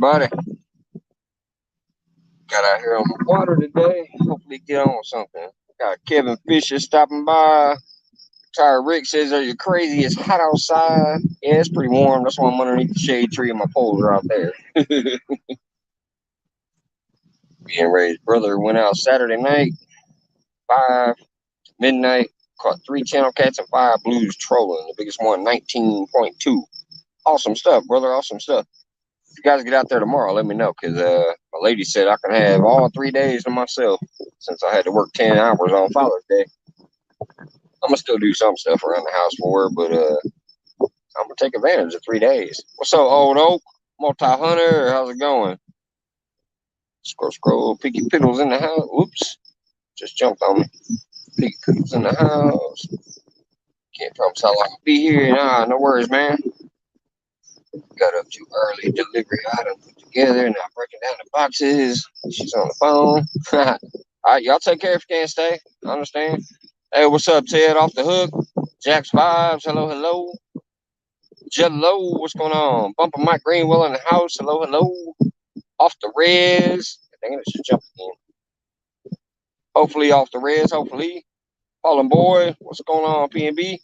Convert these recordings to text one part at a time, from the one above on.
everybody? Got out here on the water today. Hopefully get on something. Got Kevin Fisher stopping by. Tyre Rick says, "Are you crazy? It's hot outside." Yeah, it's pretty warm. That's why I'm underneath the shade tree and my poles are out there. Being raised brother went out Saturday night, 5 midnight, caught 3 channel cats and 5 blues trolling. The biggest one, 19.2. Awesome stuff, brother. Awesome stuff. If you guys get out there tomorrow, let me know, because my lady said I can have all 3 days to myself since I had to work 10 hours on Father's Day. I'm going to still do some stuff around the house for her, but I'm going to take advantage of 3 days. What's up, Old Oak? Multi-hunter, how's it going? Scroll. Picky Piddles in the house. Whoops. Just jumped on me. Picky Piddles in the house. Can't promise how long I'll be here. Nah, no worries, man. Got up too early. Delivery item put together. Now breaking down the boxes. She's on the phone. All right, y'all take care if you can't stay. I understand. Hey, what's up, Ted? Off the hook. Jack's Vibes. Hello. Jello, what's going on? Bumper Mike Greenwell in the house. Hello. Off the res. Dang it, it should jump again. Hopefully off the res. Hopefully. Fallen Boy, what's going on, PNB?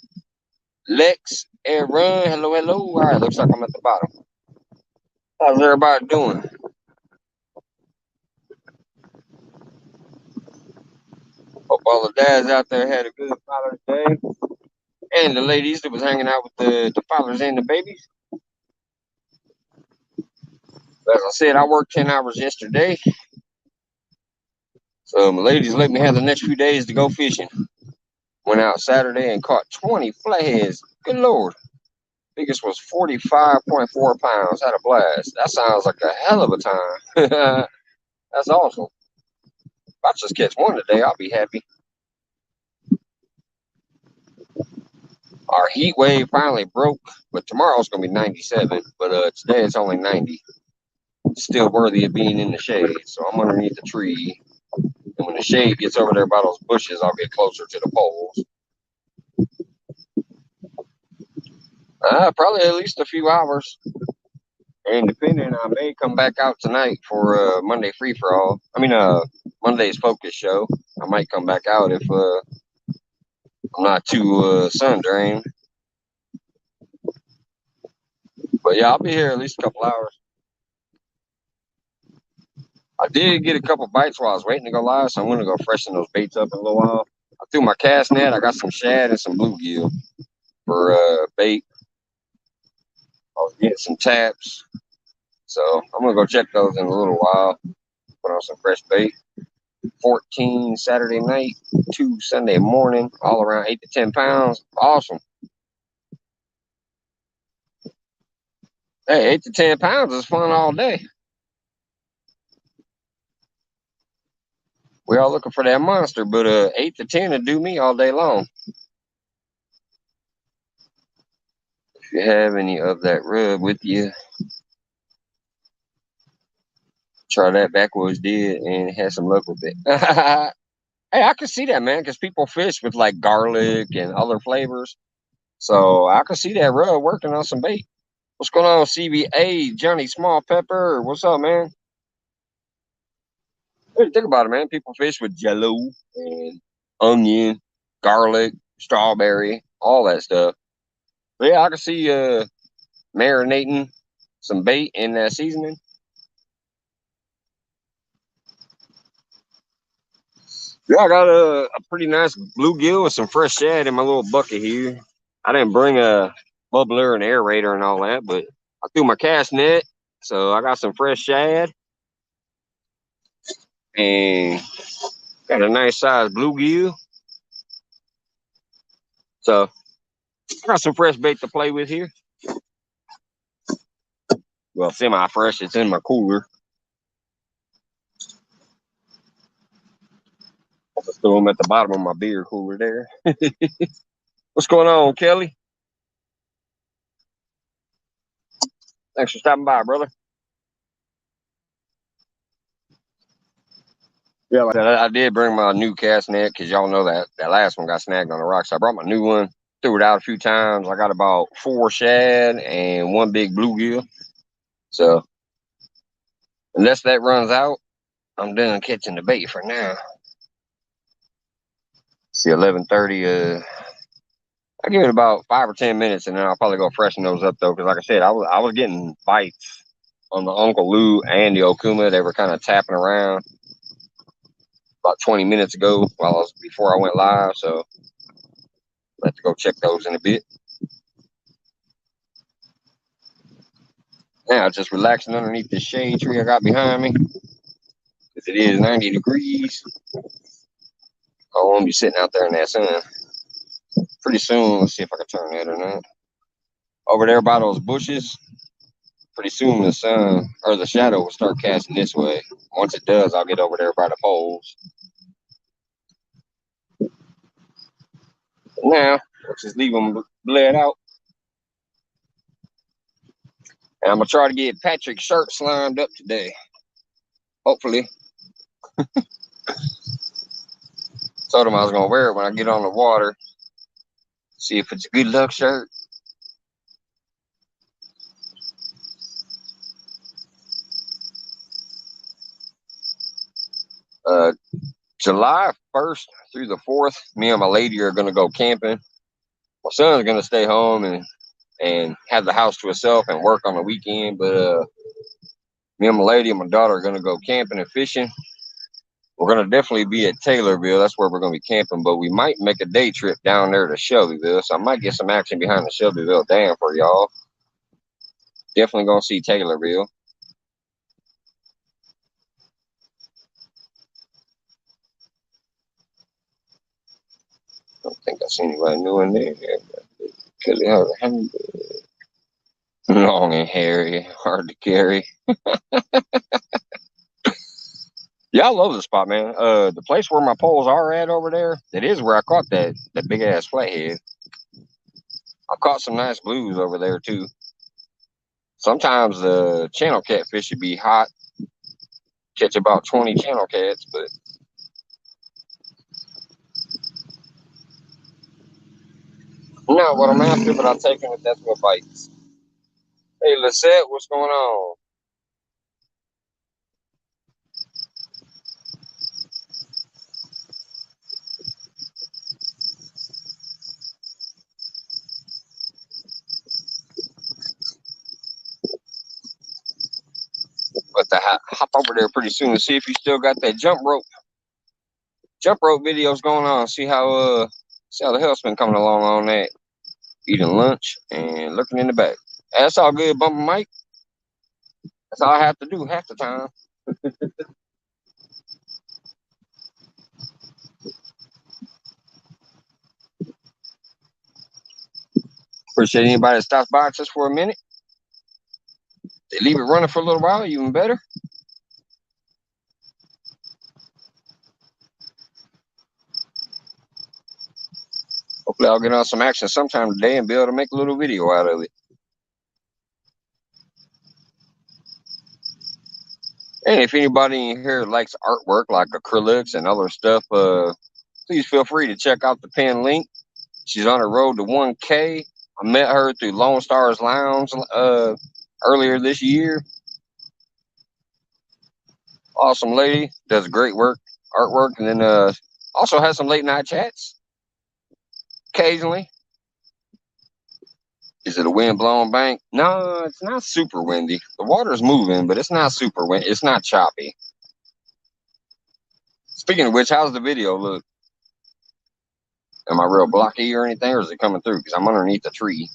Lex, Air Run, hello. All right, looks like I'm at the bottom. How's everybody doing? Hope all the dads out there had a good Father's Day. And the ladies that was hanging out with the fathers and the babies. As I said, I worked 10 hours yesterday. So my ladies let me have the next few days to go fishing. Went out Saturday and caught 20 flatheads. Good Lord. Biggest was 45.4 pounds. Had a blast. That sounds like a hell of a time. That's awesome. If I just catch one today, I'll be happy. Our heat wave finally broke, but tomorrow's going to be 97. But today it's only 90. It's still worthy of being in the shade. So I'm underneath the tree. And when the shade gets over there by those bushes, I'll get closer to the poles. Probably at least a few hours. And depending, I may come back out tonight for Monday free for all. Monday's focus show. I might come back out if I'm not too sun drained. But yeah, I'll be here at least a couple hours. I did get a couple bites while I was waiting to go live, so I'm going to go freshen those baits up in a little while. I threw my cast net. I got some shad and some bluegill for bait. I was getting some taps. So I'm going to go check those in a little while. Put on some fresh bait. 14 Saturday night, 2 Sunday morning, all around 8 to 10 pounds. Awesome. Hey, 8 to 10 pounds is fun all day. We're all looking for that monster, but 8 to 10 will do me all day long. If you have any of that rub with you, try that backwards did and had some luck with it. Hey, I can see that, man, because people fish with like garlic and other flavors. So I can see that rub working on some bait. What's going on, CBA, Johnny Small Pepper? What's up, man? Think about it, man. People fish with jello and onion, garlic, strawberry, all that stuff. But yeah, I can see marinating some bait in that seasoning. Yeah, I got a pretty nice bluegill with some fresh shad in my little bucket here. I didn't bring a bubbler and aerator and all that, but I threw my cast net, so I got some fresh shad and got a nice size bluegill. So I got some fresh bait to play with here. Well, semi-fresh. It's in my cooler. I just threw them at the bottom of my beer cooler there. What's going on, Kelly? Thanks for stopping by, brother. Yeah, like I did bring my new cast net because y'all know that last one got snagged on the rocks. So I brought my new one, threw it out a few times. I got about 4 shad and 1 big bluegill. So Unless that runs out, I'm done catching the bait for now. See, 11:30. I give it about 5 or 10 minutes, and then I'll probably go freshen those up though, because like I said, I was getting bites on the Uncle Lou and the Okuma. They were kind of tapping around about 20 minutes ago before I went live. So I have to go check those in a bit. Now just relaxing underneath this shade tree I got behind me, because it is 90 degrees. I won't be sitting out there in that sun. Pretty soon, let's see if I can turn that or not. Over there by those bushes, pretty soon the sun or the shadow will start casting this way. Once it does, I'll get over there by the poles. Now, let's just leave them bled out. And I'm going to try to get Patrick's shirt slimed up today. Hopefully. Told him I was going to wear it when I get on the water. See if it's a good luck shirt. July 1st through the 4th, me and my lady are going to go camping. My son's going to stay home and have the house to himself and work on the weekend. But me and my lady and my daughter are going to go camping and fishing. We're going to definitely be at Taylorville. That's where we're going to be camping. But we might make a day trip down there to Shelbyville. So I might get some action behind the Shelbyville Dam for y'all. Definitely going to see Taylorville. I don't think I see anybody new in there. Long and hairy, hard to carry. Yeah, I love the spot, man. The place where my poles are at over there, that is where I caught that big ass flathead. I caught some nice blues over there too. Sometimes the channel catfish should be hot, catch about 20 channel cats, but not what I'm after. But I'll take them if that's what bites. Hey, Lisette, what's going on? But to hop over there pretty soon and see if you still got that jump rope videos going on. See how the hell's been coming along on that. Eating lunch and looking in the back. That's all good, bumping Mike. That's all I have to do half the time. Appreciate anybody that stops by just for a minute. They leave it running for a little while, even better. Hopefully I'll get on some action sometime today and be able to make a little video out of it. And if anybody in here likes artwork like acrylics and other stuff, please feel free to check out the pinned link. She's on her road to 1K. I met her through Lone Stars Lounge earlier this year. Awesome lady, does great artwork, and then also has some late night chats occasionally. Is it a wind-blown bank? No, it's not super windy. The water's moving, but it's not super windy. It's not choppy. Speaking of which, how's the video look? Am I real blocky or anything, or is it coming through? Because I'm underneath the tree.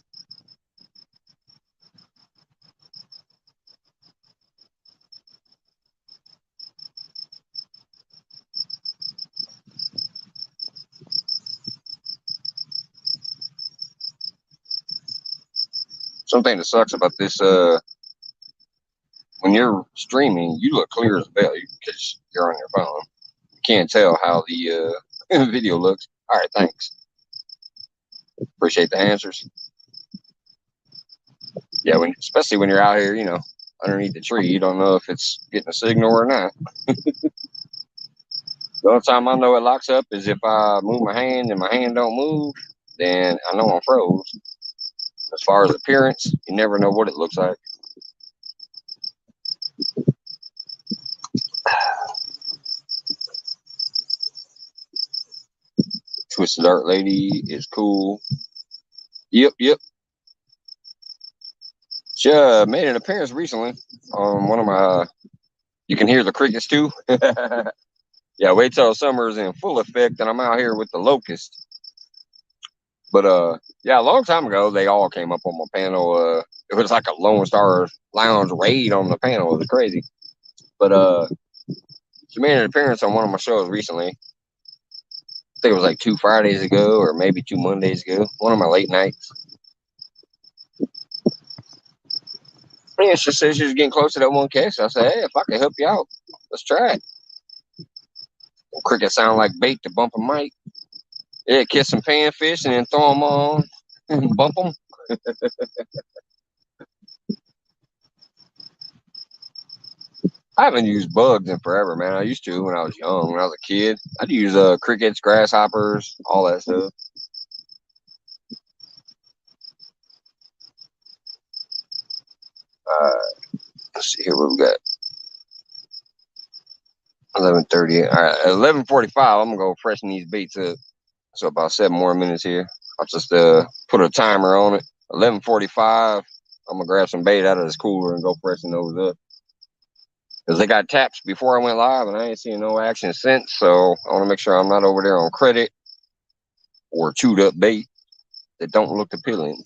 Something that sucks about this, when you're streaming, you look clear as a bell because you're on your phone. You can't tell how the video looks. All right, thanks. Appreciate the answers. Yeah, especially when you're out here, underneath the tree, you don't know if it's getting a signal or not. The only time I know it locks up is if I move my hand and my hand don't move, then I know I'm froze. As far as appearance, you never know what it looks like. Twisted Art Lady is cool. Yep, yep. She made an appearance recently on one of my. You can hear the crickets too. Yeah, wait till summer's in full effect and I'm out here with the locust. But yeah, a long time ago they all came up on my panel. It was like a Lone Star Lounge raid on the panel. It was crazy. But she made an appearance on one of my shows recently. I think it was like 2 Fridays ago or maybe 2 Mondays ago. One of my late nights. Yeah, she said she was getting close to that 1K. So I said, hey, if I can help you out, let's try it. Cricket sound like bait to bump a mic. Yeah, kiss some panfish and then throw them on and bump them. I haven't used bugs in forever, man. I used to when I was young, when I was a kid. I'd use crickets, grasshoppers, all that stuff. Uh, let's see here what we got. 11:30. All right, at 11:45. I'm gonna go freshen these baits up. So about 7 more minutes here. I'll just put a timer on it. 11:45. I'm gonna grab some bait out of this cooler and go freshen those up. Because they got taps before I went live and I ain't seen no action since. So I want to make sure I'm not over there on credit or chewed up bait that don't look appealing.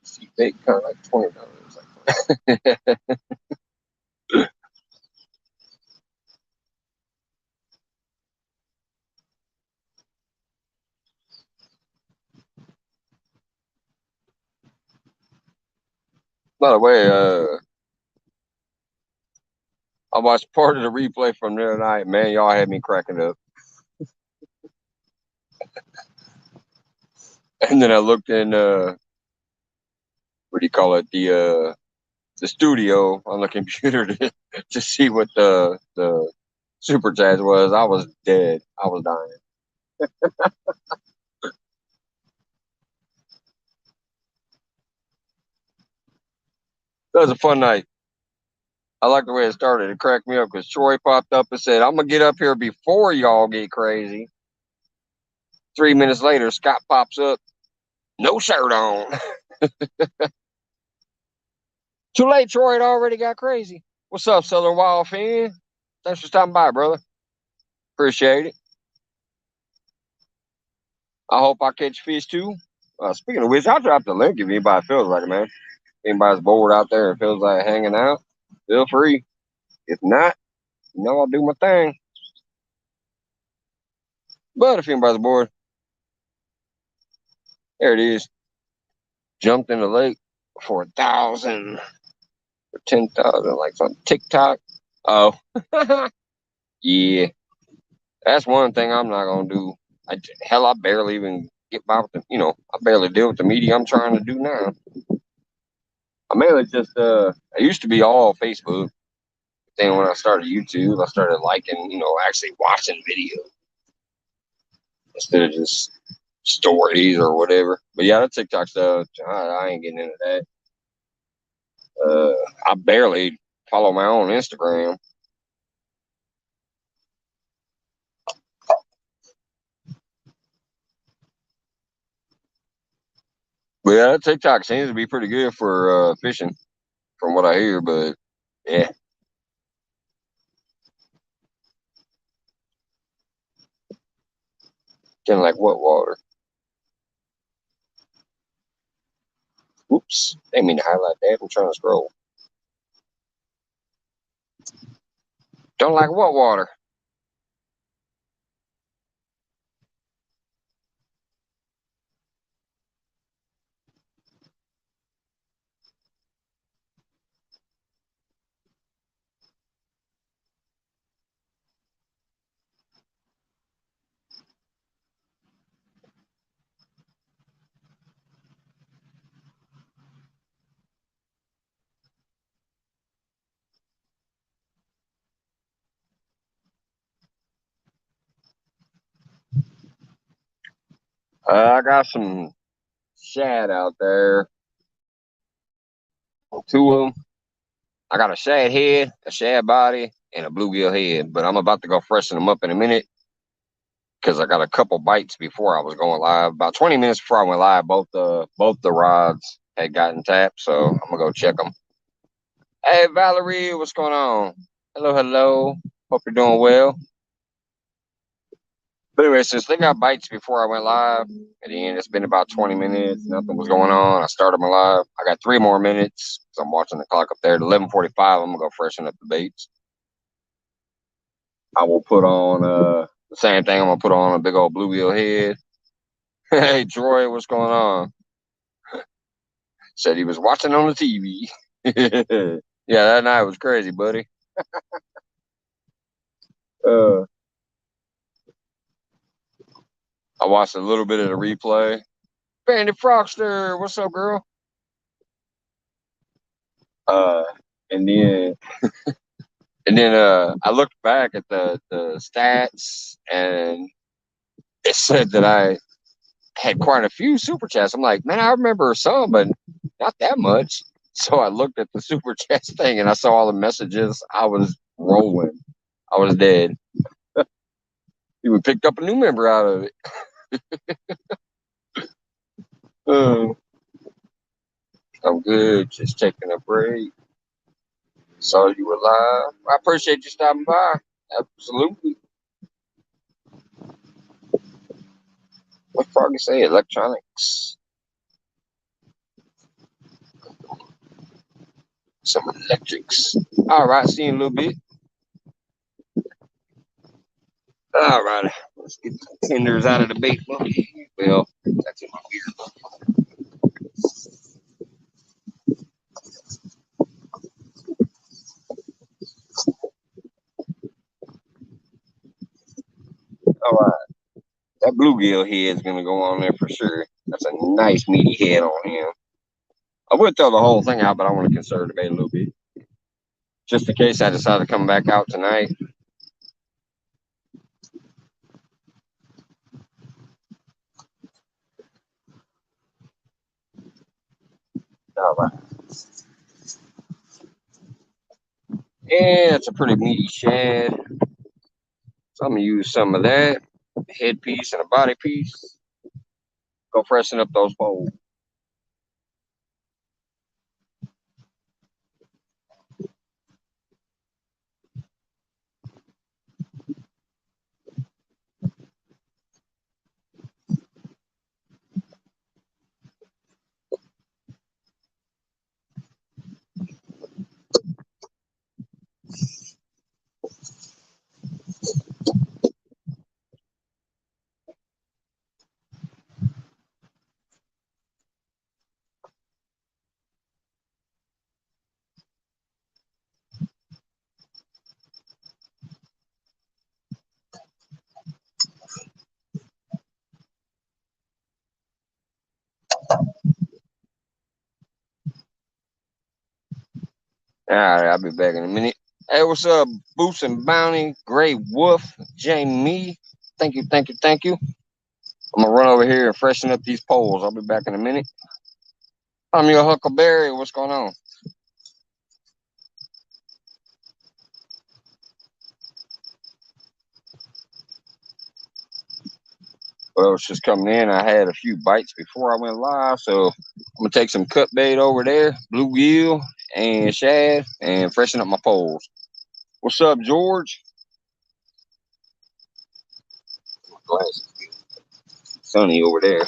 See bait kind of like $20. By the way, I watched part of the replay from the other night. Man, y'all had me cracking up. And then I looked in what do you call it, the studio on the computer to see what the super chat was. I was dead. I was dying. That was a fun night. I like the way it started. It cracked me up because Troy popped up and said, I'm gonna get up here before y'all get crazy. 3 minutes later, Scott pops up, no shirt on. Too late, Troy. It already got crazy. What's up, Southern Wild Fan? Thanks for stopping by, brother. Appreciate it. I hope I catch fish too. Speaking of which, I'll drop the link if anybody feels like it, man. If anybody's bored out there and feels like hanging out, feel free. If not, I'll do my thing. But if anybody's bored, there it is. Jumped in the lake for 1,000 or 10,000, like on TikTok. Oh, yeah. That's one thing I'm not gonna do. Hell, I barely even get by with the, I barely deal with the media I'm trying to do now. I mainly just, I used to be all Facebook. Then when I started YouTube, I started liking, actually watching videos instead of just stories or whatever. But yeah, the TikTok stuff, I ain't getting into that. I barely follow my own Instagram. But yeah, TikTok seems to be pretty good for fishing, from what I hear. But yeah, kind of like what water? Oops, didn't mean to highlight that. I'm trying to scroll. Don't like what water? I got some shad out there. Two of them. I got a shad head, a shad body, and a bluegill head. But I'm about to go freshen them up in a minute because I got a couple bites before I was going live. About 20 minutes before I went live, both the rods had gotten tapped. So I'm gonna go check them. Hey Valerie, what's going on? Hello, hello. Hope you're doing well. But anyway, since they got bites before I went live, at the end, it's been about 20 minutes. Nothing was going on. I started my live. I got 3 more minutes because I'm watching the clock up there. At 11:45, I'm gonna go freshen up the baits. I will put on the same thing. I'm gonna put on a big old bluegill head. Hey Troy, what's going on? Said he was watching on the TV. Yeah, that night was crazy, buddy. Uh, I watched a little bit of the replay. Bandit Frogster, what's up, girl? Uh, and then I looked back at the stats and it said that I had quite a few super chats. I'm like, man, I remember some, but not that much. So I looked at the super chats thing and I saw all the messages. I was rolling. I was dead. We picked up a new member out of it. Uh, I'm good. Just taking a break. Saw you were live. I appreciate you stopping by. Absolutely. What Froggy say? Electronics. Some electrics. All right. See you in a little bit. All right. Let's get the tenders out of the bait bucket. Well, that's in my beer. All right. That bluegill head is going to go on there for sure. That's a nice meaty head on him. I would throw the whole thing out, but I want to conserve the bait a little bit. Just in case I decide to come back out tonight. All right. Yeah, it's a pretty meaty shad. So I'm going to use some of that. A headpiece and a body piece. Go freshen up those poles. All right, I'll be back in a minute. Hey, what's up, Boots and Bounty, Gray Wolf, Jamie? Thank you, thank you, thank you. I'm gonna run over here and freshen up these poles. I'll be back in a minute. I'm your Huckleberry. What's going on? Well, it's just coming in. I had a few bites before I went live, so I'm gonna take some cut bait over there, bluegill and shad, and freshen up my poles. What's up, George? Go ahead. Sunny over there.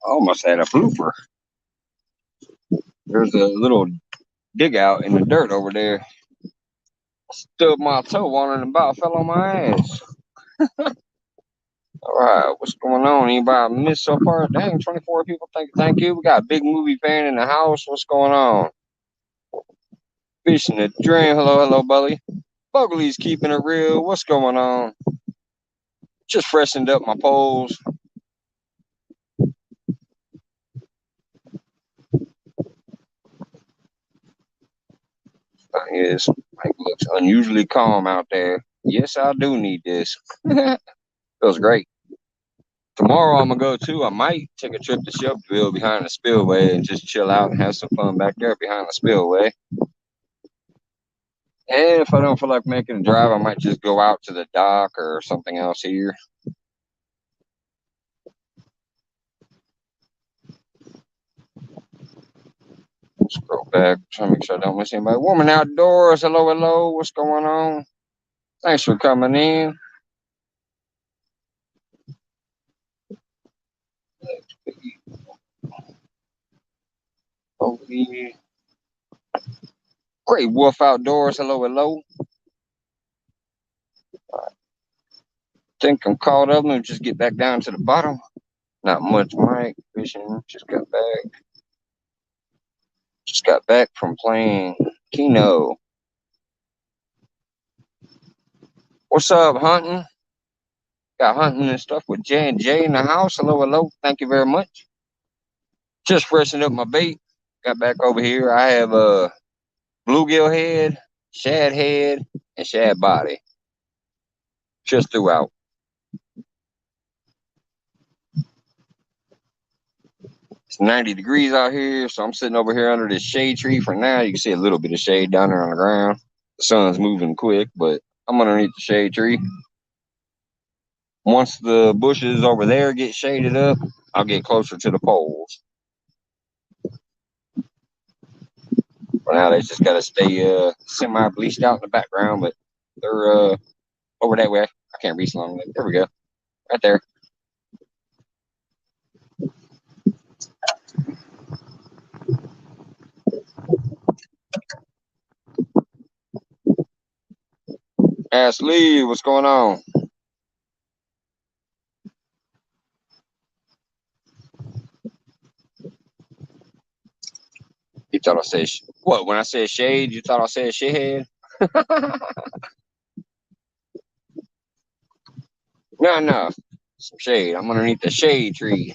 I almost had a blooper. There's a little dig out in the dirt over there. Stubbed my toe on it and about fell on my ass. All right, what's going on? Anybody miss so far? Dang, 24 people. Thank you. We got a big movie fan in the house. What's going on? Fish in the drain. Hello, Bully. Buggly's keeping it real. What's going on? Just freshened up my poles. Yes, it looks unusually calm out there. Yes, I do need this. Feels great. Tomorrow I'm gonna go too. I might take a trip to Shelbyville behind the spillway and just chill out and have some fun back there behind the spillway. And if I don't feel like making a drive, I might just go out to the dock or something else here. Scroll back, try to make sure I don't miss anybody. Woman outdoors, hello, hello, what's going on? Thanks for coming in. Holy Great Wolf Outdoors, hello, hello. Think I'm caught up. Let me just get back down to the bottom. Not much, Mike. Fishing. Just got back. Just got back from playing Keno. What's up, hunting? Got hunting and stuff with J and J in the house. Hello, hello. Thank you very much. Just freshening up my bait. Got back over here. I have a bluegill head, shad head, and shad body. Just throughout. It's 90 degrees out here, so I'm sitting over here under this shade tree for now. You can see a little bit of shade down there on the ground. The sun's moving quick, but I'm underneath the shade tree. Once the bushes over there get shaded up, I'll get closer to the poles. For now, they just got to stay semi-bleached out in the background, but they're over that way. I can't reach along. There we go. Right there. Ashley, what's going on? You thought I said what? When I said shade, you thought I said shithead? No, no. Some shade. I'm underneath the shade tree.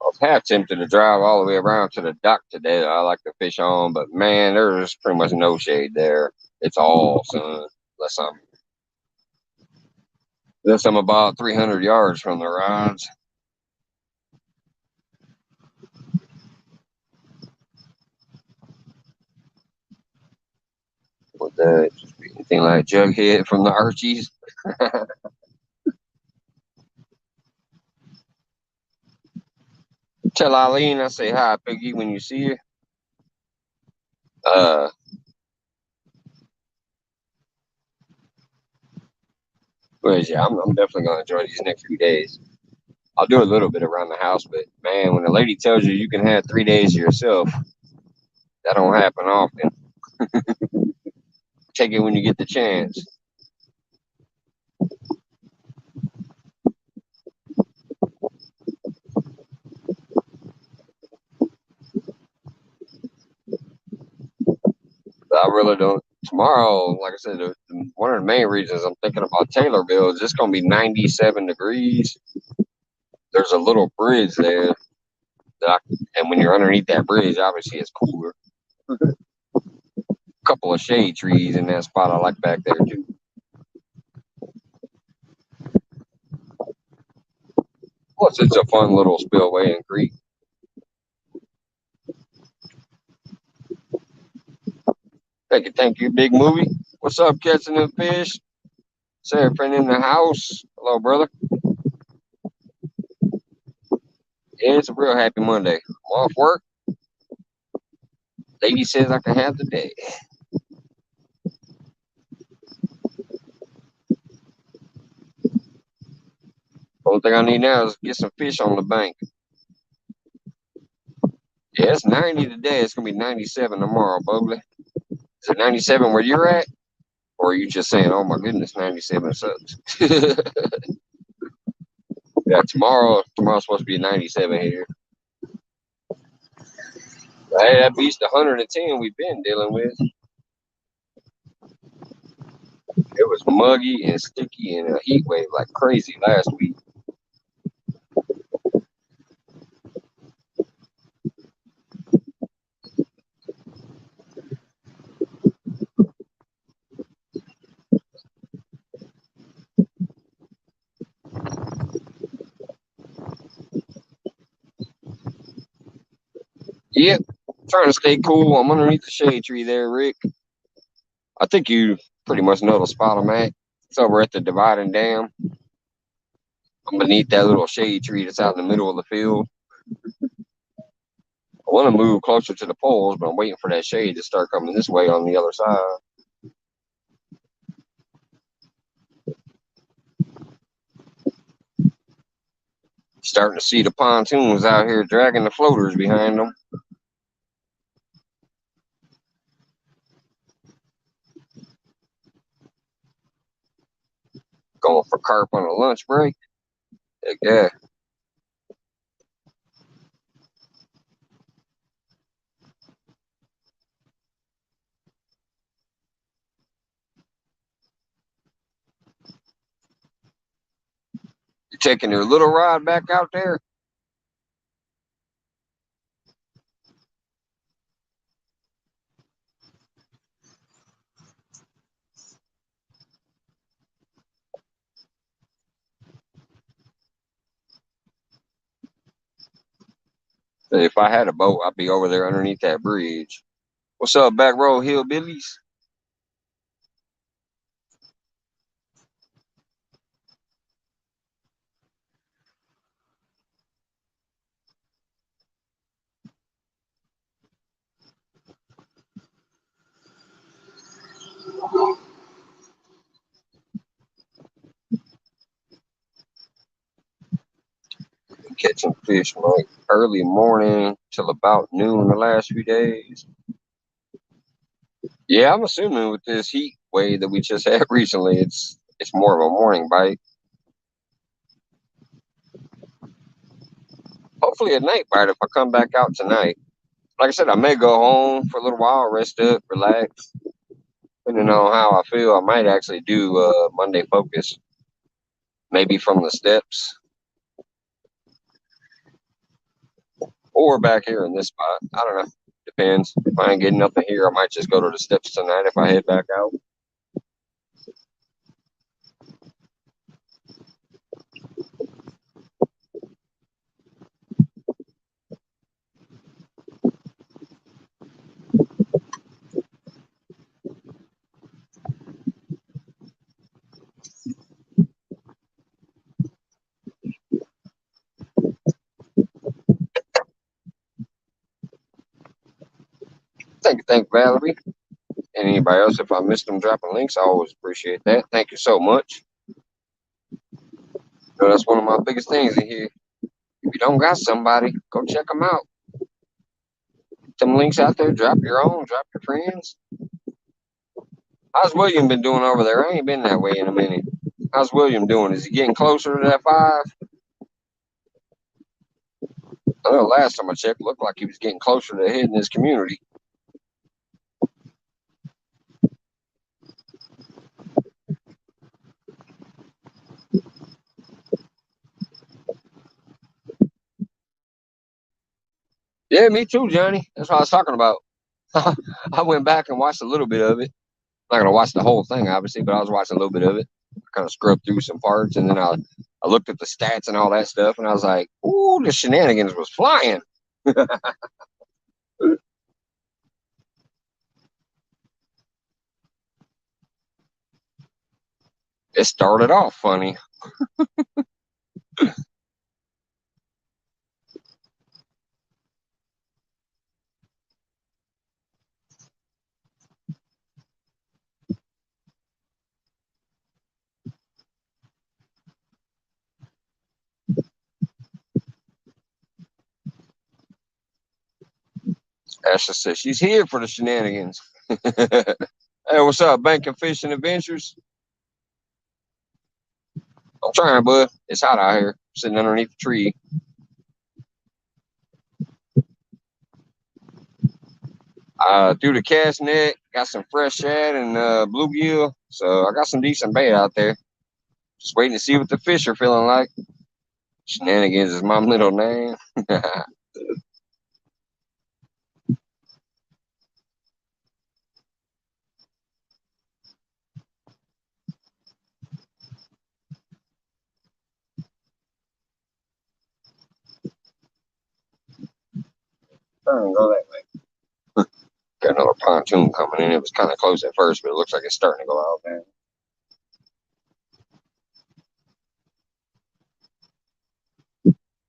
I was half tempted to drive all the way around to the dock today that I like to fish on, but man, there's pretty much no shade there. It's all sun, unless I'm about 300 yards from the rods. Would that just be anything like Jughead from the Archies? Tell Eileen I say hi, Piggy, when you see her. Uh, but yeah, I'm definitely gonna enjoy these next few days. I'll do a little bit around the house, but man, when a lady tells you you can have 3 days to yourself, that don't happen often. Take it when you get the chance. But I really don't. Tomorrow, like I said, one of the main reasons I'm thinking about Taylorville is it's gonna be 97 degrees. There's a little bridge there, and when you're underneath that bridge, obviously it's cooler. Couple of shade trees in that spot I like back there too. Plus, it's a fun little spillway and creek. Thank you, big movie. What's up, catching the fish? Sarah friend in the house. Hello, brother. Yeah, it's a real happy Monday. I'm off work. Lady says I can have the day. Only thing I need now is get some fish on the bank. Yeah, it's 90 today. It's gonna be 97 tomorrow, Bubbly. Is it 97 where you're at? Or are you just saying, oh my goodness, 97 sucks? Yeah, tomorrow's supposed to be 97 here. Hey, that beats the 110 we've been dealing with. It was muggy and sticky and a heat wave like crazy last week. Yep, trying to stay cool. I'm underneath the shade tree there, Rick. I think you pretty much know the spot I'm at. It's over at the dividing dam. I'm beneath that little shade tree that's out in the middle of the field. I want to move closer to the poles, but I'm waiting for that shade to start coming this way on the other side. Starting to see the pontoons out here dragging the floaters behind them. Going for carp on a lunch break. Heck yeah. You taking your little rod back out there? If I had a boat, I'd be over there underneath that bridge. What's up, back row hillbillies? Catching fish from like early morning till about noon the last few days. Yeah, I'm assuming with this heat wave that we just had recently, it's more of a morning bite. Hopefully a night bite if I come back out tonight. Like I said, I may go home for a little while, rest up, relax. Depending on how I feel, I might actually do Monday focus, maybe from the steps or back here in this spot. I don't know. Depends. If I ain't getting nothing here, I might just go to the steps tonight if I head back out. Thank you, Valerie. And anybody else, if I missed them dropping links, I always appreciate that. Thank you so much. You know, that's one of my biggest things in here. If you don't got somebody, go check them out. Put them links out there, drop your own, drop your friends. How's William been doing over there? I ain't been that way in a minute. How's William doing? Is he getting closer to that 5? I know last time I checked, looked like he was getting closer to hitting his community. Yeah, me too, Johnny. That's what I was talking about. I went back and watched a little bit of it. I'm not gonna watch the whole thing, obviously, but I was watching a little bit of it. I kind of scrubbed through some parts, and then I looked at the stats and all that stuff, and I was like, "Ooh, the shenanigans was flying." It started off funny. Ashley says she's here for the shenanigans. Hey, what's up, Banking Fish and Adventures? I'm trying, bud. It's hot out here, sitting underneath the tree. Threw the cast net, got some fresh shad and bluegill, so I got some decent bait out there. Just waiting to see what the fish are feeling like. Shenanigans is my middle name. turn and go that way. Got another pontoon coming in. It was kind of close at first, but it looks like it's starting to go out now.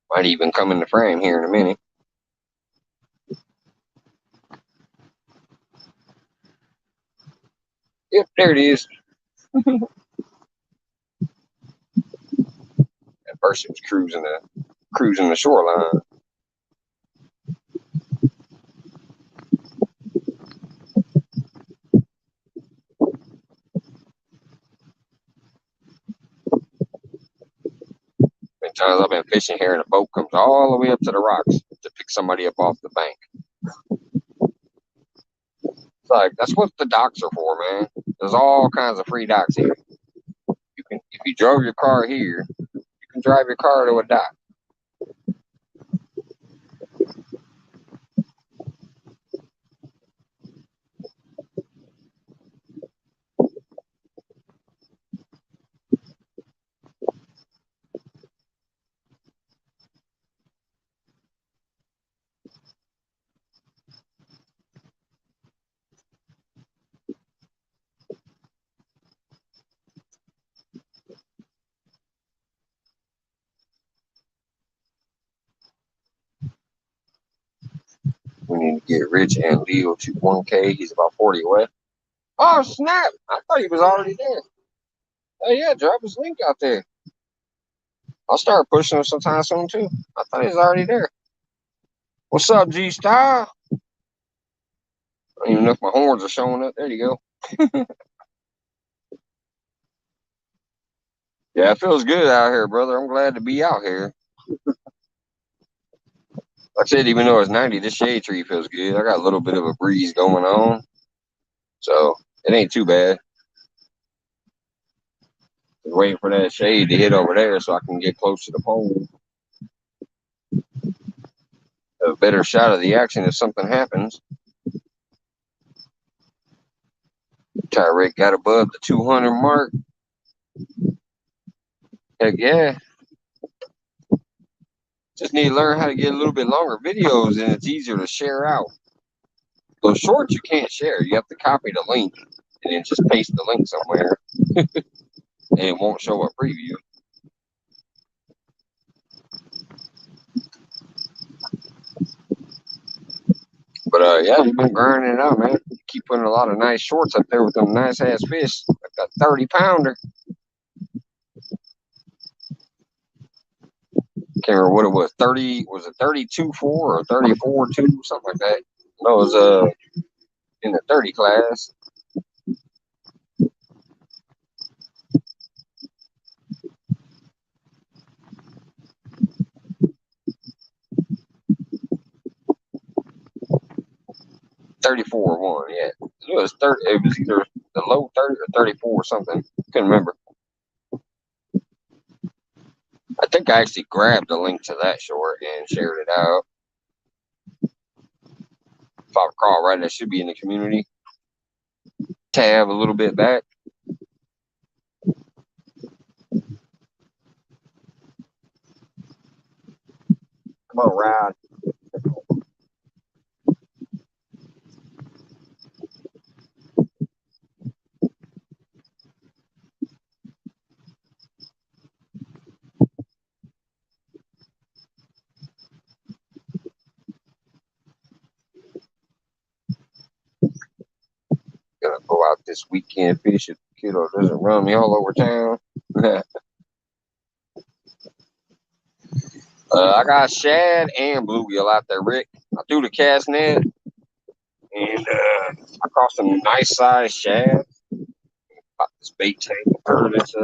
Might even come in the frame here in a minute. Yep, there it is. At first, it was cruising the shoreline. Many times I've been fishing here, and a boat comes all the way up to the rocks to pick somebody up off the bank. It's like that's what the docks are for, man. There's all kinds of free docks here. If you drove your car here, you can drive your car to a dock. We need to get Rich and Leo to 1K. He's about 40 away. Oh, snap. I thought he was already there. Oh, yeah, drop his link out there. I'll start pushing him sometime soon, too. I thought he was already there. What's up, G-Style? I don't even know if my horns are showing up. There you go. Yeah, it feels good out here, brother. I'm glad to be out here. Like I said, even though it's 90, this shade tree feels good. I got a little bit of a breeze going on. So it ain't too bad. Just waiting for that shade to hit over there so I can get close to the pole. Have a better shot of the action if something happens. Tire rate got above the 200 mark. Heck yeah. Just need to learn how to get a little bit longer videos, and it's easier to share out. Those shorts you can't share. You have to copy the link and then just paste the link somewhere. And it won't show a preview. But yeah, we've been grinding it out, man. Keep putting a lot of nice shorts up there with them nice ass fish. Like a 30-pounder. Can't remember what it was. 30 was it 32.4 or 34.2, something like that. No, it was in the 30 class. $34.1, yeah. It was 30. It was either the low 30 or 34 or something. Couldn't remember. I think I actually grabbed the link to that short and shared it out. If I recall right, that should be in the community tab a little bit back. Come on, Rod. Gonna go out this weekend fish if the kiddo doesn't run me all over town. I got shad and bluegill out there, Rick. I threw the cast net and I caught some nice sized shad. Got this bait tank. It's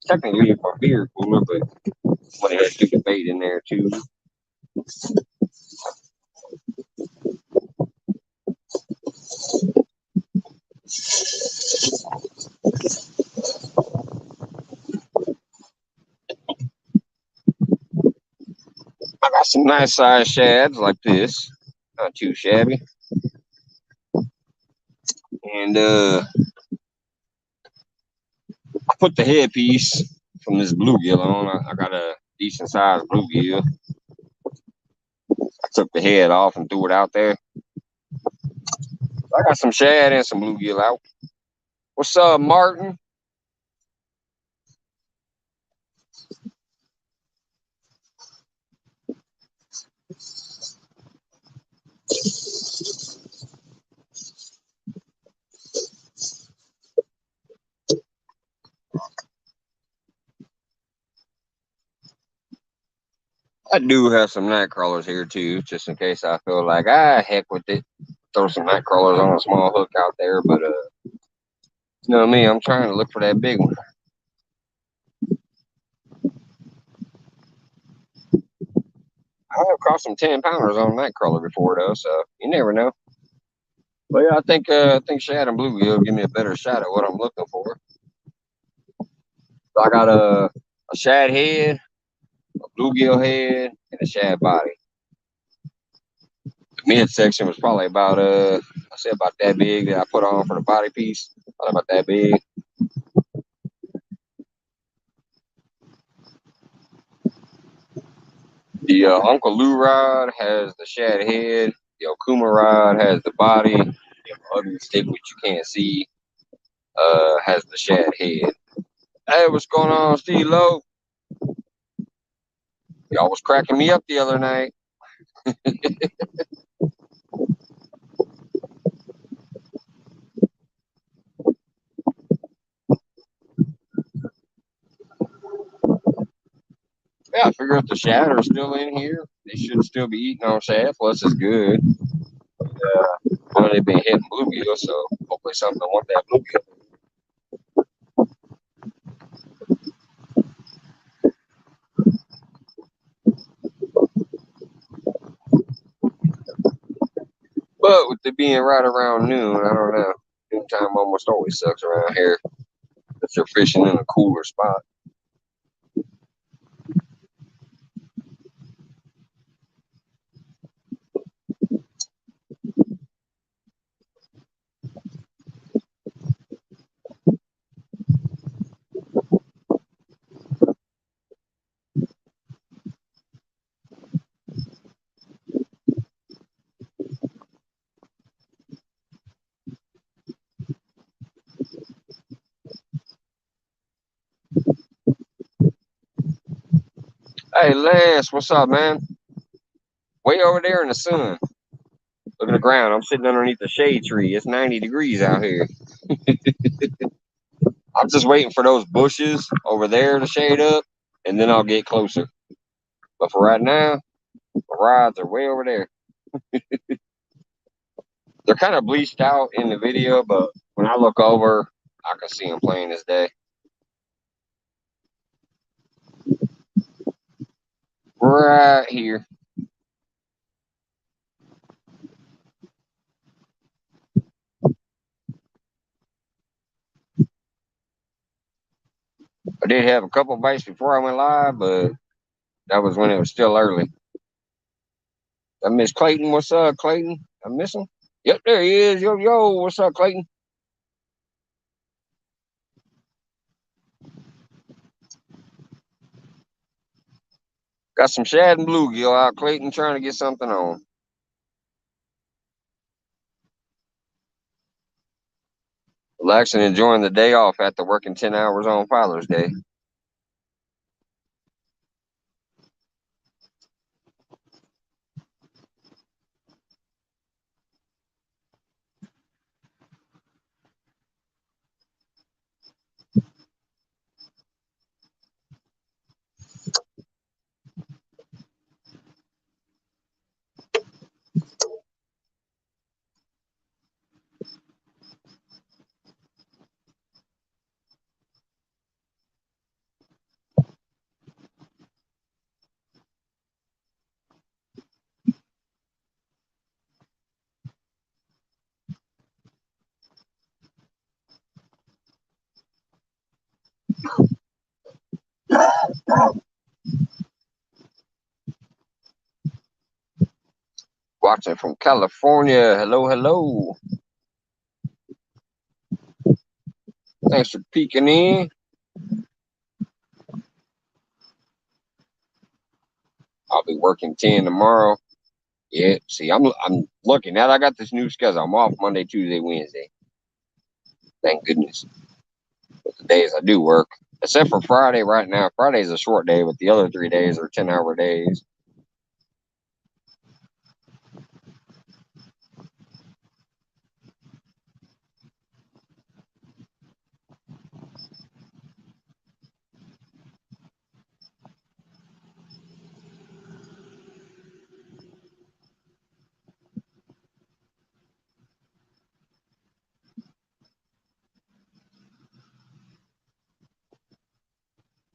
technically a beer cooler, but somebody had to do the bait in there too. I got some nice sized shads like this. Not too shabby. And I put the headpiece from this bluegill on. I got a decent sized bluegill. I took the head off and threw it out there. I got some shad and some bluegill out. What's up, Martin? I do have some night crawlers here too, just in case I feel like heck with it. Throw some night crawlers on a small hook out there, but you know me, I'm trying to look for that big one. I have caught some 10-pounders on a night crawler before though, so you never know. But yeah, I think shad and bluegill give me a better shot at what I'm looking for. So I got a shad head, a bluegill head, and a shad body. The midsection was probably about I say about that big that I put on for the body piece. Probably about that big. The Uncle Lou rod has the shad head. The Okuma rod has the body. The ugly stick, which you can't see, has the shad head. Hey, what's going on, Steve Lowe? Y'all was cracking me up the other night. Yeah, I figure if the shad are still in here, they should still be eating on shad. Plus, it's good. They've been hitting bluegill, so hopefully something will want that bluegill. But with it being right around noon, I don't know. Noon time almost always sucks around here. If you're fishing in a cooler spot. Hey, Lance, what's up, man? Way over there in the sun. Look at the ground. I'm sitting underneath the shade tree. It's 90 degrees out here. I'm just waiting for those bushes over there to shade up, and then I'll get closer. But for right now, the rods are way over there. They're kind of bleached out in the video, but when I look over, I can see them plain as day. Right here. I did have a couple bites before I went live, but that was when it was still early. I miss Clayton. What's up, Clayton? I miss him. Yep, there he is. Yo, yo. What's up, Clayton? Got some shad and bluegill out, Clayton, trying to get something on. Relaxing, enjoying the day off after working 10 hours on Father's Day. Watching from California. Hello, hello. Thanks for peeking in. I'll be working 10 tomorrow. Yeah, see, I'm lucky now that I got this new schedule. I'm off Monday, Tuesday, Wednesday. Thank goodness. But the days I do work, except for Friday right now. Friday's a short day, but the other 3 days are 10-hour days.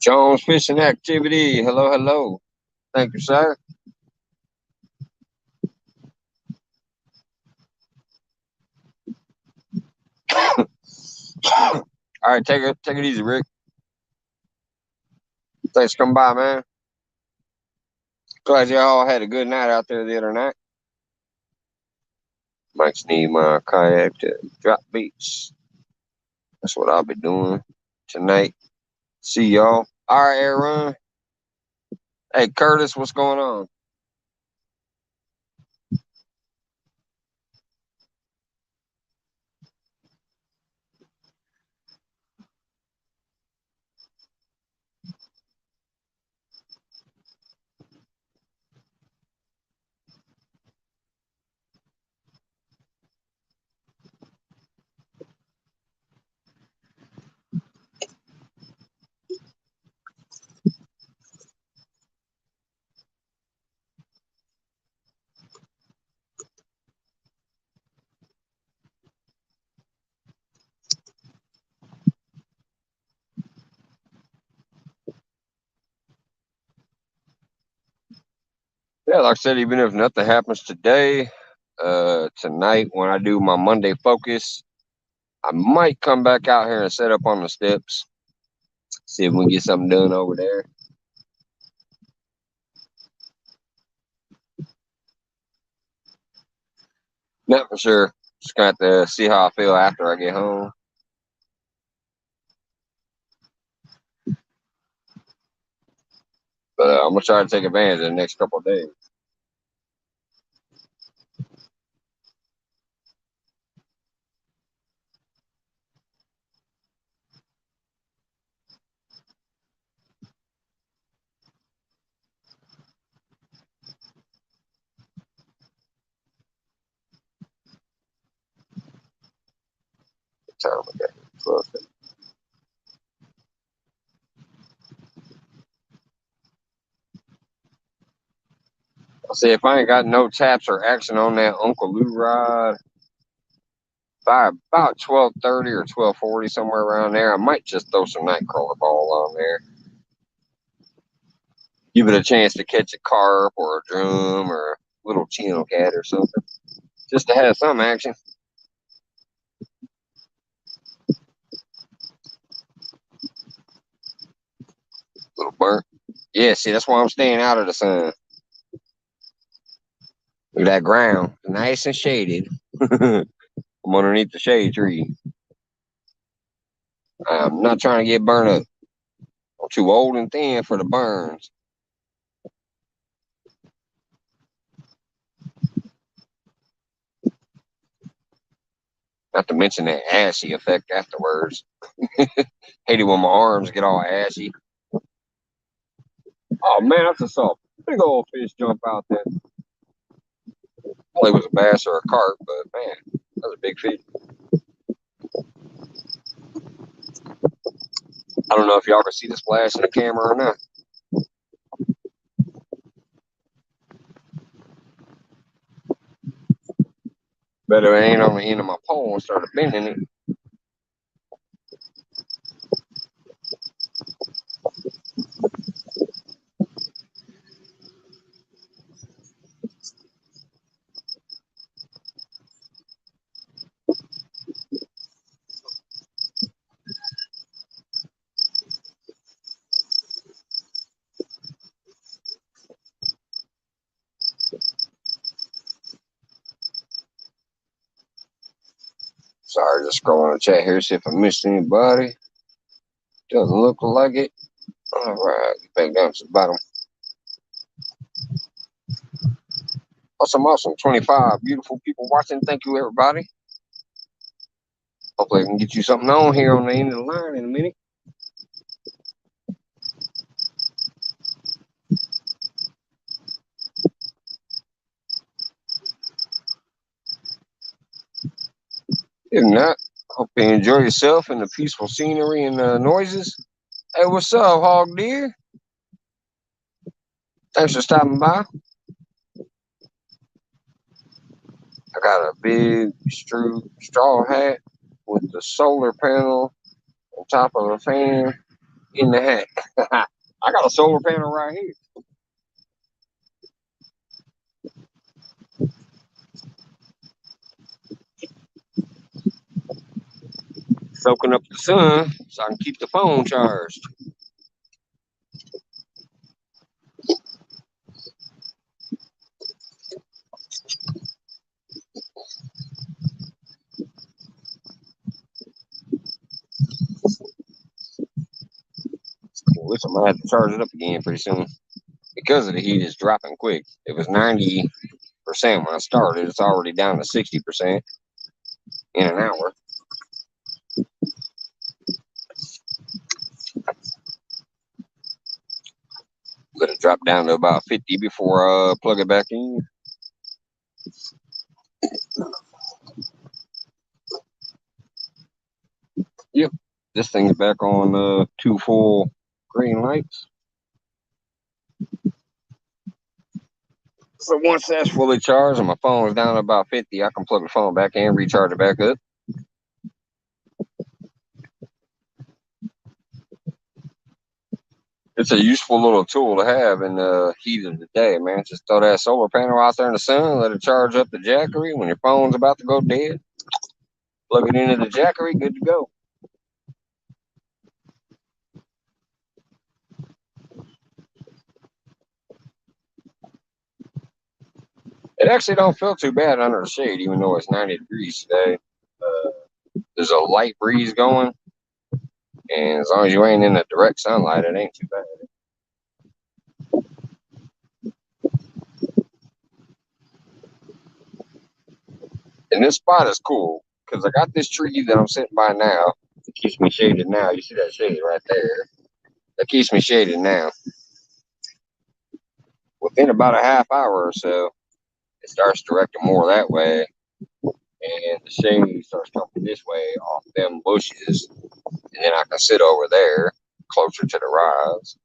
Jones Fishing Activity. Hello, hello. Thank you, sir. All right, take it easy, Rick. Thanks for coming by, man. Glad y'all had a good night out there the other night. Might just need my kayak to drop beats. That's what I'll be doing tonight. See y'all. All right, Aaron. Hey, Curtis, what's going on? Yeah, like I said, even if nothing happens today, tonight when I do my Monday focus, I might come back out here and set up on the steps. See if we can get something done over there. Not for sure. Just got to see how I feel after I get home. But I'm gonna try to take advantage of the next couple of days. Time we got. I'll see if I ain't got no taps or action on that Uncle Lou rod by about 12:30 or 12:40, somewhere around there. I might just throw some nightcrawler ball on there. Give it a chance to catch a carp or a drum or a little channel cat or something, just to have some action. Little burnt. Yeah, see, that's why I'm staying out of the sun. Look at that ground, nice and shaded. I'm underneath the shade tree. I'm not trying to get burnt up. I'm too old and thin for the burns. Not to mention that ashy effect afterwards. Hate it when my arms get all ashy. Oh man, that's a soft, big old fish jump out there. Well, it was a bass or a carp, but man, that was a big fish. I don't know if y'all can see the splash in the camera or not. But it ain't on the end of my pole and started bending it. Sorry, just scrolling the chat here, see if I missed anybody. Doesn't look like it. All right, get back down to the bottom. Awesome, awesome. 25 beautiful people watching. Thank you, everybody. Hopefully, I can get you something on here on the end of the line in a minute. If not, hope you enjoy yourself and the peaceful scenery and the noises. Hey, what's up, Hog Deer? Thanks for stopping by. I got a big straw hat with the solar panel on top of the fan in the hat. I got a solar panel right here. Soaking up the sun so I can keep the phone charged. Which I'm gonna have to charge it up again pretty soon because of the heat is dropping quick. It was 90% when I started. It's already down to 60% in an hour. Let it drop down to about 50 before I plug it back in. Yep, this thing's back on 2 full green lights. So once that's fully charged and my phone is down to about 50, I can plug the phone back in, recharge it back up. It's a useful little tool to have in the heat of the day, man. Just throw that solar panel out there in the sun, let it charge up the Jackery. When your phone's about to go dead, plug it into the Jackery, good to go. It actually don't feel too bad under the shade, even though it's 90 degrees today. There's a light breeze going, and as long as you ain't in the direct sunlight, it ain't too bad. And this spot is cool because I got this tree that I'm sitting by now. It keeps me shaded now. You see that shade right there? That keeps me shaded now. Within about a half hour or so, it starts directing more that way, and the shade starts coming this way off them bushes, and then I can sit over there closer to the rise.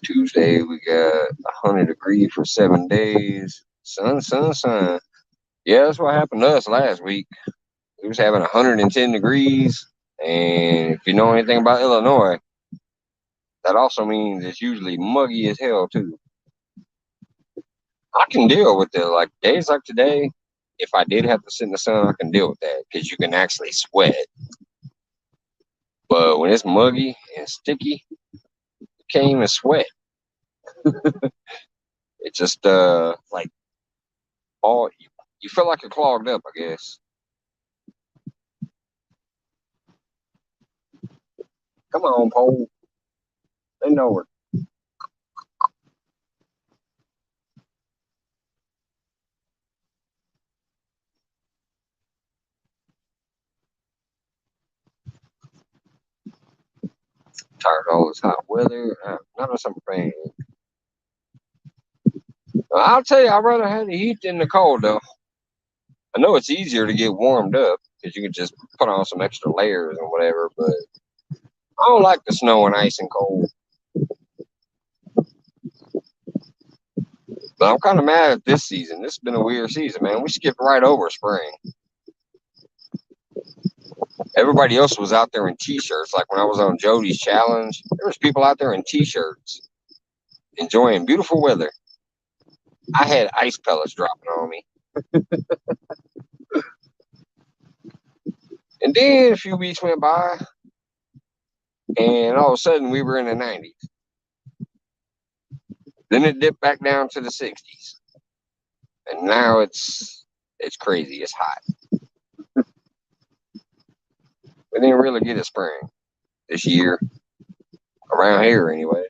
Tuesday we got 100 degrees for 7 days. Sun, sun, sun. Yeah, that's what happened to us last week. We was having 110 degrees, and if you know anything about Illinois, that also means it's usually muggy as hell too. I can deal with it. Like days like today, if I did have to sit in the sun, I can deal with that because you can actually sweat. But when it's muggy and sticky, you can't even sweat. It's just like all you feel like you're clogged up, I guess. Come on, Pole. They know it. Tired of all this hot weather. Not a summer fan. I'll tell you, I'd rather have the heat than the cold, though. I know it's easier to get warmed up because you can just put on some extra layers and whatever, but I don't like the snow and ice and cold. But I'm kind of mad at this season. This has been a weird season, man. We skipped right over spring. Everybody else was out there in t-shirts. Like when I was on Jody's challenge, there was people out there in t-shirts enjoying beautiful weather. I had ice pellets dropping on me. And then a few weeks went by, and all of a sudden we were in the 90s. Then it dipped back down to the 60s. And now it's crazy. It's hot. We didn't really get a spring this year around here anyway.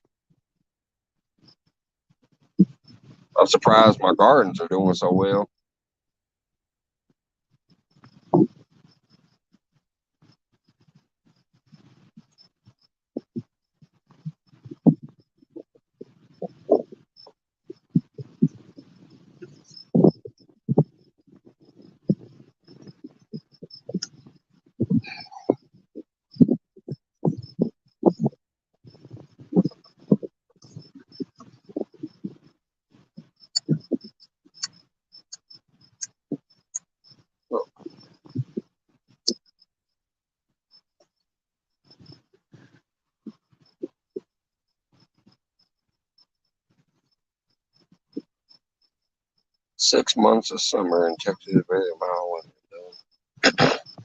I'm surprised my gardens are doing so well. Well, 6 months of summer in Texas, very mild winter.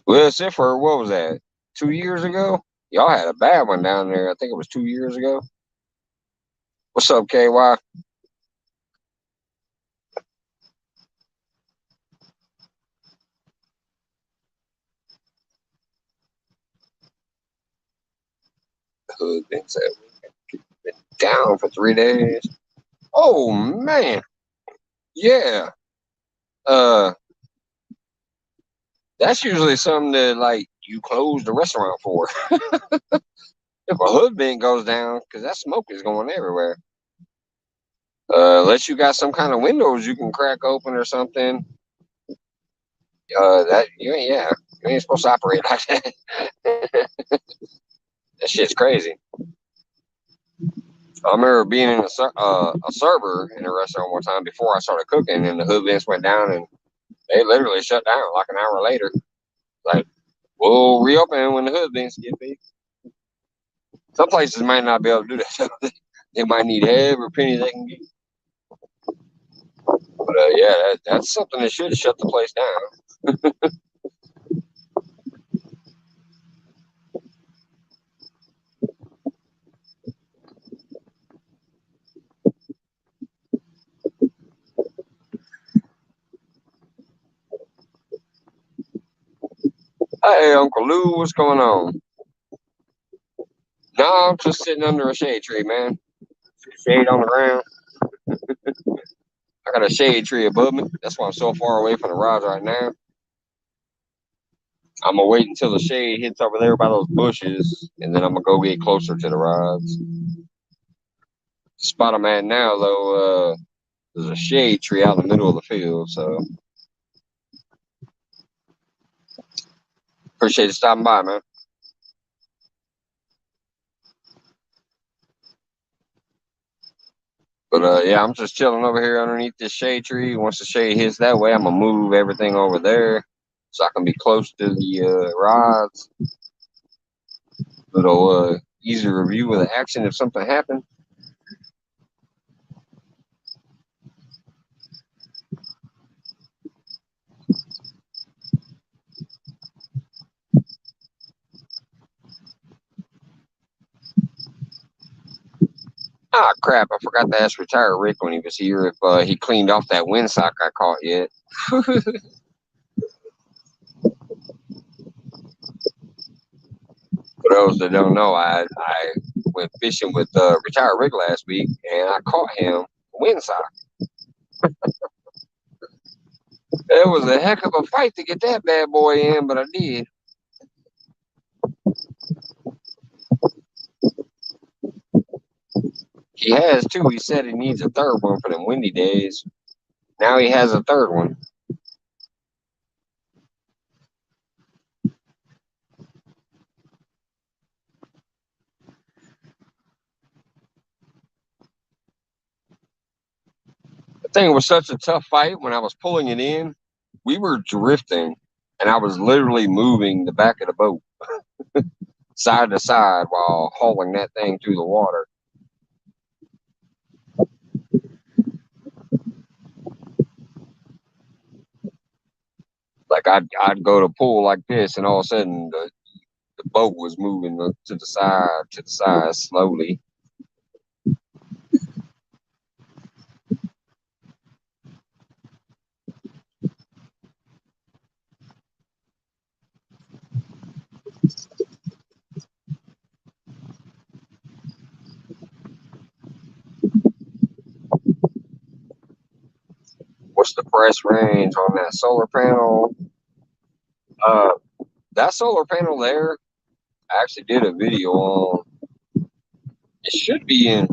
Well, except for what was that? 2 years ago? Y'all had a bad one down there. I think it was 2 years ago. What's up, KY? Hood been said been down for 3 days. Oh man, yeah. Uh, that's usually something that like you close the restaurant for. If a hood vent goes down, because that smoke is going everywhere. Unless you got some kind of windows you can crack open or something. That you ain't yeah, you ain't supposed to operate like that. That shit's crazy. I remember being in a server in a restaurant one time before I started cooking, and the hood vents went down, and they literally shut down like an hour later. Like, we'll reopen when the hood vents get big. Some places might not be able to do that. They might need every penny they can get. But yeah, that's something that should shut the place down. Hey, Uncle Lou, what's going on? No, I'm just sitting under a shade tree, man. Shade on the ground. I got a shade tree above me. That's why I'm so far away from the rods right now. I'm gonna wait until the shade hits over there by those bushes, and then I'm gonna go get closer to the rods. The spot I'm at now, though, there's a shade tree out in the middle of the field, so appreciate you stopping by, man. But yeah, I'm just chilling over here underneath this shade tree. Once the shade hits that way, I'm gonna move everything over there so I can be close to the rods. Little easy review of the action if something happened. Ah, crap! I forgot to ask retired Rick when he was here if he cleaned off that windsock I caught yet. For those that don't know, I went fishing with retired Rick last week, and I caught him a windsock. It was a heck of a fight to get that bad boy in, but I did. He has two. He said he needs a third one for them windy days. Now he has a third one. The thing was such a tough fight when I was pulling it in. We were drifting, and I was literally moving the back of the boat side to side while hauling that thing through the water. Like I'd go to pull like this, and all of a sudden the boat was moving to the side slowly. what's the price range on that solar panel? Uh, that solar panel there, I actually did a video on. It should be in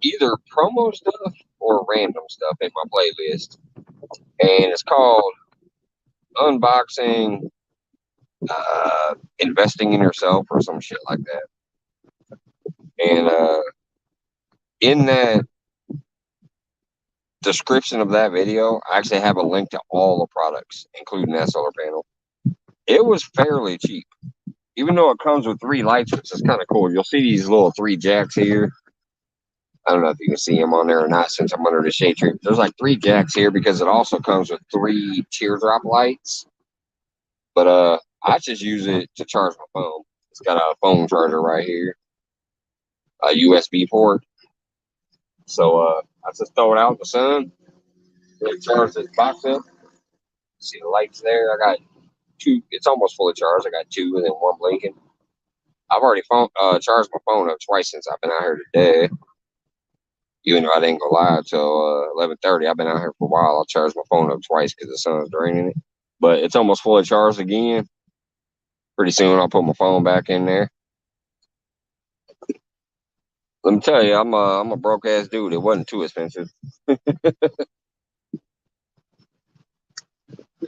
either promo stuff or random stuff in my playlist, and it's called Unboxing, Investing in Yourself or some shit like that. And in that description of that video, I actually have a link to all the products, including that solar panel. It was fairly cheap, even though it comes with 3 lights, which is kind of cool. You'll see these little 3 jacks here. I don't know if you can see them on there or not since I'm under the shade tree. There's like 3 jacks here because it also comes with 3 teardrop lights. But I just use it to charge my phone. It's got a phone charger right here, a USB port. So I just throw it out in the sun. Really charge this box up. See the lights there? I got 2. It's almost fully charged. I got 2 and then 1 blinking. I've already charged my phone up twice since I've been out here today. Even though I didn't go live till 11:30, I've been out here for a while. I charged my phone up twice because the sun's draining it. But it's almost fully charged again. Pretty soon I'll put my phone back in there. Let me tell you, I'm a broke ass dude. It wasn't too expensive. If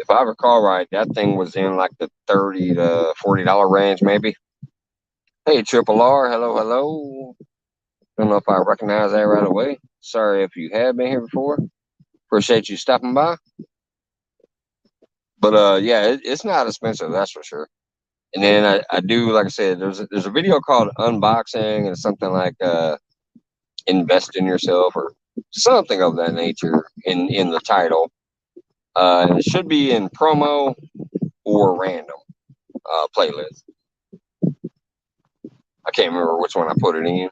I recall right, that thing was in like the $30 to $40 range, maybe. Hey, Triple R, hello, hello. Don't know if I recognize that right away. Sorry if you have been here before. Appreciate you stopping by. But yeah, it's not expensive, that's for sure. And then I do, like I said, there's a video called Unboxing and something like Invest in Yourself or something of that nature in the title. It should be in promo or random playlist. I can't remember which one I put it in.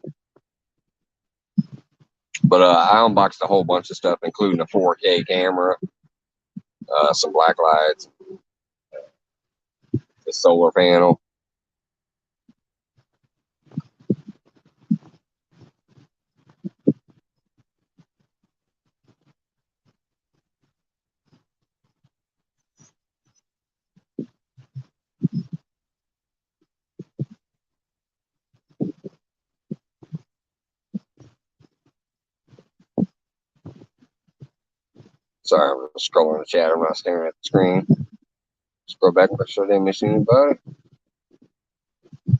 But I unboxed a whole bunch of stuff, including a 4K camera, some black lights, the solar panel. Sorry, I'm scrolling the chat. I'm not staring at the screen. Scroll back, make sure I didn't miss anybody. None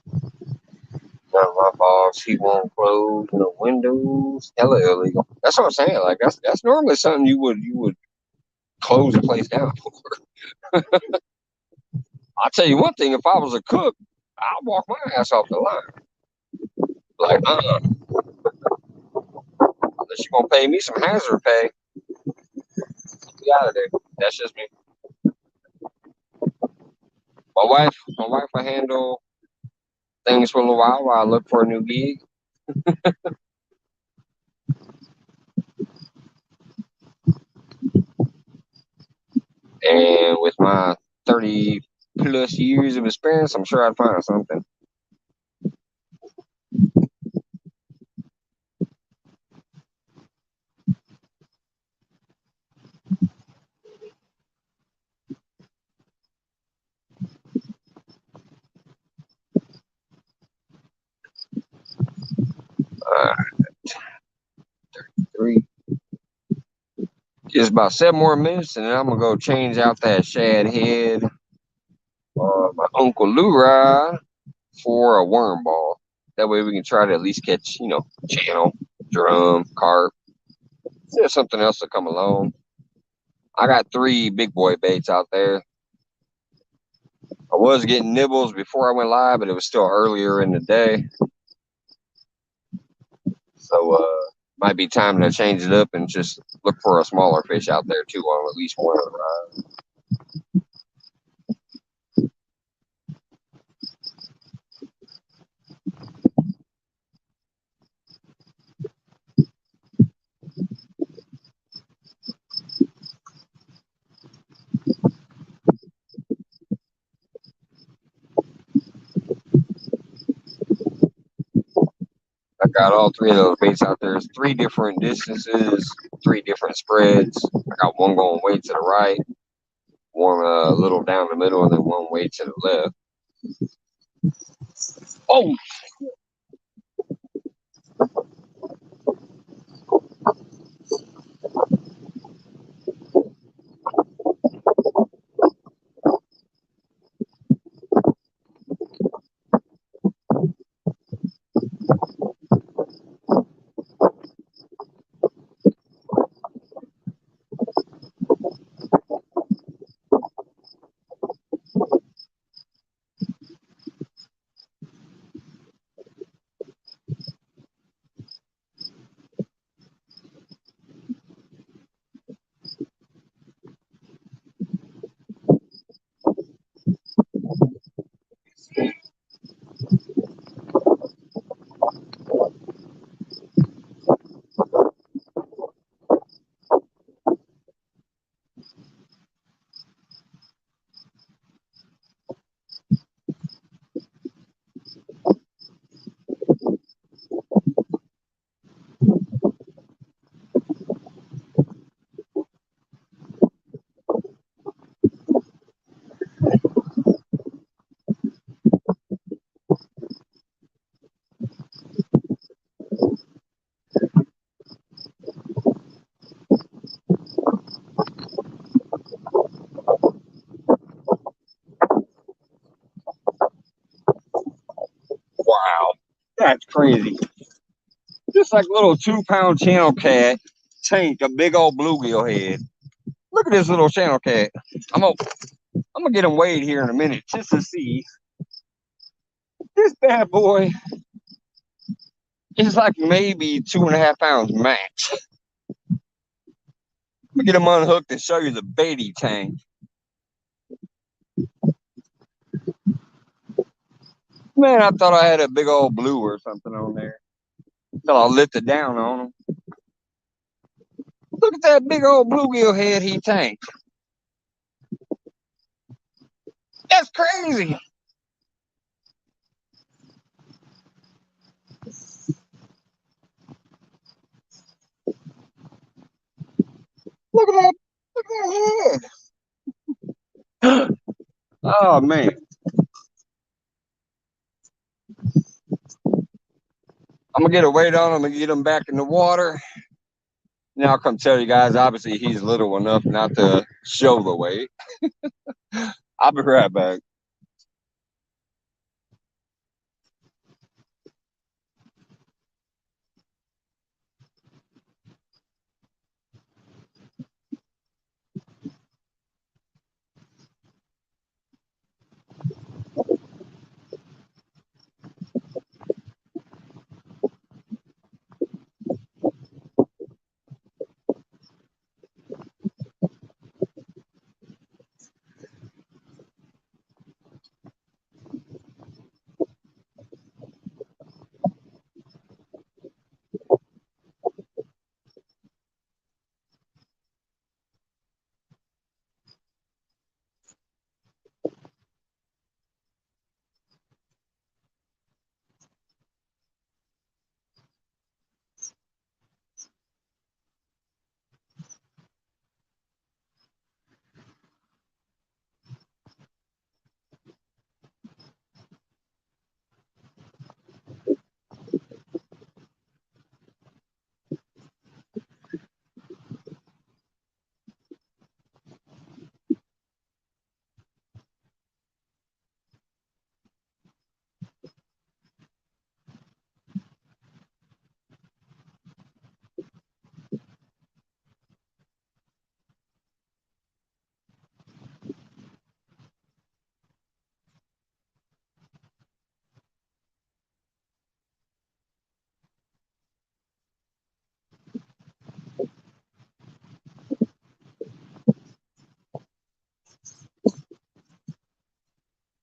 of my boss, he won't close no windows. Hella illegal. That's what I'm saying. Like that's normally something you would close the place down for. I'll tell you one thing, if I was a cook, I'd walk my ass off the line. Like, unless you're gonna pay me some hazard pay, get out of there. That's just me. My wife will handle things for a little while I look for a new gig. And with my 30 plus years of experience, I'm sure I'd find something. Alright, 33. Just about 7 more minutes, and then I'm gonna go change out that shad head on my Uncle Lou rod for a worm ball. That way we can try to at least catch, channel, drum, carp. There's something else to come along. I got 3 big boy baits out there. I was getting nibbles before I went live, but it was still earlier in the day. So might be time to change it up and just look for a smaller fish out there too on at least one of the rods. I got all 3 of those baits out there. There's 3 different distances 3 different spreads. I got one going way to the right, one a little down the middle, and then one way to the left. Oh, wow. That's crazy. Just like a little 2-pound channel cat tanked a big old bluegill head. Look at this little channel cat. I'm gonna get him weighed here in a minute just to see. This bad boy is like maybe 2.5 pounds max. Let me get him unhooked and show you the bait he tanked. Man, I thought I had a big old blue or something on there. Until I lifted down on him. Look at that big old bluegill head he tanked. That's crazy. Look at that. Look at that head. Oh man. I'm gonna get a weight on him and get him back in the water. Now I'll come tell you guys, obviously he's little enough not to show the weight. I'll be right back.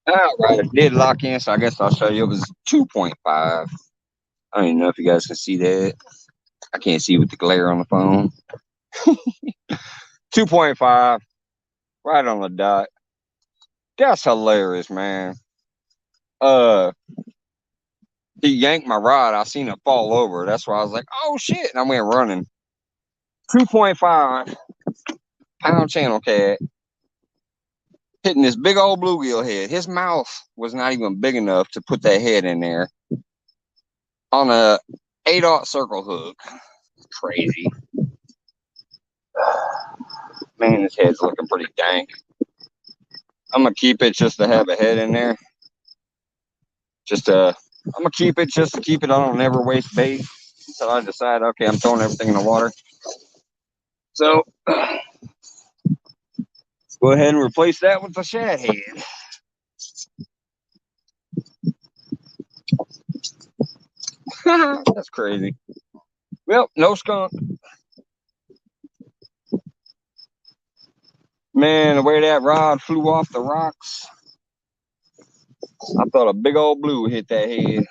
All right, it did lock in, so I guess I'll show you. It was 2.5. I don't even know if you guys can see that. I can't see with the glare on the phone. 2.5, right on the dot. That's hilarious, man. Uh, he yanked my rod. I seen it fall over. That's why I was like, "Oh shit!" And I went running. 2.5 pound channel cat hitting this big old bluegill head. His mouth was not even big enough to put that head in there on a 8/0 circle hook. Crazy. Man, his head's looking pretty dank. I'm gonna keep it just to have a head in there. I'm gonna keep it just to keep it. I don't never waste bait until I decide, okay, I'm throwing everything in the water. So let's go ahead and replace that with the shad head. That's crazy. Well, no skunk. Man, the way that rod flew off the rocks, I thought a big old blue hit that head.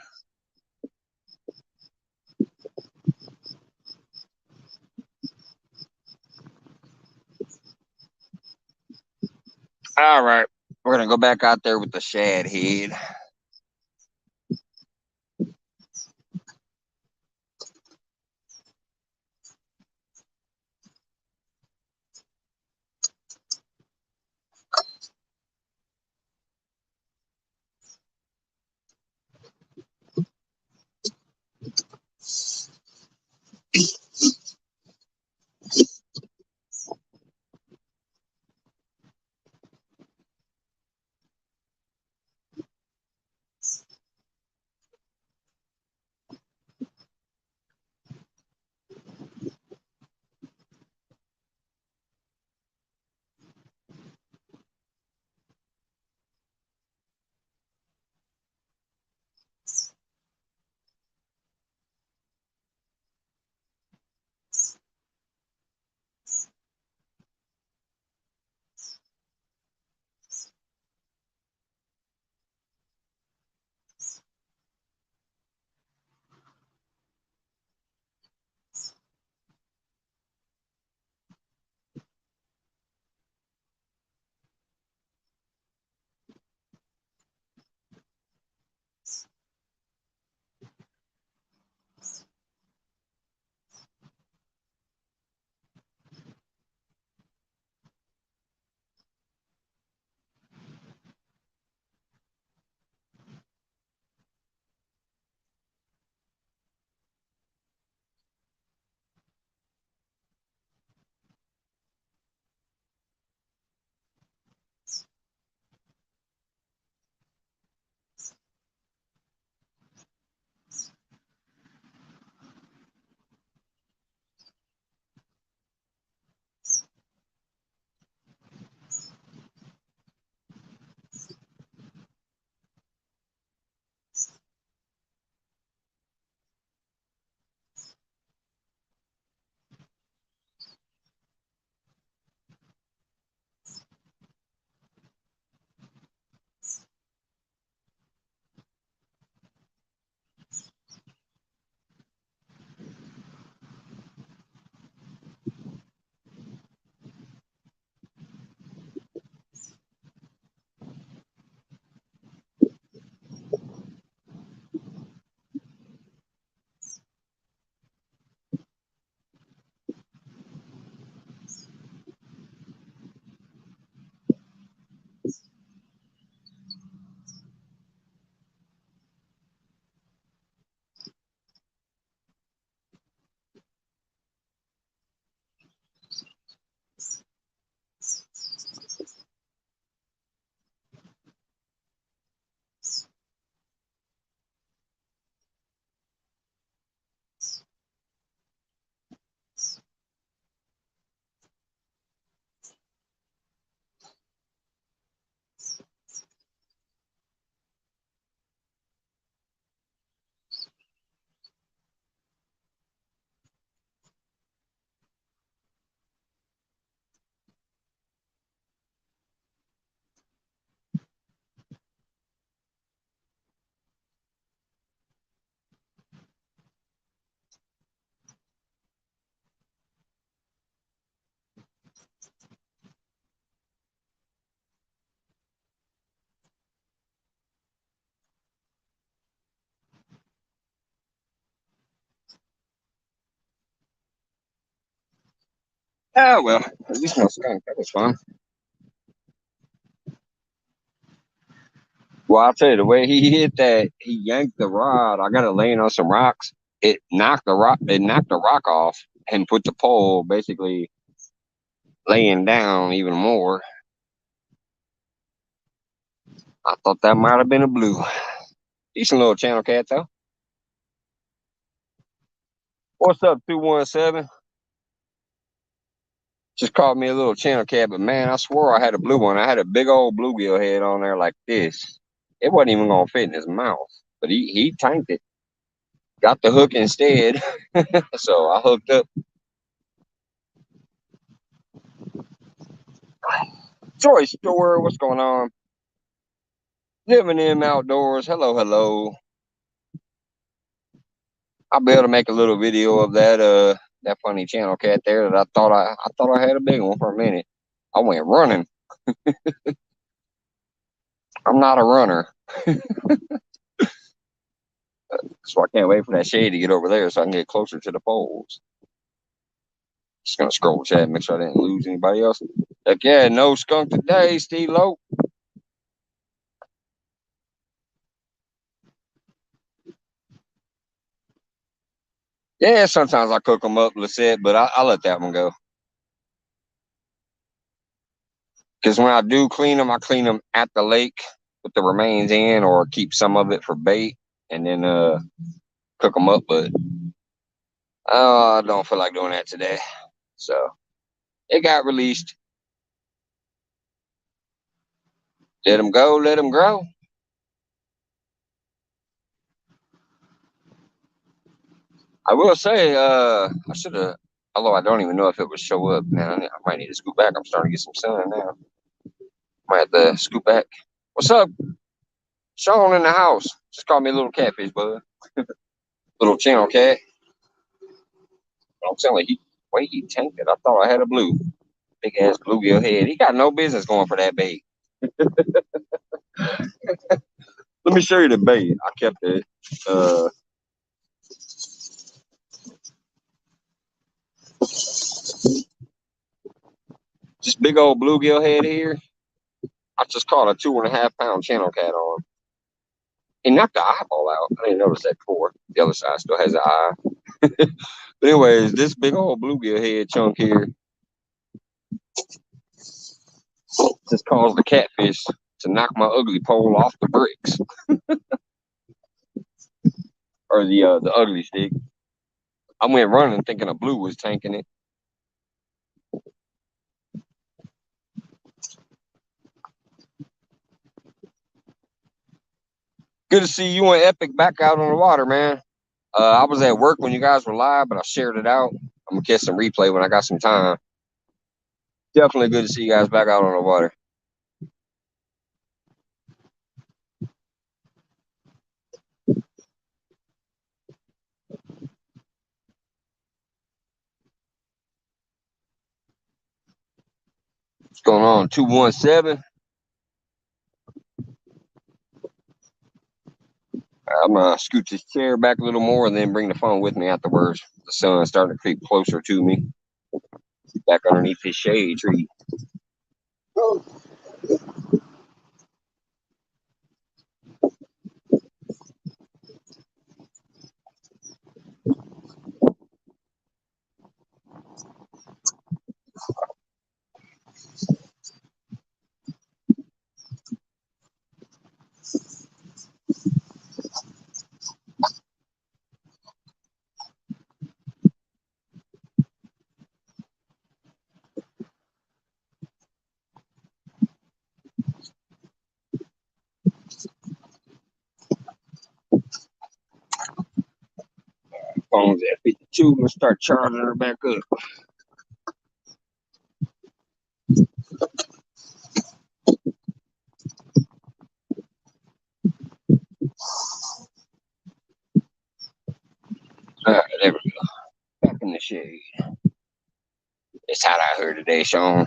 All right, we're gonna go back out there with the shad head. Ah, well, at least no skunk. That was fun. Well, I'll tell you, the way he hit that, he yanked the rod. I got it laying on some rocks. It knocked the rock. It knocked the rock off and put the pole basically laying down even more. I thought that might have been a blue. Decent little channel cat though. What's up, 217? Just caught me a little channel cat, but man, I swore I had a blue one. I had a big old bluegill head on there like this. It wasn't even gonna fit in his mouth, but he tanked it. Got the hook instead, so I hooked up. Joy Store, what's going on? Living in outdoors. Hello, hello. I'll be able to make a little video of that funny channel cat there that I thought I had a big one for a minute. I went running. I'm not a runner, so I can't wait for that shade to get over there so I can get closer to the poles. Just gonna scroll chat, make sure I didn't lose anybody else. Heck yeah, no skunk today, Steve Lowe. Yeah, sometimes I cook them up, Lisette, but I let that one go. Because when I do clean them, I clean them at the lake with the remains in, or keep some of it for bait, and then cook them up. But I don't feel like doing that today, so it got released. Let them go, let them grow. I will say, I should have. Although I don't even know if it would show up, man. I might need to scoot back. I'm starting to get some sun now. Might have to scoot back. What's up, Sean in the house? Just call me a little catfish, bud. Little channel cat. I'm telling you, the way he tanked it, I thought I had a blue. Big ass bluegill head. He got no business going for that bait. Let me show you the bait. I kept it. This big old bluegill head here. I just caught a 2.5 pound channel cat on. He knocked the eyeball out. I didn't notice that before. The other side still has an eye. But anyways, this big old bluegill head chunk here just caused the catfish to knock my ugly pole off the bricks, or the ugly stick. I went running thinking a blue was tanking it. Good to see you and Epic back out on the water, man. I was at work when you guys were live, but I shared it out. I'm gonna catch some replay when I got some time. Definitely good to see you guys back out on the water. What's going on? 217. I'm gonna scoot this chair back a little more and then bring the phone with me afterwards. The sun's starting to creep closer to me. Back underneath this shade tree. Phone's at 52. I'm gonna start charging her back up. All right, there we go. Back in the shade. It's hot out here today, Sean.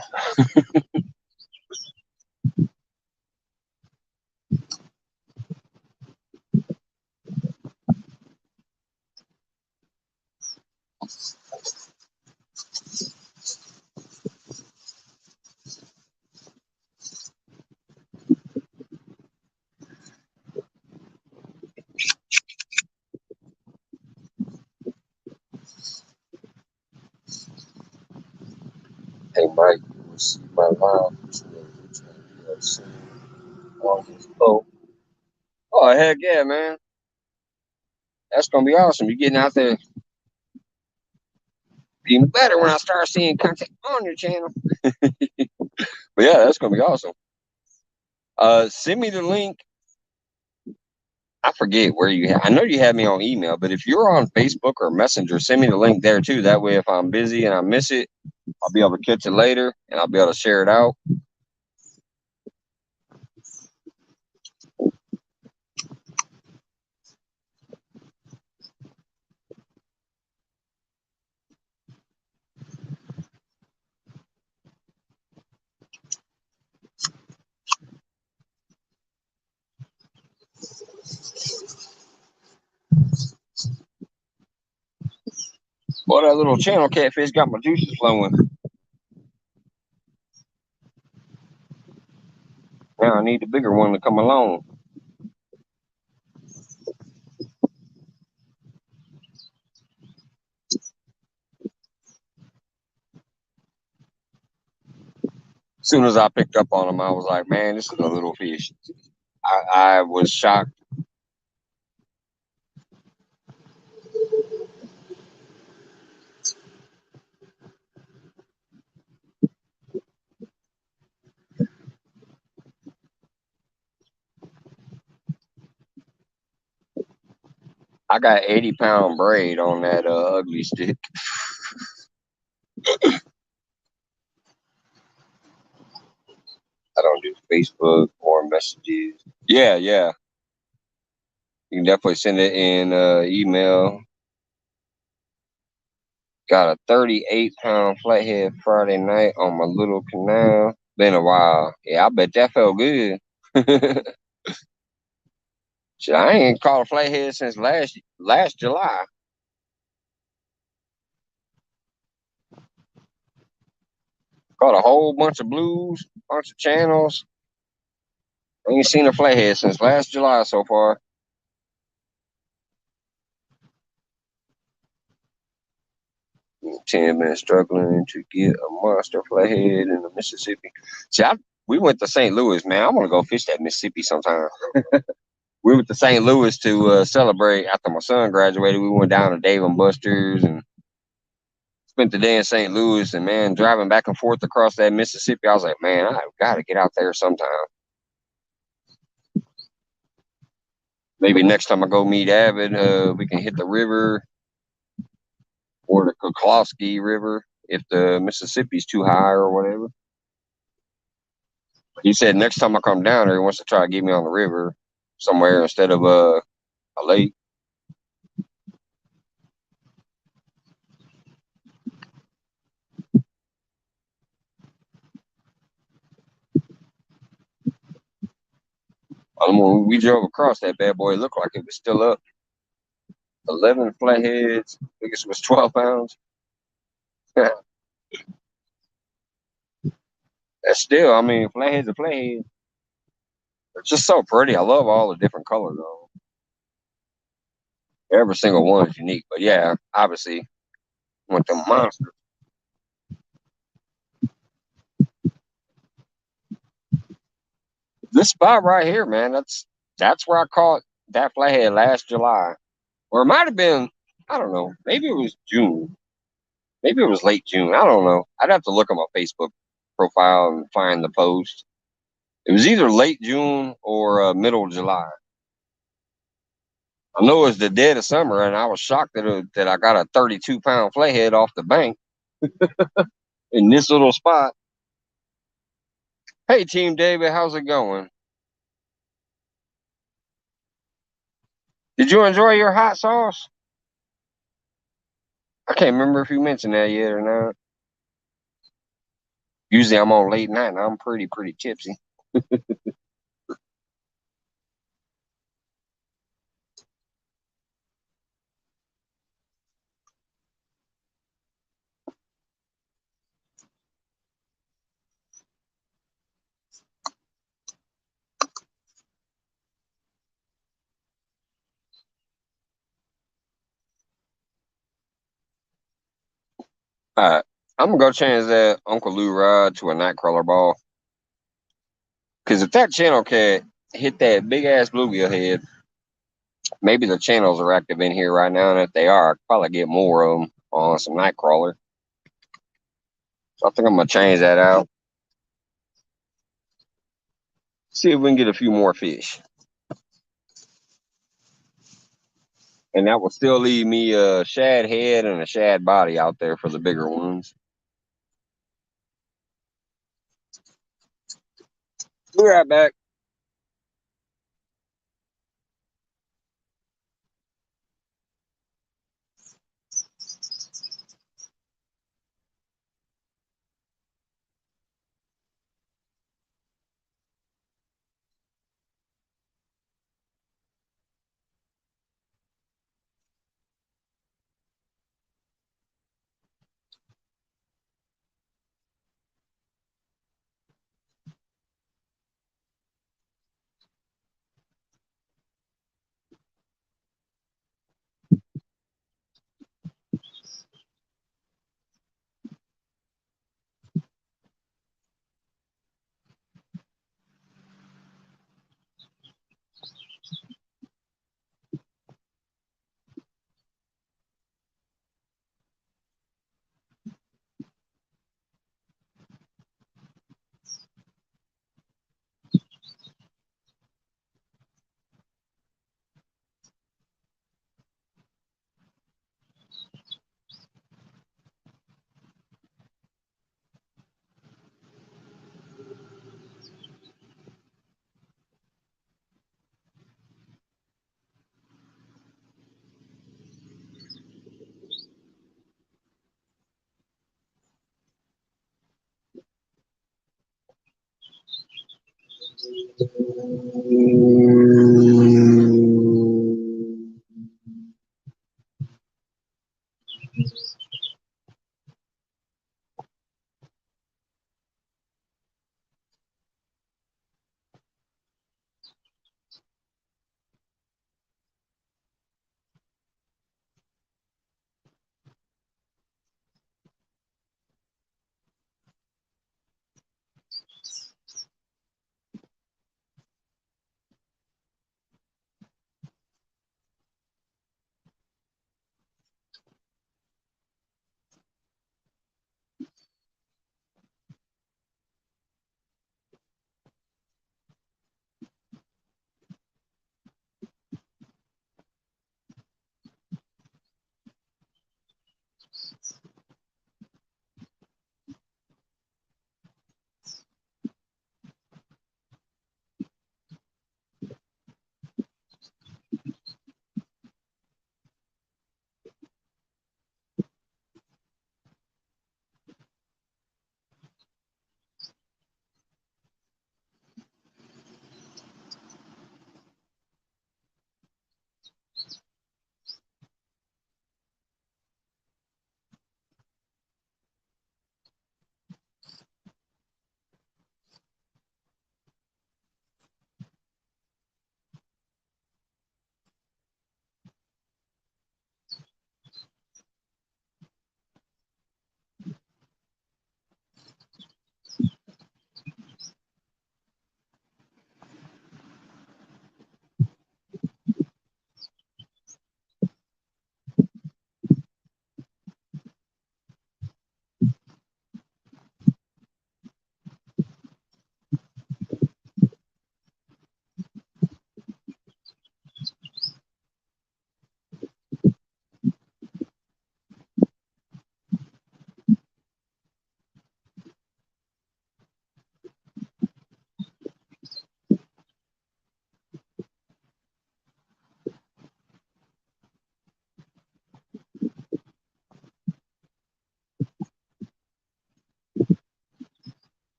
might receive my live on his boat. Oh heck yeah, man! That's gonna be awesome. You're getting out there even better when I start seeing content on your channel. But yeah, that's gonna be awesome. Send me the link. I forget where you I know you have me on email, but if you're on Facebook or Messenger, send me the link there too. That way, if I'm busy and I miss it, I'll be able to catch it later and I'll be able to share it out. Boy, that little channel catfish got my juices flowing. Now I need the bigger one to come along. As soon as I picked up on him, I was like, man, this is a little fish. I was shocked. I got 80-pound braid on that ugly stick. I don't do Facebook or messages. Yeah, yeah. You can definitely send it in email. Got a 38-pound flathead Friday night on my little canal. Been a while. Yeah, I bet that felt good. Shit, I ain't caught a flathead since last July. Caught a whole bunch of blues, bunch of channels. Ain't seen a flathead since last July so far. 10 minutes struggling to get a monster flathead in the Mississippi. See, we went to St. Louis, man. I want to go fish that Mississippi sometime. We went to St. Louis to celebrate after my son graduated. We went down to Dave and Buster's and spent the day in St. Louis. And man, driving back and forth across that Mississippi, I was like, man, I've got to get out there sometime. Maybe next time I go meet Avid, we can hit the river or the Koklowski River if the Mississippi's too high or whatever. He said next time I come down there, he wants to try to get me on the river somewhere instead of a lake. When we drove across that bad boy, it looked like it was still up. 11 flatheads. Biggest was 12 pounds. That's still, I mean, flathead's a flathead. It's just so pretty. I love all the different colors, though. Every single one is unique. But yeah, obviously, with the monster. This spot right here, man, that's where I caught that flathead last July. Or it might have been, I don't know, maybe it was June. Maybe it was late June. I don't know. I'd have to look at my Facebook profile and find the post. It was either late June or middle July. I know it was the dead of summer, and I was shocked that I got a 32-pound flathead off the bank in this little spot. Hey, Team David, how's it going? Did you enjoy your hot sauce? I can't remember if you mentioned that yet or not. Usually I'm on late night and I'm pretty tipsy. All right. I'm gonna go change that Uncle Lou rod to a nightcrawler ball. Cause if that channel cat hit that big ass bluegill head, maybe the channels are active in here right now, and if they are, I could probably get more of them on some nightcrawler. So I think I'm gonna change that out. See if we can get a few more fish. And that will still leave me a shad head and a shad body out there for the bigger ones. Be right back.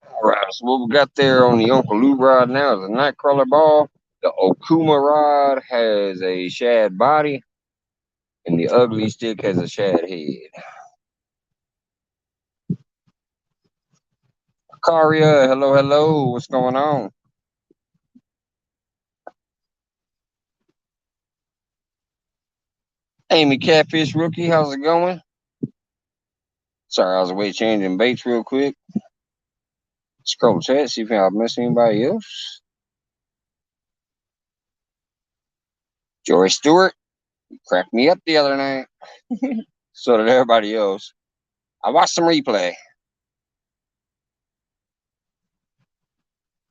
All right, so what we got there on the Uncle Lou rod now is a nightcrawler ball. The Okuma rod has a shad body. And the ugly stick has a shad head. Karia, hello, hello. What's going on? Amy Catfish Rookie, how's it going? Sorry, I was away changing baits real quick. Scroll chat, see if I missed anybody else. Joy Stewart, you cracked me up the other night. So did everybody else. I watched some replay.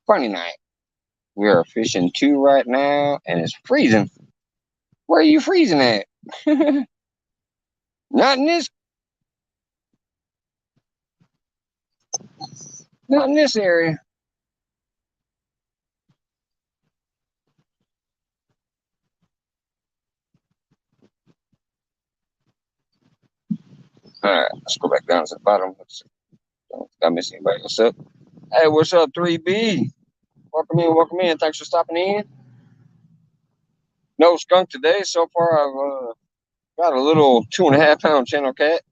Funny night. We are fishing 2 right now, and it's freezing. Where are you freezing at? Not in this. Not in this area. All right, let's go back down to the bottom. Let's see. Don't think I missed anybody else up. Hey, what's up, 3B? Welcome in, welcome in. Thanks for stopping in. No skunk today. So far, I've got a little 2.5 pound channel cat.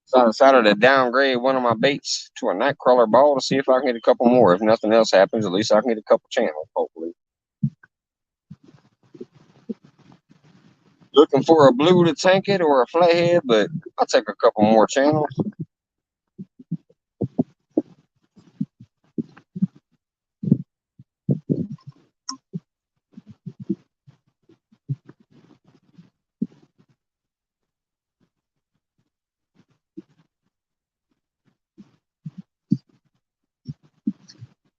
So I decided to downgrade one of my baits to a night crawler ball to see if I can get a couple more. If nothing else happens, at least I can get a couple channels, hopefully. Looking for a blue to tank it or a flathead, but I'll take a couple more channels.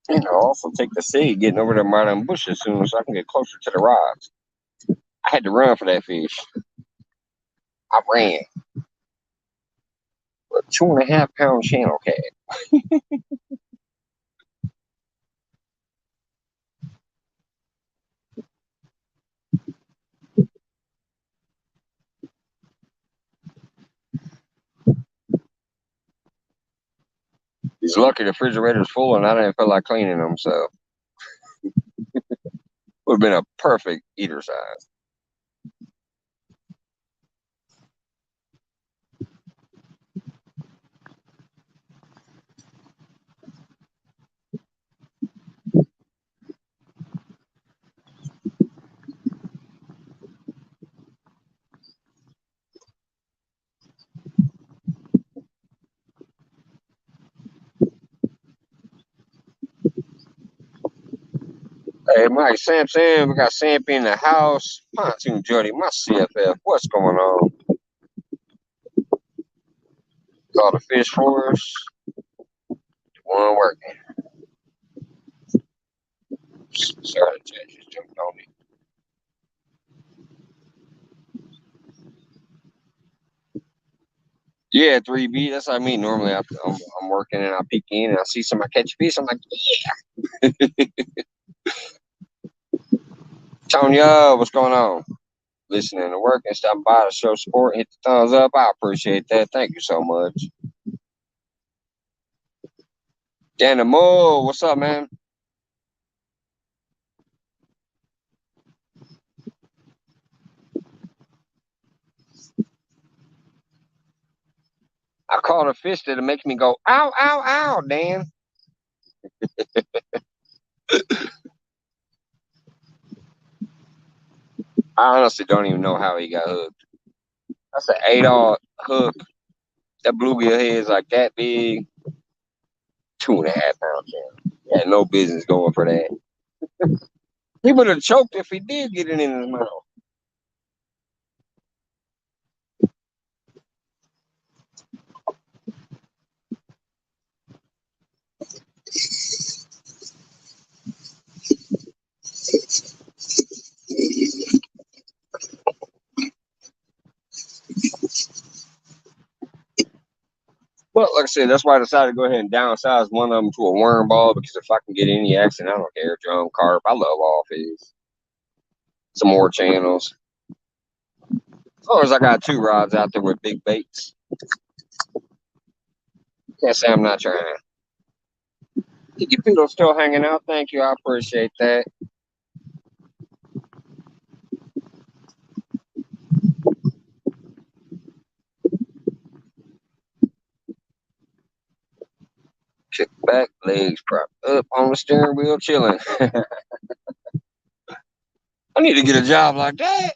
And I'll also take the seed getting over there by them bushes soon so I can get closer to the rods. I had to run for that fish. I ran. A 2.5 pound channel cat. He's lucky the refrigerator's full and I didn't feel like cleaning them, so would have been a perfect eater size. Hey, Mike Sampson, we got Samp in the house. Pontoon Jody, my CFF, what's going on? Call the fish for us. One working. Sorry, the chat just jumped on me. Yeah, 3B, that's what I mean. Normally I'm working and I peek in and I see somebody catch a fish. I'm like, yeah. Tonya, what's going on? Listening to work and stopping by to show support, hit the thumbs up. I appreciate that. Thank you so much. Danny Moore, what's up, man? I caught a fish that'll make me go, ow, ow, ow, Dan. I honestly don't even know how he got hooked. That's an 8-aught hook. That bluegill head is like that big. 2.5 pound channel. He had no business going for that. He would have choked if he did get it in his mouth. But like I said, that's why I decided to go ahead and downsize one of them to a worm ball because if I can get any action, I don't care. Drum, carp, I love all fish. Some more channels. As long as I got 2 rods out there with big baits. Can't say I'm not trying. Tiki Poodle's still hanging out. Thank you. I appreciate that. back, legs propped up on the steering wheel, chilling. I need to get a job like that.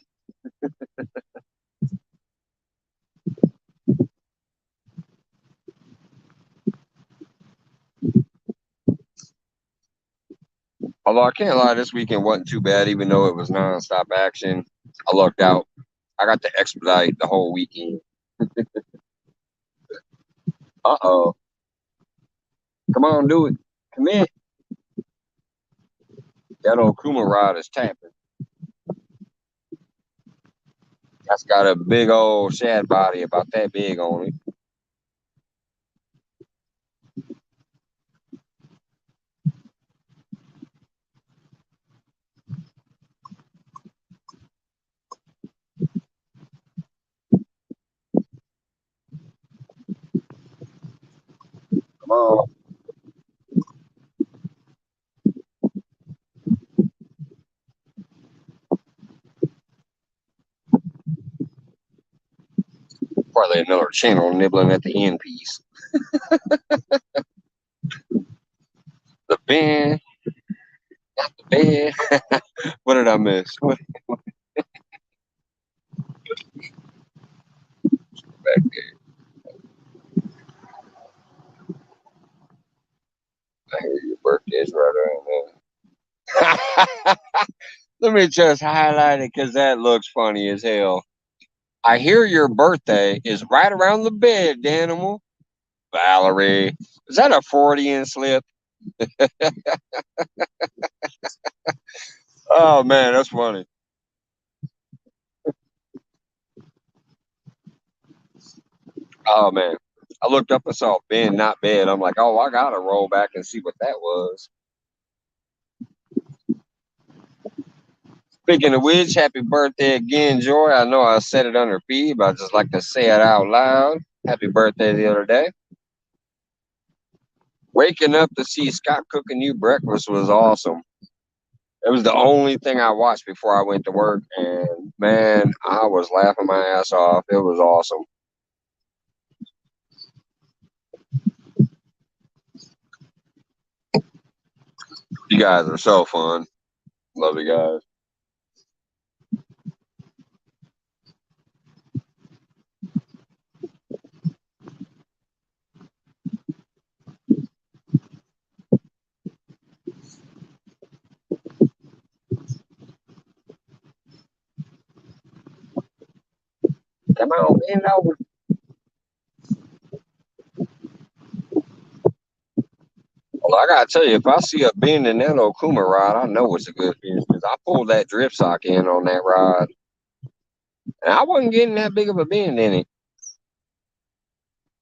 Although I can't lie, this weekend wasn't too bad, even though it was nonstop action. I lucked out. I got to expedite the whole weekend. Uh-oh. Come on, do it. Commit. That old Kuma rod is tapping. That's got a big old shad body about that big on it. Come on. Probably another channel nibbling at the end piece. The bin, not the bed. What did I miss? What back there? I hear your birthday's right around there. Let me just highlight it because that looks funny as hell. I hear your birthday is right around the bed, Danimal. Valerie. Is that a Freudian slip? Oh, man, that's funny. Oh, man. I looked up and saw Ben, not bed. I'm like, oh, I got to roll back and see what that was. Speaking of which, happy birthday again, Joy. I know I said it under P, but I just like to say it out loud. Happy birthday the other day. Waking up to see Scott cooking you breakfast was awesome. It was the only thing I watched before I went to work, and man, I was laughing my ass off. It was awesome. You guys are so fun. Love you guys. Come on, bend over. Well, I gotta tell you, if I see a bend in that old Kuma rod, I know it's a good fish because I pulled that drip sock in on that rod, and I wasn't getting that big of a bend in it.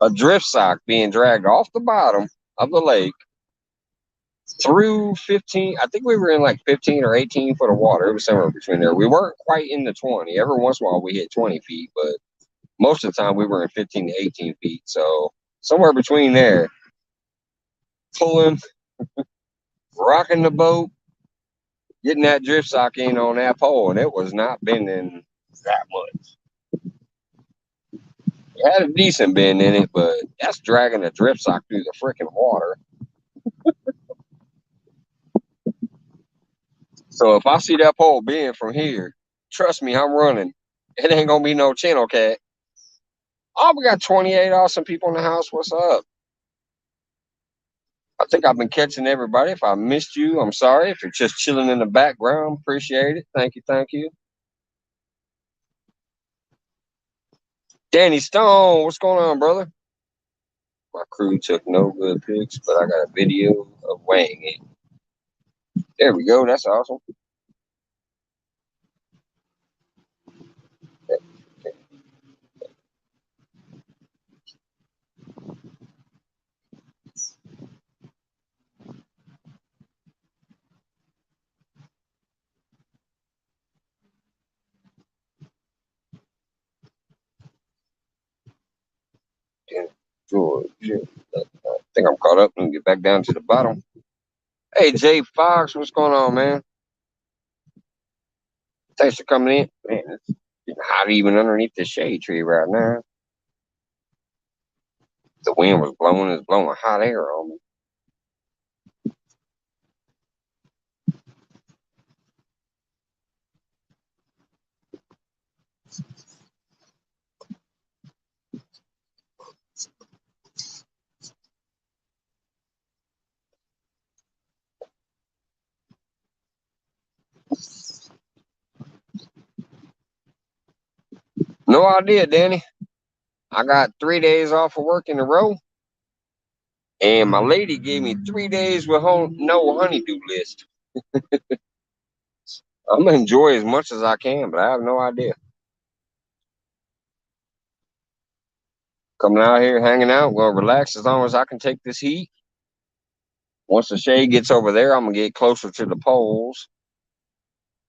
A drift sock being dragged off the bottom of the lake through 15. I think we were in like 15 or 18 foot of water. It was somewhere between there. We weren't quite in the 20. Every once in a while we hit 20 feet, but most of the time we were in 15 to 18 feet. So somewhere between there, pulling, rocking the boat, getting that drift sock in on that pole, and it was not bending that much. It had a decent bend in it, but that's dragging a drift sock through the freaking water. So if I see that pole bend from here, trust me, I'm running. It ain't gonna be no channel cat. Oh, we got 28 awesome people in the house. What's up? I think I've been catching everybody. If I missed you, I'm sorry. If you're just chilling in the background, appreciate it. Thank you, thank you. Danny Stone, what's going on, brother? My crew took no good pics, but I got a video of weighing it. There we go. That's awesome. Georgia. I think I'm caught up and get back down to the bottom. Hey, Jay Fox, what's going on, man? Thanks for coming in. Man, it's getting hot even underneath the shade tree right now. The wind was blowing, it's blowing hot air on me. No idea, Danny. I got 3 days off of work in a row, and my lady gave me 3 days with no honeydew list. I'm gonna enjoy as much as I can, but I have no idea. Coming out here, hanging out, gonna relax as long as I can take this heat. Once the shade gets over there, I'm gonna get closer to the poles.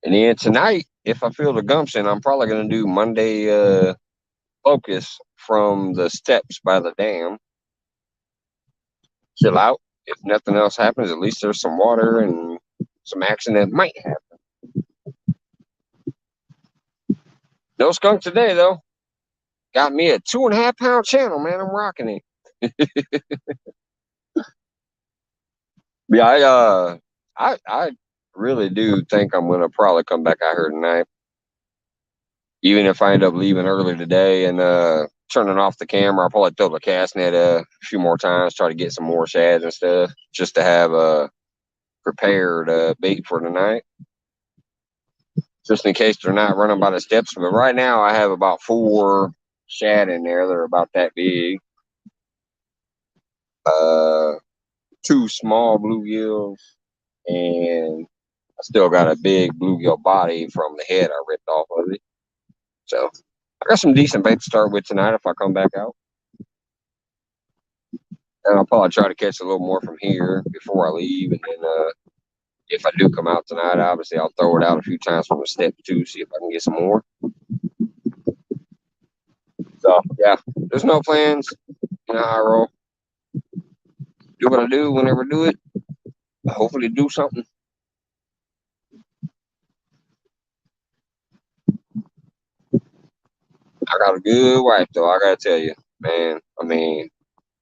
And then tonight, if I feel the gumption, I'm probably gonna do Monday focus from the steps by the dam. Chill out. If nothing else happens, at least there's some water and some action that might happen. No skunk today though. Got me a 2.5 pound channel, man. I'm rocking it. Yeah, I really do think I'm gonna probably come back out here tonight. Even if I end up leaving early today and turning off the camera, I'll probably throw the cast net a few more times, try to get some more shads and stuff, just to have prepared bait for tonight, just in case they're not running by the steps. But right now, I have about 4 shad in there. They're about that big. 2 small bluegills, and I still got a big bluegill body from the head I ripped off of it. So I got some decent bait to start with tonight if I come back out. And I'll probably try to catch a little more from here before I leave. And then if I do come out tonight, obviously I'll throw it out a few times from the step too, see if I can get some more. So yeah, there's no plans. You know how I roll. Do what I do whenever I do it. Hopefully do something. I got a good wife though, I gotta tell you, man. I mean,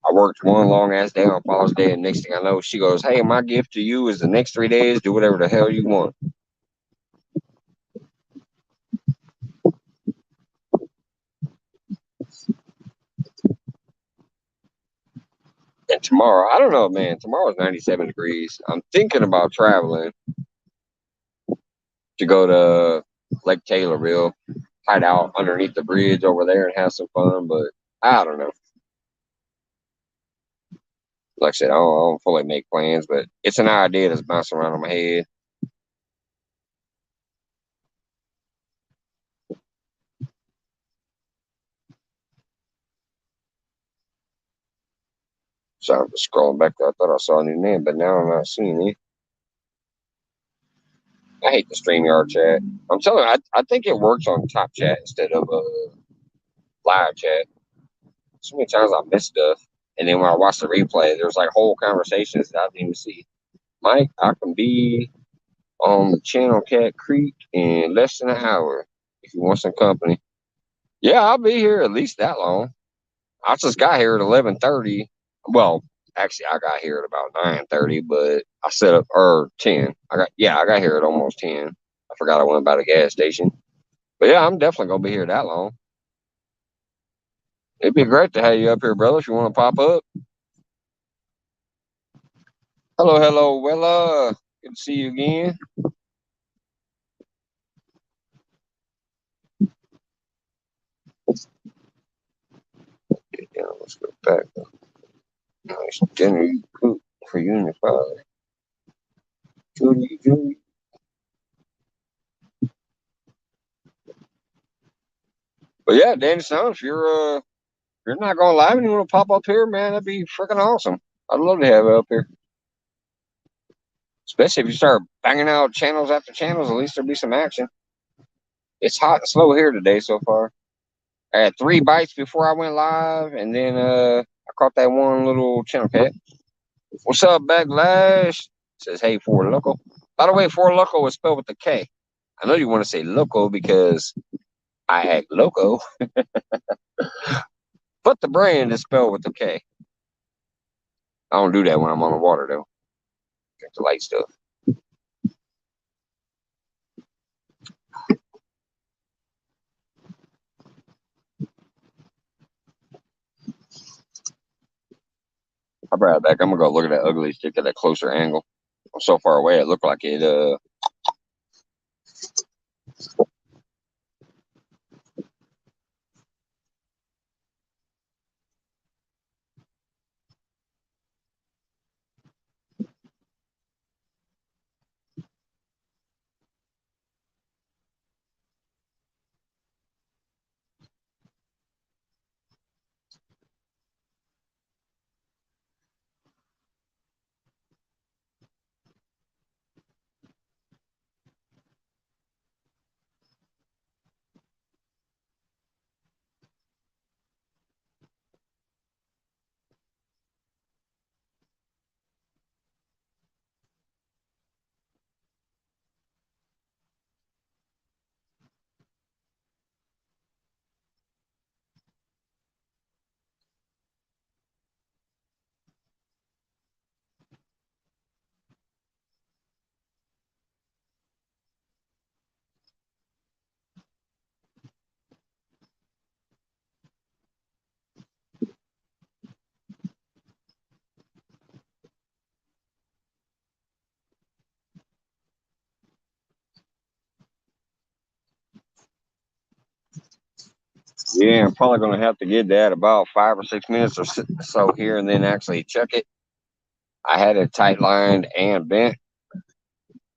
I worked one long ass day on Father's Day, and next thing I know, she goes, "Hey, my gift to you is the next 3 days. Do whatever the hell you want." And tomorrow, I don't know, man. Tomorrow's 97 degrees. I'm thinking about traveling to go to Lake Taylorville, hide out underneath the bridge over there and have some fun. But I don't know. Like I said, I don't fully make plans, but it's an idea that's bouncing around in my head. So I'm just scrolling back there. I thought I saw a new name, but now I'm not seeing it. I hate the StreamYard chat. I'm telling you, I think it works on top chat instead of live chat. So many times I miss stuff. And then when I watch the replay, there's like whole conversations that I didn't even see. Mike, I can be on the channel Cat Creek in less than an hour if you want some company. Yeah, I'll be here at least that long. I just got here at 11:30. Well, actually, I got here at about 9:30, but I set up or 10. I got here at almost 10. I forgot I went by the gas station. But yeah, I'm definitely gonna be here that long. It'd be great to have you up here, brother, if you want to pop up. Hello, hello, Willa. Good to see you again. Yeah, let's go back. Nice dinner you cook for you and your father. Judy, Judy. But yeah, Danny Son, if you're not going live and you want to pop up here, man, that'd be freaking awesome. I'd love to have it up here. Especially if you start banging out channels after channels, at least there'll be some action. It's hot and slow here today so far. I had 3 bites before I went live, and then I caught that one little channel cat. What's up, Backlash? Says, hey, Four Loco. By the way, Four Loco is spelled with a K. I know you want to say Loco because I act loco, but the brand is spelled with a K. I don't do that when I'm on the water, though. Drink the light stuff. I'll be right back. I'm going to go look at that ugly stick at a closer angle. I'm so far away, it looked like it Yeah, I'm probably gonna have to get that about 5 or 6 minutes or so here, and then actually check it. I had it tight lined and bent.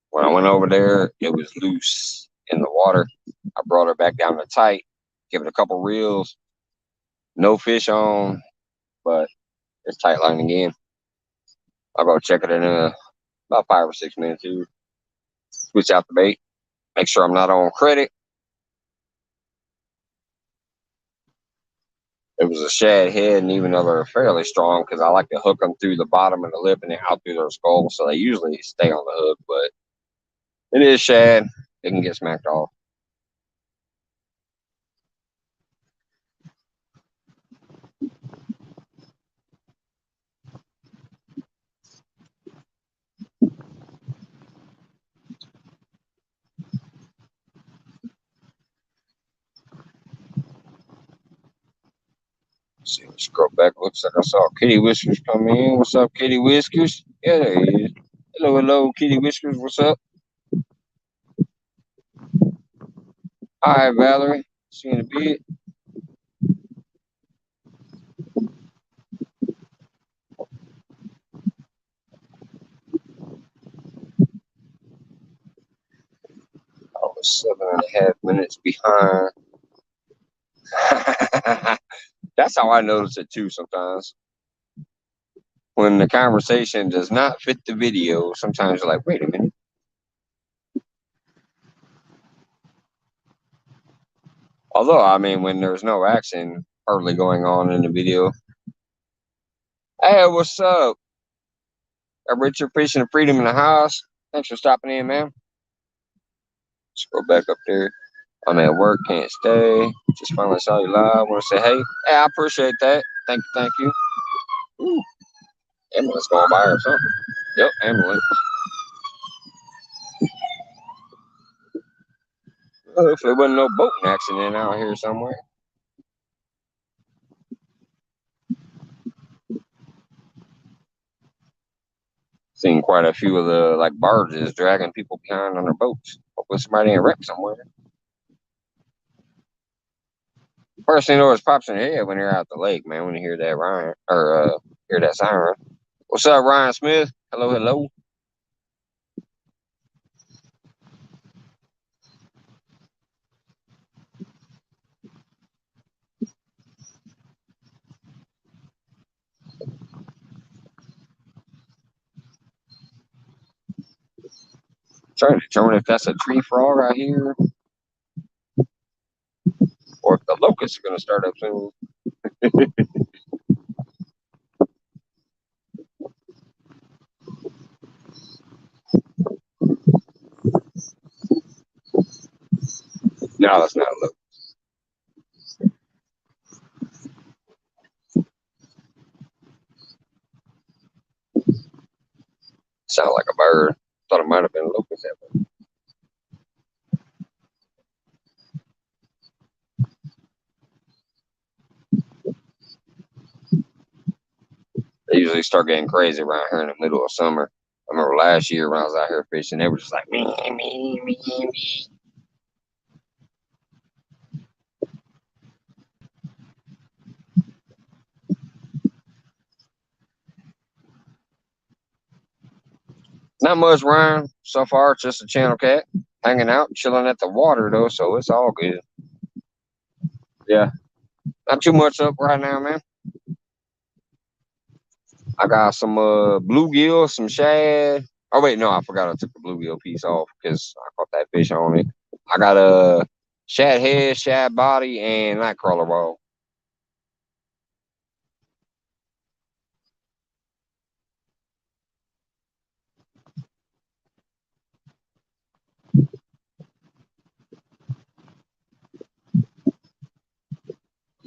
When I went over there, it was loose in the water. I brought her back down to tight, give it a couple reels, no fish on, but it's tight line again. I'll go check it in about 5 or 6 minutes here. Switch out the bait. Make sure I'm not on credit. It was a shad head, and even though they're fairly strong, because I like to hook them through the bottom of the lip and then out through their skull, so they usually stay on the hook. But it is shad; it can get smacked off. Let's see, scroll back. Looks like I saw Kitty Whiskers come in. What's up, Kitty Whiskers? Yeah, there he is. Hello, hello, Kitty Whiskers. What's up? Hi, Valerie. See you in a bit. I was 7.5 minutes behind. That's how I notice it too sometimes. When the conversation does not fit the video, sometimes you're like, wait a minute. Although, I mean, when there's no action hardly going on in the video. Hey, what's up? Richard Preaching of Freedom in the house. Thanks for stopping in, man. Let's go back up there. I'm at work, can't stay. Just finally saw you live. Want to say hey. Hey, I appreciate that. Thank you, thank you. Ooh, ambulance going by or something. Yep, ambulance. If there wasn't no boating accident out here somewhere. Seen quite a few of the like barges dragging people behind on their boats. Hopefully somebody ain't wrecked somewhere. First thing always pops in your head when you're out the lake, man, when you hear that Ryan or hear that siren. What's up, Ryan Smith? Hello, hello. Trying to determine if that's a tree frog out here or if the locusts are gonna start up soon. No, that's not a locust. Sound like a bird. Thought it might have been a locust. They usually start getting crazy around here in the middle of summer. I remember last year when I was out here fishing, they were just like me, me, me, me. Not much, Ryan. So far, it's just a channel cat hanging out, chilling at the water though, so it's all good. Yeah, not too much up right now, man. I got some bluegill, some shad. Oh wait, no, I forgot I took the bluegill piece off because I caught that fish on it. I got a shad head, shad body, and nightcrawler ball.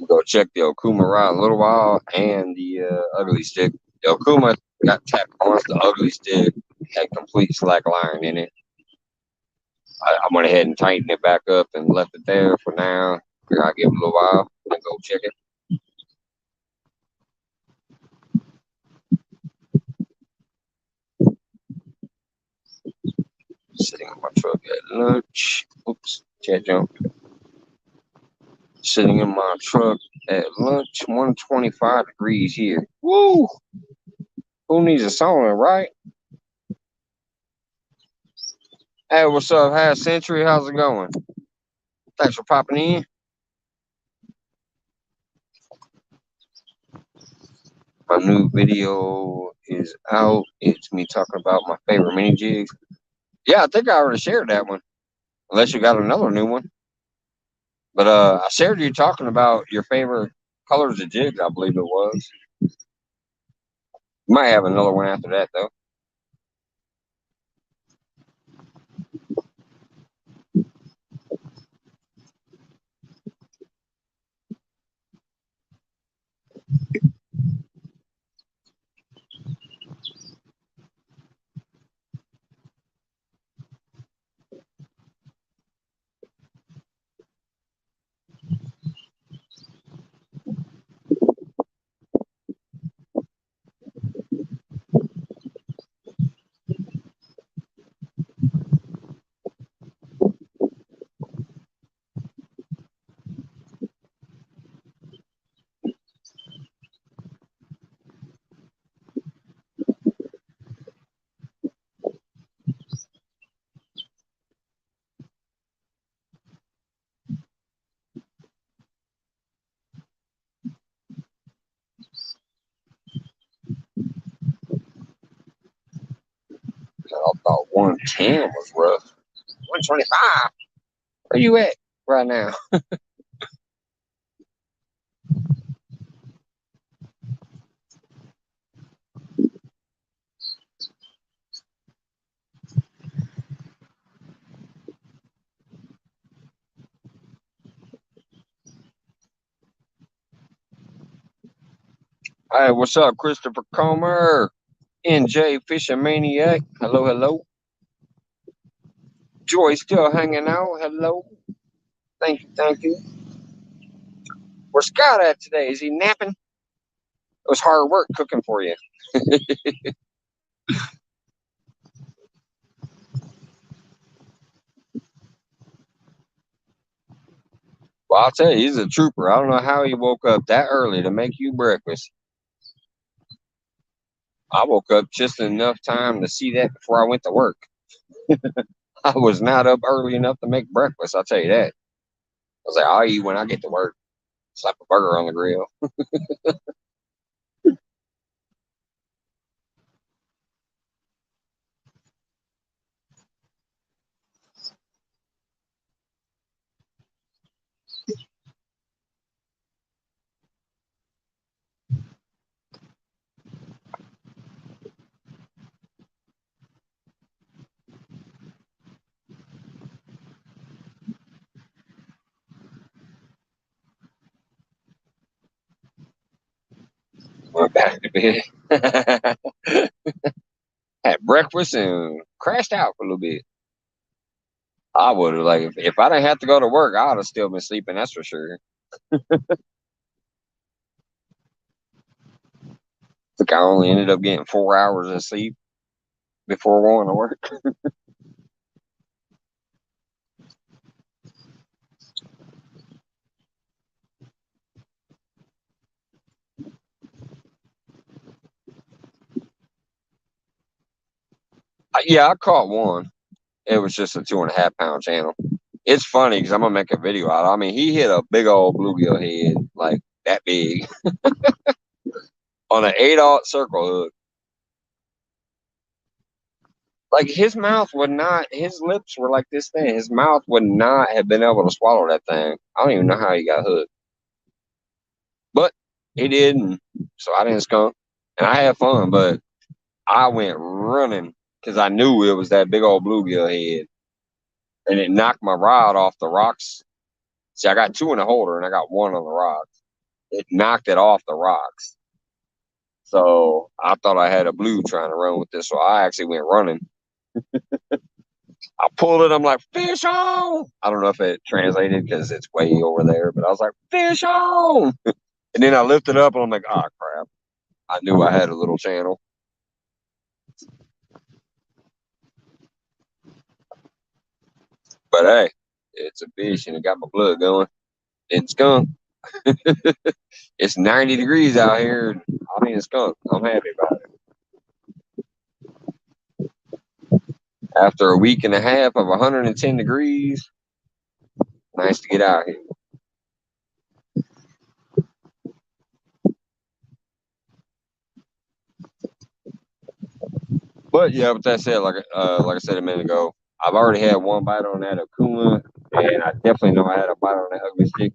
Go check the Okuma rod in a little while and the ugly stick. The Okuma got tapped once. The ugly stick had complete slack line in it. I went ahead and tightened it back up and left it there for now. Here, I'll give it a little while and go check it. Sitting in my truck at lunch. Oops, chat jump. Sitting in my truck at lunch, 125 degrees here. Woo! Who needs a sauna, right? Hey, what's up, Half Century? How's it going? Thanks for popping in. My new video is out. It's me talking about my favorite mini jigs. Yeah, I think I already shared that one. Unless you got another new one. But I shared you talking about your favorite colors of jigs, I believe it was. You might have another one after that though. I thought 110 was rough. 125. Where you at right now? Hey, what's up, Christopher Comer? NJ Fisher Maniac. Hello, hello. Joy still hanging out. Hello. Thank you, thank you. Where's Scott at today? Is he napping? It was hard work cooking for you. Well, I'll tell you, he's a trooper. I don't know how he woke up that early to make you breakfast. I woke up just enough time to see that before I went to work. I was not up early enough to make breakfast. I'll tell you that. I was like, I'll eat when I get to work. Slap a burger on the grill. Went back to bed. Had breakfast and crashed out for a little bit. I would have, like, if I didn't have to go to work, I would have still been sleeping. That's for sure. Think I only ended up getting 4 hours of sleep before going to work. Yeah, I caught one. It was just a 2.5 pound channel. It's funny because I'm gonna make a video out. I mean, he hit a big old bluegill head, like that big, on an 8/0 circle hook. Like his mouth would not, his lips were like this thing. His mouth would not have been able to swallow that thing. I don't even know how he got hooked, but he did, and so I didn't skunk, and I had fun. But I went running because I knew it was that big old bluegill head, and it knocked my rod off the rocks. See, I got two in the holder, and I got one on the rocks. It knocked it off the rocks. So I thought I had a blue trying to run with this. So I actually went running. I pulled it. I'm like, fish on. I don't know if it translated because it's way over there, but I was like, fish on. And then I lifted up and I'm like, oh, crap. I knew I had a little channel. But hey, it's a fish and it got my blood going. in skunk. It's 90 degrees out here. I'm in a skunk. I'm happy about it. After a week and a half of 110 degrees, nice to get out here. But yeah, with that said, like I said a minute ago, I've already had one bite on that Akuma, and I definitely know I had a bite on that ugly stick.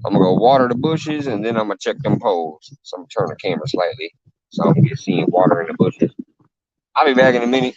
I'm gonna go water the bushes, and then I'm gonna check them poles. So I'm gonna turn the camera slightly, so I'm gonna get seeing water in the bushes. I'll be back in a minute.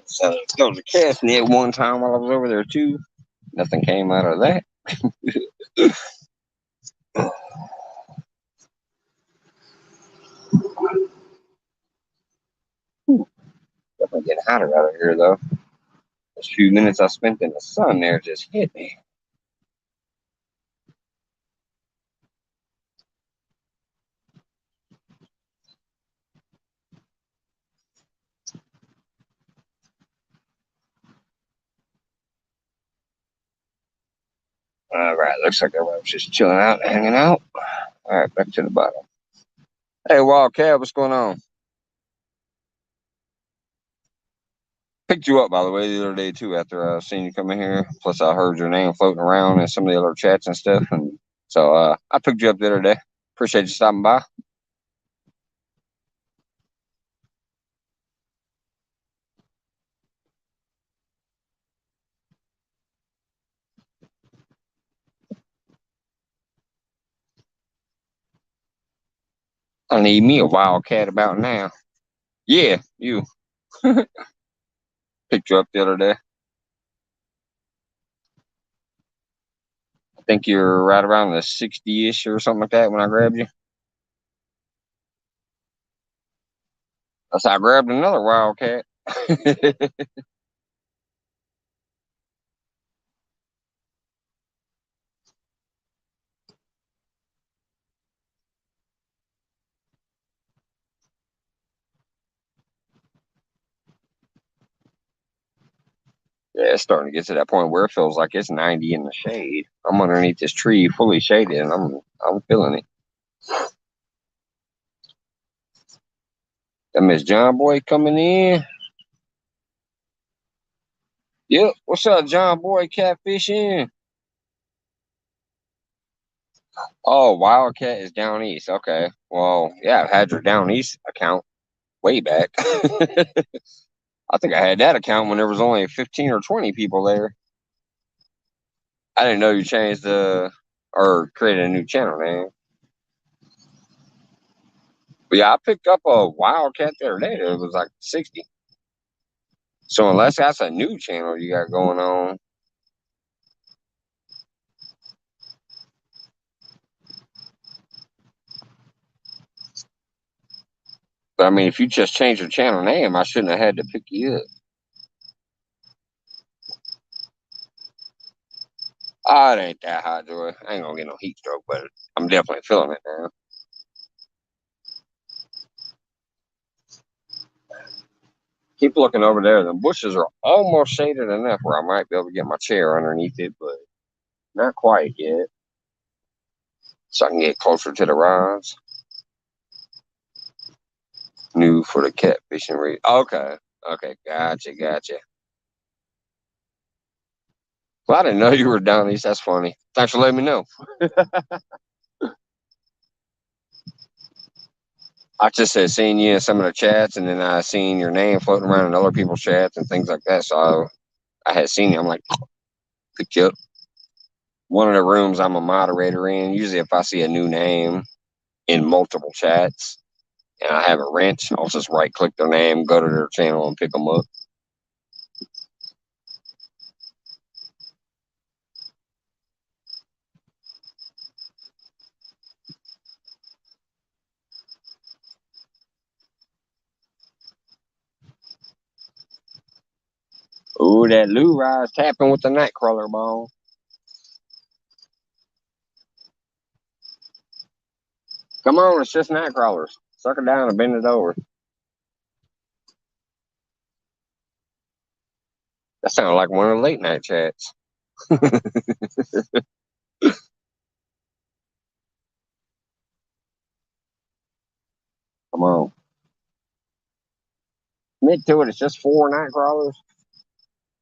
So there was a cast net one time while I was over there too. Nothing came out of that. Definitely getting hotter out of here though. Those few minutes I spent in the sun there just hit me. All right, looks like everybody was just chilling out, hanging out. All right, back to the bottom. Hey, Wildcat, what's going on? Picked you up, by the way, the other day, too, after I seen you come in here. Plus, I heard your name floating around in some of the other chats and stuff. And so I picked you up the other day. Appreciate you stopping by. I need me a Wildcat about now. Yeah, you. Picked you up the other day. I think you're right around the 60-ish or something like that when I grabbed you. So I grabbed another Wildcat. Yeah, it's starting to get to that point where it feels like it's 90 in the shade. I'm underneath this tree, fully shaded, and I'm feeling it. That Miss John Boy coming in. Yep. What's up, John Boy? Catfishing. Oh, Wildcat is down east. Okay. Well, yeah, I've had your down east account way back. I think I had that account when there was only 15 or 20 people there. I didn't know you changed or created a new channel name. But yeah, I picked up a Wildcat the other day. It was like 60. So unless that's a new channel you got going on. But I mean, if you just changed your channel name, I shouldn't have had to pick you up. Oh, it ain't that hot, Joy. I ain't gonna get no heat stroke, but I'm definitely feeling it now. Keep looking over there. The bushes are almost shaded enough where I might be able to get my chair underneath it, but not quite yet. So I can get closer to the rods. New for the catfishing rig. Okay. Okay. Gotcha. Well, I didn't know you were down east. That's funny. Thanks for letting me know. I just had seen you in some of the chats, and then I seen your name floating around in other people's chats and things like that. So I had seen you. I'm like, picked you up. One of the rooms I'm a moderator in. Usually, if I see a new name in multiple chats and I have a wrench, I'll just right click their name, go to their channel, and pick them up. Ooh, that Lou Rise tapping with the nightcrawler ball. Come on, it's just nightcrawlers. Suck it down and bend it over. That sounded like one of the late night chats. Come on. Mid to it, it's just four nightcrawlers.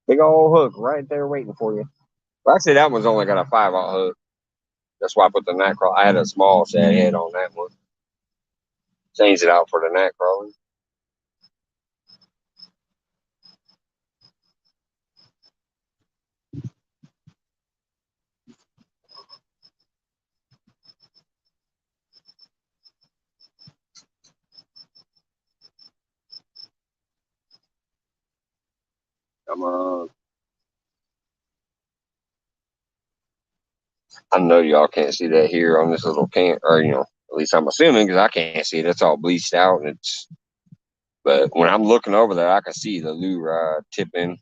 Big old hook right there waiting for you. Well, actually, that one's only got a 5/0 hook. That's why I put the nightcrawler. I had a small shad head on that one. Changed it out for the nightcrawler. Come on. I know y'all can't see that here on this little can, or at least I'm assuming because I can't see it. It's all bleached out, and it's. But when I'm looking over there, I can see the lure tipping.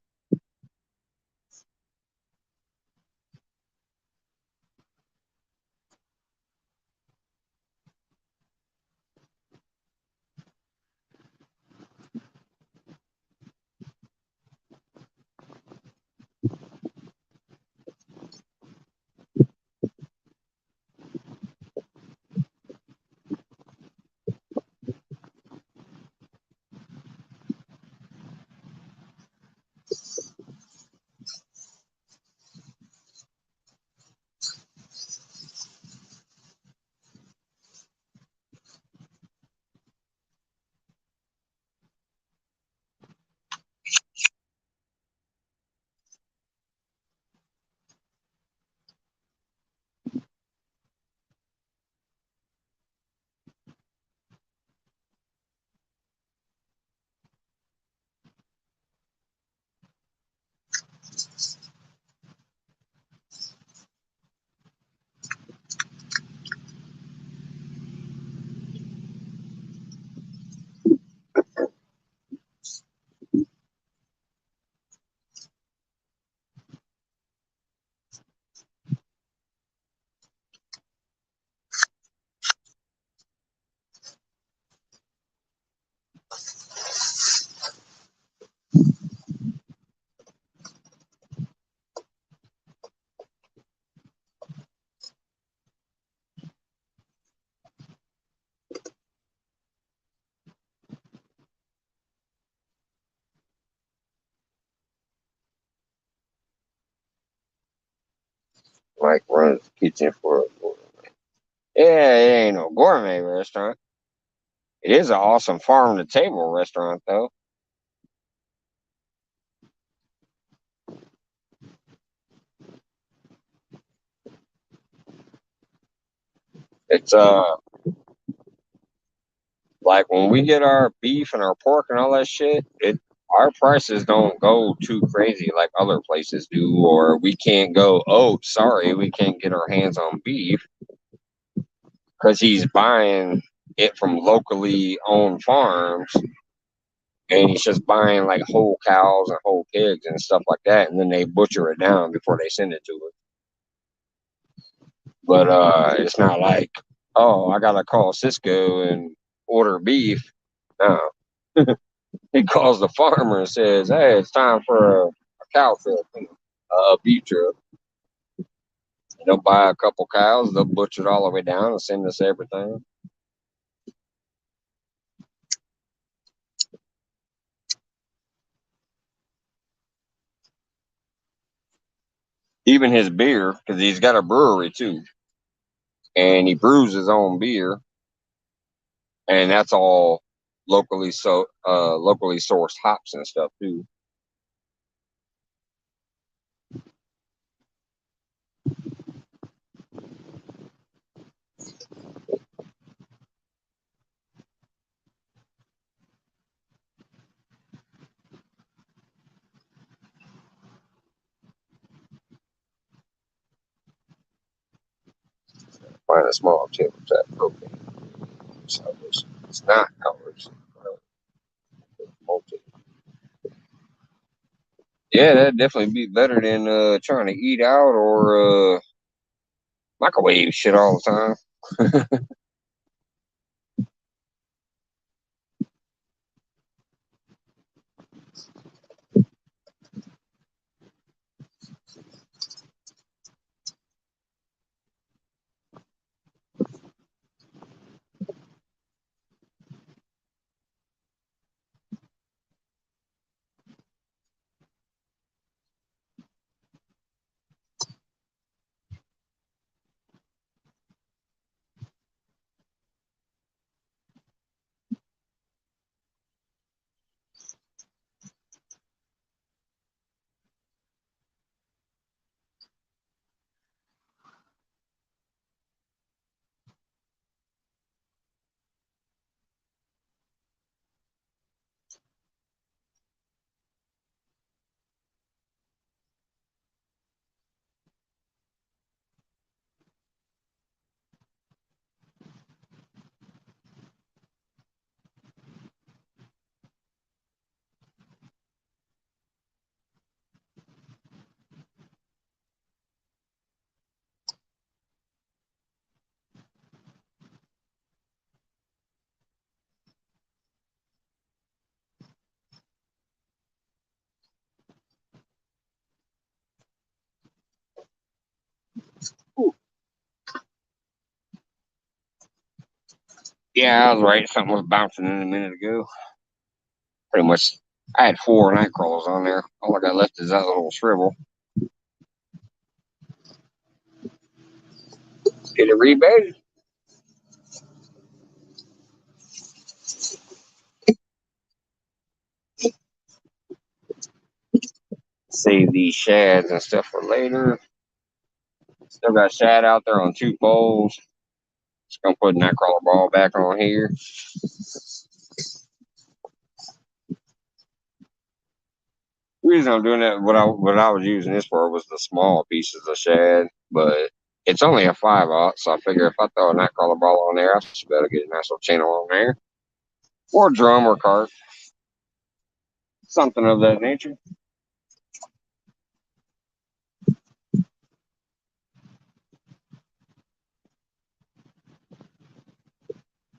Like runs the kitchen for a. Yeah, it ain't no gourmet restaurant. It is an awesome farm to table restaurant though. It's like when we get our beef and our pork and all that shit, it our prices don't go too crazy like other places do, or we can't go, oh, sorry, we can't get our hands on beef because he's buying it from locally owned farms and he's just buying like whole cows and whole pigs and stuff like that, and then they butcher it down before they send it to us. But it's not like, oh, I gotta call Cisco and order beef. No. He calls the farmer and says, "Hey, it's time for a cow trip, a beef trip." They'll buy a couple cows, they'll butcher it all the way down and send us everything. Even his beer, because he's got a brewery too, and he brews his own beer, and that's all locally sourced hops and stuff too. Find a small tip of that propane. So it's not ours. Multi. Yeah, that'd definitely be better than trying to eat out or microwave shit all the time. Yeah, I was right. Something was bouncing in a minute ago. Pretty much, I had 4 night crawlers on there. All I got left is that little shrivel. Did it rebate? Save these shads and stuff for later. Still got shad out there on 2 poles. Just gonna put night crawler ball back on here. The reason I'm doing that, what I was using this for was the small pieces of shad, but it's only a 5/0, so I figure if I throw a night crawler ball on there, I should be able to get a nice little channel on there, or drum or cart, something of that nature.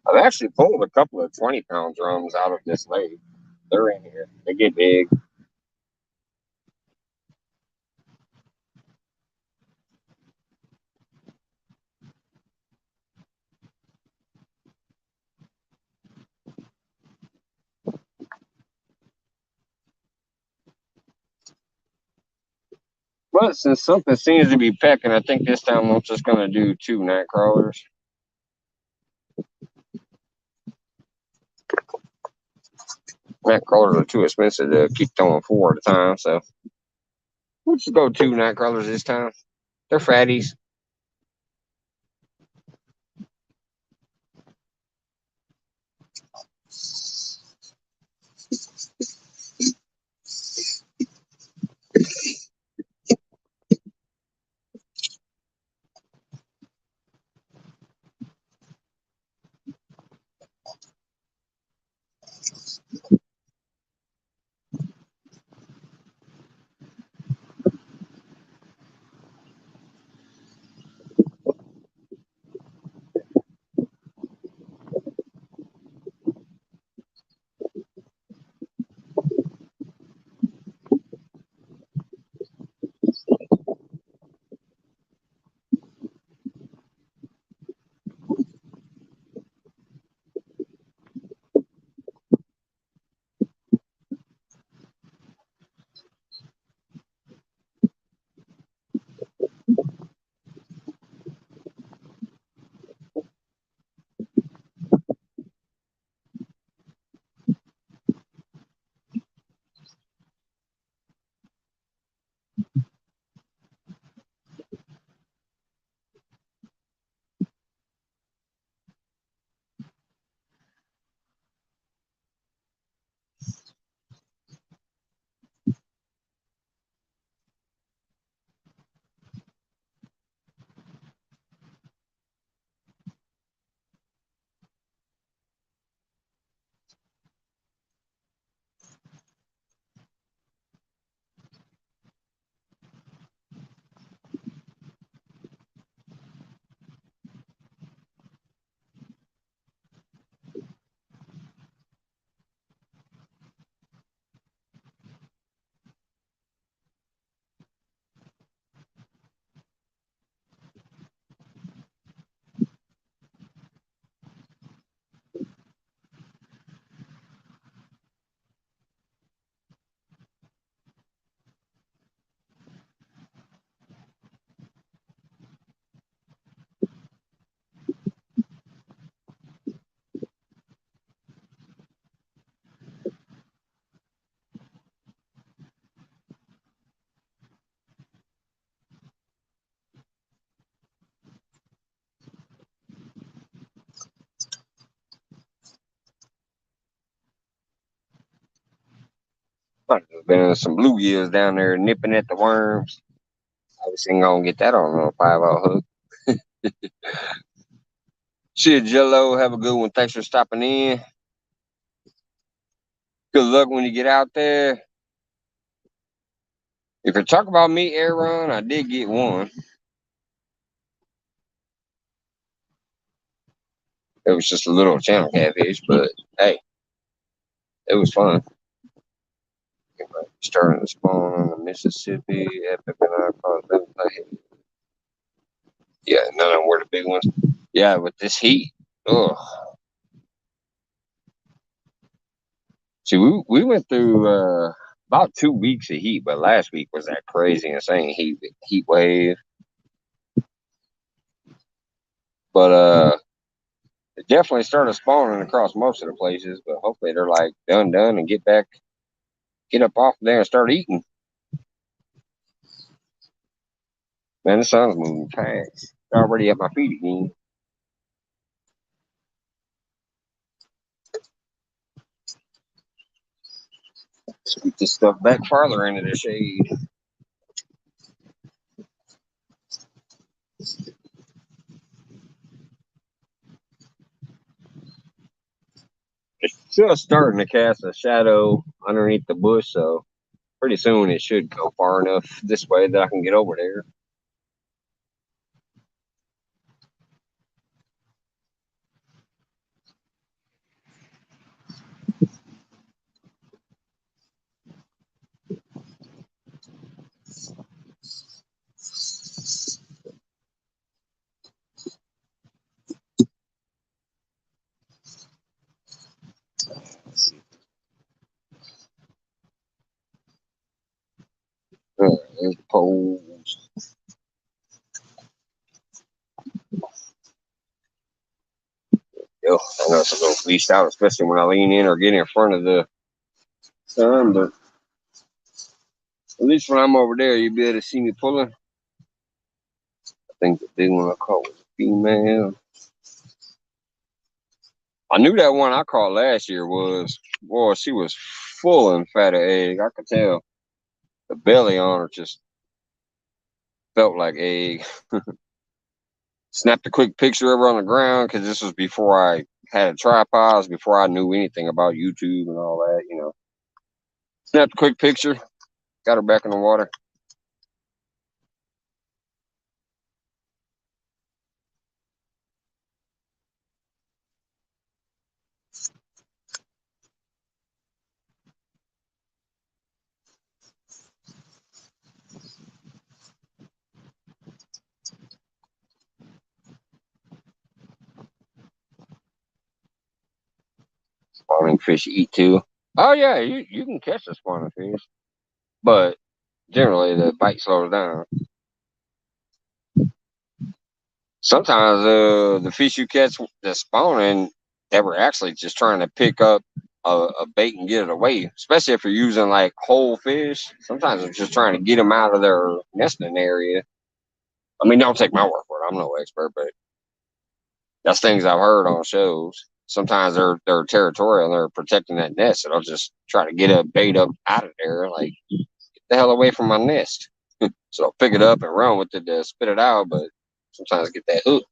I've actually pulled a couple of 20-pound drums out of this lake. They're in here. They get big. But since something seems to be pecking, I think this time I'm just going to do 2 night crawlers. Night crawlers are too expensive to keep throwing 4 at a time, so we'll just go 2 night crawlers this time. They're fatties. I've been in some bluegills down there nipping at the worms. Obviously, ain't gonna get that on a little 5/0 hook. Shit, Jello, have a good one. Thanks for stopping in. Good luck when you get out there. If you're talking about meat air run, I did get one. It was just a little channel catfish, but hey, it was fun. Starting to spawn on the Mississippi, Epic, and I caught them. Yeah, none of them were the big ones. Yeah, with this heat, ugh. See, we went through about 2 weeks of heat, but last week was that crazy, insane heat wave. But it definitely started spawning across most of the places. But hopefully they're like done and get up off there and start eating. Man, the sun's moving fast. It's already at my feet again. Scoot this stuff back farther into the shade. It's just starting to cast a shadow underneath the bush, so pretty soon it should go far enough this way that I can get over there. There's the poles. Yo, I know it's a little fleeced out, especially when I lean in or get in front of the sun, but at least when I'm over there, you'll be able to see me pulling. I think the big one I caught was a female. I knew that one I caught last year was, boy, she was full and fat of egg. I could tell the belly on her just felt like egg. Snapped a quick picture of her on the ground because this was before I had a tripod, before I knew anything about YouTube and all that, you know. Snapped a quick picture, got her back in the water. Spawning fish eat too. Oh yeah, you can catch a spawning fish, but generally the bite slows down. Sometimes the fish you catch that's spawning, they were actually just trying to pick up a bait and get it away. Especially if you're using like whole fish. Sometimes they're just trying to get them out of their nesting area. I mean, don't take my word for it. I'm no expert, but that's things I've heard on shows. Sometimes they're territorial and they're protecting that nest, and they'll just try to get a bait up out of there, like get the hell away from my nest. So I'll pick it up and run with it to spit it out, but sometimes get that hook.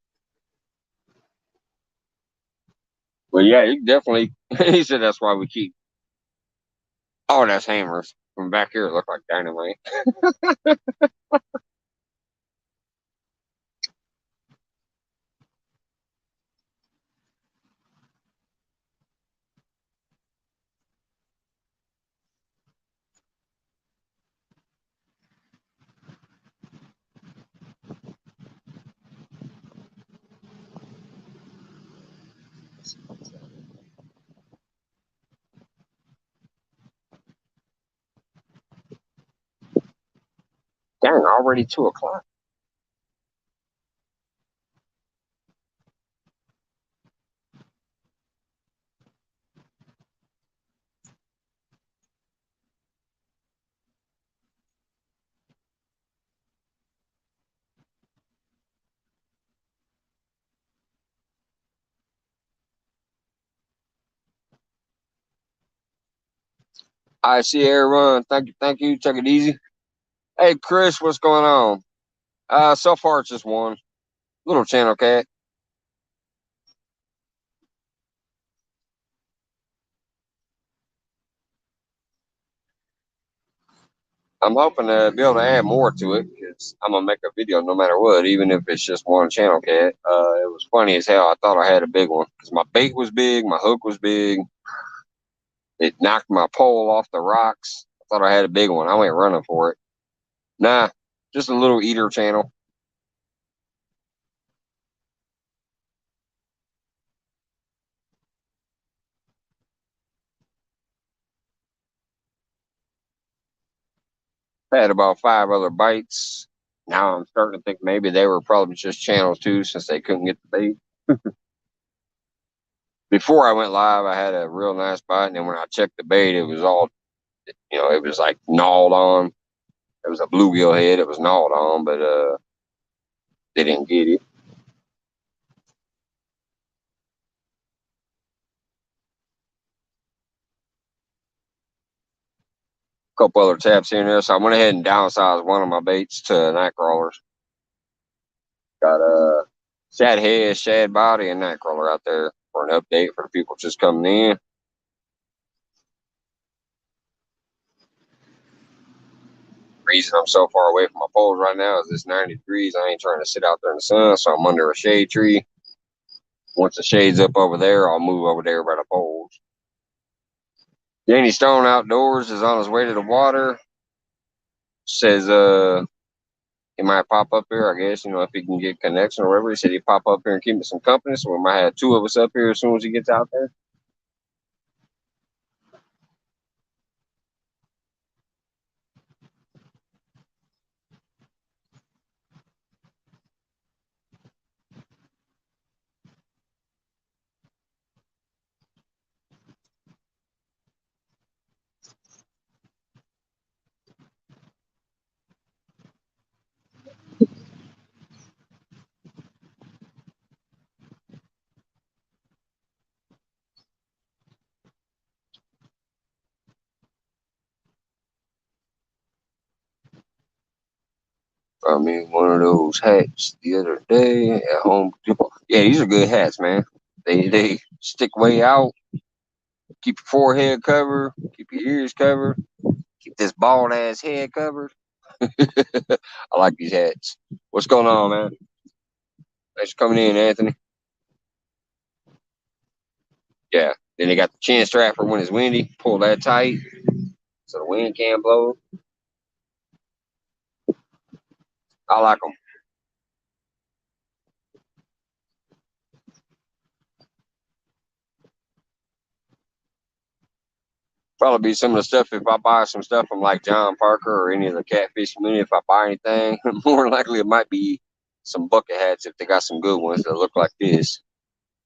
But yeah, you definitely. He said that's why we keep. Oh, that's hammers from back here. It look like dynamite. Dang, already 2 o'clock. I see everyone. Thank you, thank you. Take it easy. Hey, Chris, what's going on? So far it's just one little channel cat. I'm hoping to be able to add more to it because I'm gonna make a video no matter what, even if it's just one channel cat. It was funny as hell. I thought I had a big one because my bait was big, my hook was big. It knocked my pole off the rocks. I thought I had a big one. I went running for it. Nah, just a little eater channel. Had about 5 other bites. Now I'm starting to think maybe they were probably just channels too, since they couldn't get the bait. Before I went live, I had a real nice bite, and then when I checked the bait, it was all, it was like gnawed on. It was a bluegill head. It was gnawed on, but they didn't get it. A couple other taps here and there, so I went ahead and downsized one of my baits to night crawlers. Got a shad head, shad body, and night crawler out there for an update for the people just coming in. Reason I'm so far away from my poles right now is it's 90 degrees. I ain't trying to sit out there in the sun, so I'm under a shade tree. Once the shade's up over there, I'll move over there by the poles. Danny Stone Outdoors is on his way to the water. Says he might pop up here, I guess, if he can get connection or whatever. He said he'd pop up here and keep me some company, so we might have 2 of us up here as soon as he gets out there. I mean, one of those hats the other day at Home Depot. Yeah, these are good hats, man. They stick way out, keep your forehead covered, keep your ears covered, keep this bald ass head covered. I like these hats. What's going on, man? Thanks for coming in, Anthony. Yeah. Then they got the chin strap for when it's windy. Pull that tight so the wind can't blow. I like them. Probably be some of the stuff if I buy some stuff from like John Parker or any of the catfish community. If I buy anything, more likely it might be some bucket hats if they got some good ones that look like this.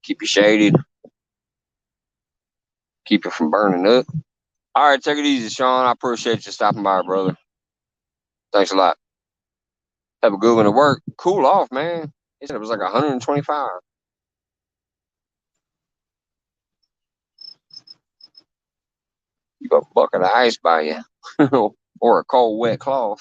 Keep you shaded, keep it from burning up. All right, take it easy, Sean. I appreciate you stopping by, brother. Thanks a lot. Have a good one at work. Cool off, man. He said it was like 125. You got a bucket of ice by you, or a cold, wet cloth.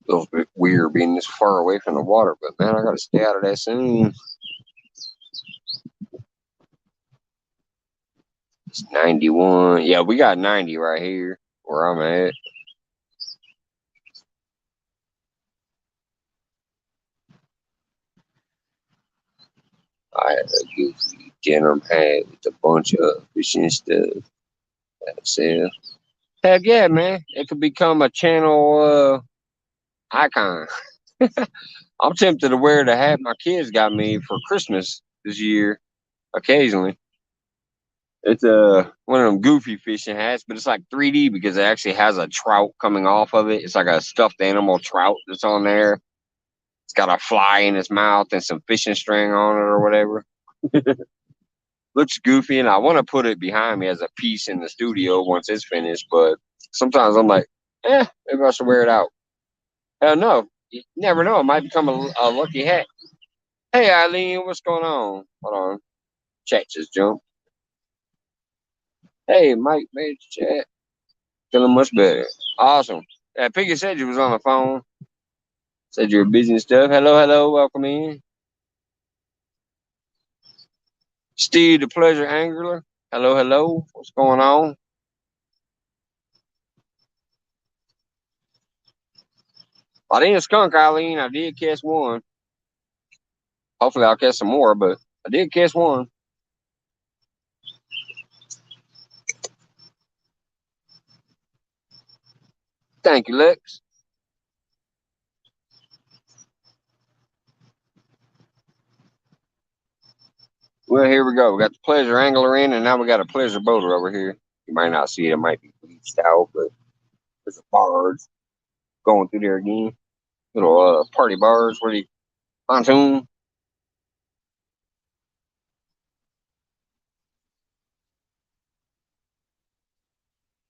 Feels a bit weird being this far away from the water, but man, I gotta stay out of that soon. It's 91. Yeah, we got 90 right here where I'm at. I had a goofy denim hat with a bunch of fishing stuff. That's it. Heck yeah, man. It could become a channel icon. I'm tempted to wear the hat my kids got me for Christmas this year occasionally. It's one of them goofy fishing hats, but it's like 3D because it actually has a trout coming off of it. It's like a stuffed animal trout that's on there. It's got a fly in its mouth and some fishing string on it or whatever. Looks goofy, and I want to put it behind me as a piece in the studio once it's finished. But sometimes I'm like, maybe I should wear it out. Hell no, you never know. It might become a lucky hat. Hey Eileen, what's going on? Hold on, chat just jumped. Hey Mike, made chat. Feeling much better. Awesome. Yeah, Piggy said you was on the phone. Said you were busy and stuff. Hello, hello. Welcome in. Steve, the pleasure angler. Hello, hello. What's going on? I didn't skunk, Eileen. I did catch one. Hopefully, I'll catch some more, but I did catch one. Thank you, Lex. Well, here we go. We got the pleasure angler in, and now we got a pleasure boater over here. You might not see it. It might be bleached out, but there's a barge going through there again. Little party barge. Where the pontoon?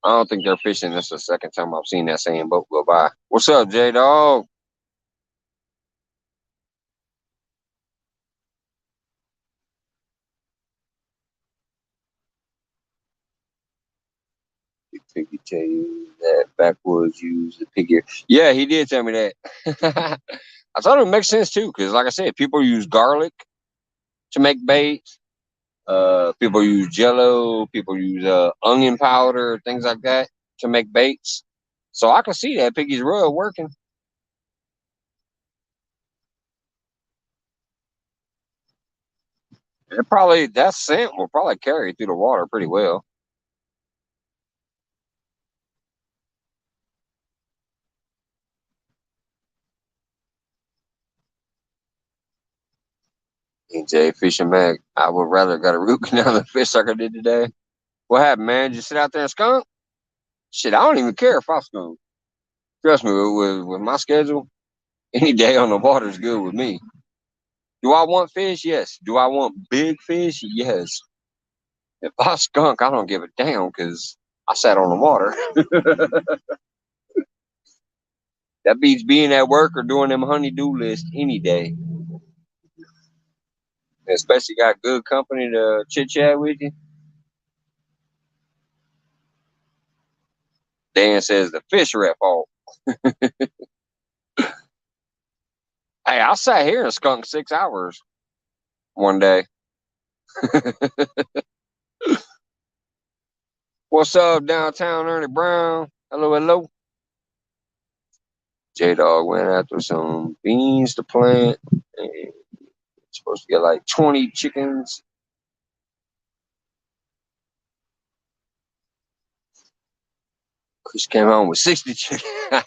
I don't think they're fishing. This is the second time I've seen that same boat go by. What's up, J Dog? Piggy tell you that backwoods use the piggy. Yeah, he did tell me that. I thought it would make sense too, because like I said, people use garlic to make baits. People use Jello. People use onion powder, things like that to make baits. So I can see that Piggy's rod working. It probably that scent will probably carry through the water pretty well. EJ fishing Mac. I would rather got a root canal than fish like I did today. What happened, man? Did you sit out there and skunk? Shit, I don't even care if I skunk. Trust me, with my schedule, any day on the water is good with me. Do I want fish? Yes. Do I want big fish? Yes. If I skunk, I don't give a damn because I sat on the water. That beats being at work or doing them honey-do list any day. Especially got good company to chit chat with you. Dan says the fish are at fault. Hey, I sat here and skunked 6 hours one day. What's up, downtown Ernie Brown? Hello, hello. J Dog went after some beans to plant. And supposed to get like 20 chickens. Chris came home with 60 chickens.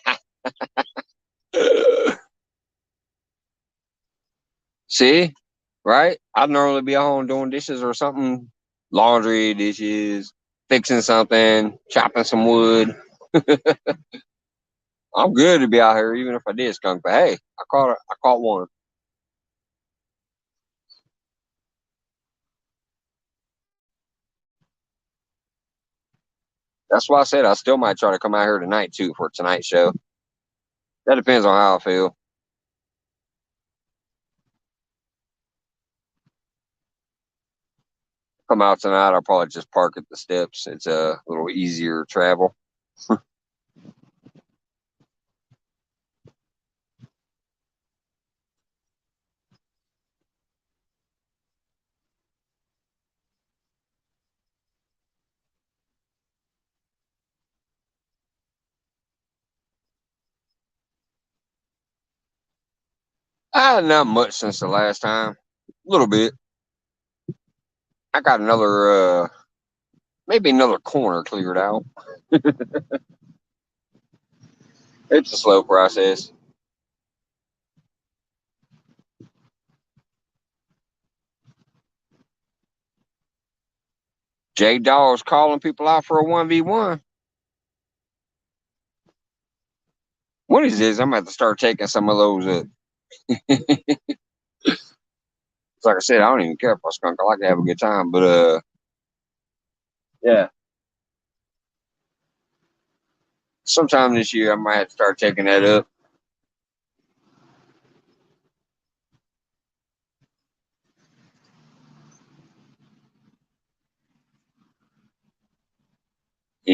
See, right? I'd normally be at home doing dishes or something, laundry, dishes, fixing something, chopping some wood. I'm good to be out here, even if I did skunk. But hey, I caught one. That's why I said I still might try to come out here tonight too for tonight's show. That depends on how I feel. Come out tonight, I'll probably just park at the steps. It's a little easier travel. Not much since the last time. A little bit. I got another maybe another corner cleared out. It's a slow process. J Daw's calling people out for a 1v1. What is this? I'm gonna have to start taking some of those like I said, I don't even care if I skunk. I like to have a good time. But yeah. Sometime this year I might have to start taking that up.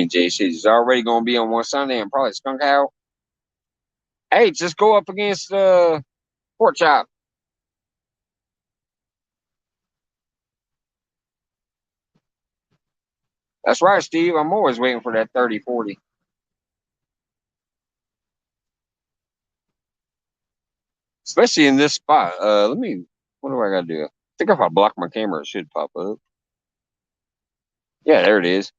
and JC is already going to be on one Sunday and probably skunk out. Hey, just go up against Pork Chop. That's right, Steve. I'm always waiting for that 30-40. Especially in this spot. What do I got to do? I think if I block my camera, it should pop up. Yeah, there it is.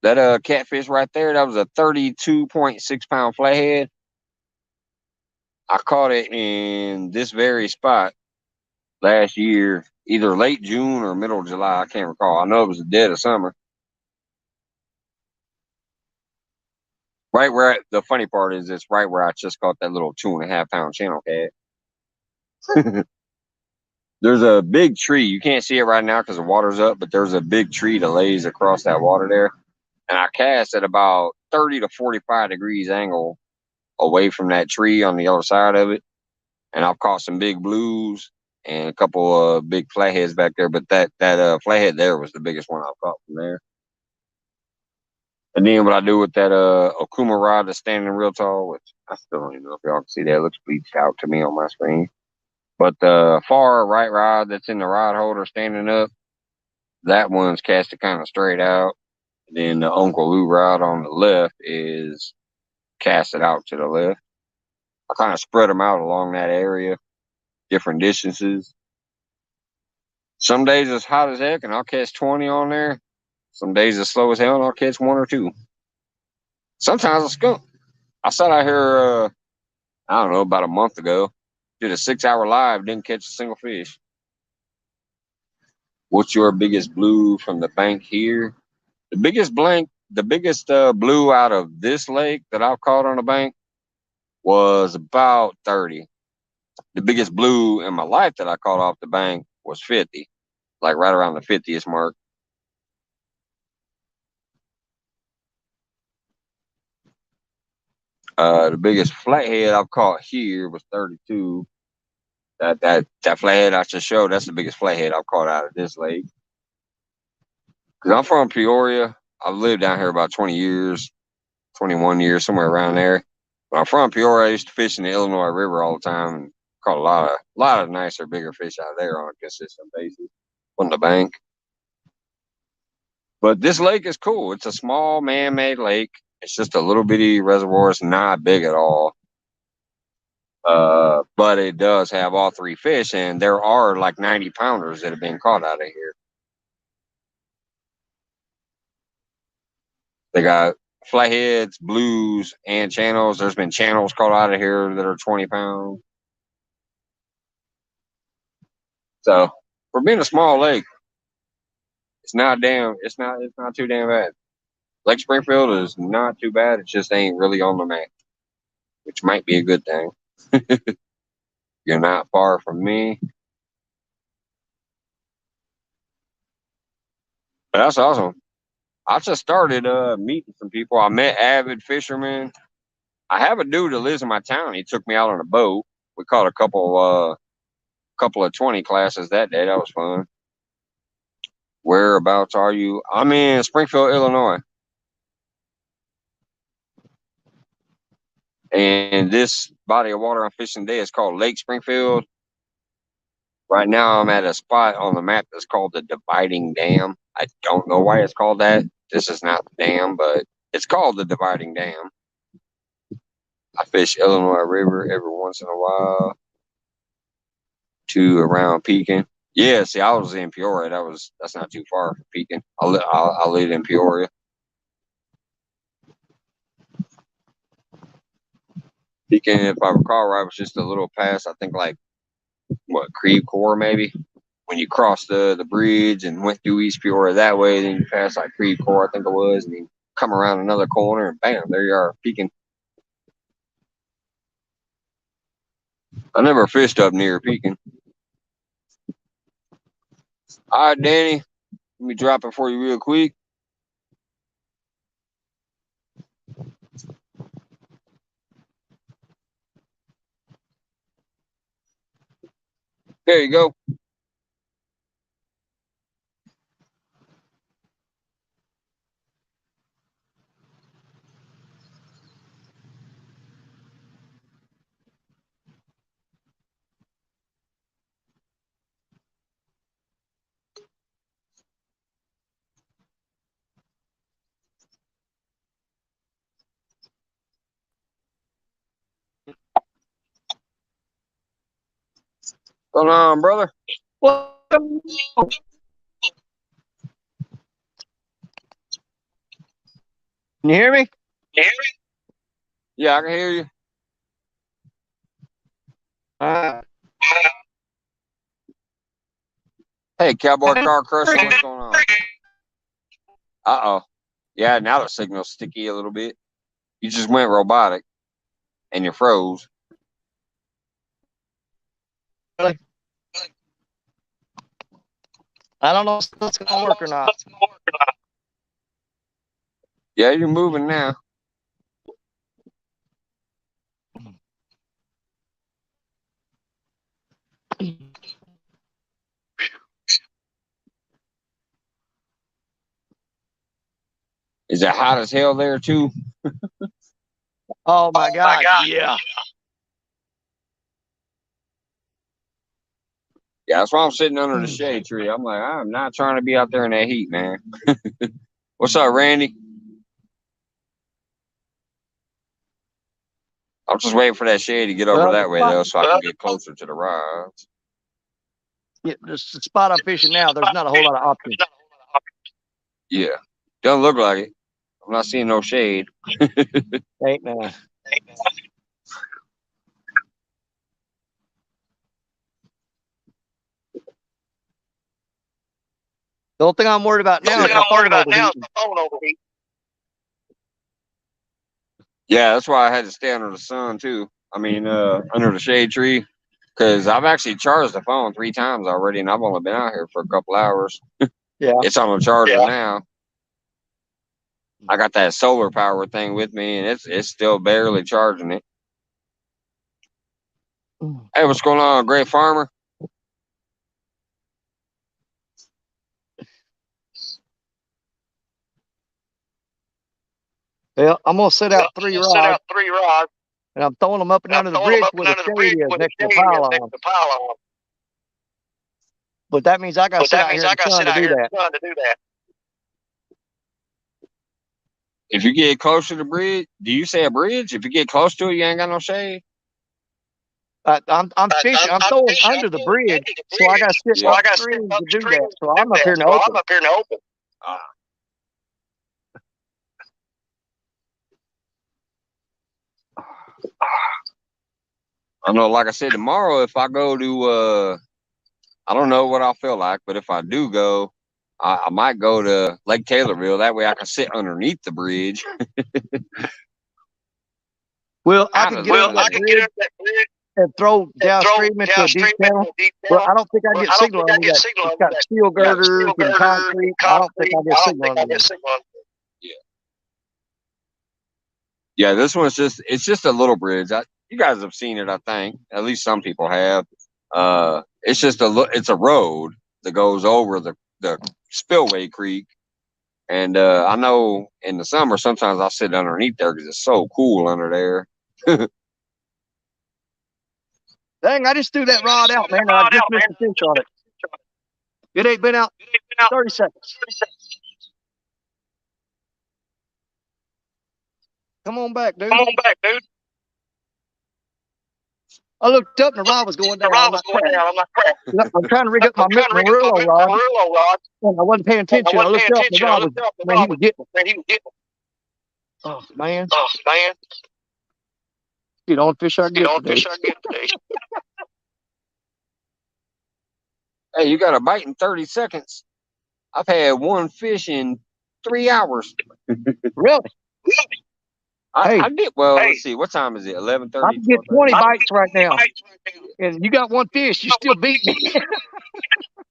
That catfish right there, that was a 32.6 pound flathead. I caught it in this very spot last year, either late June or middle of July. I can't recall. I know it was the dead of summer. Right where the funny part is, it's right where I just caught that little 2.5 pound channel cat. There's a big tree. You can't see it right now because the water's up, but there's a big tree that lays across that water there. And I cast at about 30 to 45 degrees angle away from that tree on the other side of it. And I've caught some big blues and a couple of big flatheads back there. But that flathead there was the biggest one I've caught from there. And then what I do with that Okuma rod that's standing real tall, which I still don't even know if y'all can see that. It looks bleached out to me on my screen. But the far right rod that's in the rod holder standing up, that one's casted kind of straight out. And then the Uncle Lou rod on the left is casted out to the left. I kind of spread them out along that area, different distances. Some days it's hot as heck and I'll catch 20 on there. Some days it's slow as hell and I'll catch 1 or 2. Sometimes a skunk. I sat out here, I don't know, about a month ago. Did a 6-hour live, didn't catch a single fish. What's your biggest blue from the bank here? The biggest blue out of this lake that I've caught on the bank was about 30. The biggest blue in my life that I caught off the bank was 50, like right around the 50th mark. The biggest flathead I've caught here was 32. That flathead I just showed, that's the biggest flathead I've caught out of this lake. Because I'm from Peoria. I've lived down here about 20 years, 21 years, somewhere around there. When I'm from Peoria, I used to fish in the Illinois River all the time and caught a lot of nicer, bigger fish out there on a consistent basis on the bank. But this lake is cool. It's a small man-made lake. It's just a little bitty reservoir. It's not big at all. But it does have all 3 fish, and there are like 90 pounders that have been caught out of here. They got flatheads, blues, and channels. There's been channels caught out of here that are 20 pounds. So for being a small lake, it's not too damn bad. Lake Springfield is not too bad. It just ain't really on the map, which might be a good thing. You're not far from me. But that's awesome. I just started meeting some people. I met avid fishermen. I have a dude that lives in my town. He took me out on a boat. We caught a couple of 20 classes that day. That was fun. Whereabouts are you? I'm in Springfield, Illinois. And this body of water I'm fishing today is called Lake Springfield. Right now I'm at a spot on the map that's called the Dividing Dam. I don't know why it's called that. This is not the dam, but it's called the Dividing Dam. I fish Illinois River every once in a while to around Pekin. Yeah, see, I was in Peoria. That's not too far from Pekin. I live in Peoria. Pekin, if I recall right, was just a little past, I think like Creve Coeur maybe. When you cross the bridge and went through East Peoria that way, then you pass like Creve Coeur, I think it was, and you come around another corner and bam, there you are, Pekin. I never fished up near Pekin. All right, Danny, let me drop it for you real quick. There you go. What's going on, brother? Well, Can you hear me? Yeah, I can hear you. Hey, Cowboy Car Crusher, what's going on? Uh-oh. Yeah, now the signal's sticky a little bit. You just went robotic, and you froze. Really? I don't know if it's going to work or not. Yeah, you're moving now. Is it hot as hell there, too? Oh, my God. Yeah. Yeah, that's why I'm sitting under the shade tree. I'm like, I'm not trying to be out there in that heat, man. What's up, Randy? I'm just waiting for that shade to get over that way, though, so I can get closer to the rods. Yeah, the spot I'm fishing now, there's not a whole lot of options. Yeah. Doesn't look like it. I'm not seeing no shade. Ain't now. The only thing I'm worried about now is my phone overheating. Yeah, that's why I had to stay under the sun, too. I mean, under the shade tree. Because I've actually charged the phone 3 times already, and I've only been out here for a couple hours. Yeah. It's on a charger now. I got that solar power thing with me, and it's still barely charging it. Hey, what's going on, Great Farmer? Well, I'm going to set out 3 rods, and I'm throwing them up and under the bridge where the shade is next to the pylon. But that means I got to sit out here in the sun to do that. If you get close to the bridge, do you say a bridge? If you get close to it, you ain't got no shade? I'm fishing. I'm throwing under the bridge, so I got to sit upstream to do that. So I'm up here in the open. I know, like I said, tomorrow if I go to, I don't know what I'll feel like, but if I do go, I might go to Lake Taylorville. That way I can sit underneath the bridge. Well, I can get under that bridge and throw downstream into a deep channel, but I don't think I get signal on that. It's got steel girders and concrete. I don't think I get signal on that. Yeah, this one's it's just a little bridge. You guys have seen it, I think. At least some people have. It's just it's a road that goes over the spillway creek. And I know in the summer sometimes I'll sit underneath there because it's so cool under there. Dang, I just threw that rod out, man, and I just missed a fish on it. It ain't been out 30 seconds. Come on back, dude. I looked up and the rod was going down. I'm like, crap. I'm trying to rig up my Murillo rod, and I wasn't paying attention. I looked up and the rod was, man, he was getting it. Oh, man. You don't fish I get today. Hey, you got a bite in 30 seconds. I've had one fish in 3 hours. Really? I did. Well, let's see. What time is it? 11:30. I can get 20 bites right now. And you got one fish, you still beat me.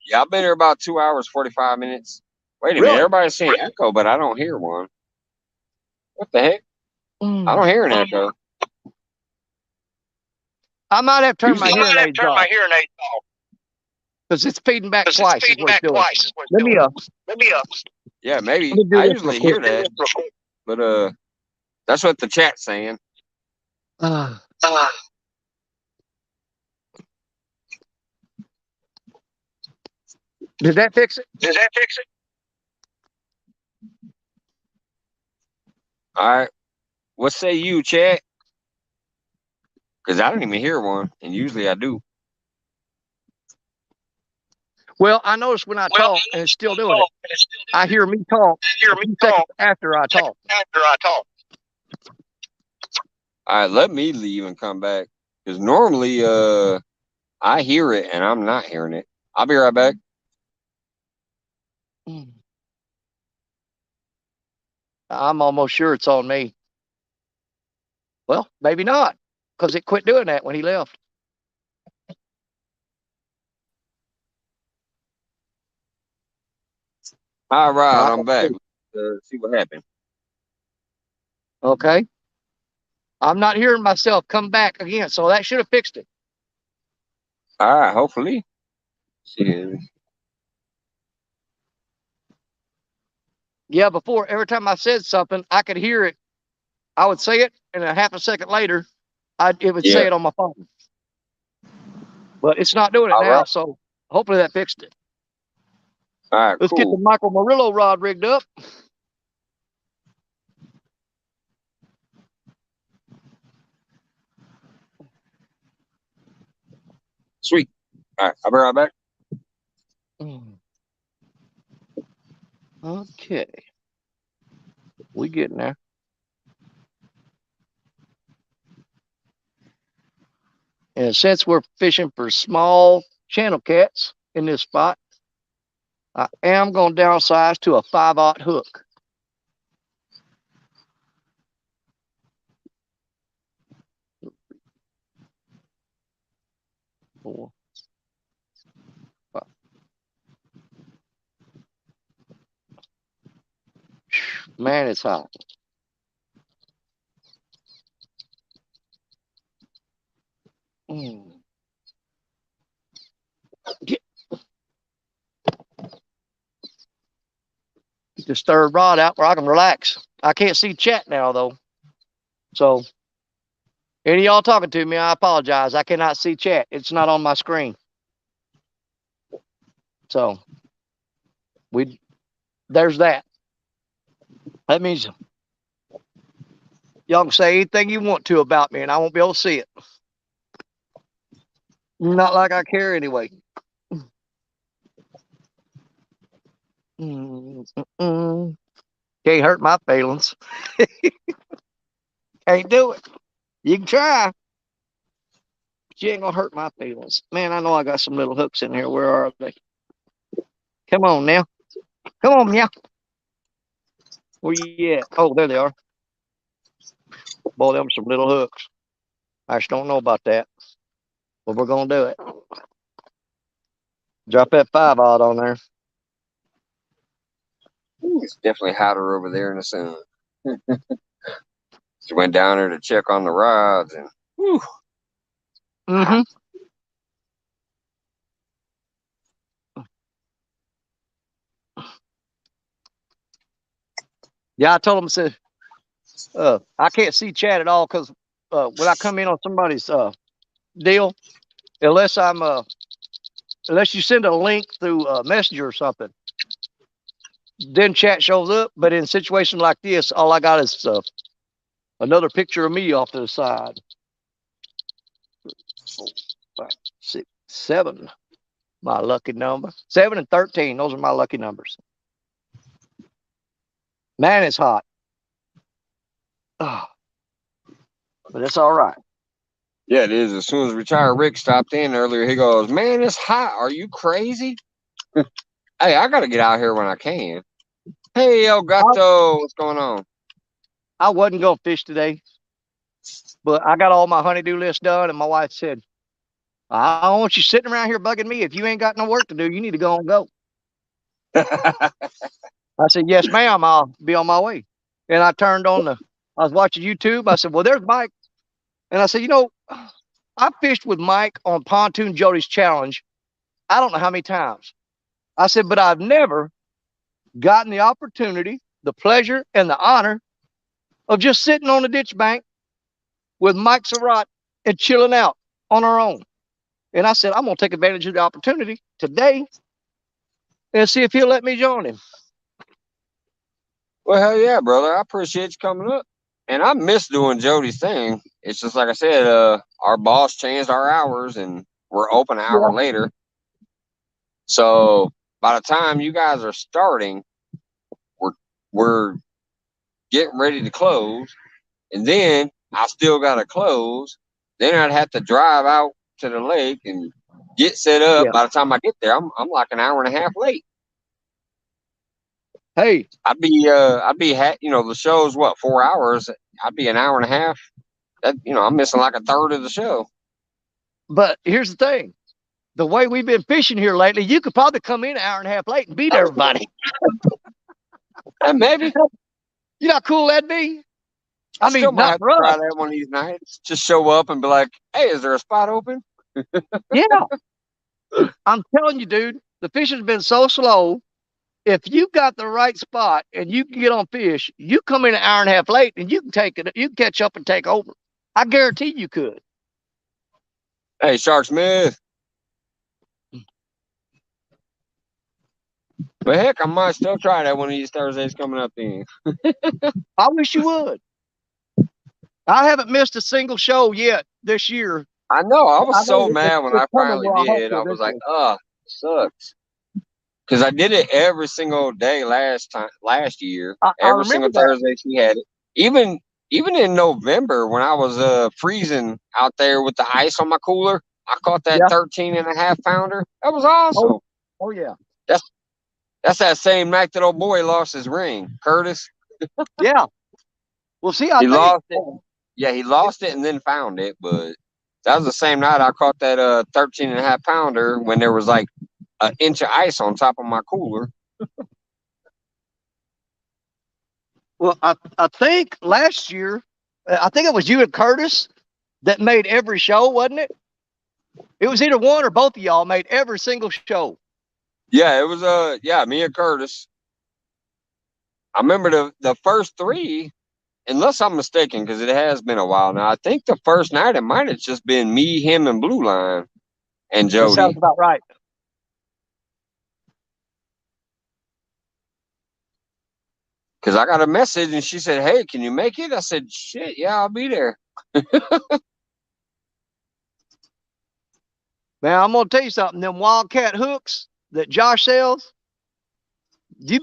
Yeah, I've been here about 2 hours, 45 minutes. Wait a minute. Everybody's saying echo, but I don't hear one. What the heck? I don't hear an echo. I might have turned my hearing aids off. Because it's feeding back twice. Let me up. Yeah, maybe. I usually hear that. But that's what the chat's saying. Did that fix it? All right. What say you, chat? Because I didn't even hear one, and usually I do. Well, I noticed when I talk, and it's still doing it, I hear me talk a few seconds after I talk. All right, let me leave and come back. Because normally I hear it and I'm not hearing it. I'll be right back. I'm almost sure it's on me. Well, maybe not, because it quit doing that when he left. All right, I'm back. See what happened. Okay. I'm not hearing myself come back again, so that should have fixed it. All right, hopefully. See. Yeah, before, every time I said something, I could hear it. I would say it, and a half a second later, it would say it on my phone. But it's not doing it now, so hopefully that fixed it. All right, Let's get the Michael Murillo rod rigged up. Sweet. All right, I'll be right back. Okay. We getting there. And since we're fishing for small channel cats in this spot, I am going to downsize to a 5/0 hook. Four, five. Man, it's hot. Get this third rod out where I can relax. I can't see chat now, though. So, any of y'all talking to me, I apologize. I cannot see chat. It's not on my screen. So, there's that. That means y'all can say anything you want to about me, and I won't be able to see it. Not like I care anyway. Can't hurt my feelings. Can't do it. You can try, but you ain't gonna hurt my feelings. Man, I know I got some little hooks in here. Where are they? Come on now. Come on now. Where you at? Oh, there they are. Boy, them some little hooks. I just don't know about that. But we're gonna do it. Drop that 5/0 on there. It's definitely hotter over there in the sun. Just went down there to check on the rods and whew. Yeah, I told him, I said, I can't see chat at all because when I come in on somebody's deal, unless you send a link through Messenger or something, then chat shows up. But in situations like this, all I got is another picture of me off to the side. 4, 5, 6, 7. My lucky number. 7 and 13. Those are my lucky numbers. Man, it's hot. Oh, but it's all right. Yeah, it is. As soon as retired Rick stopped in earlier, he goes, "Man, it's hot. Are you crazy?" Hey, I got to get out here when I can. Hey, El Gato, what's going on? I wasn't going to fish today, but I got all my honeydew list done, and my wife said, I don't want you sitting around here bugging me. If you ain't got no work to do, you need to go and go. I said, yes, ma'am, I'll be on my way. And I turned on I was watching YouTube. I said, well, there's Mike. And I said, I fished with Mike on Pontoon Jody's Challenge. I don't know how many times. I said, but I've never gotten the opportunity, the pleasure, and the honor of just sitting on the ditch bank with Mike Surratt and chilling out on our own. And I said, I'm going to take advantage of the opportunity today and see if he'll let me join him. Well, hell yeah, brother. I appreciate you coming up. And I miss doing Jody's thing. It's just like I said, our boss changed our hours and we're open an hour later. So by the time you guys are starting, we're getting ready to close, and then I still gotta close. Then I'd have to drive out to the lake and get set up. Yeah. By the time I get there, I'm like an hour and a half late. Hey, I'd be the show's what, 4 hours. I'd be an hour and a half. That I'm missing like a third of the show. but here's the thing. The way we've been fishing here lately, you could probably come in an hour and a half late and beat everybody. Maybe. You know how cool that'd be? I mean, still might not have to for try us. that one of these nights. Just show up and be like, "Hey, is there a spot open?" Yeah. I'm telling you, dude, the fishing's been so slow. If you got the right spot and you can get on fish, you come in an hour and a half late and you can take it, you can catch up and take over. I guarantee you could. Hey, Shark Smith. But heck, I might still try that one of these Thursdays coming up then. I wish you would. I haven't missed a single show yet this year. I know. I was I know so mad when I finally did. I was like, sucks. Because I did it every single day last year. I Every remember single that. Thursday she had it. Even in November when I was freezing out there with the ice on my cooler, I caught that 13.5 pounder. That was awesome. Oh yeah. That's that same night that old boy lost his ring, Curtis. Yeah. Well, see, He lost it. Yeah, he lost it and then found it, but that was the same night I caught that 13.5 pounder when there was like an inch of ice on top of my cooler. Well, I think last year, I think it was you and Curtis that made every show, wasn't it? It was either one or both of y'all made every single show. Yeah, it was me and Curtis. I remember the first three, unless I'm mistaken, because it has been a while now. I think the first night it might have just been me, him, and Blue Line and Jody. That sounds about right. Because I got a message and she said, "Hey, can you make it?" I said, "Shit, yeah, I'll be there." Man, I'm gonna tell you something. Them wildcat hooks that Josh sells, you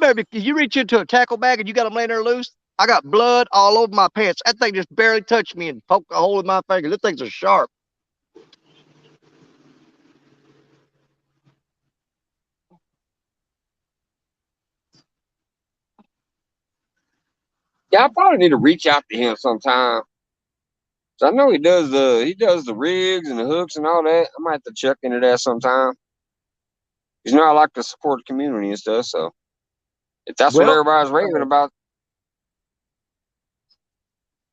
reach into a tackle bag and you got them laying there loose. I got blood all over my pants. That thing just barely touched me and poked a hole in my finger. These things are sharp. Yeah, I probably need to reach out to him sometime. So I know he does the rigs and the hooks and all that. I might have to check into that sometime. Because I like to support the community and stuff. So if that's what everybody's raving about.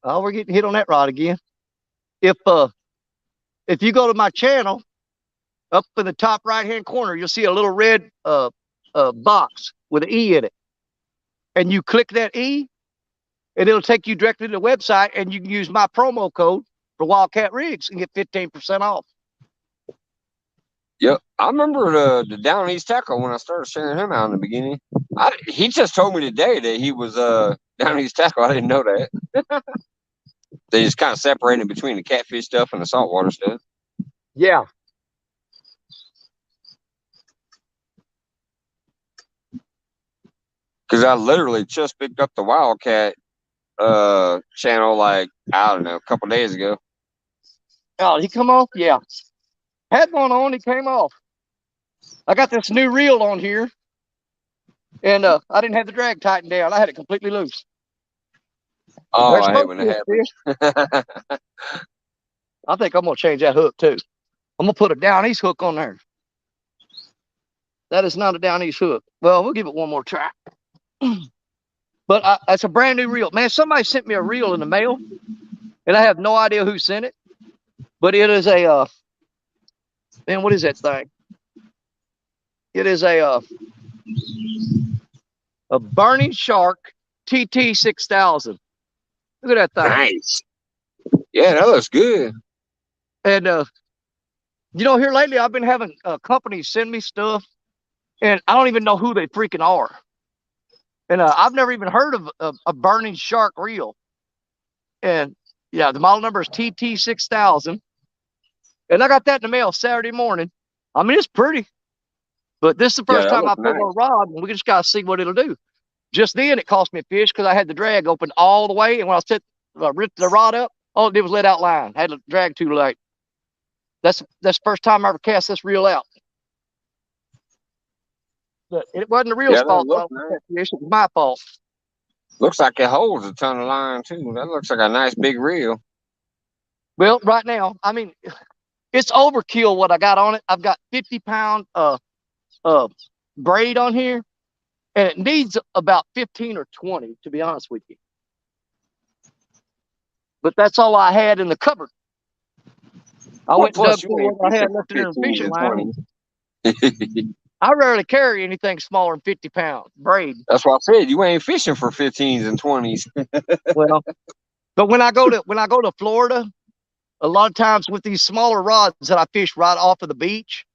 Oh, we're getting hit on that rod again. If you go to my channel, up in the top right hand corner, you'll see a little red box with an E in it. And you click that E, and it'll take you directly to the website, and you can use my promo code for Wildcat Rigs and get 15% off. Yep. I remember the Down East Tackle when I started sharing him out in the beginning. He just told me today that he was Down East Tackle. I didn't know that. They just kind of separated between the catfish stuff and the saltwater stuff. Yeah. Because I literally just picked up the Wildcat channel, like, I don't know, a couple days ago. Oh, he come off? Yeah. Had one on, he came off. I got this new reel on here, and I didn't have the drag tightened down. I had it completely loose. Oh, I hate when it happens. I think I'm going to change that hook, too. I'm going to put a Down East hook on there. That is not a Down East hook. Well, we'll give it one more try. But it's a brand new reel. Man, somebody sent me a reel in the mail, and I have no idea who sent it. But it is a, man, what is that thing? It is a Burning Shark TT6000. Look at that thing. Nice. Yeah, that looks good. And, here lately I've been having companies send me stuff, and I don't even know who they freaking are. And I've never even heard of a Burning Shark reel. And, yeah, the model number is TT6000. And I got that in the mail Saturday morning. I mean, it's pretty. But this is the first that time I looks put nice. on a rod, and we just got to see what it'll do. Just then, it cost me a fish because I had the drag open all the way, and when I ripped the rod up, all it did was let out line. I had to drag too late. That's the first time I ever cast this reel out. But it wasn't the reel's fault that fish. It was my fault. Looks like it holds a ton of line too. That looks like a nice big reel. Well, right now, I mean, it's overkill what I got on it. I've got 50-pound braid on here, and it needs about 15 or 20, to be honest with you. But that's all I had in the cupboard. I went and dug through what I had left in the fishing line. I rarely carry anything smaller than 50 pounds braid. That's what I said. You ain't fishing for 15s and 20s. Well, but when I go to Florida, a lot of times with these smaller rods that I fish right off of the beach,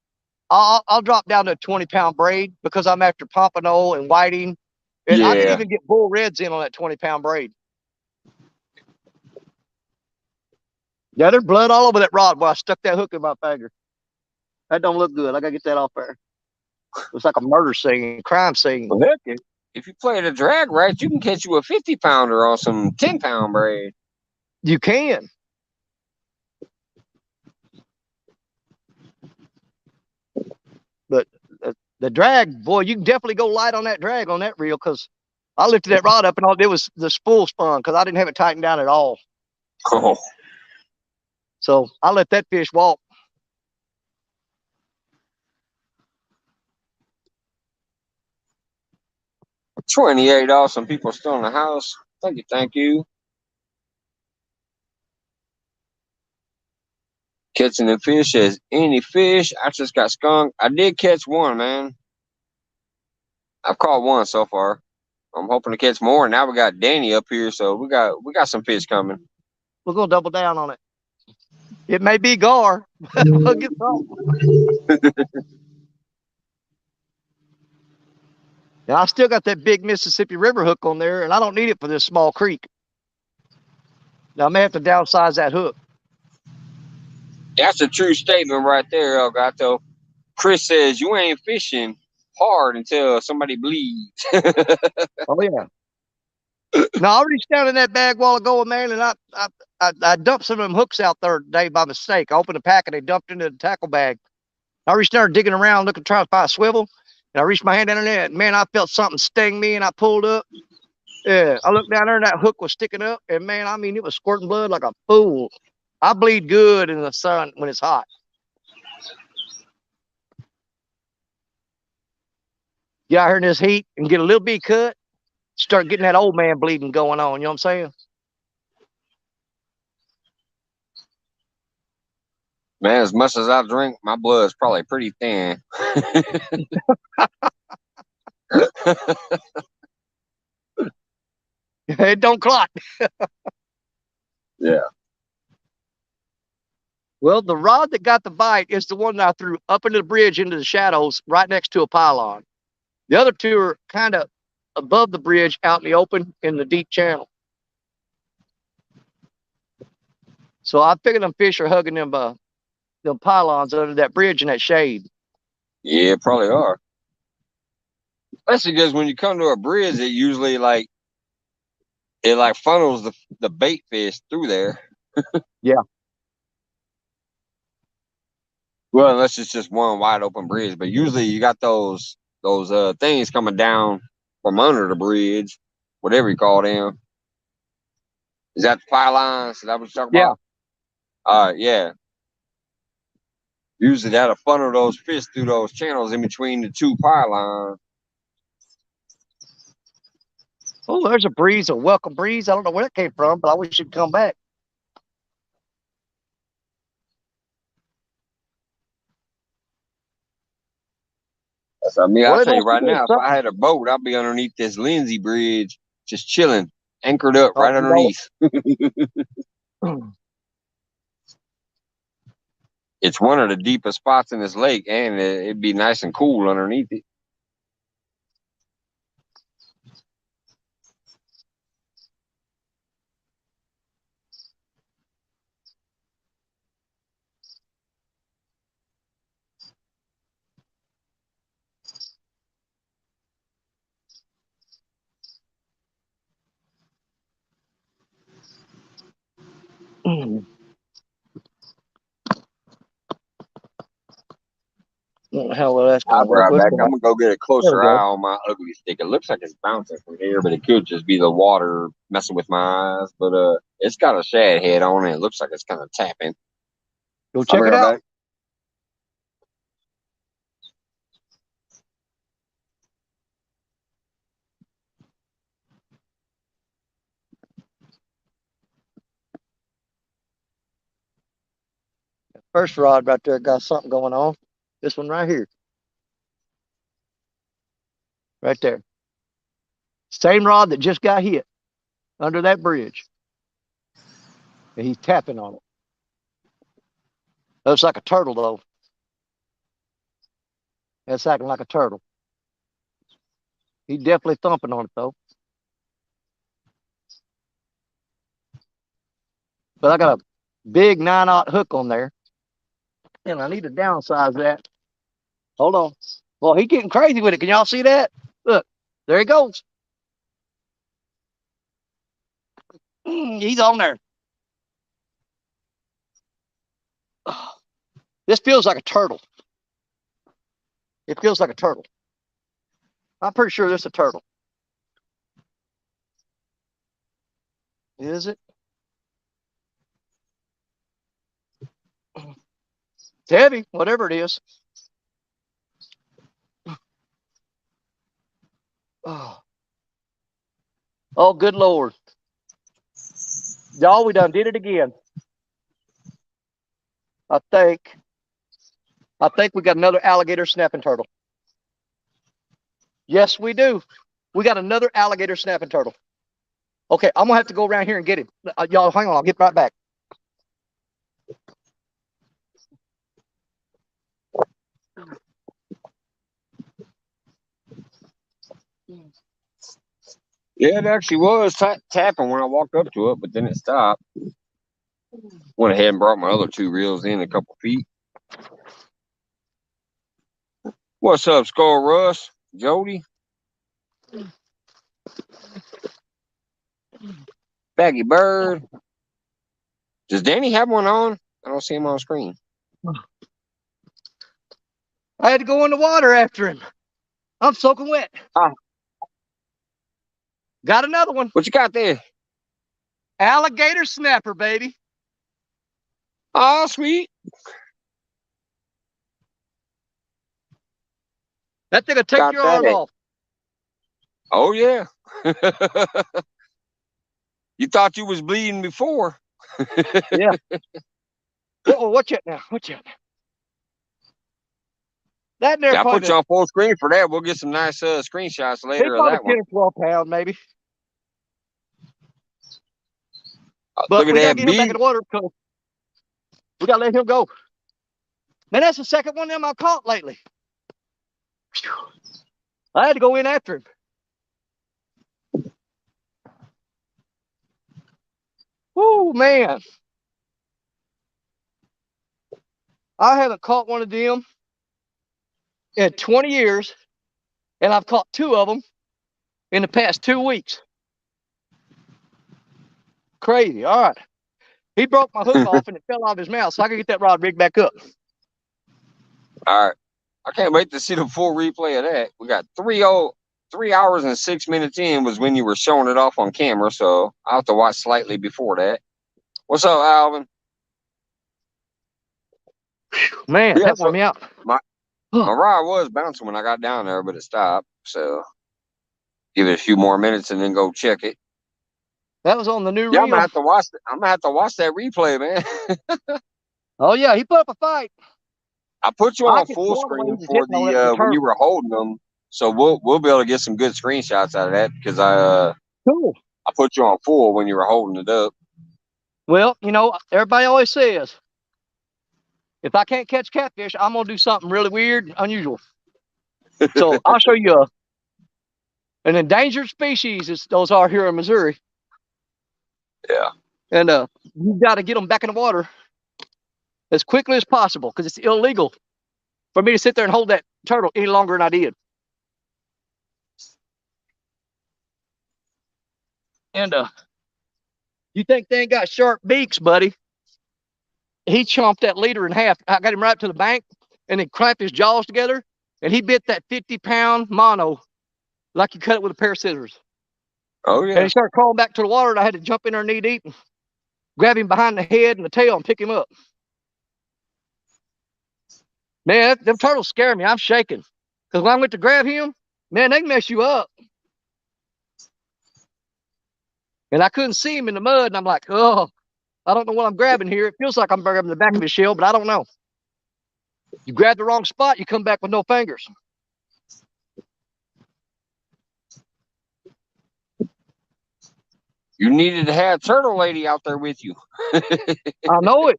I'll drop down to a 20-pound braid because I'm after pompano and whiting, and I can even get bull reds in on that 20-pound braid. Yeah, there's blood all over that rod where I stuck that hook in my finger. That don't look good. I gotta get that off there. It's like a murder scene, crime scene. Well, heck, if you play the drag right, you can catch you a 50-pounder on some 10-pound braid. You can. But the drag, boy, you can definitely go light on that drag on that reel because I lifted that rod up and all it was the spool spun because I didn't have it tightened down at all. Oh. So I let that fish walk. $28. Some people still in the house. Thank you. Catching the fish as any fish. I just got skunked. I did catch one, man. I've caught one so far. I'm hoping to catch more. Now we got Danny up here, so we got some fish coming. We're gonna double down on it. It may be gar. We'll get and I still got that big Mississippi River hook on there, and I don't need it for this small creek. Now I may have to downsize that hook. That's a true statement right there, El Gato. Chris says you ain't fishing hard until somebody bleeds. Oh yeah. Now I reached down in that bag a while ago, man, and I dumped some of them hooks out there today by mistake. I opened the pack and they dumped into the tackle bag. I reached down digging around, looking, trying to find a swivel, and I reached my hand down in there, and man, I felt something sting me, and I pulled up. Yeah, I looked down there, and that hook was sticking up, and man, I mean, it was squirting blood like a fool. I bleed good in the sun when it's hot. Get out here in this heat and get a little bit cut, start getting that old man bleeding going on. You know what I'm saying? Man, as much as I drink, my blood's probably pretty thin. It don't clot. Yeah. Well, the rod that got the bite is the one that I threw up into the bridge into the shadows right next to a pylon. The other two are kind of above the bridge out in the open in the deep channel. So I figure them fish are hugging them pylons under that bridge in that shade. Yeah, probably are. Especially because when you come to a bridge, it usually funnels the bait fish through there. Yeah. Well, unless it's just one wide open bridge, but usually you got those things coming down from under the bridge, whatever you call them. Is that the pylons? Is that what you're talking about? Yeah. Usually that'll funnel those fish through those channels in between the two pylons. Oh, there's a breeze, a welcome breeze. I don't know where it came from, but I wish it'd come back. I mean, I'll tell you right now, if I had a boat, I'd be underneath this Lindsay Bridge, just chilling, anchored up right underneath. It's one of the deepest spots in this lake, and it'd be nice and cool underneath it. What the hell well, that's I'll gonna be work? right What's back. going I'm on? gonna go get a There we closer eye go. on my ugly stick. It looks like it's bouncing from here, but it could just be the water messing with my eyes. But it's got a shad head on it. It looks like it's kind of tapping. Go I'll check be it right out. back. First rod right there got something going on. This one right here. Right there. Same rod that just got hit under that bridge. And he's tapping on it. Looks like a turtle, though. That's acting like a turtle. He's definitely thumping on it, though. But I got a big 9/0 hook on there. And I need to downsize that. Hold on. Well, he's getting crazy with it. Can y'all see that? Look, there he goes. He's on there. This feels like a turtle. It feels like a turtle. I'm pretty sure this is a turtle. Is it? It's heavy, whatever it is. Oh, good Lord. Y'all, we done did it again. I think we got another alligator snapping turtle. Yes, we do. We got another alligator snapping turtle. Okay, I'm going to have to go around here and get him. Y'all, hang on. I'll get right back. Yeah, it actually was tapping when I walked up to it, but then it stopped. Went ahead and brought my other two reels in a couple feet. What's up, Skull Russ? Jody? Baggy Bird? Does Danny have one on? I don't see him on screen. I had to go in the water after him. I'm soaking wet. Got another one. What you got there? Alligator snapper, baby. Oh, sweet. That thing will take Got your that. arm off. Oh, yeah. You thought you was bleeding before. Yeah. Oh, watch it now. Watch it. That there Yeah, I probably put you on full screen for that. We'll get some nice screenshots later of that 10 one. or 12 pounds, maybe. Look But at we got to that get him back in beak. the water because we got to let him go. Man, that's the second one of them I caught lately. I had to go in after him. Oh, man. I haven't caught one of them in 20 years, and I've caught 2 of them in the past 2 weeks. Crazy. All right. He broke my hook off and it fell out of his mouth, so I can get that rod rigged back up. All right. I can't wait to see the full replay of that. We got 3 hours and 6 minutes in was when you were showing it off on camera, so I'll have to watch slightly before that. What's up, Alvin? Man, Yeah, that wore so me out. my rod was bouncing when I got down there, but it stopped. So give it a few more minutes and then go check it. That was on the new Yeah, I'm gonna reel. have to watch. I'm gonna have to watch that replay, man. Oh, yeah, he put up a fight. I put you I on could full tell the way he screen was for hitting on it was a the when you turtle. were holding them, so we'll be able to get some good screenshots out of that because Cool. I put you on full when you were holding it up. Well, you know, everybody always says, if I can't catch catfish, I'm going to do something really weird, unusual. So I'll show you an endangered species, as those are here in Missouri. Yeah. And you've got to get them back in the water as quickly as possible because it's illegal for me to sit there and hold that turtle any longer than I did. And You think they ain't got sharp beaks, buddy? He chomped that leader in half. I got him right up to the bank and then clamped his jaws together, and he bit that 50-pound mono like you cut it with a pair of scissors. Oh, yeah. And he started crawling back to the water, and I had to jump in there knee deep and grab him behind the head and the tail and pick him up. Man, them turtles scare me. I'm shaking. Because when I went to grab him, man, they can mess you up. And I couldn't see him in the mud, and I'm like, oh, I don't know what I'm grabbing here. It feels like I'm grabbing the back of his shell, but I don't know. You grab the wrong spot, you come back with no fingers. You needed to have Turtle Lady out there with you. I know it.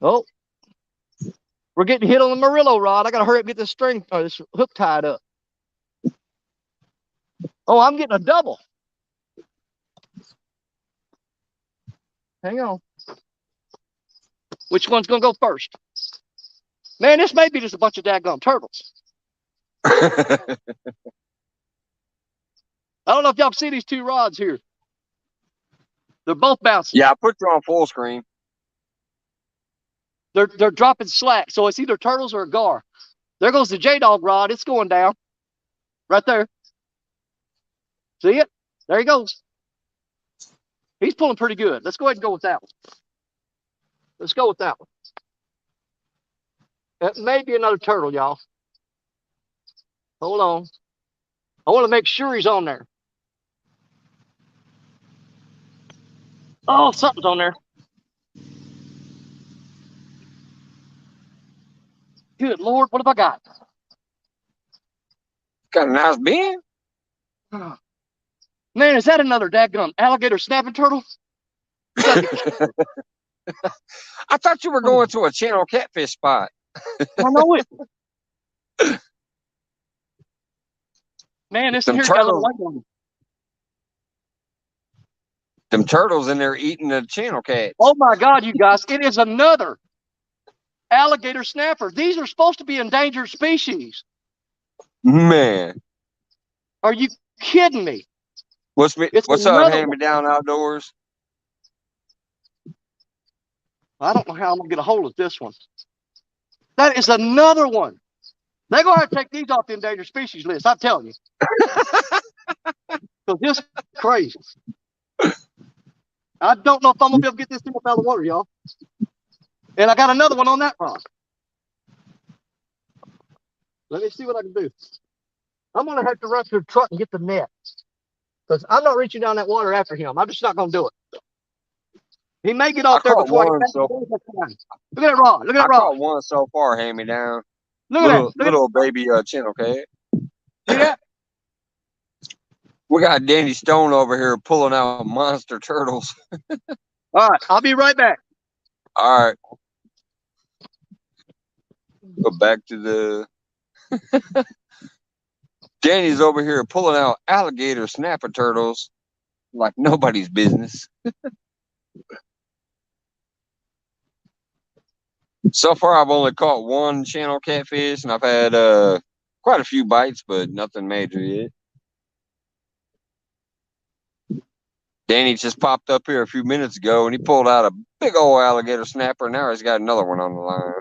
Oh, we're getting hit on the Murillo rod. I got to hurry up and get this string or this hook tied up. Oh, I'm getting a double. Hang on. Which one's going to go first? Man, this may be just a bunch of daggum turtles. I don't know if y'all see these two rods here. They're both bouncing. Yeah, I put you on full screen. They're dropping slack, so it's either turtles or a gar. There goes the J-Dog rod. It's going down. Right there. See it? There he goes. He's pulling pretty good. Let's go ahead and go with that one. Let's go with that one. That may be another turtle, y'all. Hold on. I want to make sure he's on there. Oh, something's on there. Good Lord, what have I got? Got a nice bend. Man, is that another daggum alligator snapping turtle? I thought you were going to a channel catfish spot. I know it. Man, this here's got a little light on it. Them turtles in there eating the channel cats. Oh my God, you guys, it is another alligator snapper. These are supposed to be endangered species. Man. Are you kidding me? What's up, hand-me-down outdoors? I don't know how I'm going to get a hold of this one. That is another one. They're going to have to take these off the endangered species list, I'm telling you. Because this is crazy. I don't know if I'm going to be able to get this thing up out of the water, y'all. And I got another one on that rod. Let me see what I can do. I'm going to have to run to the truck and get the net. Because I'm not reaching down that water after him. I'm just not going to do it. He may get off there before I get back. Look at that rod. Look at that rod. I caught one so far, hand-me-down. Look at that. Little baby channel cat. See that? We got Danny Stone over here pulling out monster turtles. All right, I'll be right back. All right. Go back to the... Danny's over here pulling out alligator snapper turtles like nobody's business. So far, I've only caught one channel catfish, and I've had quite a few bites, but nothing major yet. Danny just popped up here a few minutes ago, and he pulled out a big old alligator snapper. Now he's got another one on the line.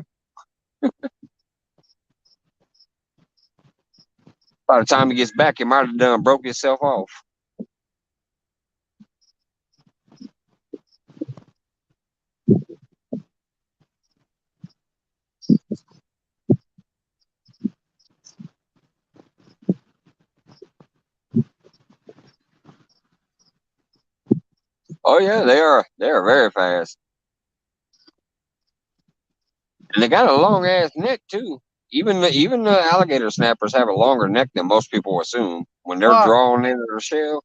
By the time he gets back, he might have done broke himself off. Oh yeah, they are very fast. And they got a long ass neck too. Even the alligator snappers have a longer neck than most people assume when they're drawn into the shell.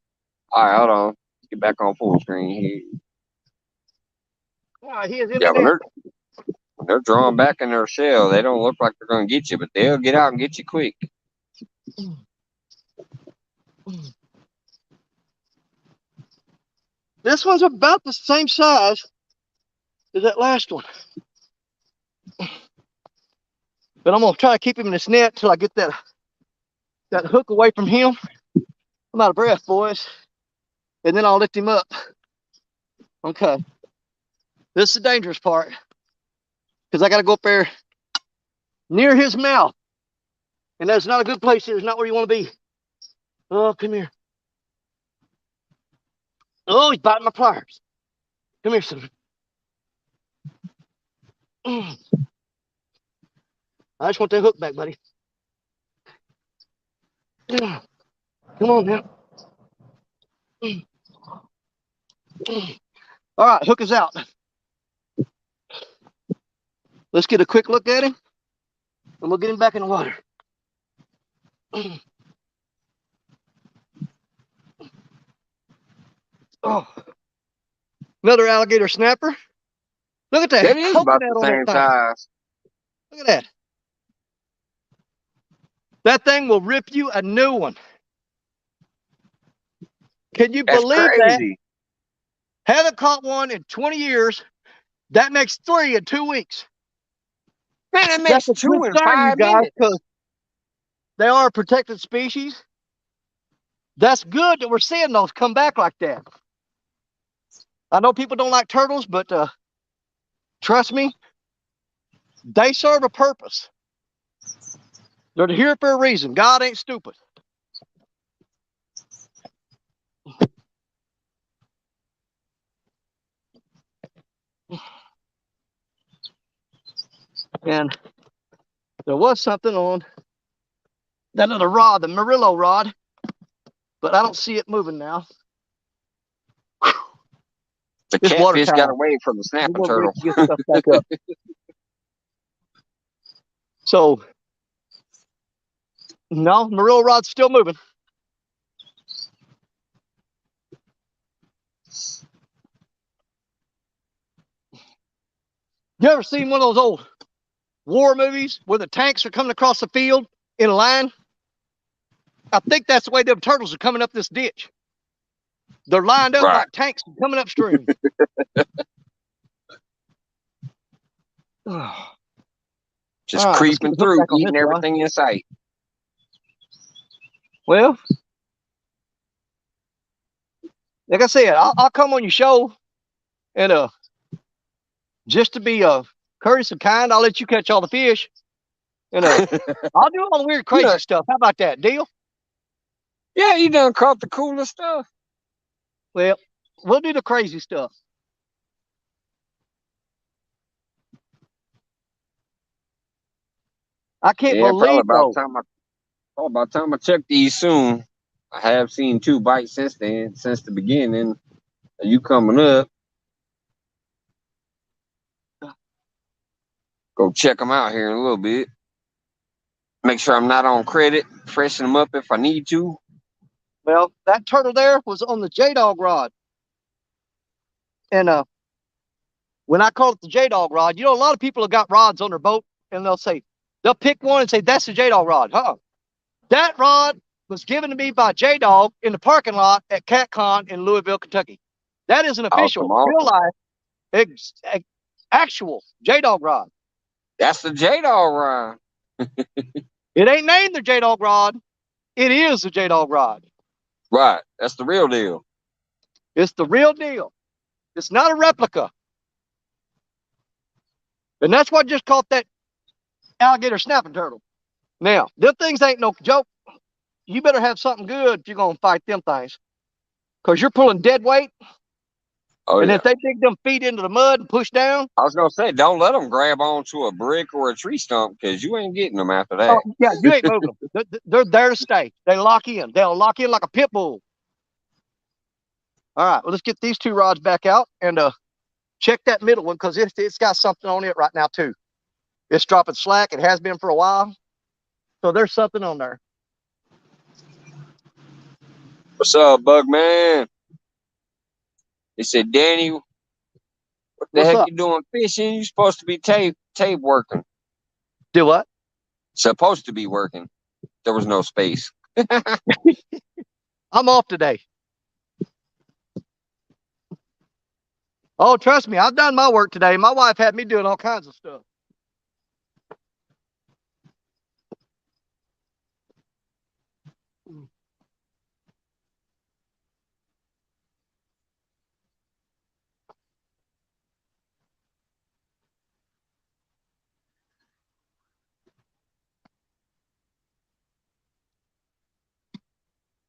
All right, hold on. Get back on full screen here. Yeah, when they're drawn back in their shell, they don't look like they're going to get you, but they'll get out and get you quick. This one's about the same size as that last one. But I'm going to try to keep him in this net till I get that hook away from him. I'm out of breath, boys. and then I'll lift him up. Okay. This is the dangerous part because I got to go up there near his mouth. And that's not a good place. It's not where you want to be. Oh, come here. Oh, he's biting my pliers. Come here, son. I just want that hook back, buddy. Come on now. All right, hook is out. Let's get a quick look at him, and we'll get him back in the water. Oh, another alligator snapper. Look at that. That is about Coconut the on that same thing. size. Look at that. That thing will rip you a new one. Can you That's believe that? crazy. Haven't caught one in 20 years. That makes 3 in 2 weeks. Man, that makes That's a 2 good in sign, you 5 guys, minutes. because they are a protected species. That's good that we're seeing those come back like that. I know people don't like turtles, but trust me, they serve a purpose. They're here for a reason. God ain't stupid. And there was something on that other rod, the Murillo rod, but I don't see it moving now. The It's water catfish time. got away from the We snapper want to turtle. get stuff back up. So, no, Murillo rod's still moving. You ever seen one of those old war movies where the tanks are coming across the field in a line? I think that's the way them turtles are coming up this ditch. They're lined up Right. like tanks coming upstream. Just All right, let's get creeping the hook through, back on eating this rod. everything in sight. Well, like I said, I'll come on your show, and just to be courteous and kind, I'll let you catch all the fish, and I'll do all the weird, crazy Yeah. stuff. How about that? Deal? Yeah, you done caught the coolest stuff. Well, we'll do the crazy stuff. I can't Yeah, believe though. probably about time I check these soon. I have seen 2 bites since then, since the beginning. You coming up? Go check them out here in a little bit. Make sure I'm not on credit. Freshen them up if I need to. Well, that turtle there was on the J-Dog rod, and when I call it the J-Dog rod, you know, a lot of people have got rods on their boat, and they'll pick one and say that's the J-Dog rod. That rod was given to me by J-Dog in the parking lot at CatCon in Louisville, Kentucky. That is an official, real life, actual J-Dog rod. That's the J-Dog rod. It ain't named the J-Dog rod. It is the J-Dog rod. Right. That's the real deal. It's the real deal. It's not a replica. And that's what just caught that alligator snapping turtle. Now, them things ain't no joke. You better have something good if you're going to fight them things. Because you're pulling dead weight. Oh, and yeah. if they dig them feet into the mud and push down. I was going to say, don't let them grab onto a brick or a tree stump because you ain't getting them after that. Oh, yeah, you ain't moving them. They're there to stay. They lock in. They'll lock in like a pit bull. All right, well, let's get these 2 rods back out and check that middle one because it's got something on it right now, too. It's dropping slack. It has been for a while. So there's something on there. What's up, Bug Man? They said, Danny, what the What's heck up? you doing fishing? You supposed to be tape working. Do what? Supposed to be working. There was no space. I'm off today. Oh, trust me, I've done my work today. My wife had me doing all kinds of stuff.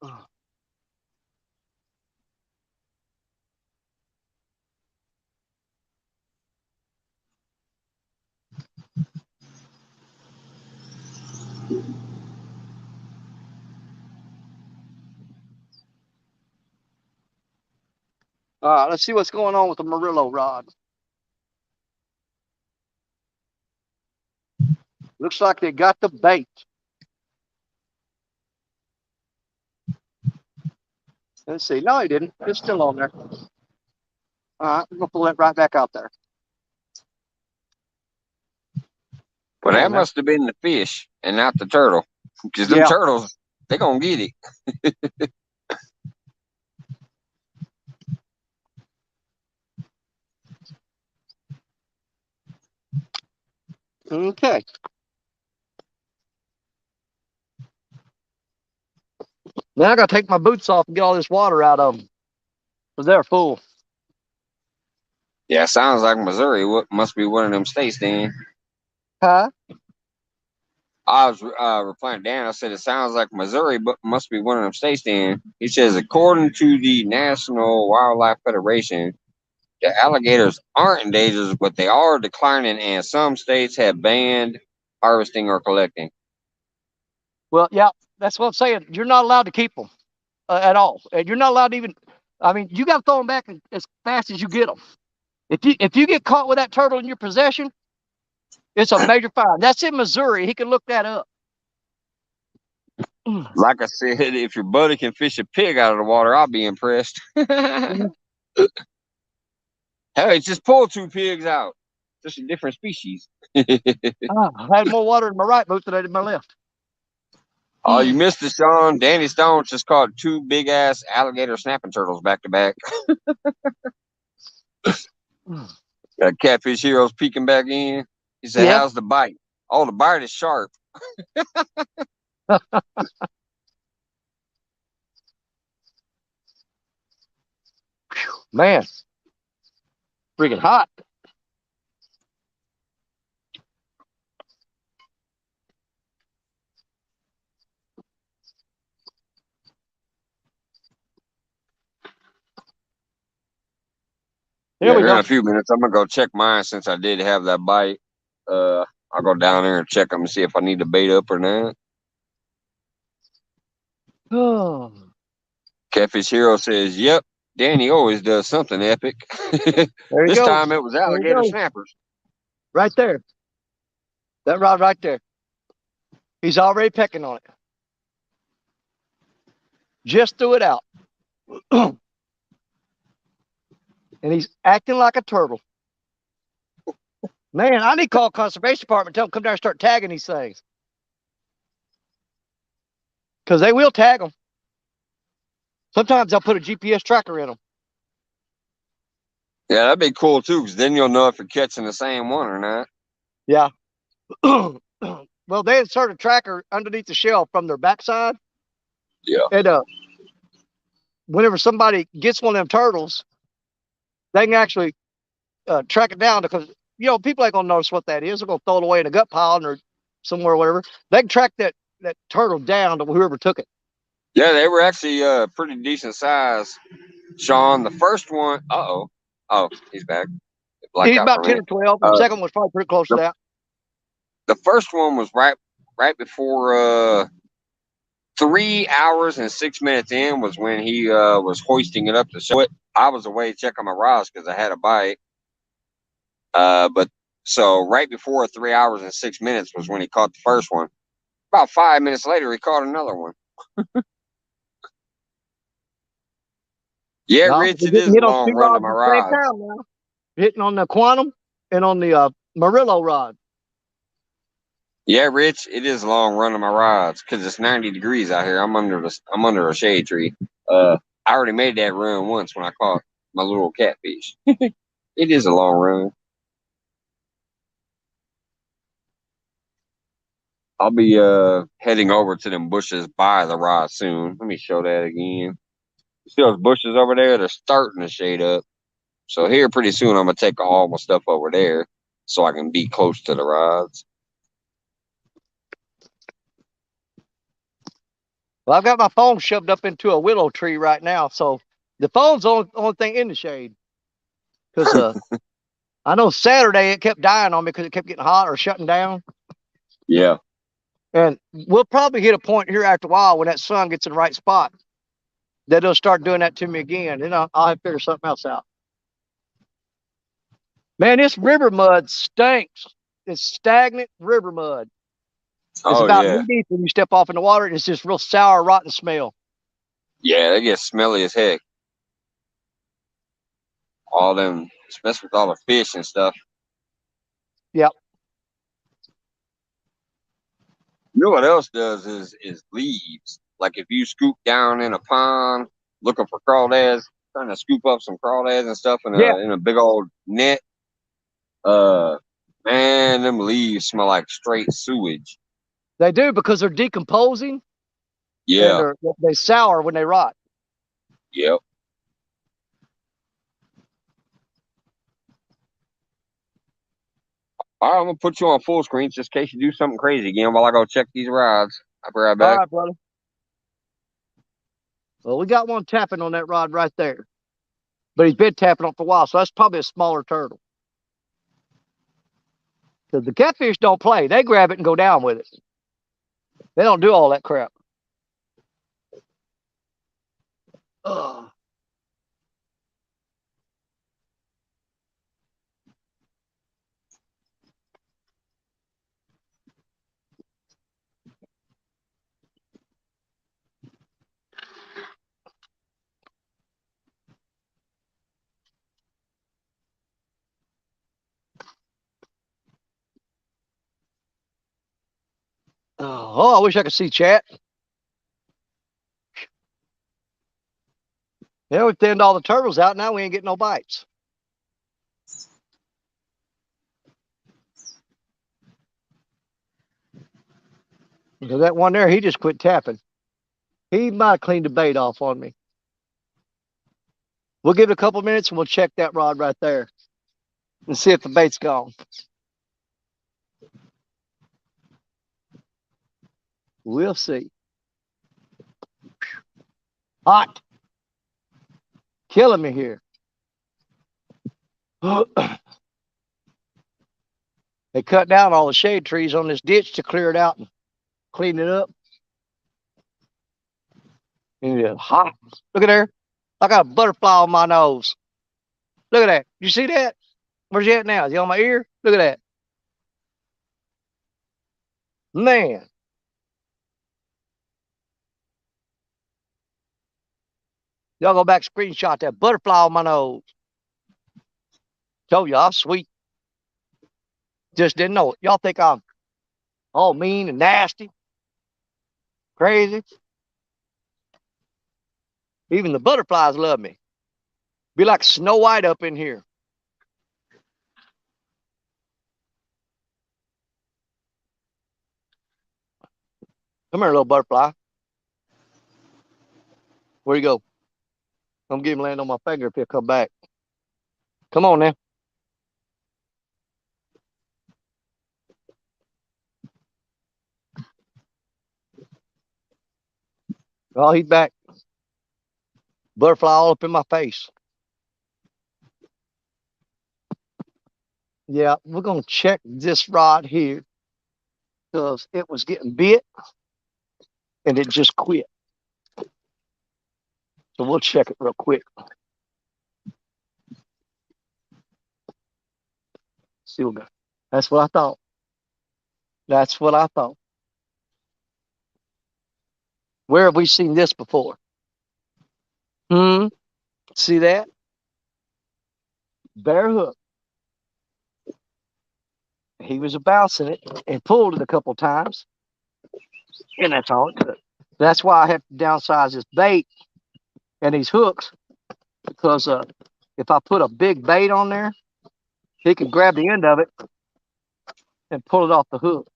All right, let's see what's going on with the Murillo rod. Looks like they got the bait. Let's see. No, he didn't. It's still on there. All right, we're going to pull it right back out there. Well, that must have been the fish and not the turtle. Because them turtles, they're going to get it. Okay. Now I got to take my boots off and get all this water out of them. Because they're full. Yeah, sounds like Missouri must be one of them states then. Huh? I was replying to Dan. I said, it sounds like Missouri but must be one of them states then. He says, according to the National Wildlife Federation, the alligators aren't endangered, but they are declining, and some states have banned harvesting or collecting. Well, yeah, that's what I'm saying. You're not allowed to keep them at all. And you're not allowed to even, I mean, you got to throw them back as fast as you get them. If you get caught with that turtle in your possession, it's a major fine. That's in Missouri. He can look that up. Like I said, if your buddy can fish a pig out of the water, I'll be impressed. Hey, just pull 2 pigs out. Just a different species. I had more water in my right boot than I did in my left. Oh, you missed it, Sean. Danny Stone just caught 2 big-ass alligator snapping turtles back-to-back. Got Catfish Heroes peeking back in. He said, how's the bite? Oh, the bite is sharp. Man, freaking hot. Here in a few minutes, I'm going to go check mine since I did have that bite. I'll go down there and check them and see if I need to bait up or not. Oh. Catfish Hero says, yep, Danny always does something epic. This time it was alligator snappers. Right there. That rod right there. He's already pecking on it. Just threw it out. And he's acting like a turtle. Man, I need to call conservation department, tell them come down and start tagging these things. Because they will tag them. Sometimes they'll put a GPS tracker in them. Yeah, that'd be cool too, because then you'll know if you're catching the same one or not. Yeah. Well, they insert a tracker underneath the shell from their backside. Yeah. And whenever somebody gets one of them turtles, they can actually track it down because, you know, people ain't going to notice what that is. They're going to throw it away in a gut pile or somewhere or whatever. They can track that turtle down to whoever took it. Yeah, they were actually pretty decent size. Sean, the first one, oh, he's back. He's about 10 or 12. The second one was probably pretty close to that. The first one was right before 3 hours and 6 minutes in was when he was hoisting it up to show it. I was away checking my rods because I had a bite. But so right before 3 hours and 6 minutes was when he caught the first one. About 5 minutes later, he caught another one. Yeah, Rich, it is a long run on my rod. Hitting on the Quantum and on the Murillo rod. Yeah, Rich, it is a long run on my rods because it's 90 degrees out here. I'm under a shade tree. I already made that run once when I caught my little catfish. It is a long run. I'll be heading over to them bushes by the rod soon. Let me show that again. You see those bushes over there? They're starting to shade up. So here pretty soon I'm gonna take all my stuff over there so I can be close to the rods. Well, I've got my phone shoved up into a willow tree right now, so the phone's the only thing in the shade. Because I know Saturday it kept dying on me because it kept getting hot or shutting down. Yeah. And we'll probably hit a point here after a while when that sun gets in the right spot that it'll start doing that to me again. Then I'll have to figure something else out. Man, this river mud stinks. It's stagnant river mud. It's Oh about yeah. knee deep when you step off in the water, and it's just real sour, rotten smell. Yeah, they get smelly as heck. All them, especially with all the fish and stuff. Yep. You know what else does is leaves. Like if you scoop down in a pond looking for crawdads, trying to scoop up some crawdads and stuff Yeah, in a big old net. Man, them leaves smell like straight sewage. they do because they're decomposing and Yeah. they sour when they rot. Yep. All right, I'm gonna put you on full screen just in case you do something crazy again while I go check these rods. I'll be right All back. right, brother. Well, we got one tapping on that rod right there, but he's been tapping on for a while, so that's probably a smaller turtle. Because the catfish don't play; they grab it and go down with it. They don't do all that crap. Ugh. Oh, I wish I could see chat. Yeah, we thinned all the turtles out. Now we ain't getting no bites. Because that one there, he just quit tapping. He might have cleaned the bait off on me. We'll give it a couple minutes and we'll check that rod right there and see if the bait's gone. We'll see. Hot. Killing me here. They cut down all the shade trees on this ditch to clear it out and clean it up. And it's hot. Look at there. I got a butterfly on my nose. Look at that. You see that? Where's he at now? Is he on my ear? Look at that. Man. Y'all go back screenshot that butterfly on my nose. Told you I'm sweet. Just didn't know it. Y'all think I'm all mean and nasty, crazy. Even the butterflies love me. Be like Snow White up in here. Come here, little butterfly. Where you go? I'm gonna give him land on my finger if he'll come back. Come on now. Oh, he's back. Butterfly all up in my face. Yeah, we're gonna check this rod here because it was getting bit and it just quit. So we'll check it real quick. See what we got. That's what I thought. That's what I thought. Where have we seen this before? See that? Bare hook. He was bouncing it and pulled it a couple times. And that's all it took. That's why I have to downsize this bait and these hooks because if I put a big bait on there, he can grab the end of it and pull it off the hook.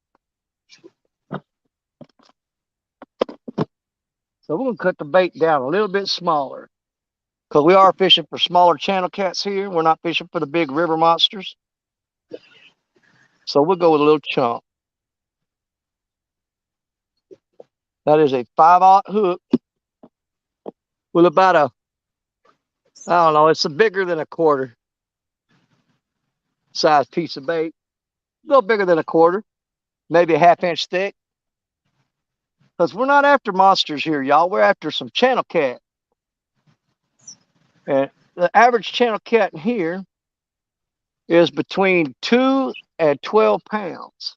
So we're going to cut the bait down a little bit smaller because we are fishing for smaller channel cats here. We're not fishing for the big river monsters. So we'll go with a little chunk. That is a 5/0 hook with about a, I don't know, it's a bigger than a quarter size piece of bait. A little bigger than a quarter, maybe a 1/2 inch thick. Because we're not after monsters here, y'all. We're after some channel cat. And the average channel cat in here is between 2 and 12 pounds.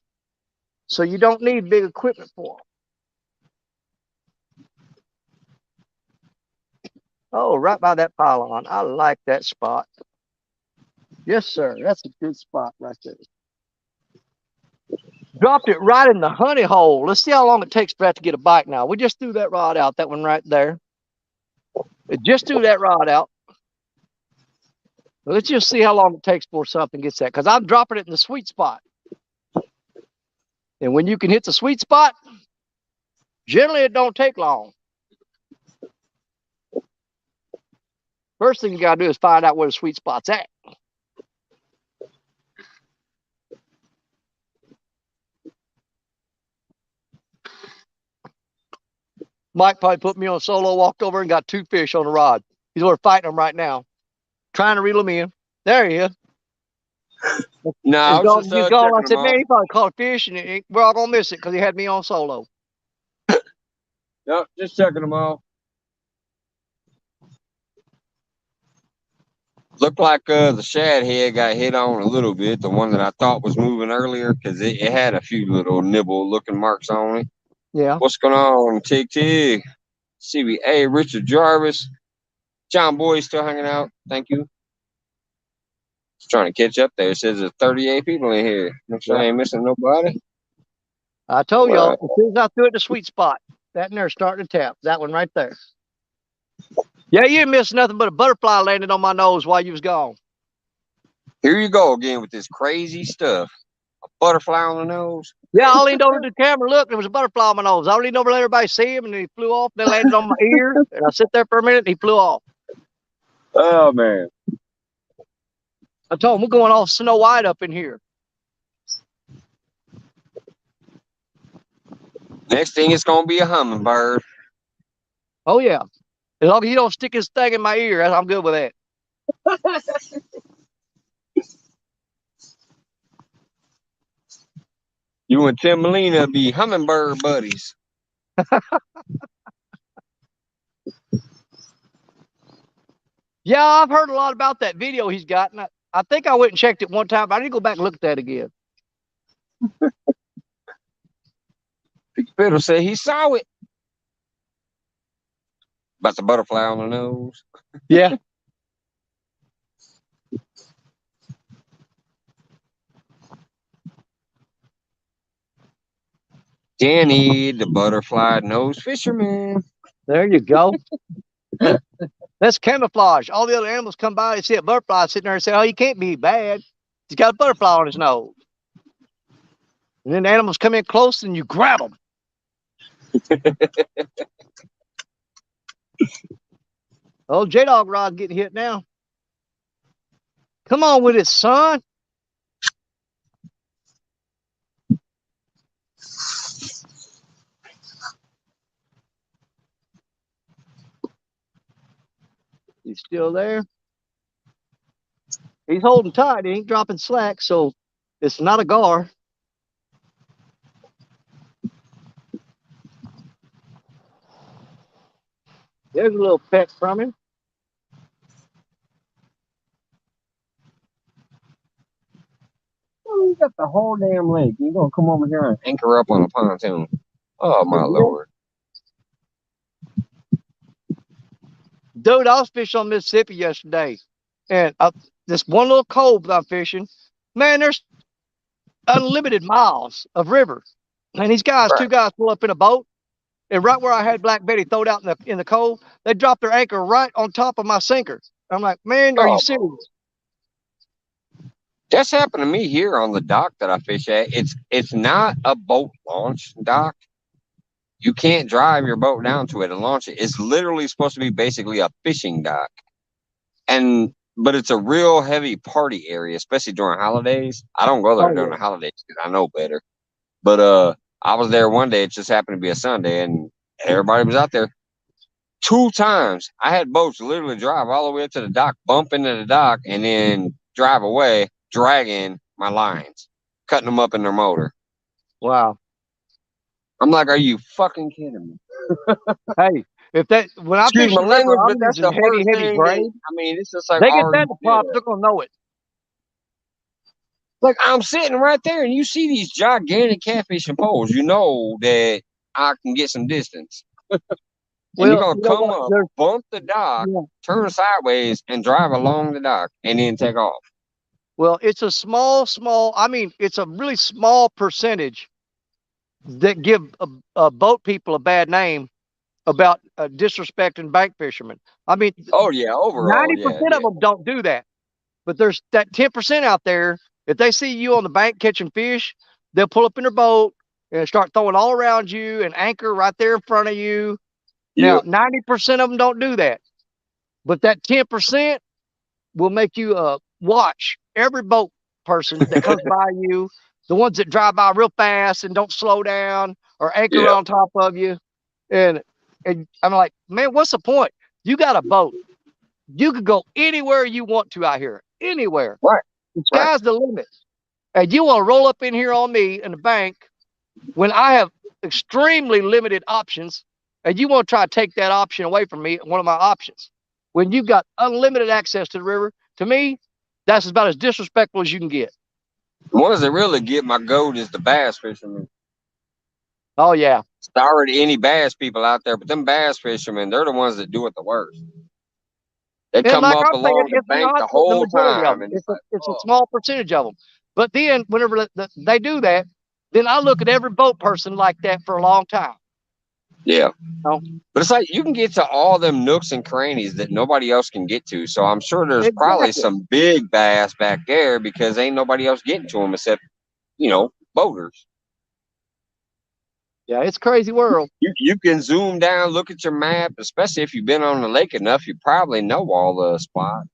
So you don't need big equipment for them. Oh, right by that pylon. I like that spot. Yes, sir. That's a good spot right there. Dropped it right in the honey hole. Let's see how long it takes for that to get a bite now. We just threw that rod out, that one right there. It just threw that rod out. Let's just see how long it takes before something gets that, because I'm dropping it in the sweet spot. And when you can hit the sweet spot, generally it don't take long. First thing you got to do is find out where the sweet spot's at. Mike probably put me on solo, walked over and got 2 fish on the rod. He's over fighting them right now, trying to reel them in. There he is. No, I was just I said, man, he probably caught a fish, and we're all going to miss it because he had me on solo. Yep, just checking them all. Looked like the shad head got hit on a little bit, the one that I thought was moving earlier, because it had a few little nibble-looking marks on it. Yeah. What's going on, Tig? CBA, Richard Jarvis. John Boy still hanging out. Thank you. Just trying to catch up there. It says there's 38 people in here. Make sure I ain't missing nobody. I told y'all, as soon as I threw it in the sweet spot, that in there starting to tap. That one right there. Yeah, you didn't miss nothing but a butterfly landed on my nose while you was gone. Here you go again with this crazy stuff. A butterfly on the nose. Yeah, I leaned over to the camera. Look, there was a butterfly on my nose. I leaned over to let everybody see him, and he flew off. Then landed on my ear, and I sit there for a minute, and he flew off. Oh, man. I told him, we're going all Snow White up in here. Next thing, it's going to be a hummingbird. Oh, yeah. As long as he don't stick his thing in my ear, I'm good with that. You and Tim Molina be hummingbird buddies. Yeah, I've heard a lot about that video he's got. And I think I went and checked it one time, but I need to go back and look at that again. Fiddle said he saw it. About the butterfly on the nose. Yeah. Danny, the butterfly nose fisherman. There you go. That's camouflage. All the other animals come by, they see a butterfly sitting there and say, oh, he can't be bad. He's got a butterfly on his nose. And then the animals come in close and you grab them. Oh, J-Dog Rod's getting hit now. Come on with it, son. He's still there. He's holding tight. He ain't dropping slack, so it's not a gar. There's a little peck from him. Oh, you got the whole damn lake. You're going to come over here and anchor up on a pontoon. Oh, my Lord. Dude, I was fishing on Mississippi yesterday. And this one little cove that I'm fishing, man, there's unlimited miles of river. And these guys, 2 guys pull up in a boat. And right where I had Black Betty thrown out in the cove, they dropped their anchor right on top of my sinker. I'm like, man, are you serious? That's happened to me here on the dock that I fish at. It's not a boat launch dock. You can't drive your boat down to it and launch it. It's literally supposed to be basically a fishing dock. But it's a real heavy party area, especially during holidays. I don't go there during the holidays because I know better. But I was there one day. It just happened to be a Sunday, and Everybody was out there. 2 times I had boats literally drive all the way up to the dock, bump into the dock, and then drive away, dragging my lines, cutting them up in their motor. Wow. I'm like, are you fucking kidding me? Hey, if that when I Excuse fish my the river, language, I'm but that's using the first heavy thing that, grade. I mean, it's just like, They get are that you in the pop, kidding? they're gonna know it. Like, I'm sitting right there, and you see these gigantic catfishing poles. You know that I can get some distance. And you're Well, gonna you know come what? up, bump the dock, Yeah. turn sideways, and drive along the dock, and then take off. Well, it's a small. I mean, it's a really small percentage that give boat people a bad name about disrespecting bank fishermen. I mean, Oh yeah, overall, 90% of them don't do that, but there's that 10% out there. If they see you on the bank catching fish, they'll pull up in their boat and start throwing all around you and anchor right there in front of you. Now, 90% of them don't do that, but that 10% will make you watch every boat person that comes by you, the ones that drive by real fast and don't slow down or anchor on top of you. And I'm like, man, what's the point? You got a boat. You could go anywhere you want to out here, anywhere. Right. The sky's the limit. And you want to roll up in here on me in the bank when I have extremely limited options, and you want to try to take that option away from me, one of my options. When you've got unlimited access to the river, to me, that's about as disrespectful as you can get. The ones that really get my goat is the bass fishermen. Oh, yeah. Sorry to any bass people out there, but them bass fishermen, they're the ones that do it the worst. They come like up I'm saying, along the it's bank not the the whole majority of time. them. And It's a small percentage of them. But then whenever they do that, then I look at every boat person like that for a long time. Yeah. Oh. But it's like you can get to all them nooks and crannies that nobody else can get to. So I'm sure there's probably some big bass back there because ain't nobody else getting to them except, boaters. Yeah, it's a crazy world. You can zoom down, look at your map, especially if you've been on the lake enough, you probably know all the spots.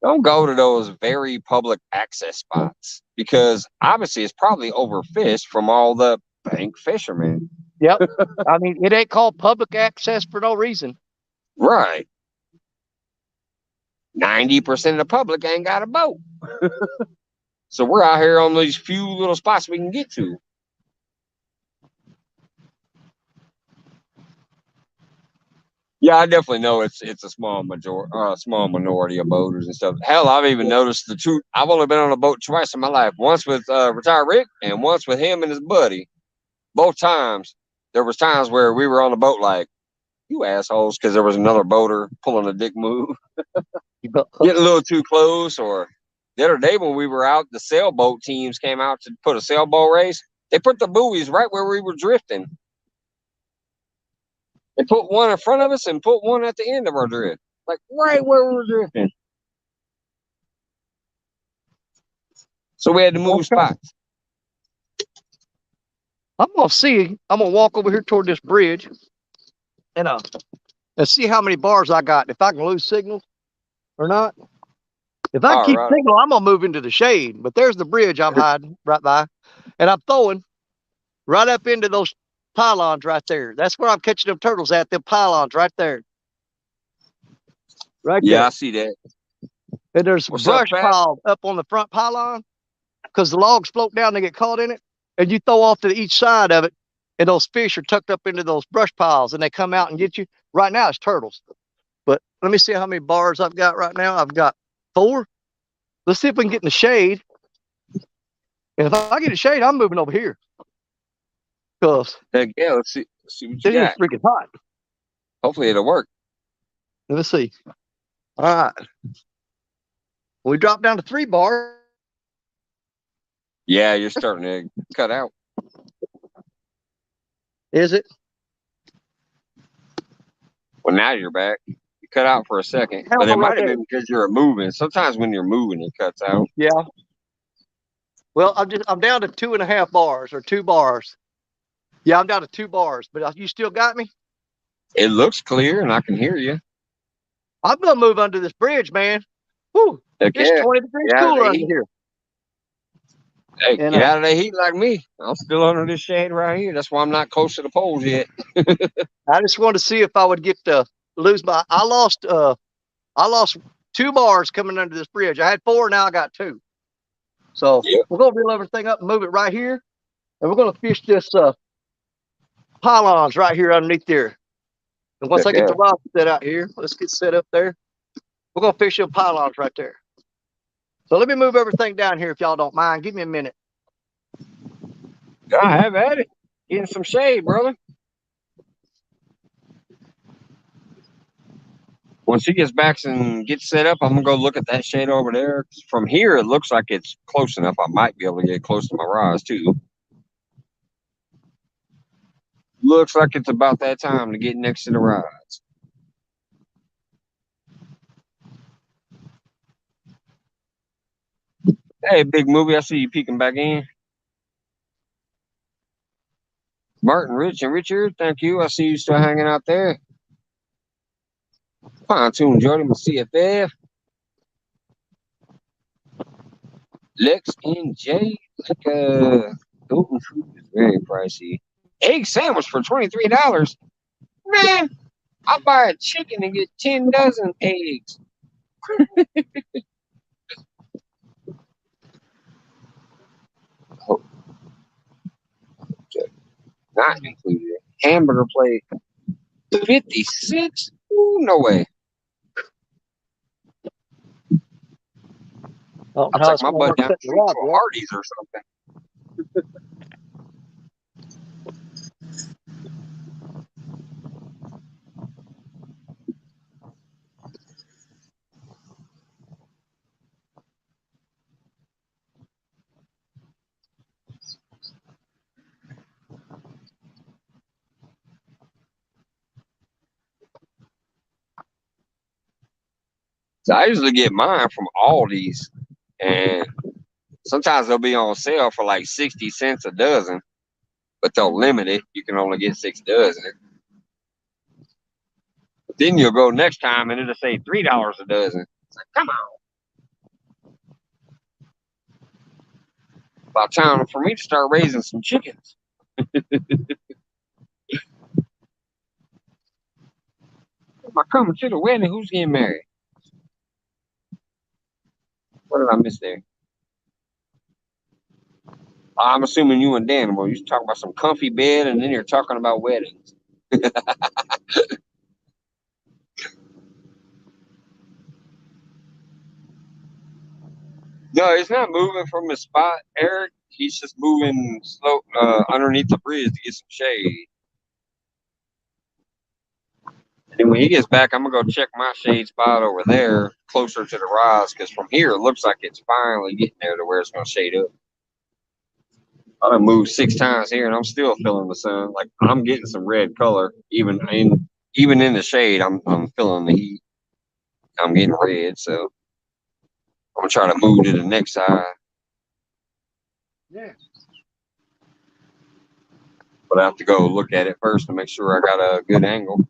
Don't go to those very public access spots because obviously it's probably overfished from all the bank fishermen. Yep. I mean, it ain't called public access for no reason. Right. 90% of the public ain't got a boat. So we're out here on these few little spots we can get to. Yeah, I definitely know it's a small minority of boaters and stuff. Hell, I've even noticed the two. I've only been on a boat twice in my life. Once with retired Rick, and once with him and his buddy. Both times, there was times where we were on the boat like, you assholes, because there was another boater pulling a dick move, getting a little too close. Or the other day when we were out, the sailboat teams came out to put a sailboat race. They put the buoys right where we were drifting. They put one in front of us and put one at the end of our drift, like right where we were drifting. So we had to move spots. I'm gonna walk over here toward this bridge and see how many bars I got. If I can lose signal or not. If I keep signal, I'm gonna move into the shade. But there's the bridge I'm hiding right by, and I'm throwing right up into those pylons right there. That's where I'm catching them turtles at. Them pylons right there. Right there. Yeah, I see that. And there's brush piled up on the front pylon because the logs float down, they get caught in it, and you throw off to each side of it, and those fish are tucked up into those brush piles, and they come out and get you. Right now, it's turtles. But let me see how many bars I've got right now. I've got 4. Let's see if we can get in the shade. And if I get in the shade, I'm moving over here. Because yeah, let's see what you got. It's freaking hot. Hopefully it'll work. Let's see. All right. We dropped down to 3 bars. Yeah, you're starting to cut out. Is it? Well, now you're back. You cut out for a second, but it might have been because you're moving. Sometimes when you're moving, it cuts out. Yeah. Well, I'm down to 2.5 bars or 2 bars. Yeah, I'm down to 2 bars, but you still got me? It looks clear and I can hear you. I'm going to move under this bridge, man. Woo. It's 20 degrees cooler under here. Hey, And get out of the heat like me. I'm still under this shade right here. That's why I'm not close to the poles yet. I just wanted to see if I would get to lose my. I lost 2 bars coming under this bridge. I had 4, now I got 2. So Yep. we're gonna reel everything up and move it right here, and we're gonna fish this pylons right here underneath there. And once I get the rod set out here, let's get set up there. We're gonna fish them pylons right there. So let me move everything down here if y'all don't mind. Give me a minute. I have at it. Getting some shade, brother. Once he gets back and gets set up, I'm gonna go look at that shade over there. From here, it looks like it's close enough. I might be able to get close to my rods too. Looks like it's about that time to get next to the rods. Hey, big movie, I see you peeking back in. Martin, Rich, and Richard, thank you. I see you still hanging out there. Fine tune, Jordan, we'll see you there. Lex and Jay, like golden fruit is very pricey. Egg sandwich for $23. Man, I'll buy a chicken and get 10 dozen eggs. Oh, okay. Not included. Hamburger plate, 56? Ooh, no way. Oh, I'll how take it's my gonna butt work down the setting the street rod, to a yeah. Hardee's or something. So I usually get mine from Aldi's, and sometimes they'll be on sale for like 60 cents a dozen, but they'll limit it. You can only get 6 dozen. But then you'll go next time and it'll say $3 a dozen. It's like, come on. About time for me to start raising some chickens. Am I coming to the wedding? Who's getting married? What did I miss there? I'm assuming you and Dan were you talking about some comfy bed and then you're talking about weddings. No, he's not moving from his spot, Eric. He's just moving slow underneath the bridge to get some shade. And when he gets back, I'm gonna go check my shade spot over there, closer to the rods, because from here it looks like it's finally getting there to where it's gonna shade up. I done moved 6 times here, and I'm still feeling the sun. Like I'm getting some red color, even in the shade. I'm feeling the heat. I'm getting red, so I'm gonna try to move to the next side. Yeah. But I have to go look at it first to make sure I got a good angle.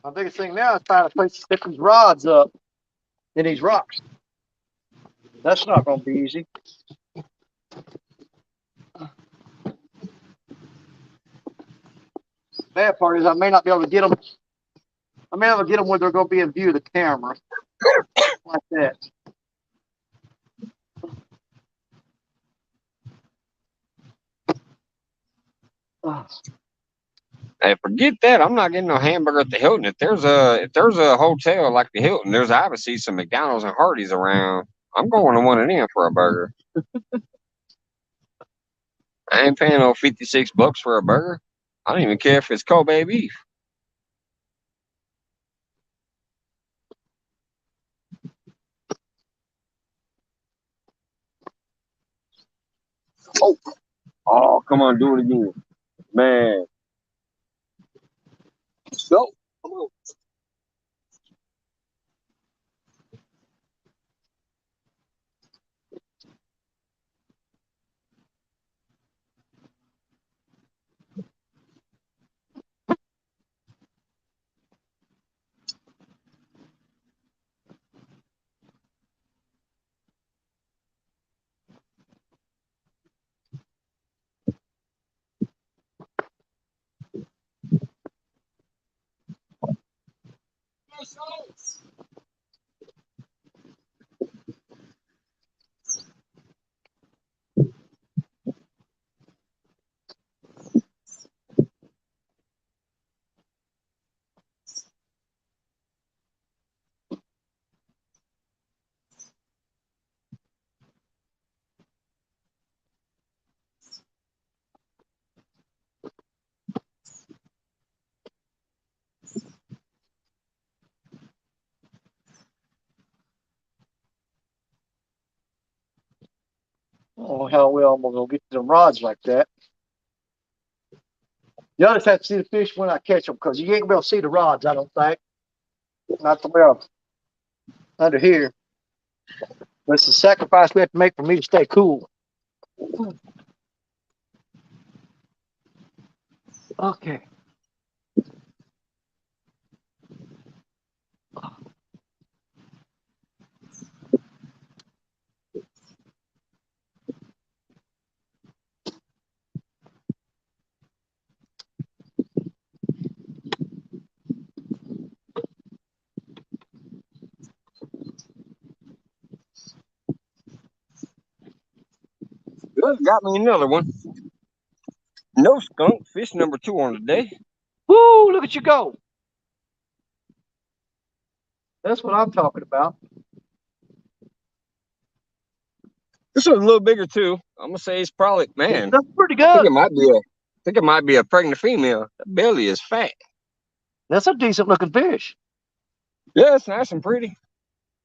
My biggest thing now is trying to place stick these rods up in these rocks. That's not gonna be easy. Bad part is I may not be able to get them. I may not be able to get them where they're gonna be in view of the camera, like that. Hey, forget that. I'm not getting no hamburger at the Hilton. If there's a hotel like the Hilton, there's obviously some McDonald's and Hardee's around. I'm going to one of them for a burger. I ain't paying no $56 for a burger. I don't even care if it's Kobe beef. Oh, oh, come on, do it again, man. Go, come on. how well I'm gonna get to them rods like that. You just have to see the fish when I catch them, because you ain't gonna be able to see the rods, I don't think. Not the way under here. That's the sacrifice we have to make for me to stay cool. Okay. Good, got me another one. No skunk, fish number 2 on the day. Woo, look at you go. That's what I'm talking about. This one's a little bigger too. I'm gonna say it's probably, man. That's pretty I think good. it might be a pregnant female. The belly is fat. That's a decent looking fish. Yeah, it's nice and pretty.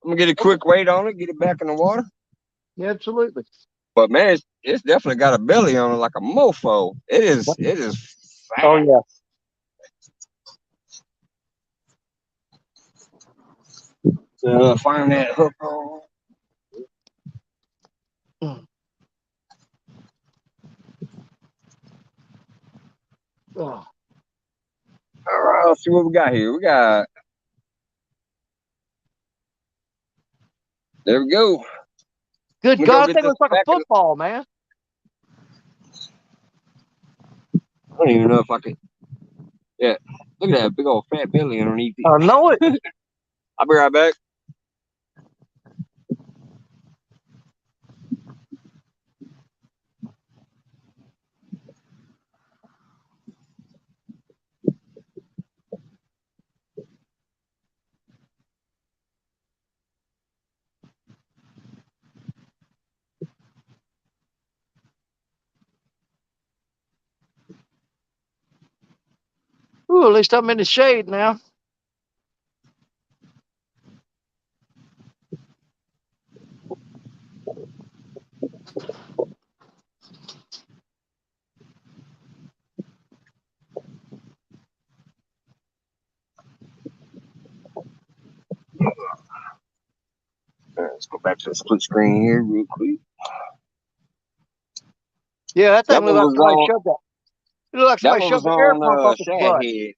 I'm gonna get a quick weight on it, get it back in the water. Yeah, absolutely. But man, it's definitely got a belly on it like a mofo. It is fat. Oh yeah. Find that hook on. Mm. Oh. All right, let's see what we got here. There we go. Good God, that thing looks like a football, man. I don't even know if I could. Yeah, look at that big old fat belly underneath it. I know it. I'll be right back. Ooh, at least I'm in the shade now. Let's go back to the split screen here real quick. Yeah, that thing That one looked like was somebody on. shoved that. It looked like That somebody one was shoved the air pump on up its shad butt. head.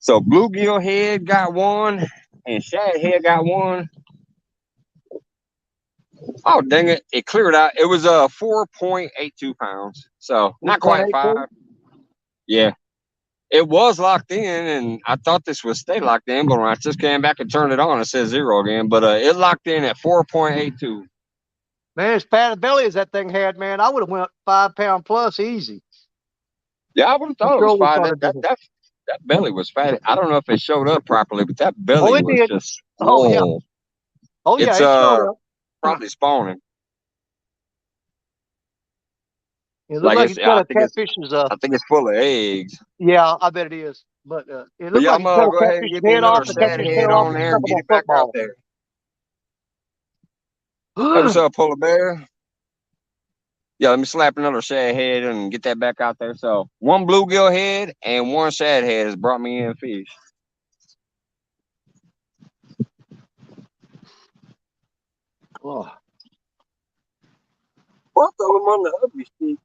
So bluegill head got one, and shad head got one. Oh dang it! It cleared out. It was 4.82 pounds, so not quite 5. Yeah, it was locked in, and I thought this would stay locked in, but when I just came back and turned it on, it says 0 again. But it locked in at 4.82. Man, as fat a belly as that thing had, man, I would have went 5 pound plus easy. Yeah, I would have thought it was 5. That belly was fat. I don't know if it showed up properly, but that belly it was did. just Oh yeah. swole. Oh yeah, It's it showed up. probably spawning. It looked Like like it's got a catfish's. I think it's full of eggs. Yeah, I bet it is. But it But looked yeah, like I'm it's cut gonna a go ahead and catfish's get me head another off and shad catfish head tail off on and there stuck and them get on it back out football. there. Have yourself a polar bear. Yeah, let me slap another shad head and get that back out there. So 1 bluegill head and 1 shad head has brought me in fish. Oh. Both of them on the ugly stick.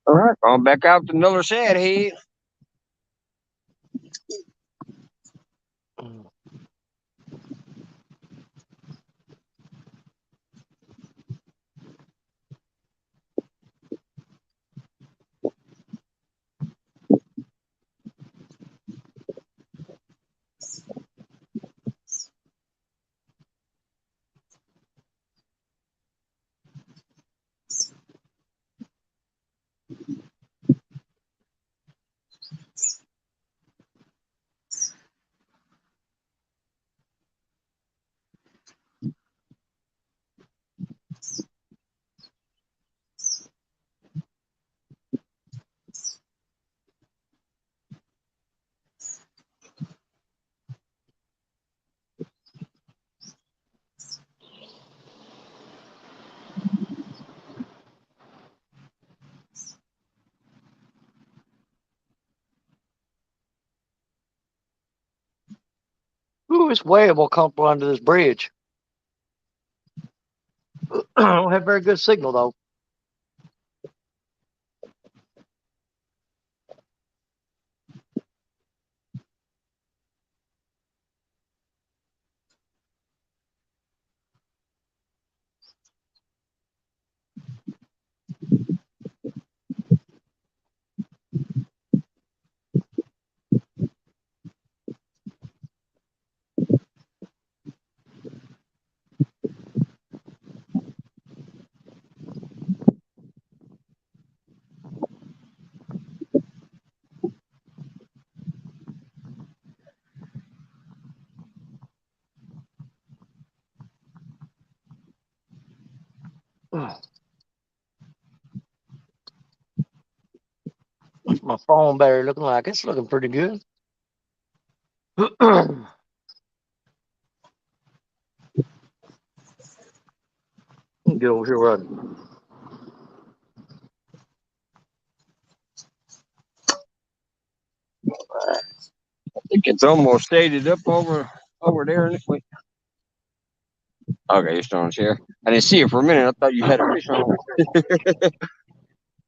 All right, going back out to another shad head. Ooh, it's way more comfortable under this bridge. I don't have very good signal though. What's my phone battery looking like? It's looking pretty good. Get over here running. I think it's almost shaded up over there. Wait. Okay, you're still on the chair. I didn't see it for a minute. I thought you had a fish on.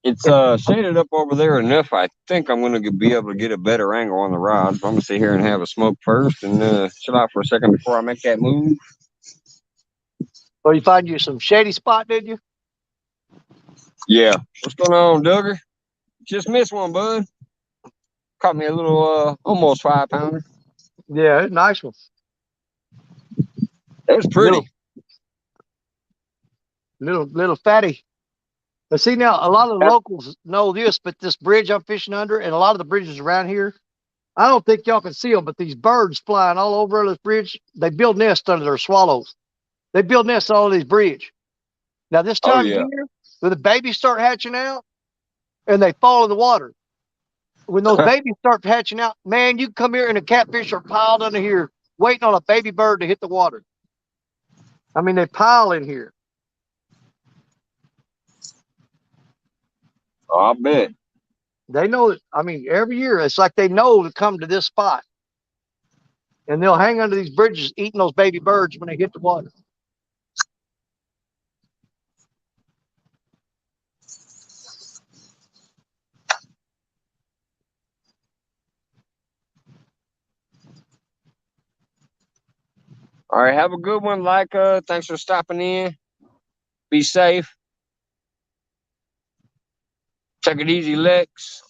It's shaded up over there enough. I think I'm gonna be able to get a better angle on the rod. I'm gonna sit here and have a smoke first and chill out for a second before I make that move. So you find you some shady spot, did you? Yeah. What's going on, Duggar? Just missed one, bud. Caught me a little almost 5-pounder. Yeah, it's a nice one. It was pretty. Little fatty. But see now, a lot of the locals know this, but this bridge I'm fishing under, and a lot of the bridges around here, I don't think y'all can see them, but these birds flying all over this bridge, they build nests under their swallows. They build nests all over these bridge. Now this time of year, when the babies start hatching out, and they fall in the water, when those babies start hatching out, man, you come here and the catfish are piled under here, waiting on a baby bird to hit the water. I mean, they pile in here. Oh, I bet. They know it. I mean, every year it's like they know to come to this spot. And they'll hang under these bridges eating those baby birds when they hit the water. All right, have a good one, Leica. Thanks for stopping in. Be safe. Take it easy, Lex.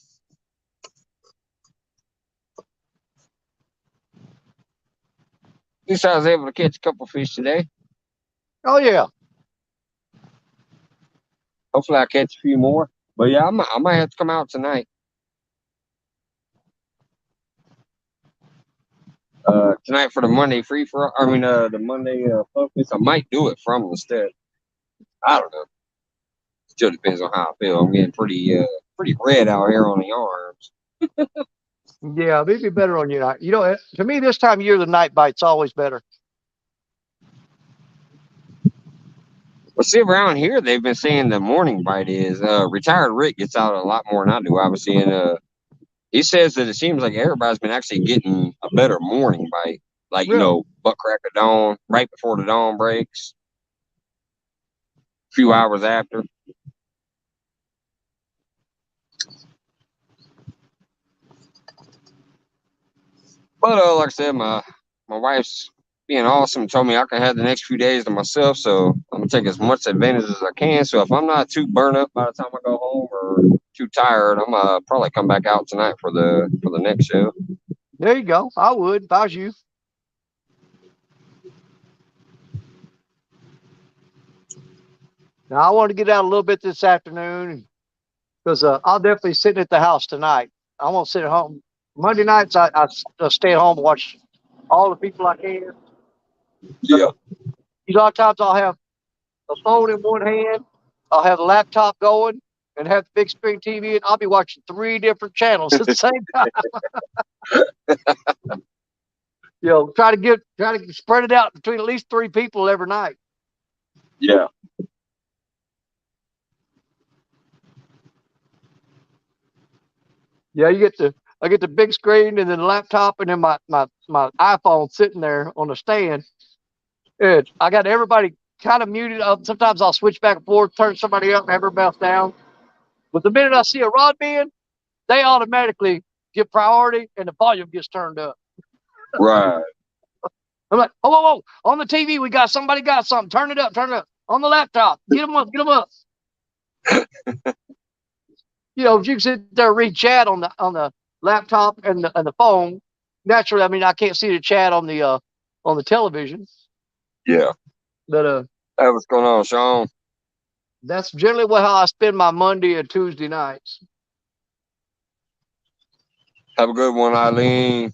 At least I was able to catch a couple fish today. Oh, yeah. Hopefully I catch a few more. But yeah, I might have to come out tonight. Tonight for the Monday free for the Monday focus. I might do it from instead. I don't know. Still depends on how I feel. I'm getting pretty red out here on the arms. Yeah, it'd be better on you. You know, to me, this time of year, the night bite's always better. But see, around here, they've been saying the morning bite is retired Rick gets out a lot more than I do, obviously. And he says that it seems like everybody's been actually getting a better morning bite. Like, Really? butt crack of dawn, right before the dawn breaks, a few hours after. But like I said, my wife's being awesome. Told me I can have the next few days to myself, so I'm gonna take as much advantage as I can. So if I'm not too burnt up by the time I go home or too tired, I'm probably come back out tonight for the next show. There you go. I would if I was you. Now I want to get out a little bit this afternoon because I'll definitely sit at the house tonight. I won't sit at home. Monday nights I stay at home and watch all the people I can. Yeah. A lot of times I'll have a phone in one hand, I'll have the laptop going, and have the big screen TV, and I'll be watching 3 different channels at the same time. Try to spread it out between at least 3 people every night. Yeah. Yeah, I get the big screen and then the laptop and then my iPhone sitting there on the stand. And I got everybody kind of muted. Sometimes I'll switch back and forth, turn somebody up and everybody else down. But the minute I see a rod band, they automatically get priority and the volume gets turned up. Right. I'm like, whoa. On the TV, somebody got something. Turn it up. On the laptop, get them up. If you sit there and read chat on the laptop and the phone, naturally, I mean, I can't see the chat on the television. Yeah. But hey, what's going on, Sean? that's generally how I spend my Monday and Tuesday nights. Have a good one, Eileen.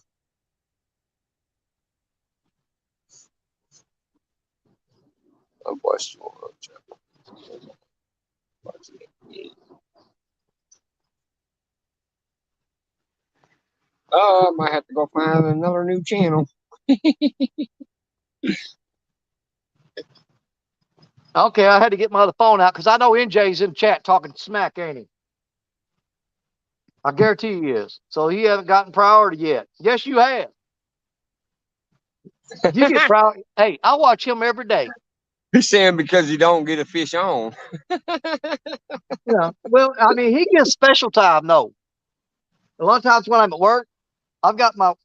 I might have to go find another new channel. Okay, I had to get my other phone out because I know NJ's in chat talking smack, ain't he? I guarantee he is. So he hasn't gotten priority yet. Yes, you have. You get priority. Hey, I watch him every day. He's saying because you don't get a fish on. Well, I mean, he gets special time though. A lot of times when I'm at work, I've got my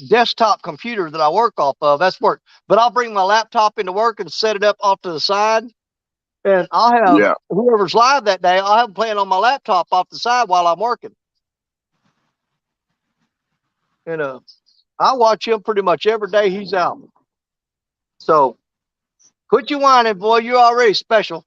desktop computer that I work off of. That's work. But I'll bring my laptop into work and set it up off to the side, and I'll have whoever's live that day. I'll have them playing on my laptop off the side while I'm working. And I watch him pretty much every day he's out. So quit you whining, boy. You're already special.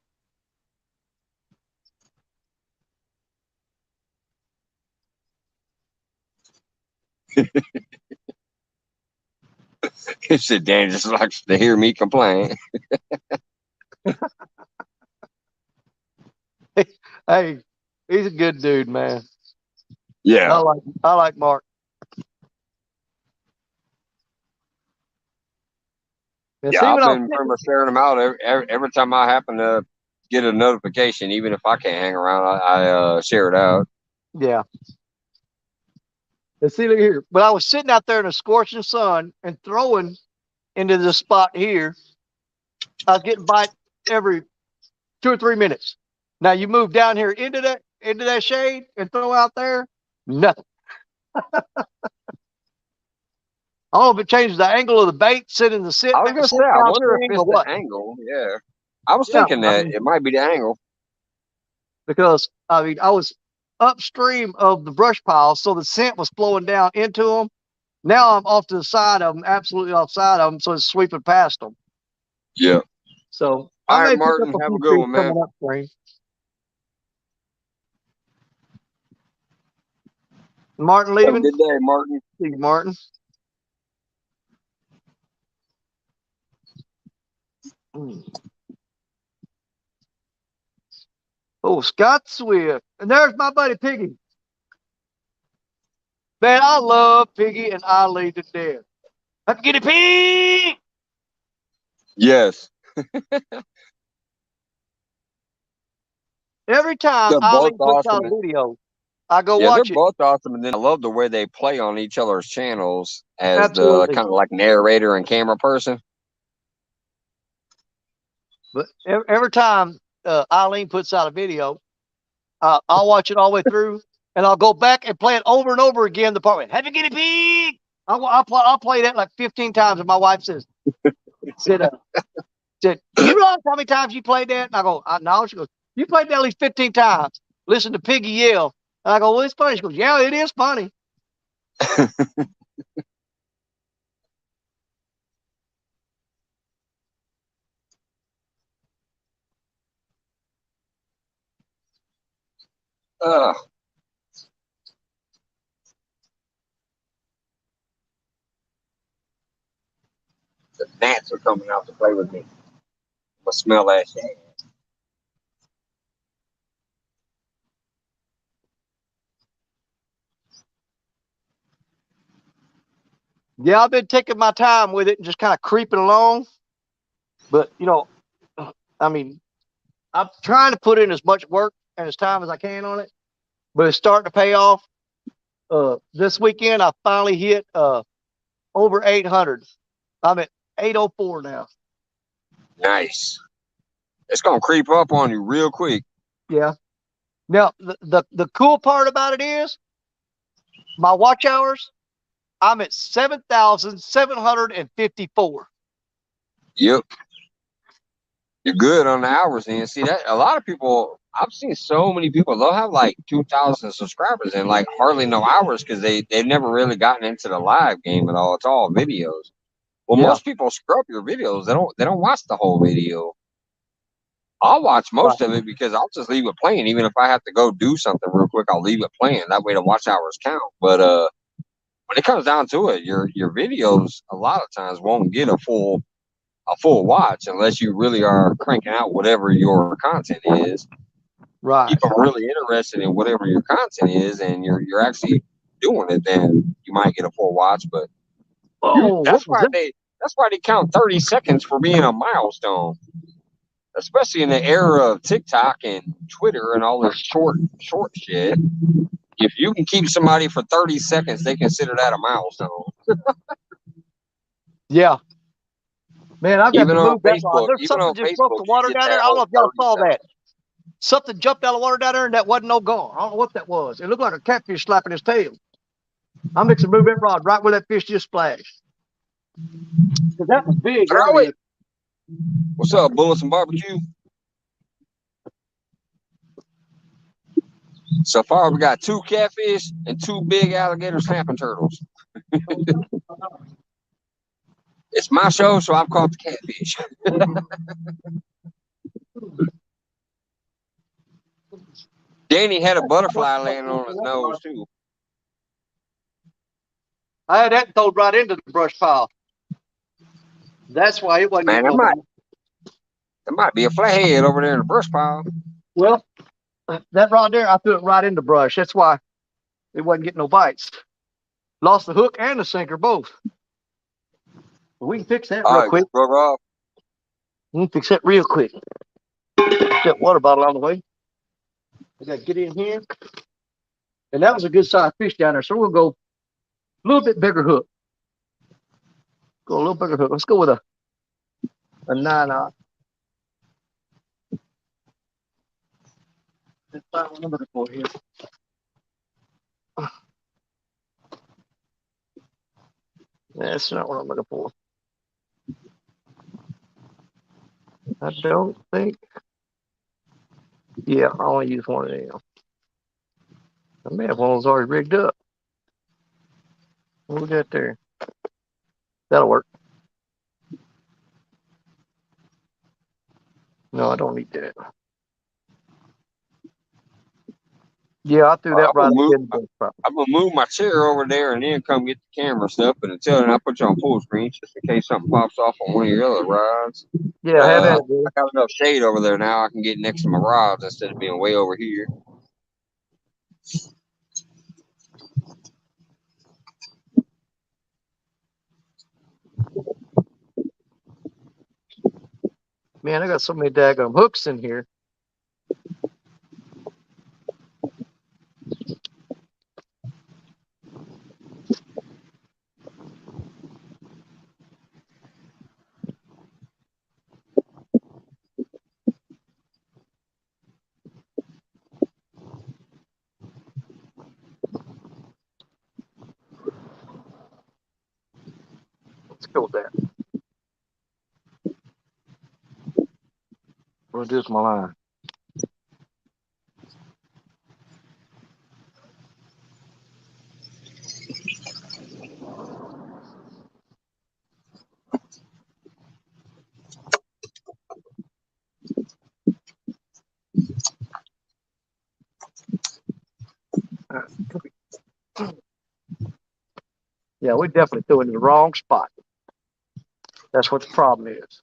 He said Dan just likes to hear me complain. Hey, he's a good dude, man. Yeah. I like Mark. And yeah, I've been pretty much sharing them out every time I happen to get a notification, even if I can't hang around, I share it out. Yeah. And see, look here. But I was sitting out there in the scorching sun and throwing into this spot here. I was getting bite every 2 or 3 minutes. Now you move down here into that shade and throw out there, nothing. I don't know if it changes the angle of the bait sitting the sit. I was gonna say, I wonder if it's the angle. Yeah, I was thinking that it might be the angle because I mean I was upstream of the brush pile, so the scent was flowing down into them. Now I'm off to the side of them, absolutely offside of them, so it's sweeping past them. Yeah. So all right, Martin, have a good one, man. Martin leaving. Have a good day, Martin. See you, Martin. Oh, Scott Swift. And there's my buddy Piggy. Man, I love Piggy and Eileen to death. Have to get it, Pig! Yes. Every time Eileen puts out a video, I go watch it. They're both awesome, and then I love the way they play on each other's channels as the kind of like narrator and camera person. But every time Eileen puts out a video, I'll watch it all the way through, and I'll go back and play it over and over again. The part with "Happy Guinea Pig." I'll play that like 15 times, and my wife said, "You realize how many times you played that?" And I go, "No." She goes, "You played that at least 15 times. Listen to Piggy yell." And I go, "Well, it's funny." She goes, "Yeah, it is funny." Uh, the gnats are coming out to play with me. I'm gonna smell that shit. Yeah, I've been taking my time with it and just kind of creeping along. But I mean, I'm trying to put in as much work and as time as I can on it, but it's starting to pay off. This weekend I finally hit over 800. I'm at 804 now. Nice. It's gonna creep up on you real quick. Yeah. Now the cool part about it is my watch hours. I'm at 7,754. Yep. You're good on the hours and see that a lot of people I've seen so many people they'll have like 2,000 subscribers and like hardly no hours because they've never really gotten into the live game at all. It's all videos. Well, Yeah. most people scrub your videos. They don't watch the whole video. I'll watch most of it because I'll just leave it playing. Even if I have to go do something real quick, I'll leave it playing. That way the watch hours count. But when it comes down to it, your videos a lot of times won't get a full watch unless you really are cranking out whatever your content is. Right. Keep them really interested in whatever your content is, and you're actually doing it. Then you might get a full watch. But Oh, that's what was why that? they count 30 seconds for being a milestone, especially in the era of TikTok and Twitter and all this short shit. If you can keep somebody for 30 seconds, they consider that a milestone. Yeah. Man, I've got Even to on move that rod. Facebook, There's even on something just broke Facebook, the you water get down there. that I don't know whole if y'all 30 saw that. seconds. Something jumped out of the water down there and that wasn't no gone. I don't know what that was. It looked like a catfish slapping his tail. I'm mixing move that rod right where that fish just splashed. Because that was big Throw earlier. it. What's up, Bullets and Barbecue? So far, we got 2 catfish and 2 big alligator snapping turtles. It's my show, so I've caught the catfish. Danny had a butterfly landing on his nose, too. I had that thrown right into the brush pile. That's why it wasn't Man, getting there no might, bite. there might be a flathead over there in the brush pile. Well, that rod there, I threw it right in the brush. That's why it wasn't getting no bites. Lost the hook and the sinker both. But we can fix that All real right, quick. broke off. We can fix that real quick. Get that water bottle out of the way. I got to get in here. And that was a good sized fish down there. So we'll go a little bit bigger hook. Go a little bigger hook. Let's go with a 9-aught. That's not what I'm looking for here. That's not what I'm looking for. I don't think. Yeah, I only use one of them. I may have one of those already rigged up. What we got there? That'll work. No, I don't need that. Yeah, I threw that right up in the brush. I'm gonna move my chair over there and then come get the camera stuff. But until then, I'll put you on full screen just in case something pops off on one of your other rods. Yeah, have at it, I got enough shade over there now. I can get next to my rods instead of being way over here. man. I got so many daggum hooks in here. go with that. We'll do this my line. Yeah, we definitely threw it in the wrong spot. That's what the problem is.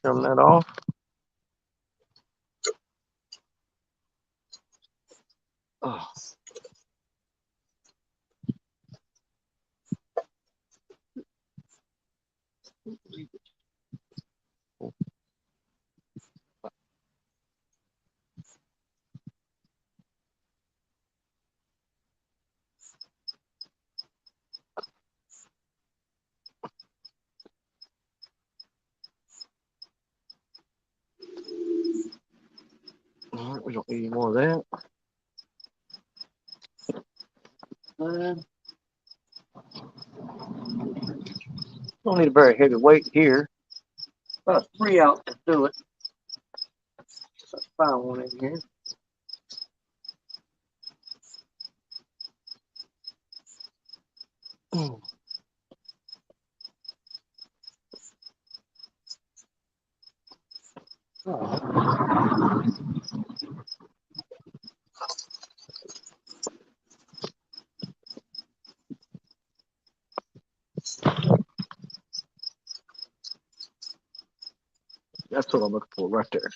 Turn that off. Oh. All right, we don't need any more of that. Don't need a very heavy weight here. About 3 out to do it. So let's find one in here. That's what I'm looking for right there.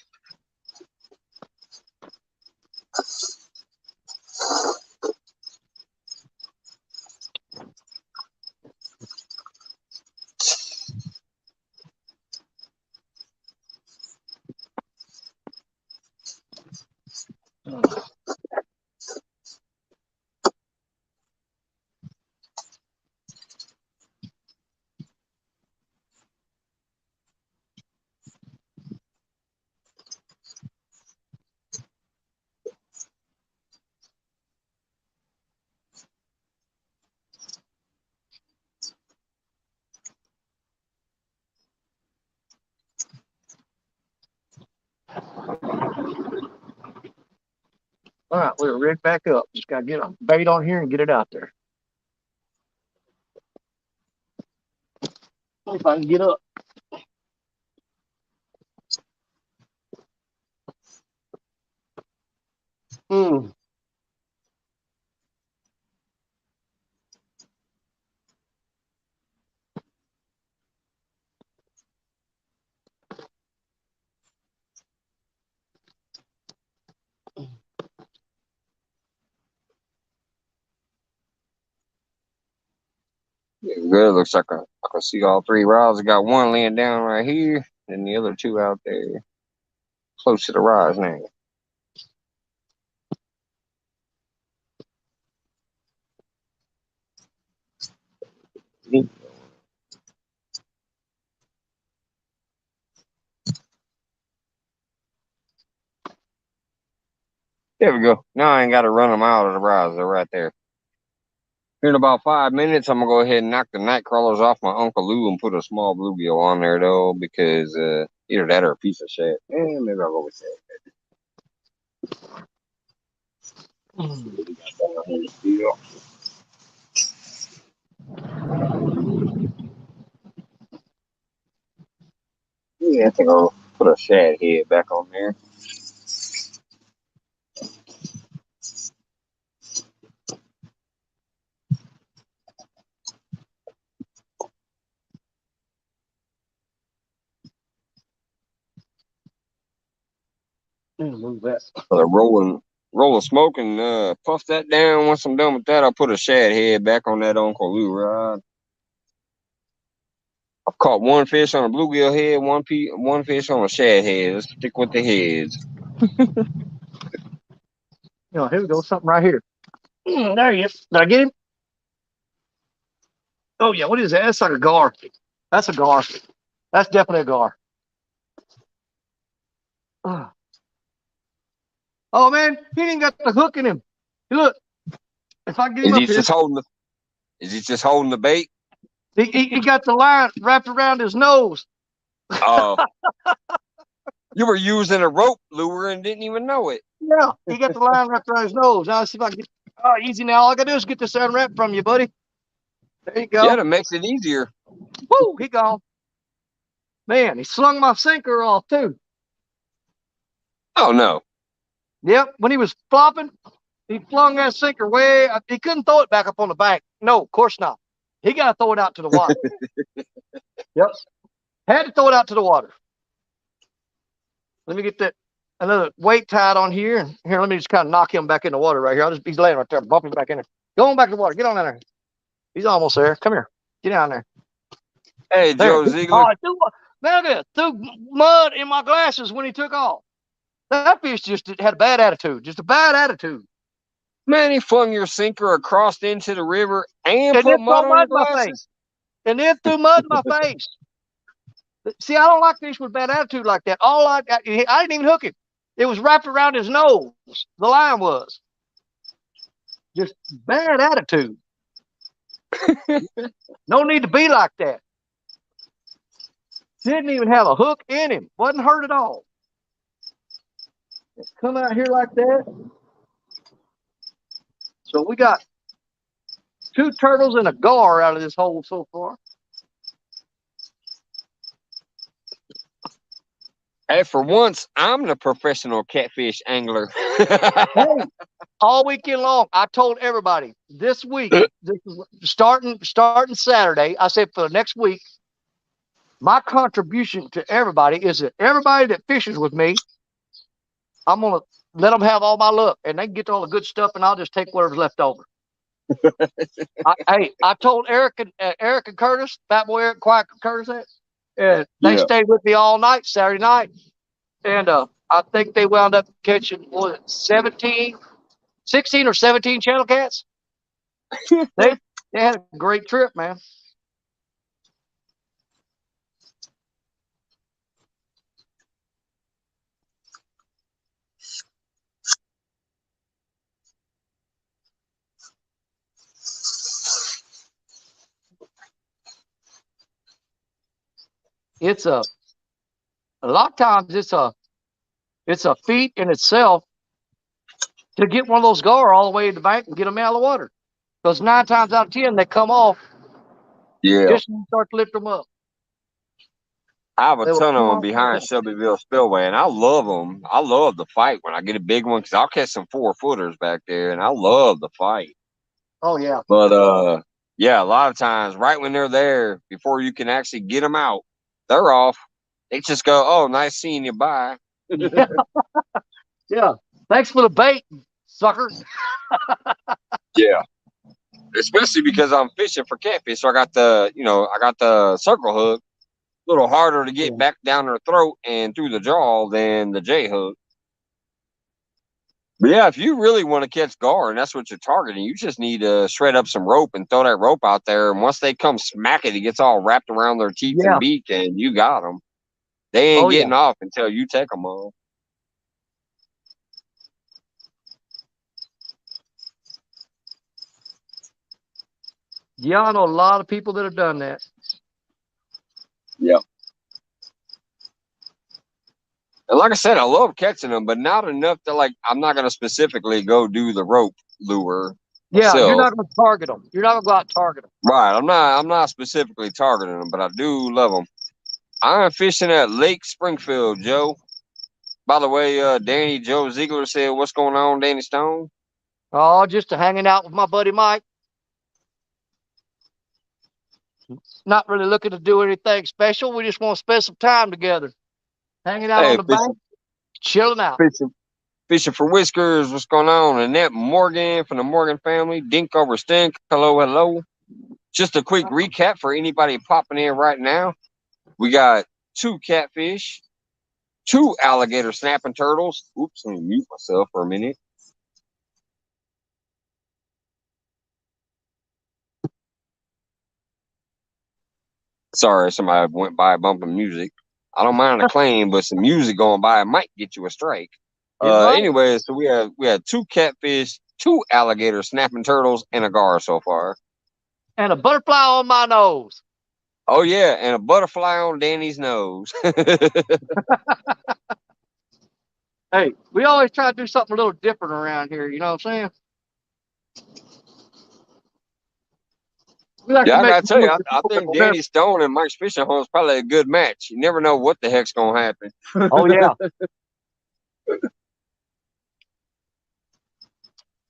All right, we're rigged back up. Just got to get a bait on here and get it out there. See if I can get up. Good. Looks like I can see all 3 rods. I got one laying down right here, and the other 2 out there close to the rods now. There we go. Now I ain't got to run them out of the rods. They're right there. Here in about 5 minutes, I'm going to go ahead and knock the night crawlers off my Uncle Lou and put a small bluegill on there, though, because either that or a piece of shit. Maybe I'll go with that. Yeah, I think I'll put a shad head back on there. Move that. Roll a smoke and puff that down. Once I'm done with that, I'll put a shad head back on that Uncle Lou rod. I've caught 1 fish on a bluegill head, 1 fish on a shad head. Let's stick with the heads. Here we go. Something right here. There he is. Did I get him? Oh, yeah. What is that? That's like a gar. That's a gar. That's definitely a gar. Oh, man. He ain't got the hook in him. Look. If I get him up here. He's just holding the... Is he just holding the bait? He got the line wrapped around his nose. Oh, you were using a rope lure and didn't even know it. Yeah, he got the line wrapped around his nose. Now let's see if I can get. Oh, easy now. All I gotta do is get this unwrapped from you, buddy. There you go. Yeah, that makes it easier. Woo, he gone. Man, he slung my sinker off too. Oh no. Yep, when he was flopping, he flung that sinker way. He couldn't throw it back up on the bank. No, of course not. He got to throw it out to the water. Yep, had to throw it out to the water. Let me get that another weight tied on here. And here, let me just kind of knock him back in the water right here. He's laying right there. Bump him back in there. Go on back to the water. Get on down there. He's almost there. Come here. Get down there. Hey, There. Joe Ziegler. Man, threw mud in my glasses when he took off. That fish just had a bad attitude. Just a bad attitude. Man, he flung your sinker across into the river and And put then mud threw on your mud in my face. glasses. And then threw mud in my face. See, I don't like fish with bad attitude like that. I didn't even hook him. It was wrapped around his nose. The line was. Just bad attitude. No need to be like that. Didn't even have a hook in him. Wasn't hurt at all. Come out here like that. So we got 2 turtles and a gar out of this hole so far. Hey, for once, I'm the professional catfish angler. Hey, all weekend long, I told everybody this week, this is starting Saturday. I said for the next week, my contribution to everybody is that everybody that fishes with me, I'm gonna let them have all my luck, and they can get all the good stuff, and I'll just take whatever's left over. I told Eric and Curtis, Fat Boy Eric, Quiet Curtis, and they stayed with me all night Saturday night, and I think they wound up catching 16 or 17 channel cats. They had a great trip, man. It's a lot of times it's a feat in itself to get one of those gar all the way to the bank and get them out of the water. Because 9 times out of 10 they come off. Yeah. Just when you start to lift them up. I have a ton of them behind Shelbyville Spillway, and I love them. I love the fight when I get a big one because I'll catch some 4-footers back there, and I love the fight. Oh yeah. But yeah, a lot of times, right when they're there, before you can actually get them out, they're off. They just go, "Oh, nice seeing you. Bye." Yeah. Thanks for the bait, sucker. Yeah. Especially because I'm fishing for catfish, so I got the circle hook. A little harder to get back down their throat and through the jaw than the J hook. But yeah, if you really want to catch gar and that's what you're targeting, you just need to shred up some rope and throw that rope out there. And once they come smack it, it gets all wrapped around their teeth and beak, and you got them. They ain't getting off until you take them off. Yeah, I know a lot of people that have done that. Yep. And like I said, I love catching them, but not enough to I'm not going to specifically go do the rope lure. Yeah, myself. You're not going to target them. You're not going to go out and target them. Right. I'm not specifically targeting them, but I do love them. I'm fishing at Lake Springfield, Joe. By the way, Danny Joe Ziegler said, "What's going on, Danny Stone?" Oh, just hanging out with my buddy Mike. Not really looking to do anything special. We just want to spend some time together. Hanging out on the bank, chilling out. Fishing for Whiskers. What's going on? Annette Morgan from the Morgan family. Dink over Stink. Hello, hello. Just a quick recap for anybody popping in right now. We got 2 catfish, 2 alligator snapping turtles. Oops, let me mute myself for a minute. Sorry, somebody went by bumping music. I don't mind a claim, but some music going by might get you a strike. Anyway, so we had 2 catfish, 2 alligator snapping turtles, and a gar so far. And a butterfly on my nose. Oh yeah, and a butterfly on Danny's nose. Hey, we always try to do something a little different around here. You know what I'm saying? We like Yeah, to I make gotta tell you, I people think better. Danny Stone and Mike's Fishing Home is probably a good match. You never know what the heck's gonna happen. Oh yeah.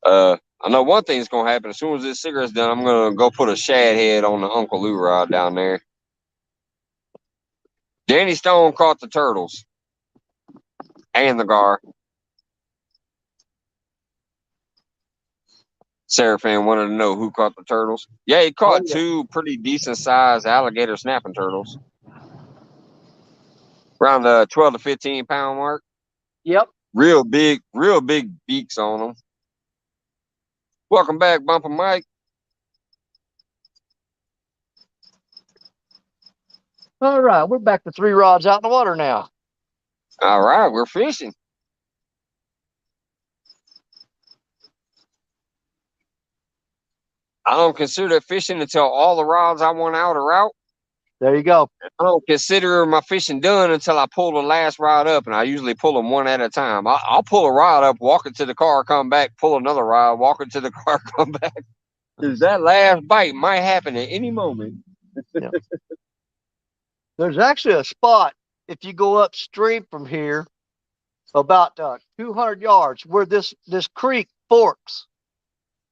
I know one thing's gonna happen. As soon as this cigarette's done, I'm gonna go put a shad head on the Uncle Lou rod down there. Danny Stone caught the turtles and the gar. Seraphin wanted to know who caught the turtles. Yeah, he caught two pretty decent sized alligator snapping turtles. Around the 12 to 15 pound mark. Yep. Real big beaks on them. Welcome back, Bumper Mike. All right, we're back to 3 rods out in the water now. All right, we're fishing. I don't consider it fishing until all the rods I want out are out. There you go. I don't consider my fishing done until I pull the last rod up, and I usually pull them one at a time. I'll pull a rod up, walk it to the car, come back, pull another rod, walk it to the car, come back. Because that last bite might happen at any moment. Yeah. There's actually a spot, if you go upstream from here, about 200 yards, where this creek forks.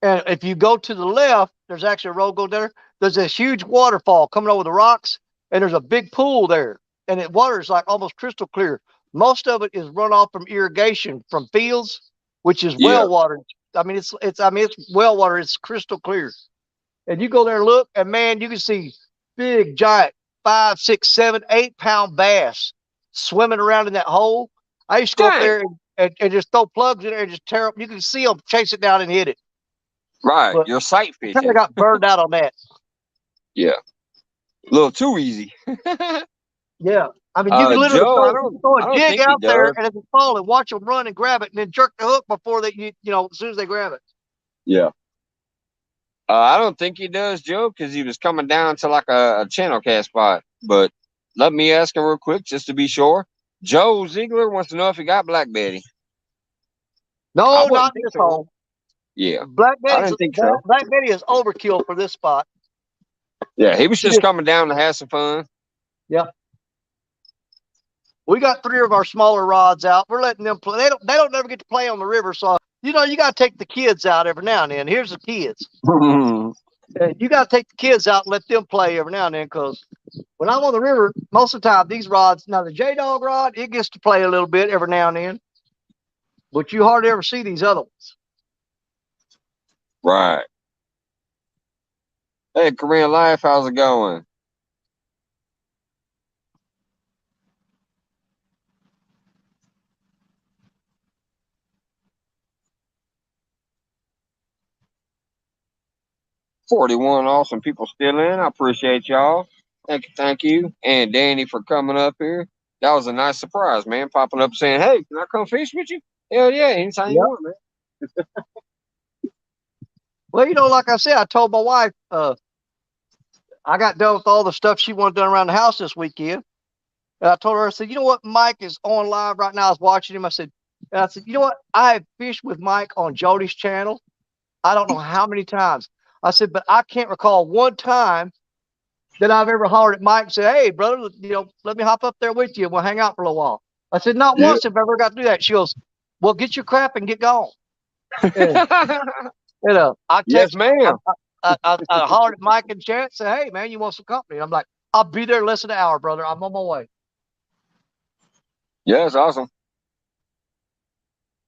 And if you go to the left, there's actually a road go there. There's this huge waterfall coming over the rocks, and there's a big pool there. And it water is like almost crystal clear. Most of it is runoff from irrigation from fields, which is well water. I mean, it's well water. It's crystal clear. And you go there and look, and man, you can see big, giant 5, 6, 7, 8 pound bass swimming around in that hole. I used to go up there and just throw plugs in there and just tear up. You can see them chase it down and hit it. Right, But you're sight I kind fishing. of got burned out on that. Yeah, a little too easy. Yeah, I mean, you can literally Joe, throw I a don't jig think he out there, does. and if it's falling, watch them run and grab it, and then jerk the hook before they, as soon as they grab it. Yeah. I don't think he does, Joe, because he was coming down to like a channel cast spot. But let me ask him real quick just to be sure. Joe Ziegler wants to know if he got Black Betty. No, not in this hole. Yeah, Black I didn't think so. Black Betty is overkill for this spot. Yeah, he was just coming down to have some fun. Yep. We got 3 of our smaller rods out. We're letting them play. They don't never get to play on the river, so you got to take the kids out every now and then. Here's the kids. You got to take the kids out and let them play every now and then, because when I'm on the river, most of the time these rods, now the J-Dog rod, it gets to play a little bit every now and then, but you hardly ever see these other ones. Right. Hey, Korean Life, how's it going? $41 awesome people still in. I appreciate y'all. Thank you. And Danny for coming up here. That was a nice surprise, man. Popping up saying, hey, can I come fish with you? Hell yeah, anytime you want, man. Well, like I said, I told my wife, I got done with all the stuff she wanted done around the house this weekend. And I told her, I said, you know what? Mike is on live right now. I was watching him. I said, you know what? I have fished with Mike on Jody's channel. I don't know how many times. I said, but I can't recall one time that I've ever hollered at Mike and said, hey, brother, let me hop up there with you and we'll hang out for a little while. I said, not once have I ever got to do that. She goes, well, get your crap and get gone. And, I text, yes, ma'am. I hollered at Mike and chat and said, hey, man, you want some company? I'm like, I'll be there in less than an hour, brother. I'm on my way. Yeah, it's awesome.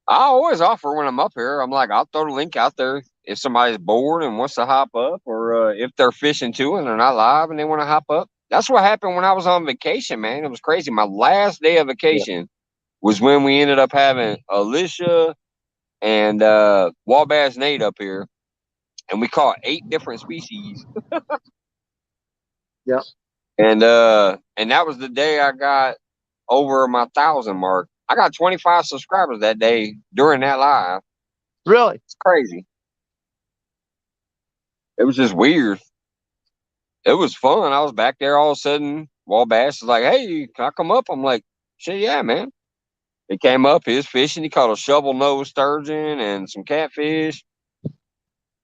I always offer when I'm up here. I'm like, I'll throw the link out there if somebody's bored and wants to hop up, or if they're fishing too and they're not live and they want to hop up. That's what happened when I was on vacation, man. It was crazy. My last day of vacation was when we ended up having Alicia and Wabash Nate up here, and we caught 8 different species. Yeah. And that was the day I got over my 1,000 mark. I got 25 subscribers that day during that live. Really? It's crazy. It was just weird. It was fun. I was back there all of a sudden. Wabash is like, "Hey, can I come up?" I'm like, "Shit, yeah, man." He came up. He was fishing. He caught a shovel nose sturgeon and some catfish.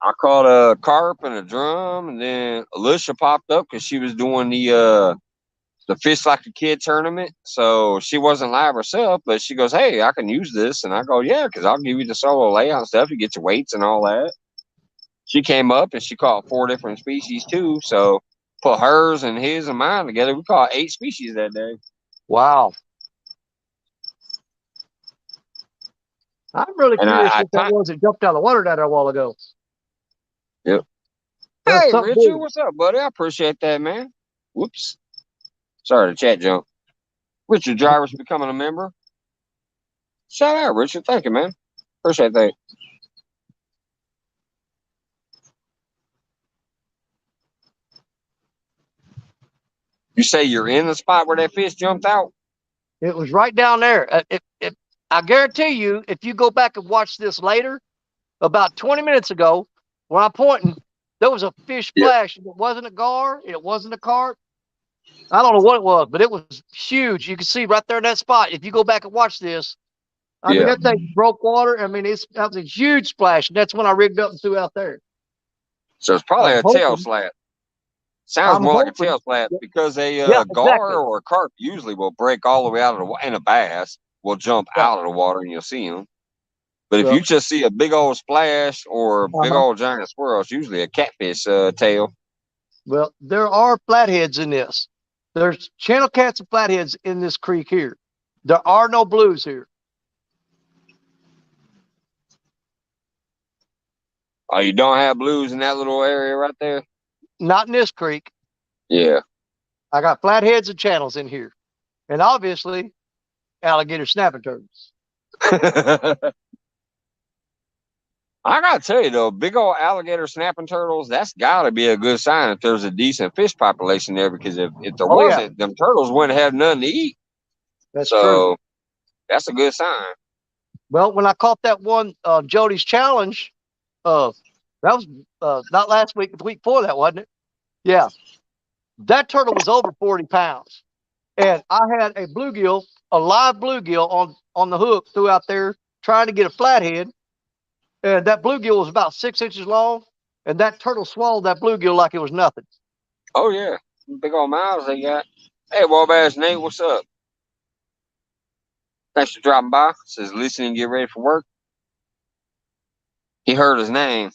I caught a carp and a drum, and then Alicia popped up because she was doing the fish like a kid tournament. So she wasn't live herself, but she goes, "Hey, I can use this," and I go, "Yeah, because I'll give you the solo layout and stuff. You get your weights and all that." She came up and she caught 4 different species too. So put hers and his and mine together. We caught 8 species that day. Wow. I'm really And curious I what that was that jumped out of the water there a while ago. yep. That's Hey, something Richard, big. what's up, buddy? I appreciate that, man. Whoops. Sorry, the chat jump. Richard Drivers becoming a member. Shout out, Richard. Thank you, man. Appreciate that. You say you're in the spot where that fish jumped out? It was right down there. I guarantee you, if you go back and watch this later, about 20 minutes ago, when I'm pointing, there was a fish Yeah. splash. It wasn't a gar. It wasn't a carp. I don't know what it was, but it was huge. You can see right there in that spot. If you go back and watch this, I mean, Yeah. that thing broke water. I mean, that was a huge splash. And that's when I rigged up and threw out there. So it's probably I'm a tail hoping. slap. Sounds I'm more like a hoping. tail slap because Yeah, a gar exactly. or a carp usually will break all the way out of the water, and a bass will jump Yeah. out of the water and you'll see them. But if you Well, just see a big old splash or a big uh-huh. old giant swirl, it's usually a catfish tail. Well, there are flatheads in this. There's channel cats and flatheads in this creek here. There are no blues here. Oh, you don't have blues in that little area right there? Not in this creek. Yeah. I got flatheads and channels in here. And obviously, alligator snapping turtles. I gotta tell you though, big old alligator snapping turtles, that's gotta be a good sign if there's a decent fish population there, because if there Oh, yeah, wasn't, them turtles wouldn't have nothing to eat. that's true. So that's a good sign. Well, when I caught that one, Jody's challenge, uh, that was not last week, but the week before that, wasn't it? Yeah. That turtle was over 40 pounds. And I had a bluegill, a live bluegill on the hook throughout there trying to get a flathead. And that bluegill was about 6 inches long. And that turtle swallowed that bluegill like it was nothing. Oh yeah. Big old mouths they got. Hey Wabash Nate, what's up? Thanks for dropping by. Says listen and get ready for work. He heard his name.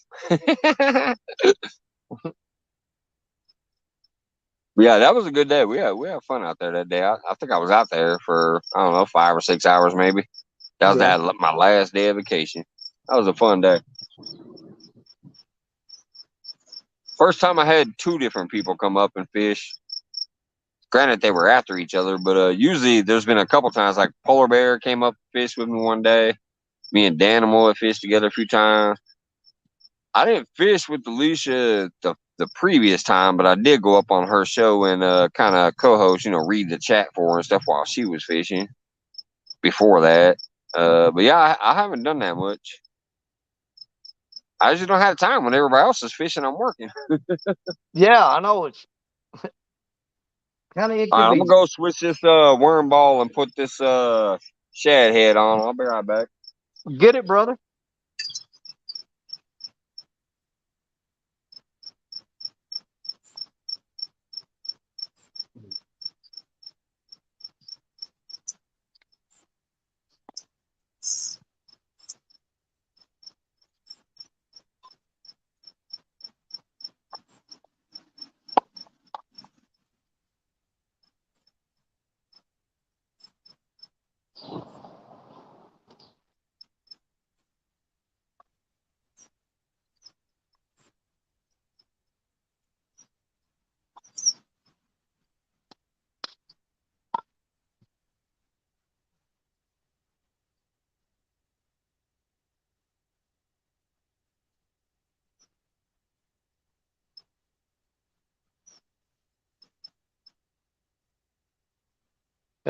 Yeah, that was a good day. We had fun out there that day. I think I was out there for I don't know 5 or 6 hours maybe. That was Yeah. my last day of vacation. That was a fun day. First time I had 2 different people come up and fish. Granted, they were after each other, but usually there's been a couple times like Polar Bear came up and fished with me one day. Me and Danimal have fished together a few times. I didn't fish with Alicia the previous time, but I did go up on her show and kind of co-host, read the chat for her and stuff while she was fishing before that. But yeah, I haven't done that much. I just don't have time when everybody else is fishing. I'm working. Yeah, I know it's kind of All right, I'm gonna inconvenient. go switch this worm ball and put this shad head on. I'll be right back. Get it, brother.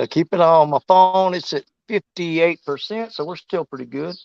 Keep it on my phone. It's at 58%, so we're still pretty good.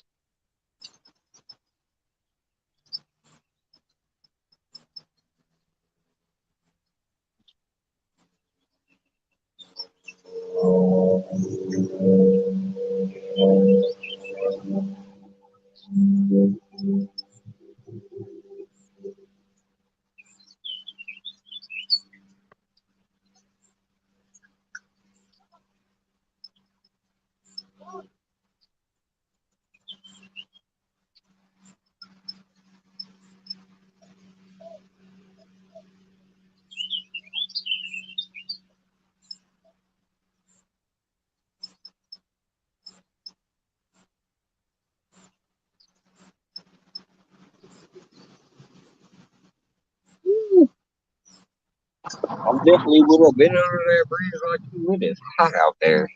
I'm definitely would have been under that bridge like you. It is hot out there.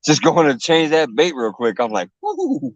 Just going to change that bait real quick. I'm like, woo.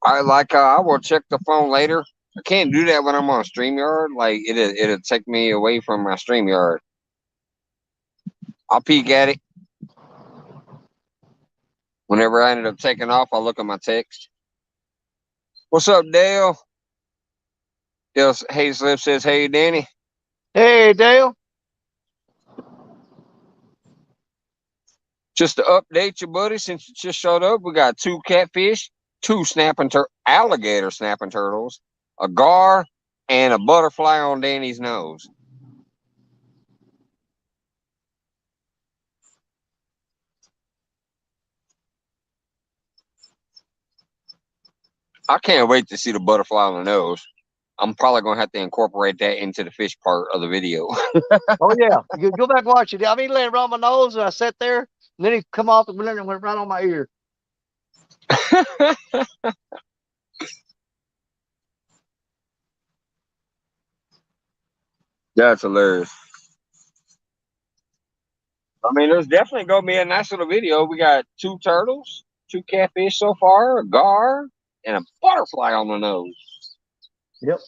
I will check the phone later. I can't do that when I'm on StreamYard. Like it'll take me away from my StreamYard. I'll peek at it. Whenever I ended up taking off, I'll look at my text. What's up, Dale? Dale Hayslip says, hey, Danny. Hey, Dale. Just to update you, buddy, since you just showed up, we got 2 catfish, 2 alligator snapping turtles, a gar, and a butterfly on Danny's nose. I can't wait to see the butterfly on the nose. I'm probably going to have to incorporate that into the fish part of the video. Oh, yeah. You go back and watch it. I mean, he landed right on my nose, and I sat there, and then he come off the balloon and went right on my ear. That's hilarious. I mean, there's definitely going to be a nice little video. We got 2 turtles, 2 catfish so far, a gar, and a butterfly on the nose. Yep.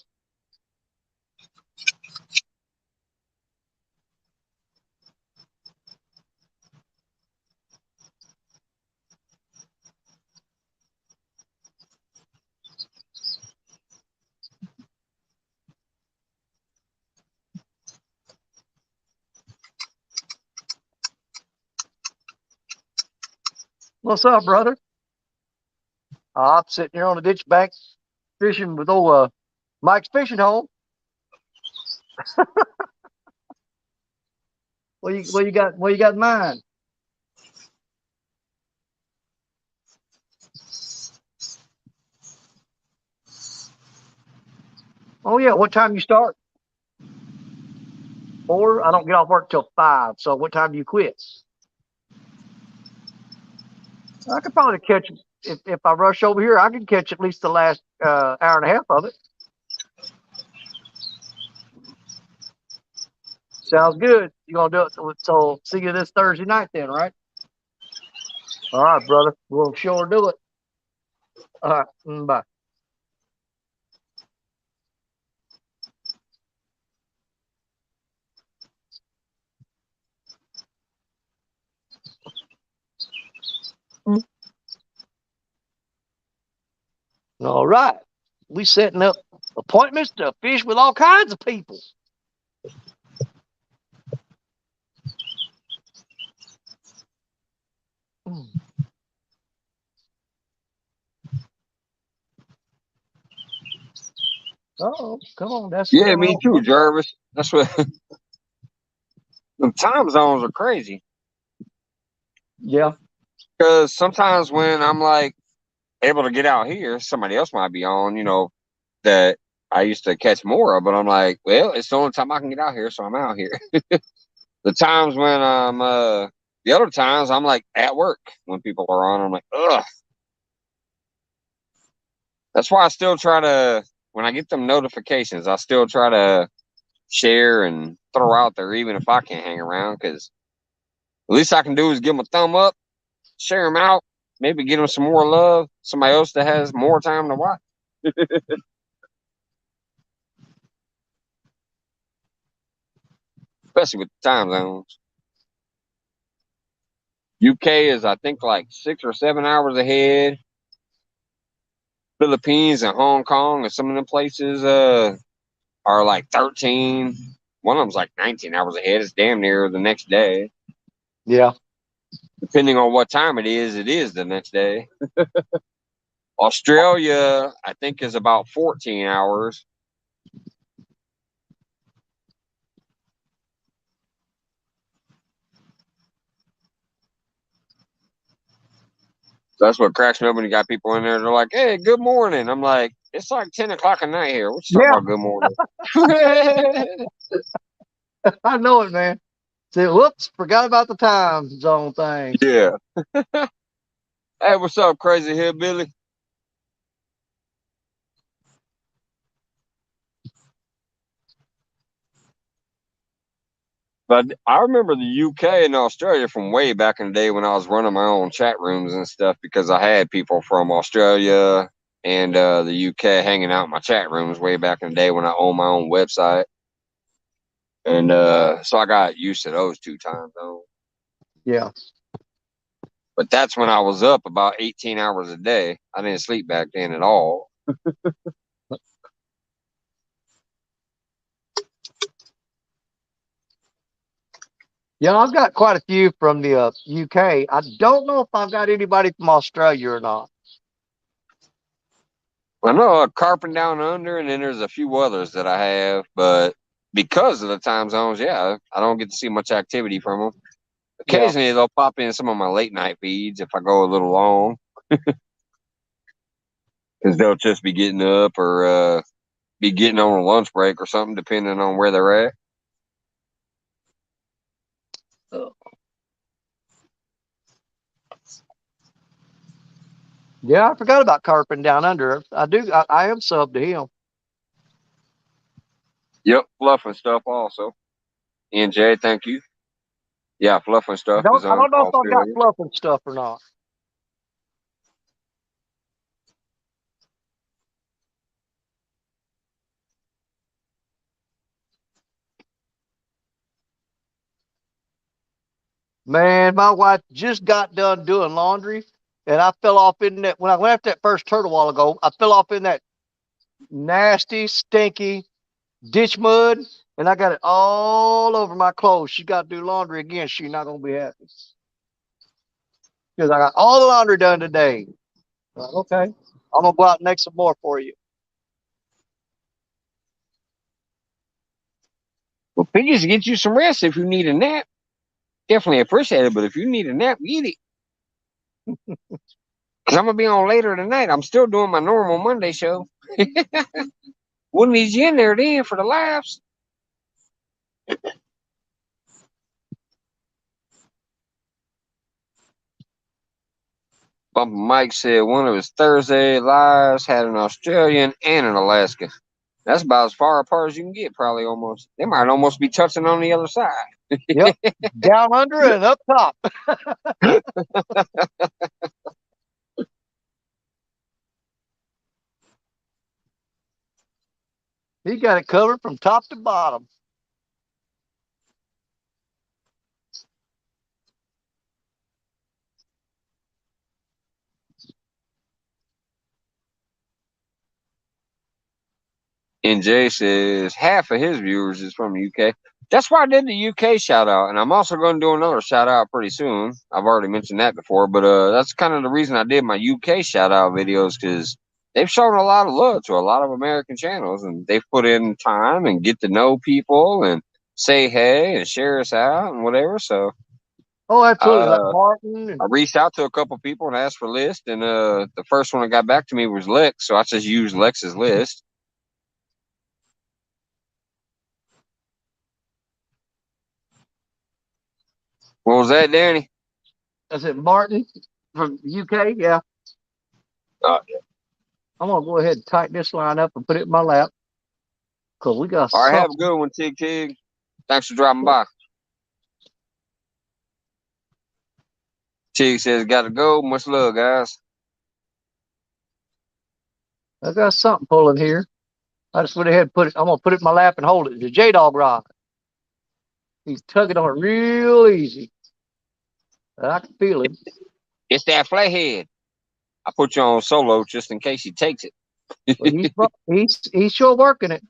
What's up, brother? I'm sitting here on the ditch bank fishing with old Mike's fishing hole. What you got? What you got in mind? Oh yeah. What time you start? 4. I don't get off work till 5. So what time do you quit? I could probably catch if I rush over here. I can catch at least the last hour and a half of it. Sounds good. You gonna do it? So see you this Thursday night then, right? All right, brother. We'll sure do it. All right. Bye. All right. We setting up appointments to fish with all kinds of people. Oh, come on. That's Yeah, me too, Jarvis. That's what the time zones are crazy. Yeah. Because sometimes when I'm like able to get out here, somebody else might be on, that I used to catch more of, but I'm like, well, it's the only time I can get out here, so I'm out here. The times when I'm the other times I'm like at work when people are on, I'm like, ugh. That's why I still try to when I get them notifications, I still try to share and throw out there, even if I can't hang around, because the least I can do is give them a thumb up, share them out, maybe get them some more love. Somebody else that has more time to watch. Especially with the time zones. UK is, I think, like 6 or 7 hours ahead. Philippines and Hong Kong and some of the places are like 13. One of them's like 19 hours ahead. It's damn near the next day. Yeah. Depending on what time it is the next day. Australia, I think, is about 14 hours. So that's what cracks me up when you got people in there. They're like, "Hey, good morning." I'm like, "It's like 10 o'clock at night here. What you talking Yeah. about? Good morning." I know it, man. Say, whoops, forgot about the time zone thing. Yeah. Hey, what's up, crazy hillbilly? But I remember the UK and Australia from way back in the day when I was running my own chat rooms and stuff, because I had people from Australia and the UK hanging out in my chat rooms way back in the day when I owned my own website. And so I got used to those 2 time zones. Yeah. But that's when I was up about 18 hours a day. I didn't sleep back then at all. Yeah, I've got quite a few from the UK. I don't know if I've got anybody from Australia or not. I know Carping Down Under, and then there's a few others that I have, but because of the time zones, yeah, I don't get to see much activity from them. Yeah. Occasionally, they'll pop in some of my late night feeds if I go a little long, because they'll just be getting up or be getting on a lunch break or something, depending on where they're at. Yeah, I forgot about Carping Down Under. I am subbed to him. Yep, Fluff and Stuff also. NJ, thank you. Yeah, Fluff and I Stuff don't is I on don't know if I've got Australia. fluff and stuff or not. Man, my wife just got done doing laundry, and I fell off in that when I left that first turtle a while ago. I fell off in that nasty, stinky ditch mud, and I got it all over my clothes. She got to do laundry again. She's not gonna be happy because I got all the laundry done today. Like, okay, I'm gonna go out and make some more for you. Well, Piggies, get you some rest if you need a nap. Definitely appreciate it, but if you need a nap, get it. Because I'm going to be on later tonight. I'm still doing my normal Monday show. We'll need you in there then for the laughs. Bumper Mike said one of his Thursday lives had an Australian and an Alaska. That's about as far apart as you can get, probably almost. They might almost be touching on the other side. Yep, down under and up top. He got it covered from top to bottom. And Jay says half of his viewers is from the UK. That's why I did the UK shout out, and I'm also going to do another shout out pretty soon. I've already mentioned that before, but that's kind of the reason I did my UK shout out videos, because they've shown a lot of love to a lot of American channels, and they've put in time and get to know people and say hey and share us out and whatever. So Oh, absolutely. Like uh, Martin. I reached out to a couple people and asked for lists, and the first one that got back to me was Lex, so I just used Lex's list. What was that, Danny? Is it Martin from UK? Yeah. Uh, I'm gonna go ahead and tighten this line up and put it in my lap. Cause we got All right, have a something. good one, Tig Tig. Thanks for dropping by. Tig says, gotta go. Much love, guys. I got something pulling here. I just went ahead and put it. I'm gonna put it in my lap and hold it. The J Dog rod. He's tugging on it real easy. I can feel him. It's that flathead. I put you on solo just in case he takes it. Well, he's sure working it.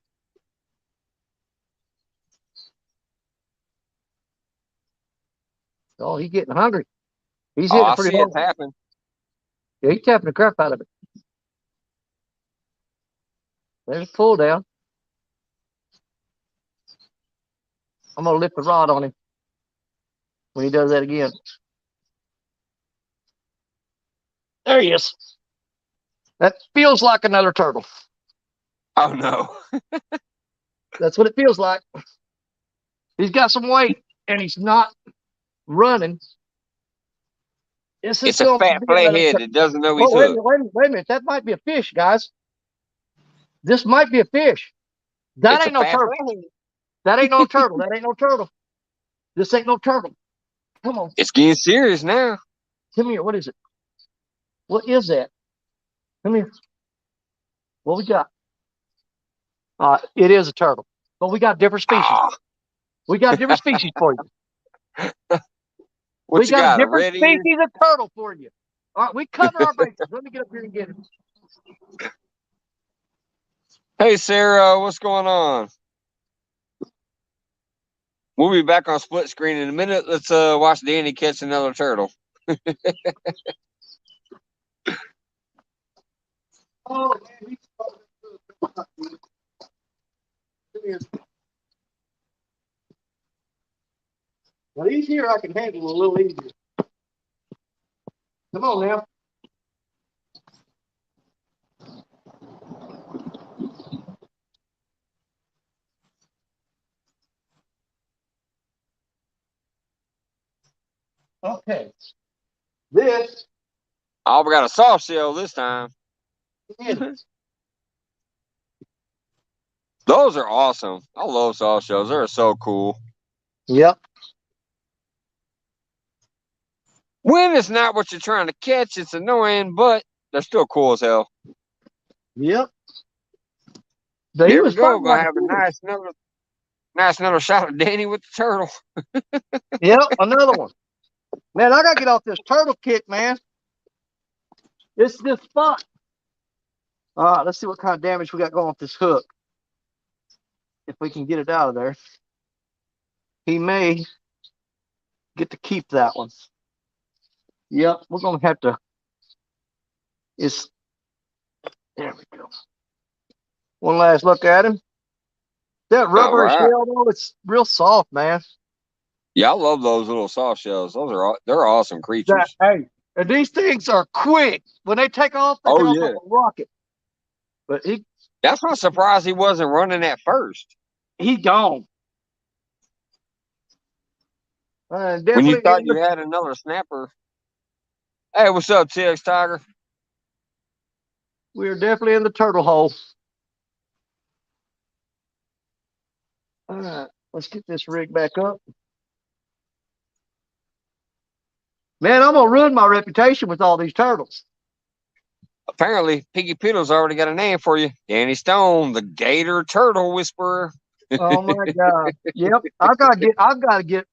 Oh, he's getting hungry. He's hitting it pretty hard. It's happening. Yeah, he's tapping the crap out of it. There's a pull down. I'm gonna lift the rod on him when he does that again. There he is. That feels like another turtle. Oh no. That's what it feels like. He's got some weight and he's not running. It's a fat flathead that doesn't know he's hooked. Wait a minute. That might be a fish, guys. This might be a fish. That ain't no turtle. That ain't no turtle. That ain't no turtle. This ain't no turtle. Come on. It's getting serious now. Come here. What is it? What is that? Come here. What we got? It is a turtle. But we got different species. We got different species for you. We got a different species of turtle for you. All right, we cover our bases. Let me get up here and get it. Hey, Sarah, what's going on? We'll be back on split screen in a minute. Let's watch Danny catch another turtle. Oh, man, now these here I can handle a little easier. Come on now. Okay. This. Oh, we got a soft shell this time. Those are awesome. I love soft shells. They're so cool. Yep. When it's not what you're trying to catch, it's annoying, but they're still cool as hell. Yep. Here we go. Gonna have a nice another shot of Danny with the turtle. Yep, another one. Man, I gotta get off this turtle kick, man. It's this spot. All right, let's see what kind of damage we got going with this hook. If we can get it out of there. He may get to keep that one. Yep, we're gonna have to. There we go. One last look at him. That rubber shell, though, it's real soft, man. Yeah, I love those little soft shells. They're awesome creatures. Hey, and these things are quick. When they take off, they take off like a rocket. But that's why I'm surprised he wasn't running at first. He gone. When you thought you had another snapper. Hey, what's up, TX Tiger? We're definitely in the turtle hole. All right, let's get this rig back up. Man, I'm gonna ruin my reputation with all these turtles. Apparently, Piggy Poodle's already got a name for you. Danny Stone, the Gator Turtle Whisperer. Oh my God. Yep. I've gotta get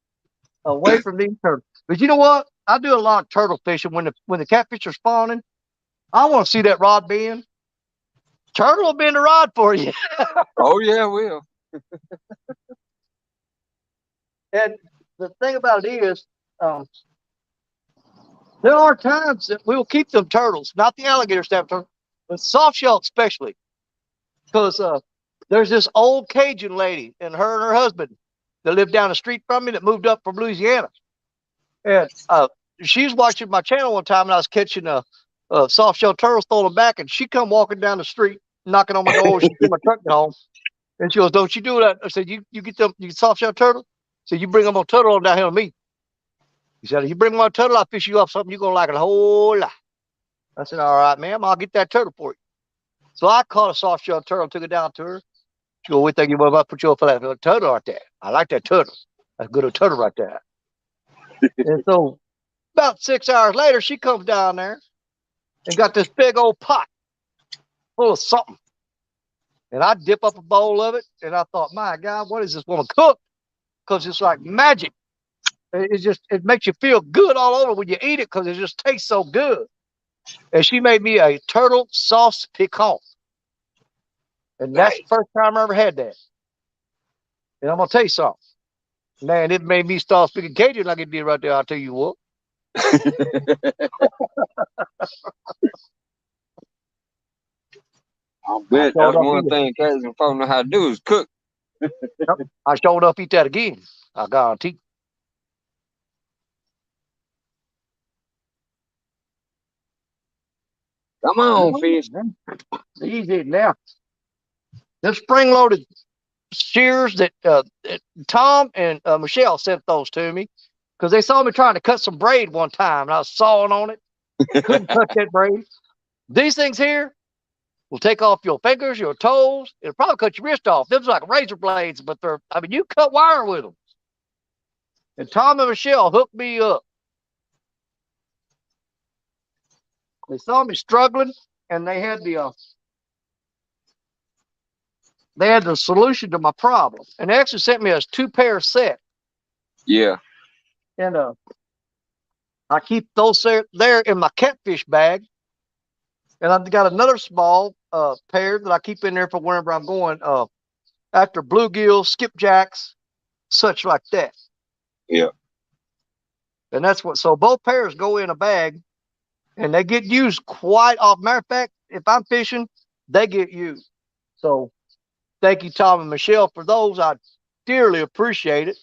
away from these turtles. But you know what? I do a lot of turtle fishing when the catfish are spawning. I want to see that rod bend. Turtle will bend the rod for you. Oh yeah, will. And the thing about it is, there are times that we will keep them turtles, not the alligator snapper turtle, but soft shell especially. Because there's this old Cajun lady and her husband that lived down the street from me that moved up from Louisiana. And she was watching my channel one time and I was catching a soft shell turtle, throwing them back, and she come walking down the street, knocking on my door. She see my truck at home. And she goes, "Don't you do that." I said, you get them, you get soft shell turtle? So you bring them on turtle down here to me. He said, "If you bring my turtle, I'll fish you up something you're going to like it a whole lot." I said, "All right, ma'am, I'll get that turtle for you." So I caught a soft-shell turtle, took it down to her. She goes, "We think you about to put you up for that turtle right there. I like that turtle. That's a good turtle right there." And so about 6 hours later, she comes down there and got this big old pot full of something. And I dip up a bowl of it, and I thought, my God, what is this woman cook? Because it's like magic. It makes you feel good all over when you eat it because it just tastes so good. And she made me a turtle sauce piquant. And that's the first time I ever had that. And I'm going to tell you something. Man, it made me start speaking Cajun like it did right there. I'll tell you what. I bet that's one thing Cajun folks know how to do is cook. I showed up eat that again. I guarantee. Come on, fish. Easy now. Them spring-loaded shears that Tom and Michelle sent those to me because they saw me trying to cut some braid one time and I was sawing on it. Couldn't cut that braid. These things here will take off your fingers, your toes. It'll probably cut your wrist off. Them's like razor blades, but you cut wire with them. And Tom and Michelle hooked me up. They saw me struggling, and they had the solution to my problem. And they actually sent me a 2-pair set. Yeah. And I keep those there in my catfish bag. And I've got another small pair that I keep in there for whenever I'm going after bluegill, skipjacks, such like that. Yeah. And that's so both pairs go in a bag and they get used quite often. Matter of fact, if I'm fishing, they get used. So thank you, Tom and Michelle, for those. I dearly appreciate it.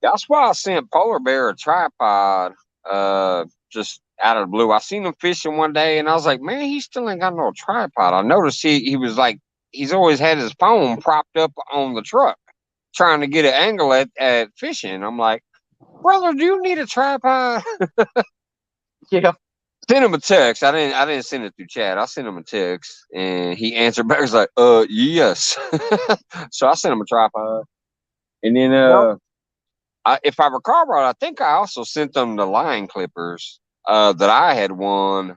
That's why I sent Polar Bear a tripod just out of the blue. I seen him fishing one day and I was like, man, he still ain't got no tripod. I noticed he was like, he's always had his phone propped up on the truck trying to get an angle at fishing. I'm like, brother, do you need a tripod? Yeah. Sent him a text. I didn't send it through chat. I sent him a text and he answered back. He's like, yes. So I sent him a tripod. And then if I recall right, I think I also sent them the line clippers that I had won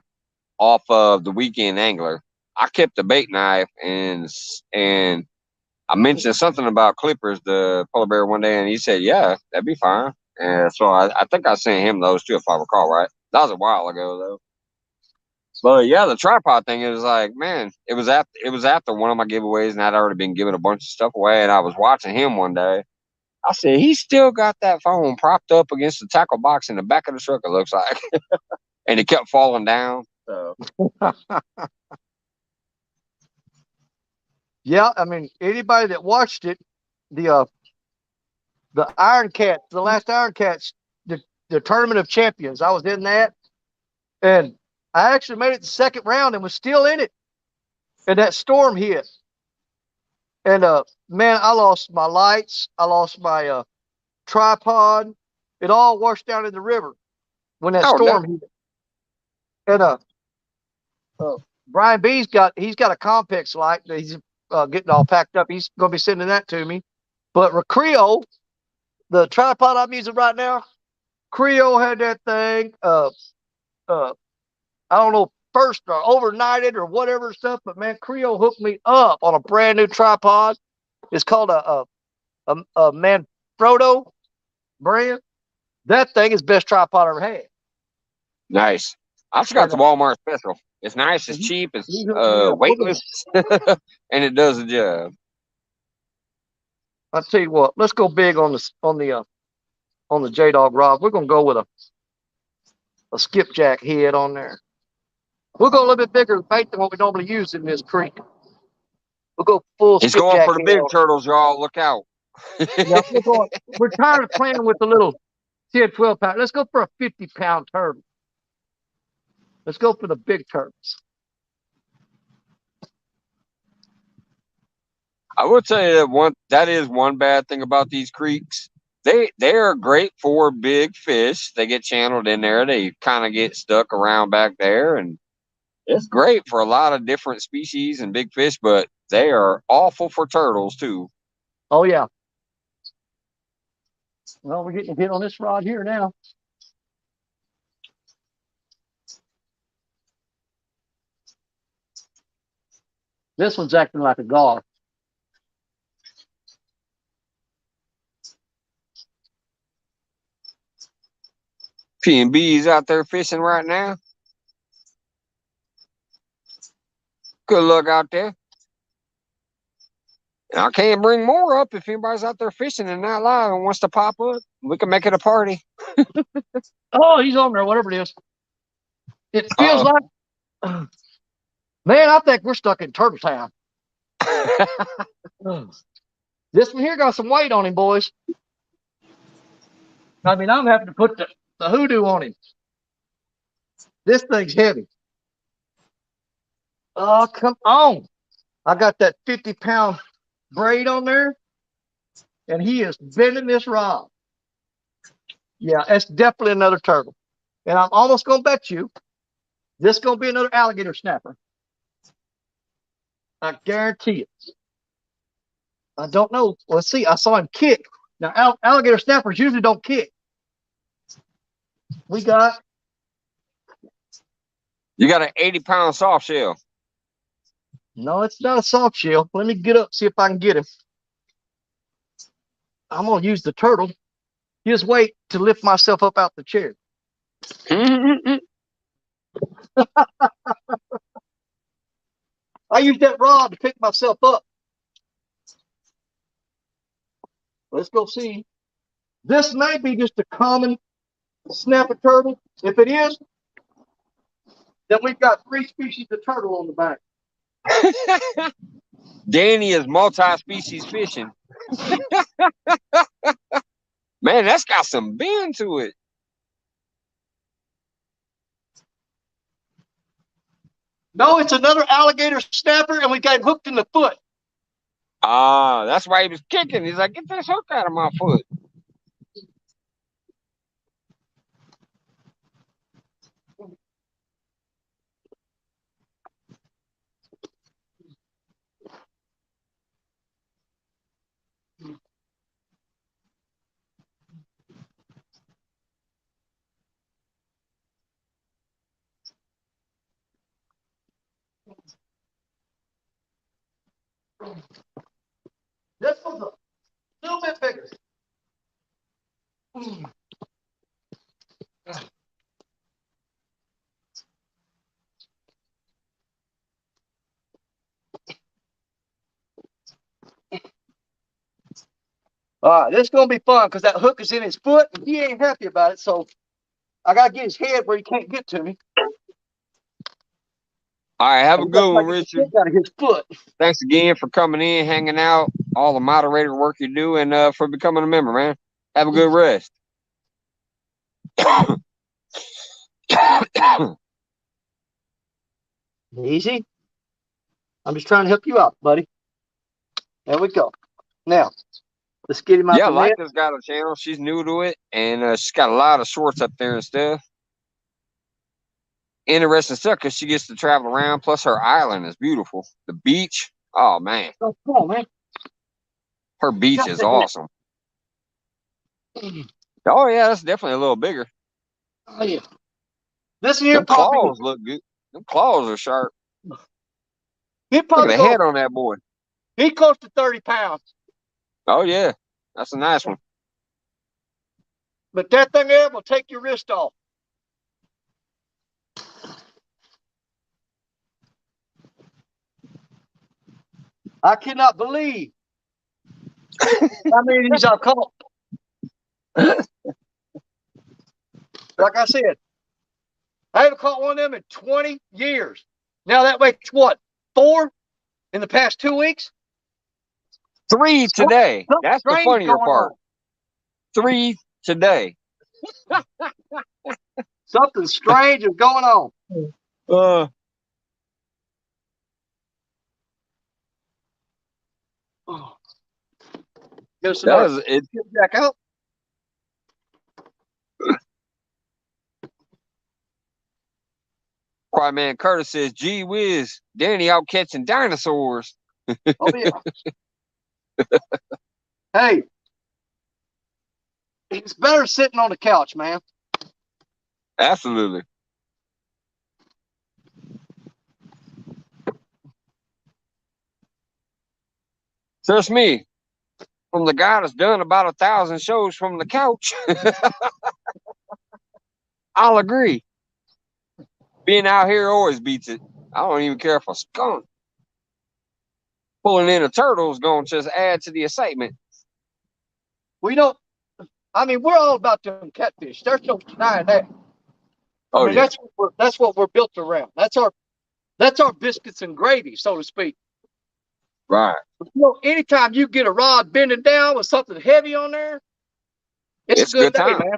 off of the Weekend Angler. I kept the bait knife and I mentioned something about clippers, the Polar Bear, one day, and he said, yeah, that'd be fine. And so I think I sent him those too, if I recall right. That was a while ago though. But yeah, the tripod thing is like, man, it was after one of my giveaways, and I'd already been giving a bunch of stuff away, and I was watching him one day. I said, he still got that phone propped up against the tackle box in the back of the truck, it looks like. And it kept falling down. So. Yeah, I mean, anybody that watched it, the Iron Cats, the last Iron Cats, the Tournament of Champions, I was in that. And I actually made it the second round and was still in it. And that storm hit. And man, I lost my lights. I lost my tripod. It all washed down in the river when that storm hit. And Brian B's got a Compex light that he's getting all packed up. He's gonna be sending that to me. But Creo, the tripod I'm using right now, Creo had that thing. I don't know, first or overnighted or whatever stuff, but man, Creo hooked me up on a brand new tripod. It's called a Manfrotto brand. That thing is best tripod I ever had. Nice. I just got the Walmart special. It's nice, it's cheap, it's weightless, and it does the job. I'll tell you what, let's go big on the J-Dog rod. We're gonna go with a skipjack head on there. We'll go a little bit bigger bait than what we normally use in this creek. We'll go full. He's going for the big turtles, y'all. Look out. Yeah, we're tired of playing with the little 10, 12 pound. Let's go for a 50-pound turtle. Let's go for the big turtles. I will tell you that is one bad thing about these creeks. They are great for big fish. They get channeled in there. They kind of get stuck around back there, and It's great for a lot of different species and big fish, but they are awful for turtles too. Oh yeah. Well, we're getting a hit on this rod here now. This one's acting like a gar. P&B's out there fishing right now. Good luck out there. And I can bring more up if anybody's out there fishing and not live and wants to pop up. We can make it a party. Oh, he's on there, whatever it is. It feels like, man, I think we're stuck in Turtle Town. This one here got some weight on him, boys. I mean, I'm having to put the hoodoo on him. This thing's heavy. Oh, come on. I got that 50-pound braid on there, and he is bending this rod. Yeah, it's definitely another turtle. And I'm almost going to bet you this is going to be another alligator snapper. I guarantee it. I don't know. Let's see. I saw him kick. Now, alligator snappers usually don't kick. We got... You got an 80-pound soft shell. No, it's not a soft shell. Let me get up, see if I can get him. I'm going to use the turtle. Just wait to lift myself up out the chair. I used that rod to pick myself up. Let's go see. This may be just a common snapper turtle. If it is, then we've got 3 species of turtle on the back. Danny is multi-species fishing. Man, that's got some bend to it. No, it's another alligator snapper, and we got him hooked in the foot. Ah, that's why he was kicking. He's like, get this hook out of my foot. This one's a little bit bigger. All right, this is going to be fun because that hook is in his foot, and he ain't happy about it, so I got to get his head where he can't get to me. All right, have a good one, Richard. Out of his foot. Thanks again for coming in, hanging out, all the moderator work you do, and for becoming a member, man. Have a good rest. Easy. I'm just trying to help you out, buddy. There we go. Now, let's get him out the net. Leica's got a channel. She's new to it, and she's got a lot of shorts up there and stuff. Interesting stuff because she gets to travel around. Plus, her island is beautiful. The beach, oh man. Oh, come on, man. Her beach is awesome. Oh yeah, that's definitely a little bigger. Oh yeah. This here Them claws look good. Them claws are sharp. Look at the head on that boy. He's close to 30 pounds. Oh yeah, that's a nice one. But that thing there will take your wrist off. I cannot believe how many of these I've caught. Like I said, I haven't caught one of them in 20 years. Now that makes what? 4 in the past 2 weeks? 3 today. That's the funnier part. 3 today. Something strange is going on. It back out. Quiet Man Curtis says, "Gee whiz, Danny out catching dinosaurs." Oh yeah. Hey, it's better sitting on the couch, man. Absolutely. Trust me, from the guy that's done about 1,000 shows from the couch, I'll agree. Being out here always beats it. I don't even care if a skunk pulling in a turtle is going to just add to the excitement. We don't. I mean, we're all about them catfish. There's no denying that. I mean, yeah. that's what we're built around. That's our biscuits and gravy, so to speak. Right. Anytime you get a rod bending down with something heavy on there, it's a good day, time, man.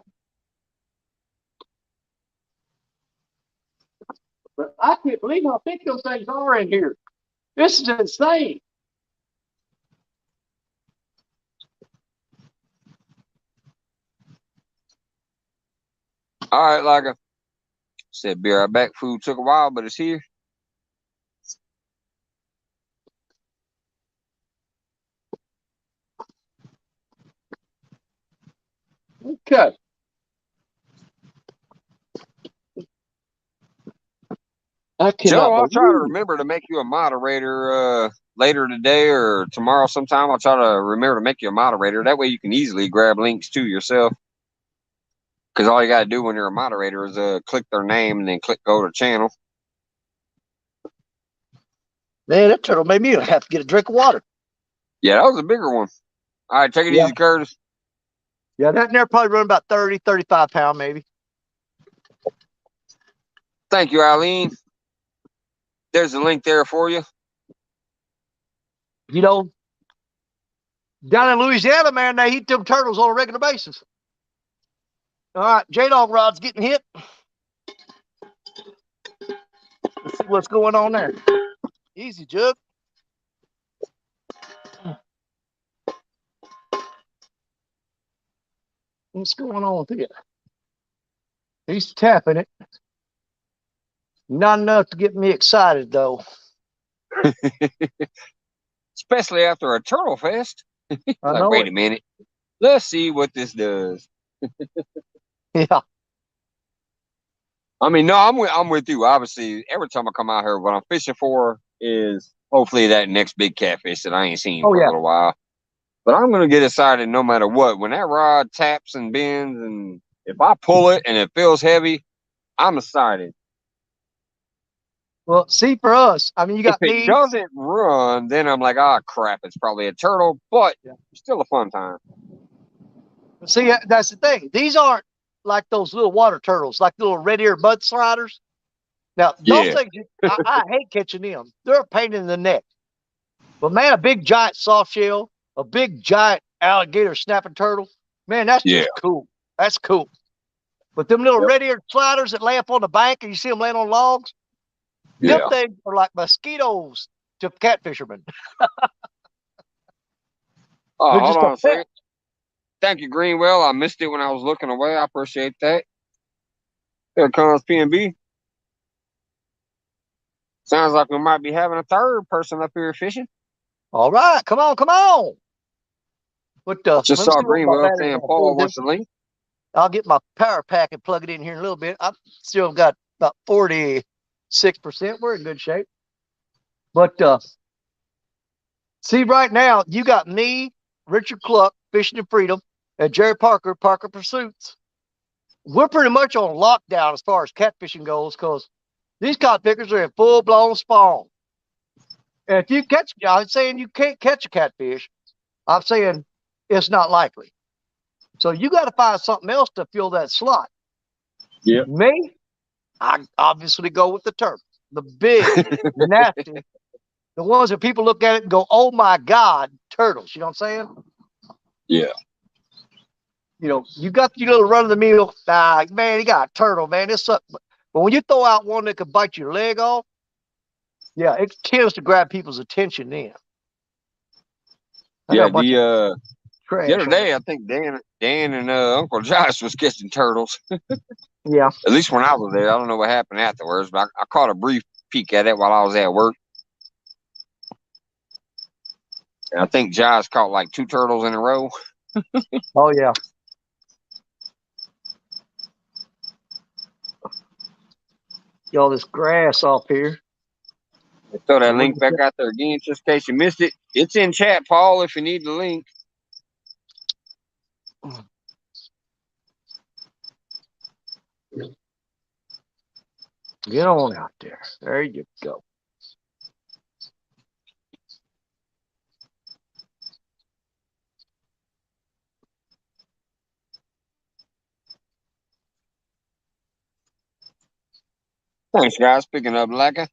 But I can't believe how thick those things are in here. This is insane. All right, like I said, be right back. Food took a while, but it's here. Okay. Joe, I'll try to remember to make you a moderator later today or tomorrow sometime. I'll try to remember to make you a moderator. That way you can easily grab links to yourself. Because all you got to do when you're a moderator is click their name and then click go to channel. Man, that turtle made me have to get a drink of water. Yeah, that was a bigger one. All right, take it easy, Curtis. Yeah, that there probably run about 30, 35 pounds maybe. Thank you, Eileen. There's a link there for you. You know, down in Louisiana, man, they eat them turtles on a regular basis. All right, J-Dog rod's getting hit. Let's see what's going on there. Easy, Jug. What's going on with it? He's tapping it. Not enough to get me excited, though. Especially after a turtle fest. Like, wait a minute. Let's see what this does. Yeah. I mean, no, I'm with you. Obviously, every time I come out here, what I'm fishing for is hopefully that next big catfish that I ain't seen for a little while. But I'm gonna get excited no matter what. When that rod taps and bends, and if I pull it and it feels heavy, I'm excited. Well, see, for us, I mean, you got if it doesn't run, then I'm like, oh crap, it's probably a turtle, but still a fun time. See, that's the thing. These aren't like those little water turtles, like little red ear mud sliders. Now, those things, I hate catching them. They're a pain in the neck. But man, a big giant soft shell, a big giant alligator snapping turtle, man, that's just cool. That's cool. But them little red ear sliders that lay up on the bank and you see them laying on logs, them things are like mosquitoes to cat fishermen. Oh, hold on a second. Thank you, Greenwell. I missed it when I was looking away. I appreciate that. Here comes PNB. Sounds like we might be having a third person up here fishing. All right, come on, come on. What just saw Greenwell saying Paul wants the link. I'll get my power pack and plug it in here in a little bit. I've still got about 46%. We're in good shape. But see, right now, you got me, Richard Cluck, Fishing and Freedom, and Jerry Parker, Parker Pursuits. We're pretty much on lockdown as far as catfishing goes because these cod pickers are in full-blown spawn. And if you catch, I'm saying you can't catch a catfish. I'm saying it's not likely. So you got to find something else to fill that slot. Yeah. Me, I obviously go with the turtle, the big, nasty, the ones that people look at it and go, "Oh my God, turtles!" You know what I'm saying? Yeah. You know, you got your little run of the mill. Man, you got a turtle, man. It's up. But when you throw out one that could bite your leg off, yeah, it tends to grab people's attention then. Yeah, the crash. The other day, I think Dan and Uncle Josh was catching turtles. Yeah. At least when I was there. I don't know what happened afterwards, but I caught a brief peek at it while I was at work. And I think Josh caught like 2 turtles in a row. Oh, yeah. All this grass off here. Throw that link back out there again, just in case you missed it. It's in chat, Paul, if you need the link. Get on out there. There you go. Thanks, guys. Picking up Lacka.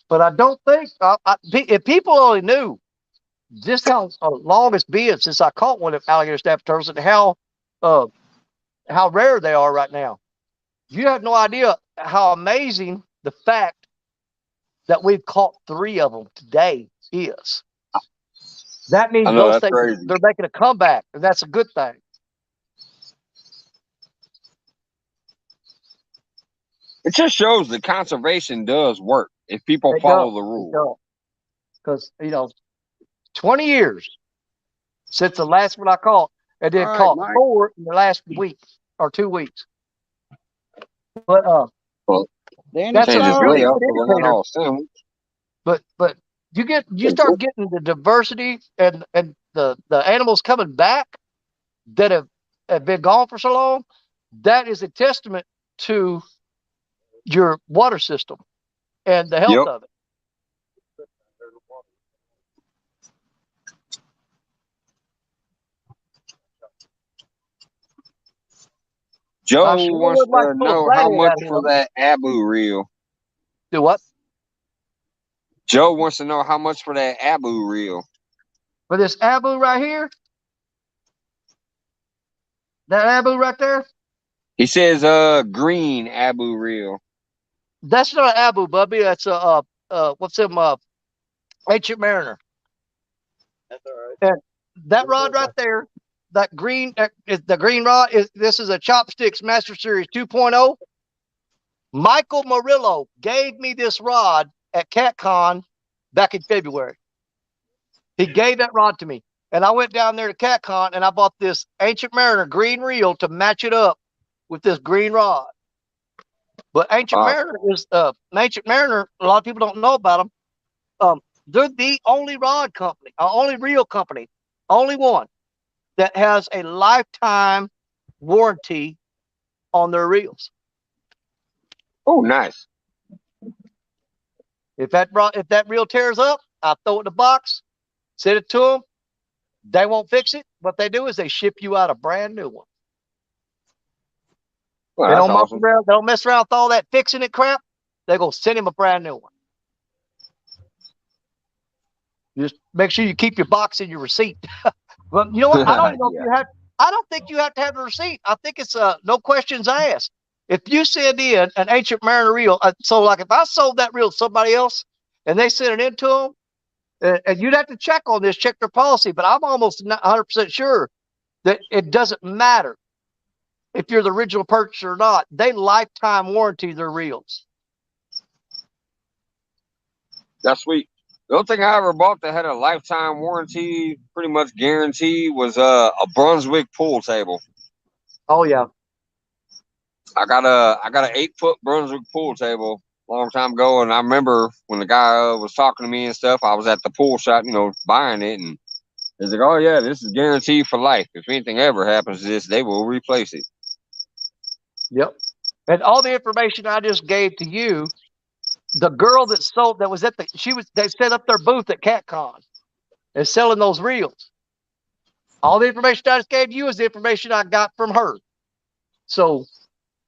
But I don't think, if people only knew just how long it's been since I caught one of alligator snapper turtles and how rare they are right now. You have no idea how amazing the fact that we've caught 3 of them today is. That means those things, they're making a comeback, and that's a good thing. It just shows that conservation does work if people follow the rules. Because, 20 years since the last one I caught, and then caught 4 in the last week or 2 weeks. But that's a really good indicator. But you start getting the diversity and the animals coming back that have been gone for so long. That is a testament to your water system and the health of it. Joe wants to know how much for that Abu reel. Do what? Joe wants to know how much for that Abu reel. For this Abu right here? That Abu right there? He says green Abu reel. That's not an Abu, Bubby. That's a what's them Ancient Mariner. That's all right. And that rod right there, that green the green rod this is a Chopsticks Master Series 2.0. Michael Murillo gave me this rod at CatCon back in February. He gave that rod to me. And I went down there to CatCon and I bought this Ancient Mariner green reel to match it up with this green rod. But Ancient Mariner is Ancient Mariner, a lot of people don't know about them. They're the only rod company, only reel company, only one that has a lifetime warranty on their reels. Oh, nice. If that reel tears up, I throw it in the box, send it to them. They won't fix it. What they do is they ship you out a brand new one. Well, they don't mess around with all that fixing it crap. They're going to send him a brand new one. Just make sure you keep your box and your receipt. But you know what? I don't know if you have. I don't think you have to have a receipt. I think it's no questions asked. If you send in an Ancient Mariner reel, so like if I sold that reel to somebody else and they sent it in to them, and you'd have to check on this, check their policy, but I'm almost 100% sure that it doesn't matter if you're the original purchaser or not. They lifetime warranty their reels. That's sweet. The only thing I ever bought that had a lifetime warranty, pretty much guarantee, was a Brunswick pool table. Oh yeah. I got an 8-foot Brunswick pool table a long time ago, and I remember when the guy was talking to me and stuff. I was at the pool shop, buying it, and he's like, "Oh yeah, this is guaranteed for life. If anything ever happens to this, they will replace it." Yep. And all the information I just gave to you, the girl that was at they set up their booth at CatCon and selling those reels. All the information I just gave you is the information I got from her. So,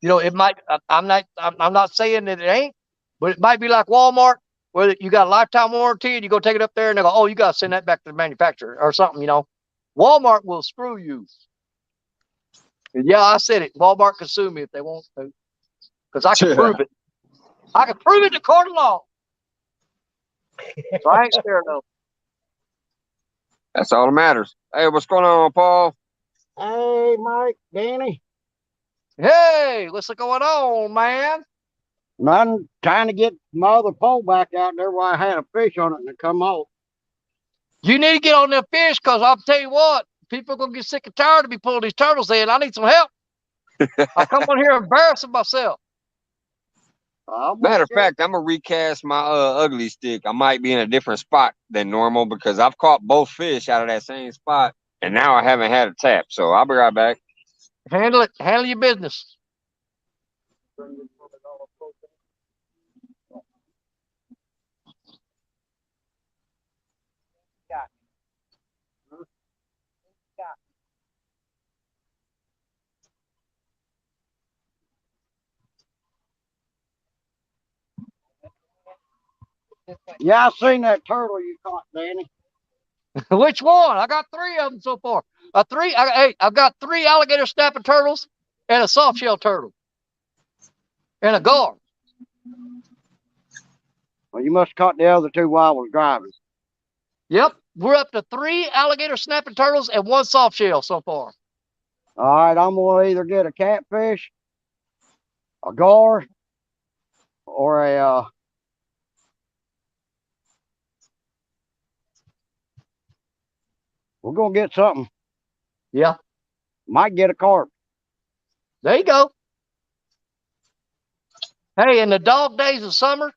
it might. I'm not saying that it ain't, but it might be like Walmart, where you got a lifetime warranty and you go take it up there and they go, "Oh, you got to send that back to the manufacturer or something." Walmart will screw you. And yeah, I said it. Walmart can sue me if they want to, because I can prove it. I can prove it in the court of law. So I ain't scared of. That's all that matters. Hey, what's going on, Paul? Hey, Mike, Danny. Hey, what's going on, man? I'm trying to get my other pole back out there where I had a fish on it and it come off. You need to get on them fish, because I'll tell you what, people are going to get sick and tired of me pulling these turtles in. I need some help. I come on here embarrassing myself. Matter of fact, I'm gonna recast my ugly stick. I might be in a different spot than normal because I've caught both fish out of that same spot, and now I haven't had a tap. So I'll be right back. Handle it. Handle your business. Yeah, I seen that turtle you caught, Danny. Which one? I got 3 of them so far. I've got 3 alligator snapping turtles and a soft shell turtle and a gar. Well, you must have caught the other 2 while I was driving. Yep, we're up to 3 alligator snapping turtles and 1 soft shell so far. All right, I'm going to either get a catfish, a gar, or a... we're going to get something. Yeah. Might get a carp. There you go. Hey, in the dog days of summer,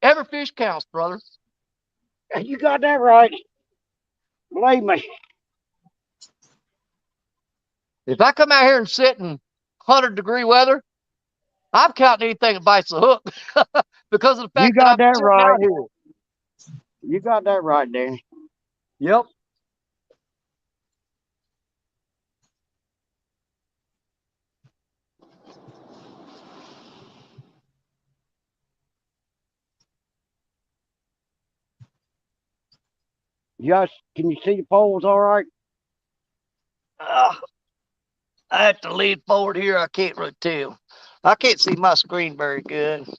every fish counts, brother. You got that right. Believe me. If I come out here and sit in 100-degree weather, I'm counting anything that bites the hook because of the fact that I'm sitting out here. You got that right, Danny. Yep. Can you see the poles all right? I have to lean forward here. I can't really tell. I can't see my screen very good.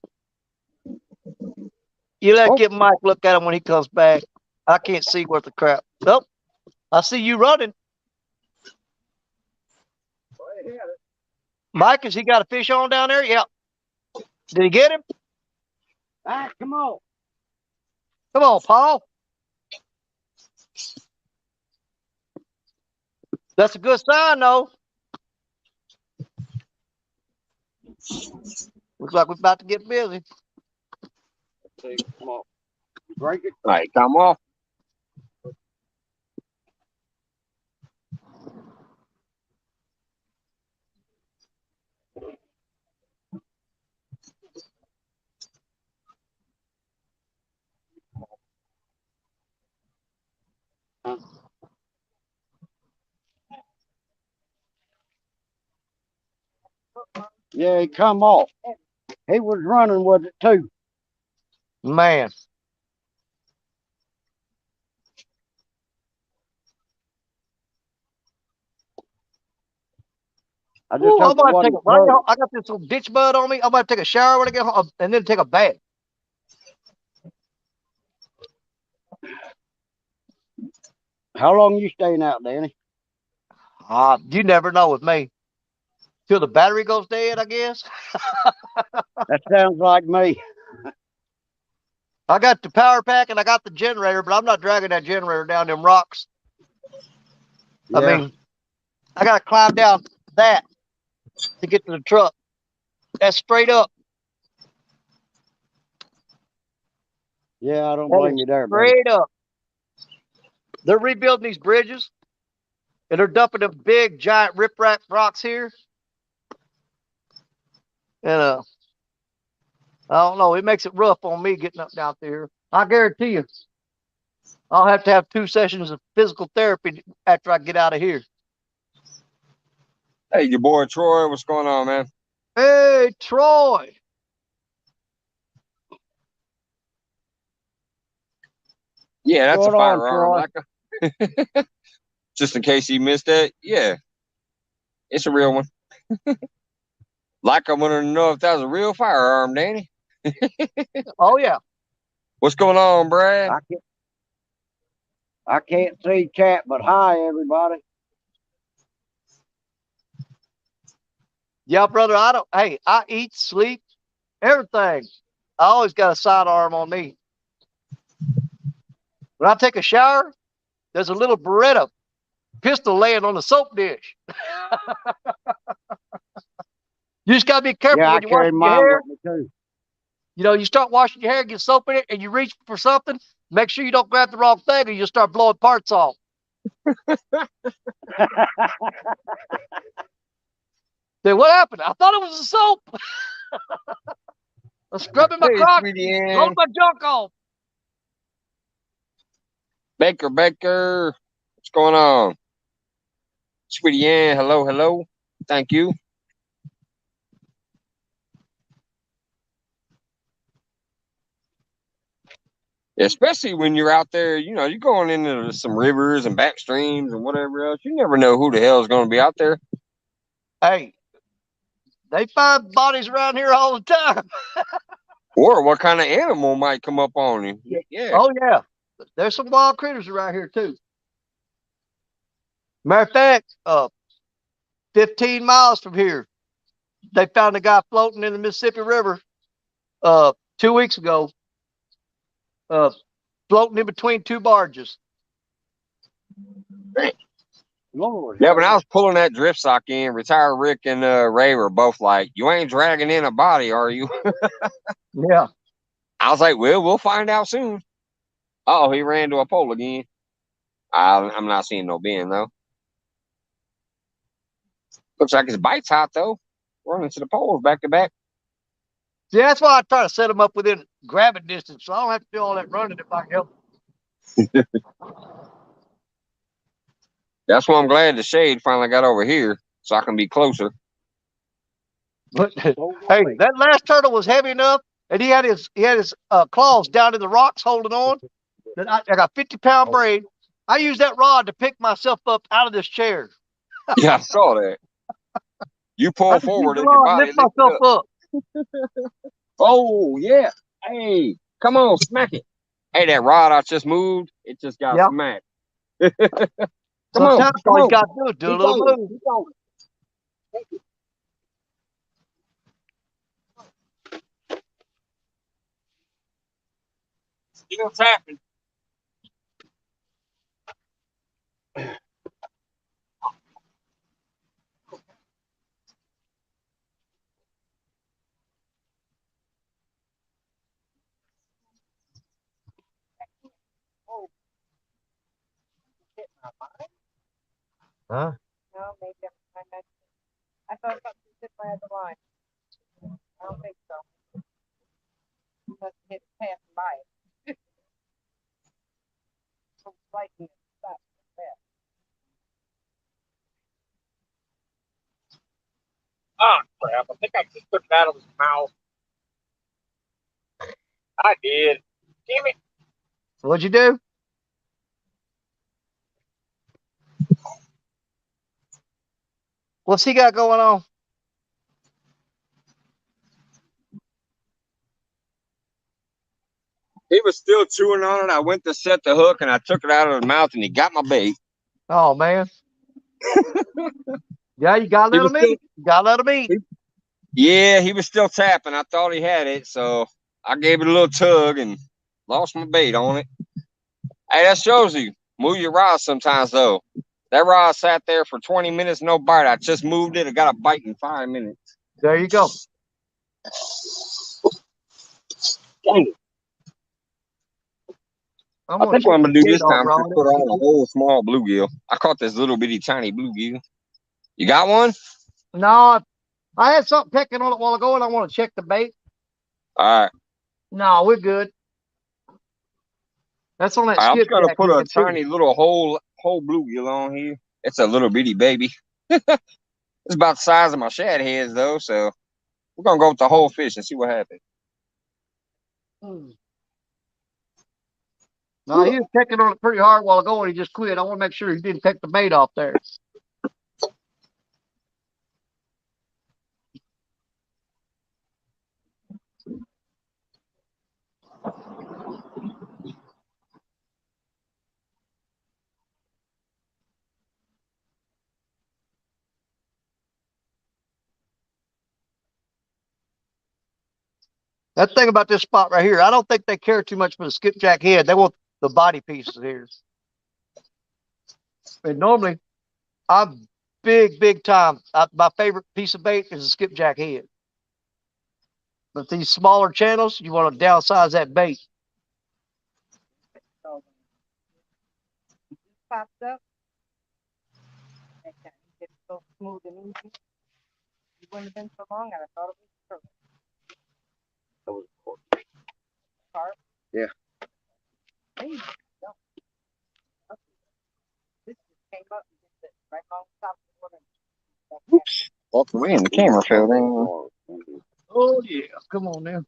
You'll have to get Mike look at him when he comes back. I can't see worth the crap. Nope. I see you running. Mike, has he got a fish on down there? Yep. Did he get him? Ah, come on. Come on, Paul. That's a good sign, though. Looks like we're about to get busy. See, come on. Break it. All right, come off. Yeah, he come off. He was running with it too. Man. I just I'm about to take I got this little ditch bud on me. I'm about to take a shower when I get home and then take a bath. How long you staying out, Danny? You never know with me. Till the battery goes dead, I guess. That sounds like me. I got the power pack and I got the generator, but I'm not dragging that generator down them rocks. Yeah. I mean, I got to climb down that to get to the truck. That's straight up. Yeah, I don't blame you there, buddy. Straight up. They're rebuilding these bridges, and they're dumping them big, giant riprap rocks here. And I don't know. It makes it rough on me getting up down there. I guarantee you, I'll have to have 2 sessions of physical therapy after I get out of here. Hey, your boy Troy, what's going on, man? Hey, Troy. Yeah, that's a firearm. Just in case you missed that, yeah, it's a real one. Like I wanted to know if that was a real firearm, Danny. Oh, yeah. What's going on, Brad? I can't see chat, but hi, everybody. Yeah, brother. I eat, sleep, everything. I always got a sidearm on me. When I take a shower, there's a little Beretta pistol laying on the soap dish. You just gotta be careful Yeah, I when you wash carry your mine hair. with me too. You know, you start washing your hair, get soap in it, and you reach for something. Make sure you don't grab the wrong thing, or you'll start blowing parts off. Then what happened? I thought it was a soap. I'm scrubbing my Hey, Crocs, Sweetie blowing Ann. my junk off. Baker. What's going on? Sweetie Ann, hello. Thank you. Especially when you're out there, you're going into some rivers and back streams and whatever else. You never know who the hell is going to be out there. Hey, they find bodies around here all the time. Or what kind of animal might come up on him. Yeah. Oh yeah, there's some wild critters around here too. Matter of fact, 15 miles from here, they found a guy floating in the Mississippi River 2 weeks ago, uh, floating in between two barges. Lord. Yeah, when I was pulling that drift sock in, retired Rick and Ray were both like, "You ain't dragging in a body, are you?" Yeah. I was like, "Well, we'll find out soon." Oh, he ran to a pole again. I'm not seeing no bin though. Looks like his bite's hot though. Running to the poles back to back. See, that's why I try to set them up within gravid distance, so I don't have to do all that running if I can help. That's why I'm glad the shade finally got over here, so I can be closer. But hey, that last turtle was heavy enough, and he had his claws down in the rocks holding on. That I got 50-pound braid. I used that rod to pick myself up out of this chair. Yeah, I saw that. You I pull just used forward the and your rod to body lift lifted myself up. up. Oh yeah. Hey, come on, smack it. Hey, that rod I just moved, it just got Yeah. smacked. Sometimes Come all you on. got to do is do a Keep little going. move. Keep going. Still tapping. Huh? No, maybe I meant. I thought something hit my other line. I don't think so. Must hit passing by it. Liking it. Stop. Oh crap! I think I just took it out of his mouth. I did. Damn it! What'd you do? What's he got going on? He was still chewing on it. I went to set the hook and I took it out of his mouth and he got my bait. Oh man. Yeah, you gotta He let was him still, eat. You gotta let him eat. yeah, he was still tapping. I thought he had it, so I gave it a little tug and lost my bait on it. Hey, that shows you. Move your rod sometimes though. That rod sat there for 20 minutes, no bite. I just moved it. I got a bite in 5 minutes. There you go. Dang it. I'm I gonna think what check I'm the gonna do gate this off time is just Ronnie. put on a whole small bluegill. I caught this little bitty tiny bluegill. You got one? No, I had something pecking on it a while ago, and I want to check the bait. All right. No, we're good. That's on that I'm just gonna skipjack put a head too. tiny little whole bluegill on here. It's a little bitty baby. It's about the size of my shad heads though, so we're gonna go with the whole fish and see what happens. No, he was pecking on it pretty hard a while ago, and he just quit. I want to make sure he didn't take the bait off there. That thing about this spot right here, I don't think they care too much for the skipjack head. They want the body pieces here. And normally, I'm big time. My favorite piece of bait is a skipjack head. But these smaller channels, you want to downsize that bait. So it just popped up. And it's so smooth and easy. It wouldn't have been so long, and I thought it was perfect. That was Carp. Yeah. Hey, no. This just came up and just sit right on top of the water. Oops. Walked away and the camera fell down. Oh, yeah. Come on now.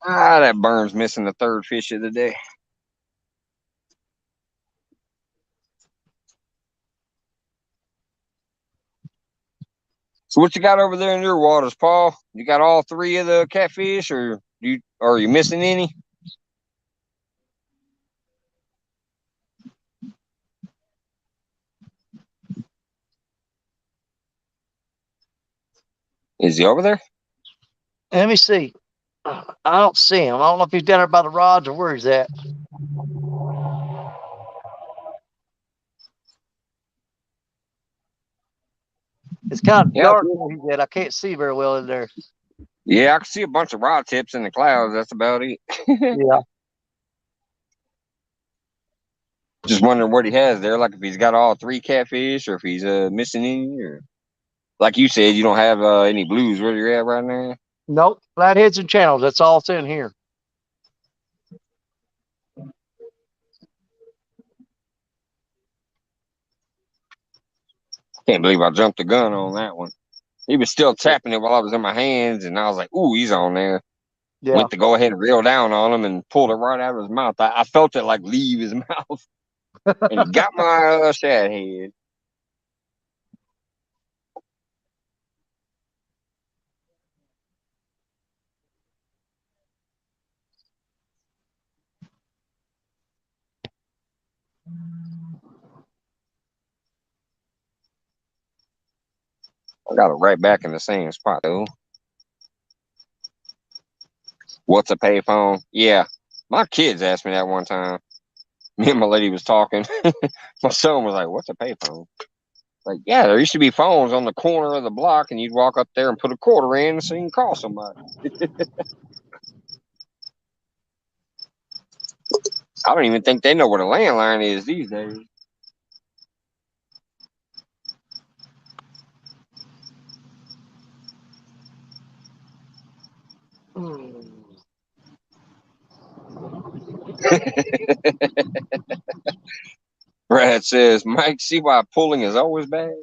Ah, that Burns missing the third fish of the day. So what you got over there in your waters, Paul? You got all three of the catfish, or are you missing any? Is he over there? Let me see. I don't see him. I don't know if he's down there by the rods or where he's at. It's kind of dark where he's at. I can't see very well in there. Yeah, I can see a bunch of rod tips in the clouds. That's about it. Yeah. Just wondering what he has there, like if he's got all three catfish, or if he's missing any, or like you said, you don't have any blues where you're at right now. Nope. Flatheads and channels. That's all it's in here. Can't believe I jumped the gun on that one. He was still tapping it while I was in my hands, and I was like, "Ooh, he's on there." Yeah. Went to go ahead and reel down on him and pulled it right out of his mouth. I felt it like leave his mouth, and he got my shad head. I got it right back in the same spot though. What's a payphone? Yeah, my kids asked me that one time. Me and my lady was talking. My son was like, "What's a payphone?" Like, yeah, there used to be phones on the corner of the block, and you'd walk up there and put a quarter in so you can call somebody. I don't even think they know what a landline is these days. Brad says, Mike, see why pulling is always bad?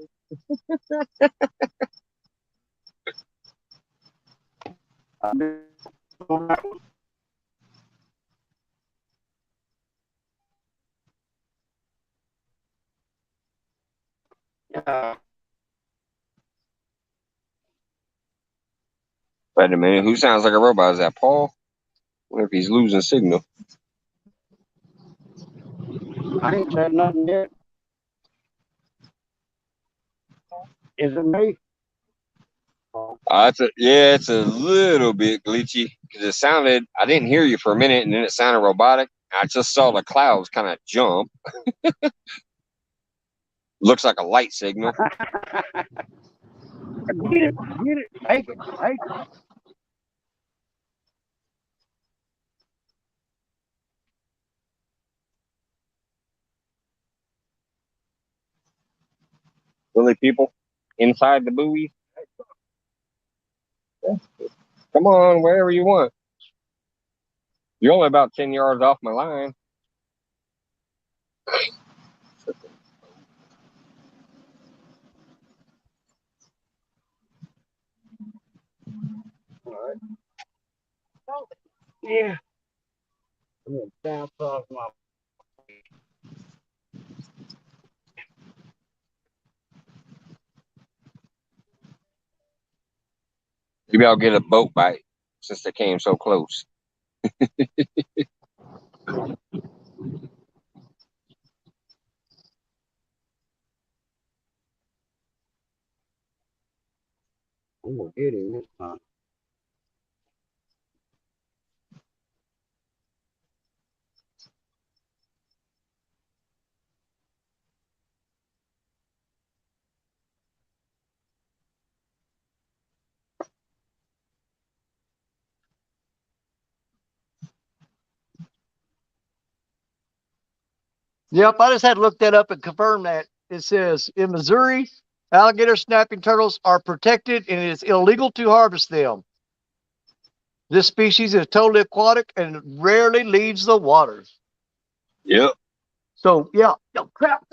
Wait a minute, who sounds like a robot? Is that Paul? What if he's losing signal? I ain't said nothing yet. Is it me? It's a little bit glitchy because it sounded. I didn't hear you for a minute, and then it sounded robotic. I just saw the clouds kind of jump. Looks like a light signal. Get it, take it, take it. Silly people inside the buoy. Come on, wherever you want. You're only about 10 yards off my line. All right. Yeah. I'm gonna bounce off my. Maybe I'll get a boat bite since they came so close. I'm gonna get him this time. Yep, I just had to look that up and confirm that. It says in Missouri, alligator snapping turtles are protected and it is illegal to harvest them. This species is totally aquatic and rarely leaves the water. Yep. So, yeah. Oh, crap.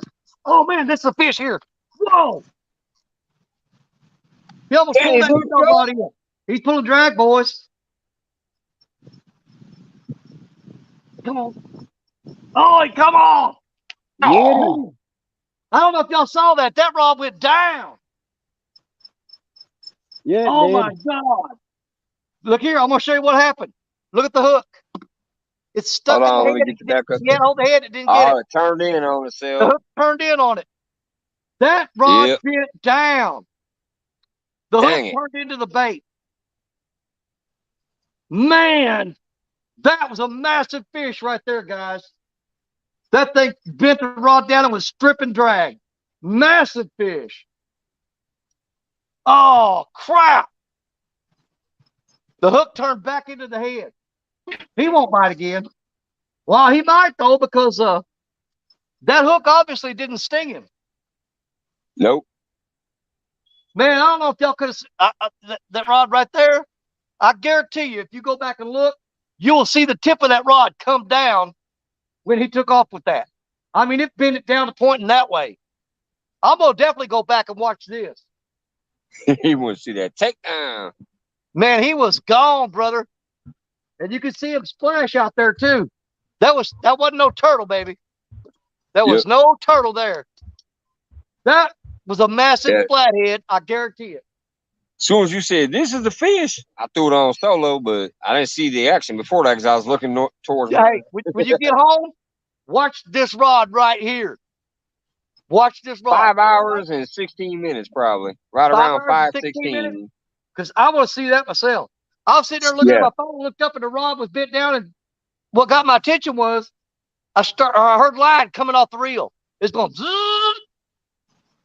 Oh, man, this is a fish here. Whoa. He almost Dang, pulled that hooked tail up. rod in. He's pulling drag, boys. Come on. Oh, come on. Get him. Oh, I don't know if y'all saw that. That rod went down. Yeah, it Oh, did. my God. Look here. I'm going to show you what happened. Look at the hook. It's stuck Hold in the on, head. let me get you back up. Yeah, hold the head. It didn't get it. Oh, it turned in on The itself. hook turned in on it. That rod Yep. bent down. The hook Dang it. turned into the bait. Man, that was a massive fish right there, guys. That thing bent the rod down and was stripping drag. Massive fish. Oh, crap. The hook turned back into the head. He won't bite again. Well, he might, though, because that hook obviously didn't sting him. Nope. Man, I don't know if y'all could have that rod right there. I guarantee you, if you go back and look, you will see the tip of that rod come down when he took off with that. I mean, it bent it down to pointing that way. I'm going to definitely go back and watch this. He wants to see that takedown. Man, he was gone, brother. And you could see him splash out there, too. That wasn't no turtle, baby. There was no turtle there. That was a massive flathead, I guarantee it. As soon as you said, this is the fish, I threw it on solo, but I didn't see the action before that because I was looking towards Hey, when you get home, watch this rod right here. Watch this rod. 5 hours and 16 minutes, probably. Right around 5:16. Because I want to see that myself. I was sitting there looking at my phone, looked up, and the rod was bent down. And what got my attention was I heard line coming off the reel. It's going zzz.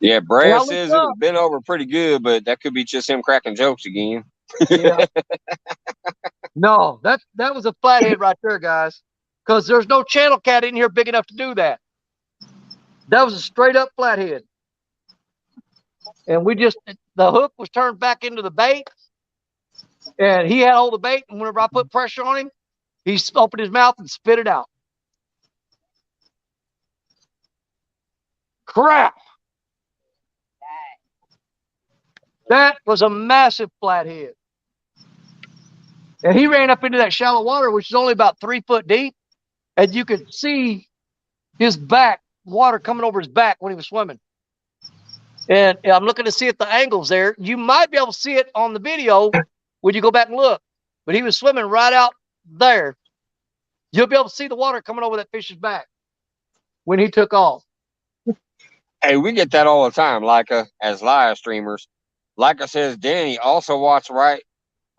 Yeah, Brad says it was bent over pretty good, but that could be just him cracking jokes again. Yeah. No, that was a flathead right there, guys. Because there's no channel cat in here big enough to do that. That was a straight up flathead. And the hook was turned back into the bait. And he had all the bait. And whenever I put pressure on him, he opened his mouth and spit it out. Crap. That was a massive flathead. And he ran up into that shallow water, which is only about 3 foot deep. And you could see his back, water coming over his back when he was swimming. And I'm looking to see if the angle's there. You might be able to see it on the video when you go back and look. But he was swimming right out there. You'll be able to see the water coming over that fish's back when he took off. Hey, we get that all the time, Leica, as live streamers. Leica says, Danny, also watch right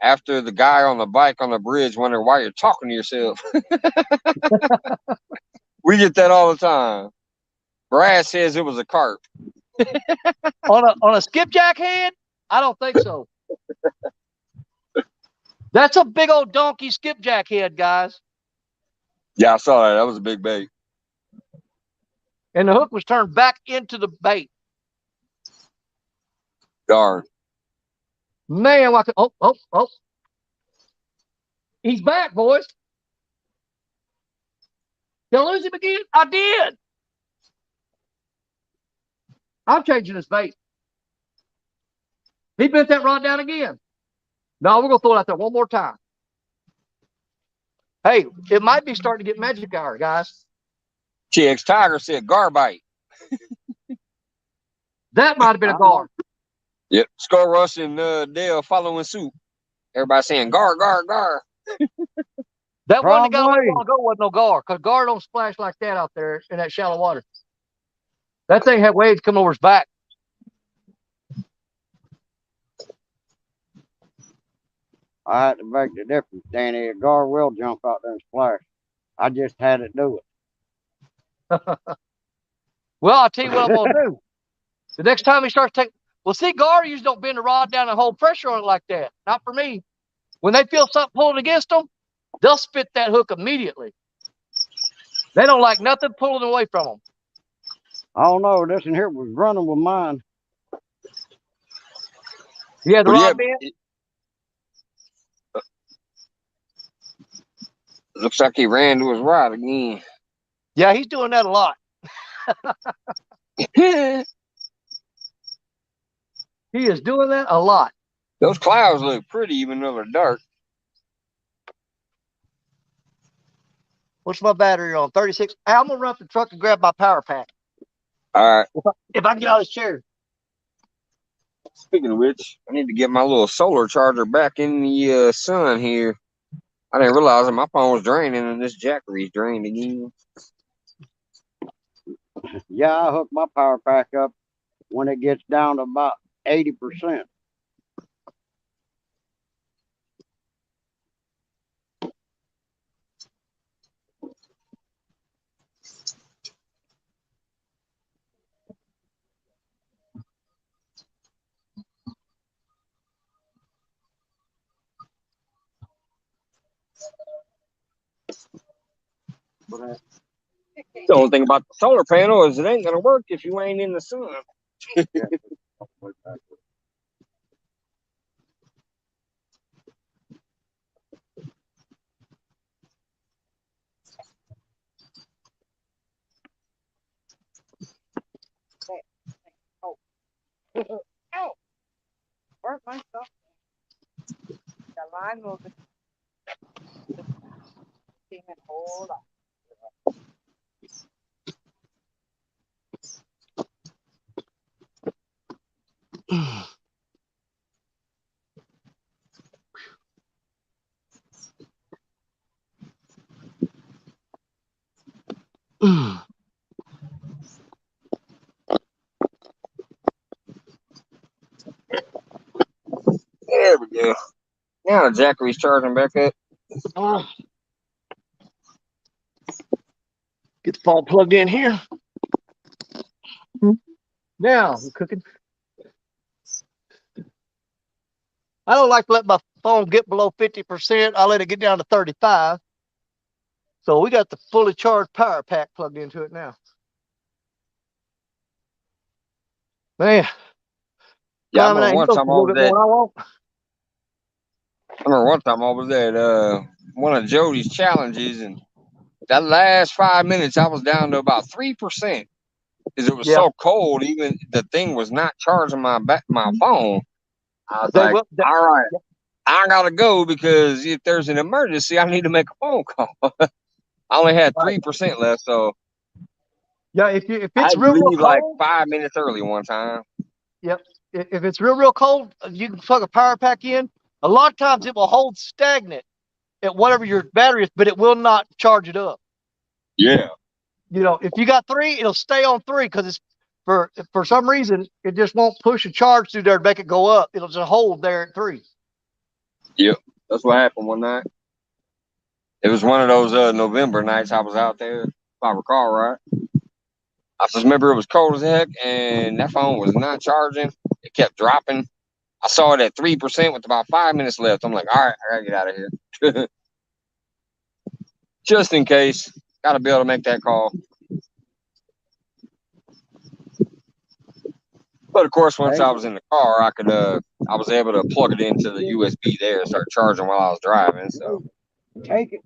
after the guy on the bike on the bridge wondering why you're talking to yourself. We get that all the time. Brad says it was a carp. on a skipjack head? I don't think so. That's a big old donkey skipjack head, guys. Yeah, I saw that. That was a big bait. And the hook was turned back into the bait. Darn. Man, oh. He's back, boys. Did I lose him again? I did. I'm changing his bait. He bent that rod down again. No, we're going to throw it out there one more time. Hey, it might be starting to get magic hour, guys. TX Tiger said garbite. That might have been a gar. Yep. Skull Rush and Dale following suit. Everybody saying gar, gar, gar. That one that got away a Probably. while ago wasn't no gar, because gar don't splash like that out there in that shallow water. That thing had waves coming over his back. I had to make the difference, Danny. A gar will jump out there and splash. I just had it do it. Well, I'll tell you what I'm going to do. The next time he starts taking, well, see, gar usually don't bend the rod down and hold pressure on it like that. Not for me. When they feel something pulling against them, they'll spit that hook immediately. They don't like nothing pulling away from them. I don't know. This in here was running with mine. Yeah, the Well, rod bend. looks like he ran to his rod again. Yeah, he's doing that a lot. He is doing that a lot. Those clouds look pretty, even though they're dark. What's my battery on? 36. Hey, I'm going to run up the truck and grab my power pack. All right. If I can get out of this chair. Speaking of which, I need to get my little solar charger back in the sun here. I didn't realize that my phone was draining and this jackery's drained again. Yeah, I hook my power pack up when it gets down to about 80%. The only thing about the solar panel is it ain't gonna work if you ain't in the sun. Ow! Hurt myself. The line moving. Hold on. There we go. Now the jackery's charging back up. Get the phone plugged in here. Now we're cooking. I don't like to let my phone get below 50%. I let it get down to 35. So we got the fully charged power pack plugged into it now. Man. Yeah, I Climbing remember that one hill time a little bit more than I want. I was at one of Jody's challenges, and that last 5 minutes I was down to about 3% because it was Yeah. so cold. Even the thing was not charging my phone. I was They like, will. all right, I gotta go because if there's an emergency, I need to make a phone call. I only had 3% left, so Yeah, if I it's had to real leave like cold, 5 minutes early one time. yep. If it's real cold, you can plug a power pack in. A lot of times it will hold stagnant at whatever your battery is, but it will not charge it up. Yeah. You know, if you got 3, it'll stay on 3 because it's for some reason it just won't push a charge through there to make it go up. It'll just hold there at 3. Yep. That's what happened one night. It was one of those November nights I was out there, if I recall right. I just remember it was cold as heck, and that phone was not charging. It kept dropping. I saw it at 3% with about 5 minutes left. I'm like, all right, I gotta get out of here. Just in case. Gotta be able to make that call. But of course, once I was in the car, I was able to plug it into the USB there and start charging while I was driving. So Take it.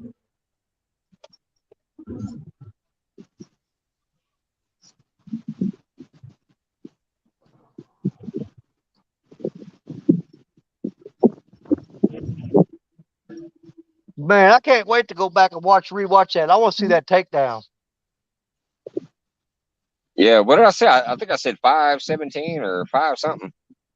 Man, I can't wait to go back and rewatch that. I want to see that takedown. yeah, what did I say? I think I said 5:17 or 5 something.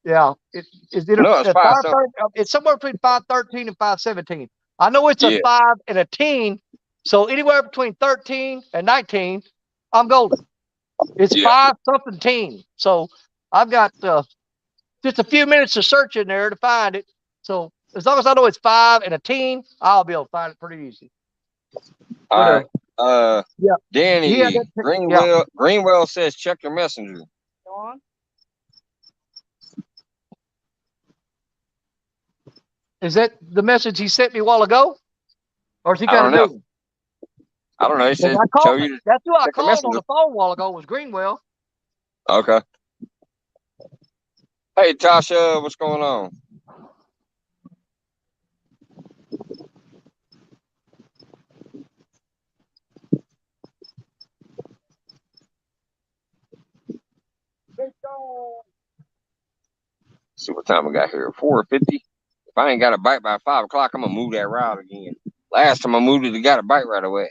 Yeah, it's either No, it's at five something. 5:30. It's somewhere between 5:13 and 5:17. I know it's a Yeah. 5 and a teen, so anywhere between 13 and 19, I'm golden. It's Yeah. 5 something teen. So I've got just a few minutes to search in there to find it. So as long as I know it's 5 and a teen, I'll be able to find it pretty easy. All right. Yeah. Danny Yeah, Greenwell says check your messenger. Go on. Is that the message he sent me a while ago? Or is he I got a don't new know. one? I don't know. He says show you. That's who I check your called on messenger. the phone a while ago was Greenwell. Okay. Hey Tasha, what's going on? See what time we got here. 4:50. If I ain't got a bite by 5 o'clock, I'm gonna move that route again. Last time I moved it, got a bite right away.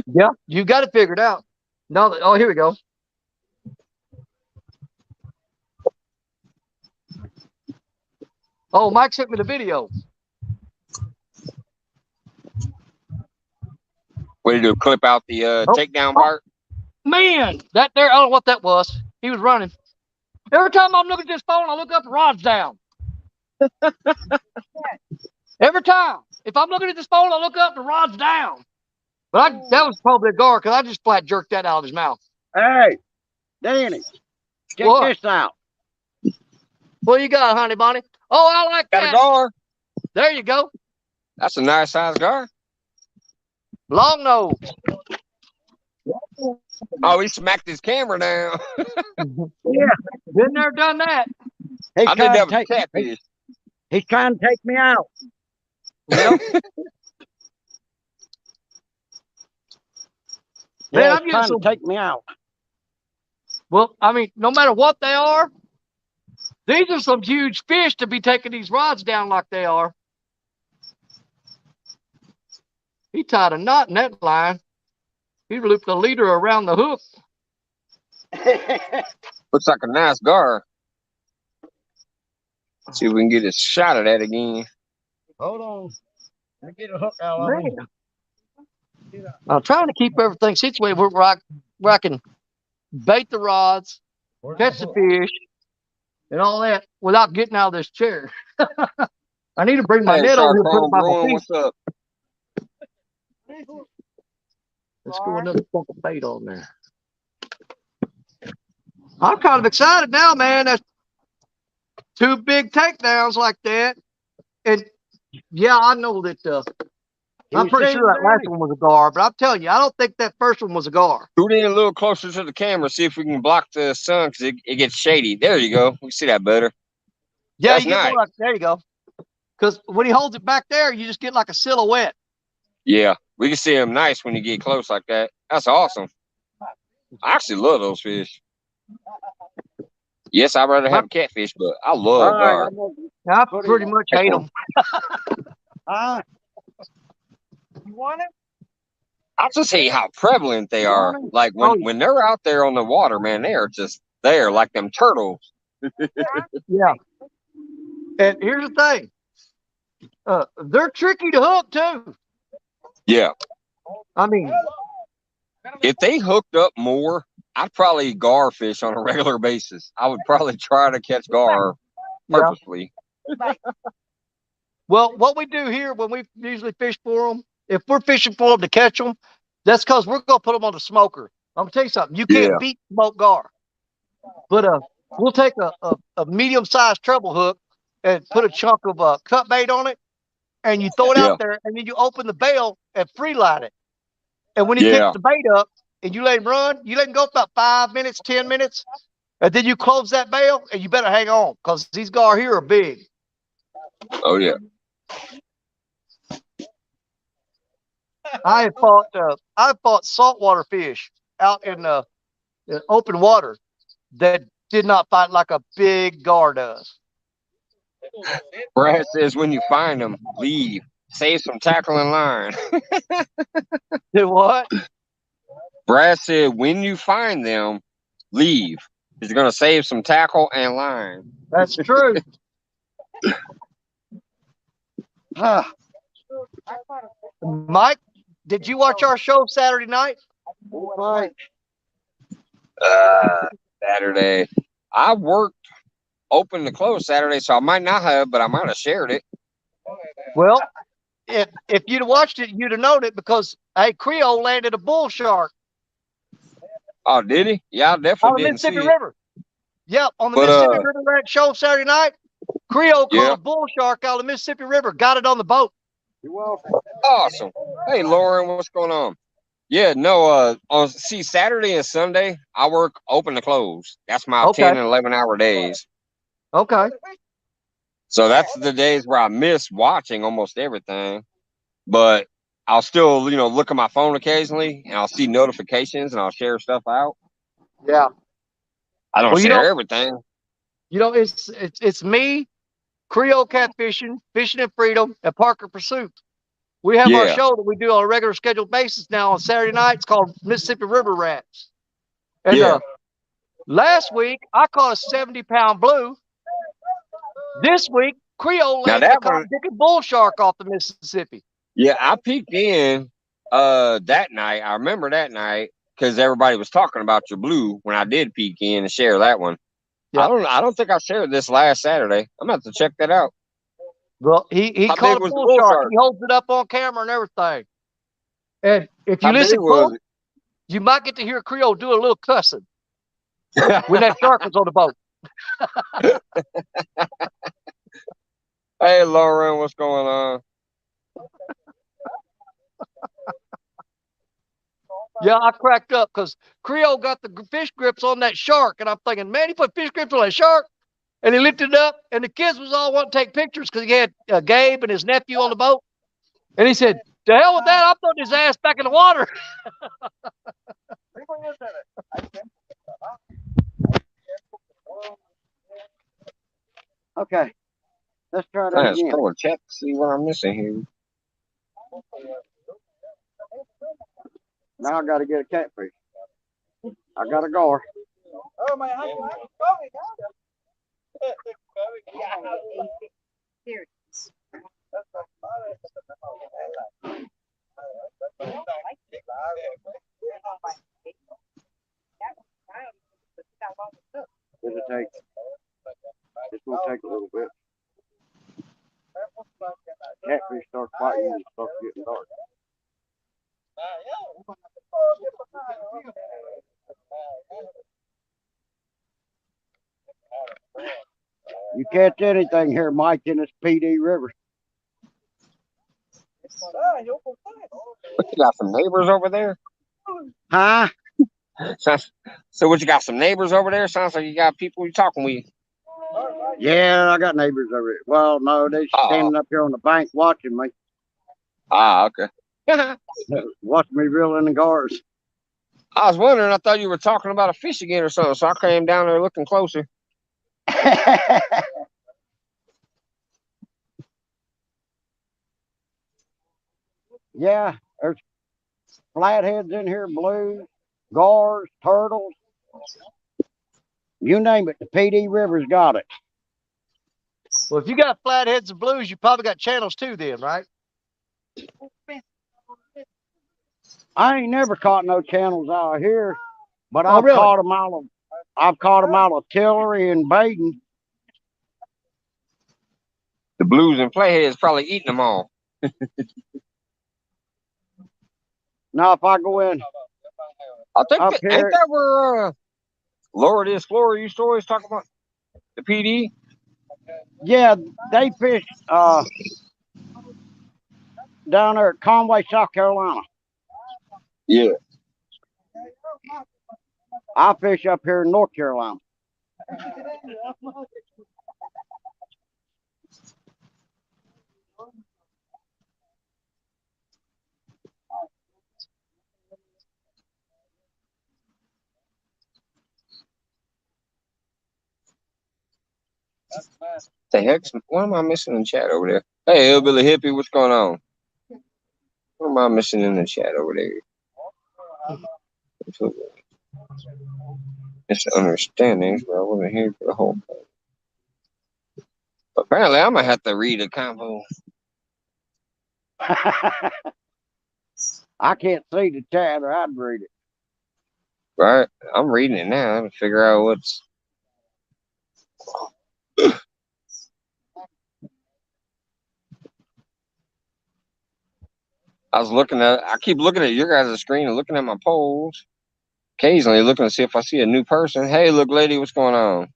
Yeah, you got it figured out. No, oh, here we go. Oh, Mike sent me the video. What did he do? Clip out the takedown part? Man, that there, I don't know what that was. He was running. Every time I'm looking at this phone, I look up, the rod's down. Every time. If I'm looking at this phone, I look up, the rod's down. But that was probably a gar because I just flat jerked that out of his mouth. Hey, Danny, check What? this out. What you got, honey bunny? Oh, I like Got that. a gar. There you go. That's a nice size gar. Long nose. Oh, he smacked his camera down. Yeah, Been there, done that. he's I think that was catfish. He's trying to take me out. Yep. Yeah, Man, I'm he's getting trying to take me out. Well, I mean, no matter what they are, these are some huge fish to be taking these rods down like they are. He tied a knot in that line. He looped the leader around the hook. Looks like a nice gar. See if we can get a shot of that again. Hold on. I get a hook out of him. I'm trying to keep everything situated where I can bait the rods, catch the fish, and all that without getting out of this chair. I need to bring my Hey, net over here and put it by my Bruin, feet. what's up? Let's go another fucking bait on there. I'm kind of excited now, man. That's 2 big takedowns like that. And yeah, I know that I'm pretty sure that last one was a gar, but I'm telling you, I don't think that first one was a gar. Scoot in a little closer to the camera, see if we can block the sun because it gets shady. There you go. We can see that better. Yeah, That's you get nice. more like, there you go. Because when he holds it back there, you just get like a silhouette. Yeah, we can see him nice when you get close like that. That's awesome. I actually love those fish. Yes, I'd rather have catfish, but I love gar. I pretty much hate them. You want it? I just hate how prevalent they are. Like when they're out there on the water, man, they are just there like them turtles. Yeah. And here's the thing. They're tricky to hook too. Yeah. I mean, if they hooked up more, I'd probably gar fish on a regular basis. I would probably try to catch gar purposely. Yeah. Well, what we do here when we usually fish for them, if we're fishing for them to catch them, that's because we're going to put them on the smoker. I'm going to tell you something. You can't beat smoked gar. But we'll take a medium-sized treble hook and put a chunk of cut bait on it, and you throw it out there, and then you open the bail and free line it. And when he picks the bait up and you let him run, you let him go for about 5 minutes, 10 minutes, and then you close that bail, and you better hang on because these gar here are big. Oh, yeah. I fought saltwater fish out in the open water that did not fight like a big gar does. Brad says when you find them, leave. Save some tackle and line. Do what? Brad said when you find them, leave. He's gonna save some tackle and line. That's true. Mike, did you watch our show Saturday night? Right. Saturday. I worked open to close Saturday, so I might not have, but I might have shared it. Well, if you'd have watched it, you'd have known it because hey, Creole landed a bull shark Oh, did he? Yeah, I on definitely the didn't see Mississippi it. River. Yep, on the But, Mississippi River Ranch show Saturday night, Creole caught yeah. a bull shark out of the Mississippi River, got it on the boat. You're welcome. Awesome. Hey, Lauren, what's going on? Yeah, no, on Saturday and Sunday, I work open to close. That's my Okay. 10 and 11-hour days. Okay. So that's the days where I miss watching almost everything. But I'll still, look at my phone occasionally, and I'll see notifications, and I'll share stuff out. Yeah. I don't Well, share everything. It's me, Creole Catfishing, Fishing and Freedom, and Parker Pursuit. We have our show that we do on a regular scheduled basis now on Saturday night. It's called Mississippi River Rats. And last week, I caught a 70-pound blue. This week, Creole landed a cotton-picking bull shark off the Mississippi. Yeah, I peeked in that night. I remember that night because everybody was talking about your blue when I did peek in and share that one. Yep. I don't think I shared this last Saturday. I'm going to have to check that out. Well, he caught a bull shark. He holds it up on camera and everything. And if you listen close, you might get to hear Creole do a little cussing when that shark was on the boat. Hey, Lauren, what's going on? Yeah, I cracked up because Creole got the fish grips on that shark. And I'm thinking, man, he put fish grips on that shark. And he lifted it up. And the kids was all wanting to take pictures because he had Gabe and his nephew on the boat. And he said, to hell with that. I'm putting his ass back in the water. Okay. Let's try that again. Let's check, see what I'm missing here. Now I got to get a catfish. I got a gar. Oh, my honey. Does it take? It's going to take a little bit. Catfish starts fighting and starts getting dark. You catch anything here, Mike, in this PD River? What, you got some neighbors over there? Huh? So what, you got some neighbors over there? Sounds like you got people you're talking with. Yeah, I got neighbors over here. Well, no, they're standing up here on the bank watching me. Ah, okay. Watching me reeling the gars. I was wondering, I thought you were talking about a fish again or something, so I came down there looking closer. Yeah, there's flatheads in here, blues, gars, turtles. You name it, the PD River's got it. Well, if you got flatheads and blues, you probably got channels too then, right? I ain't never caught no channels out of here, but I've caught them out of Tillery and Baden. The blues and flatheads probably eating them all. Now, if I go in, I think ain't that where Laura used to always talk about the PD? Yeah, they fish down there at Conway, South Carolina. Yeah. I fish up here in North Carolina. The heck? What am I missing in the chat over there? Hey, Hillbilly Hippie, what's going on? What am I missing in the chat over there? Misunderstandings, but I wasn't here for the whole thing. Apparently, I'm gonna have to read a convo. I can't see the chat, or I'd read it. Right? I'm reading it now to figure out what's. I keep looking at your guys' screen and looking at my polls. Occasionally looking to see if I see a new person. Hey, look, lady, what's going on?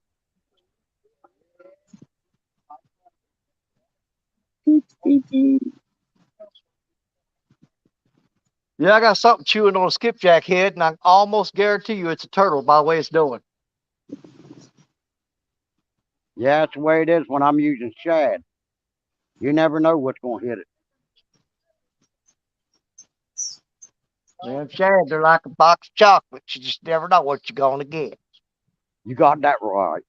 Yeah, I got something chewing on a skipjack head, and I almost guarantee you it's a turtle by the way it's doing. Yeah, that's the way it is when I'm using shad. You never know what's going to hit it. Them shad, they're like a box of chocolates. You just never know what you're going to get. You got that right.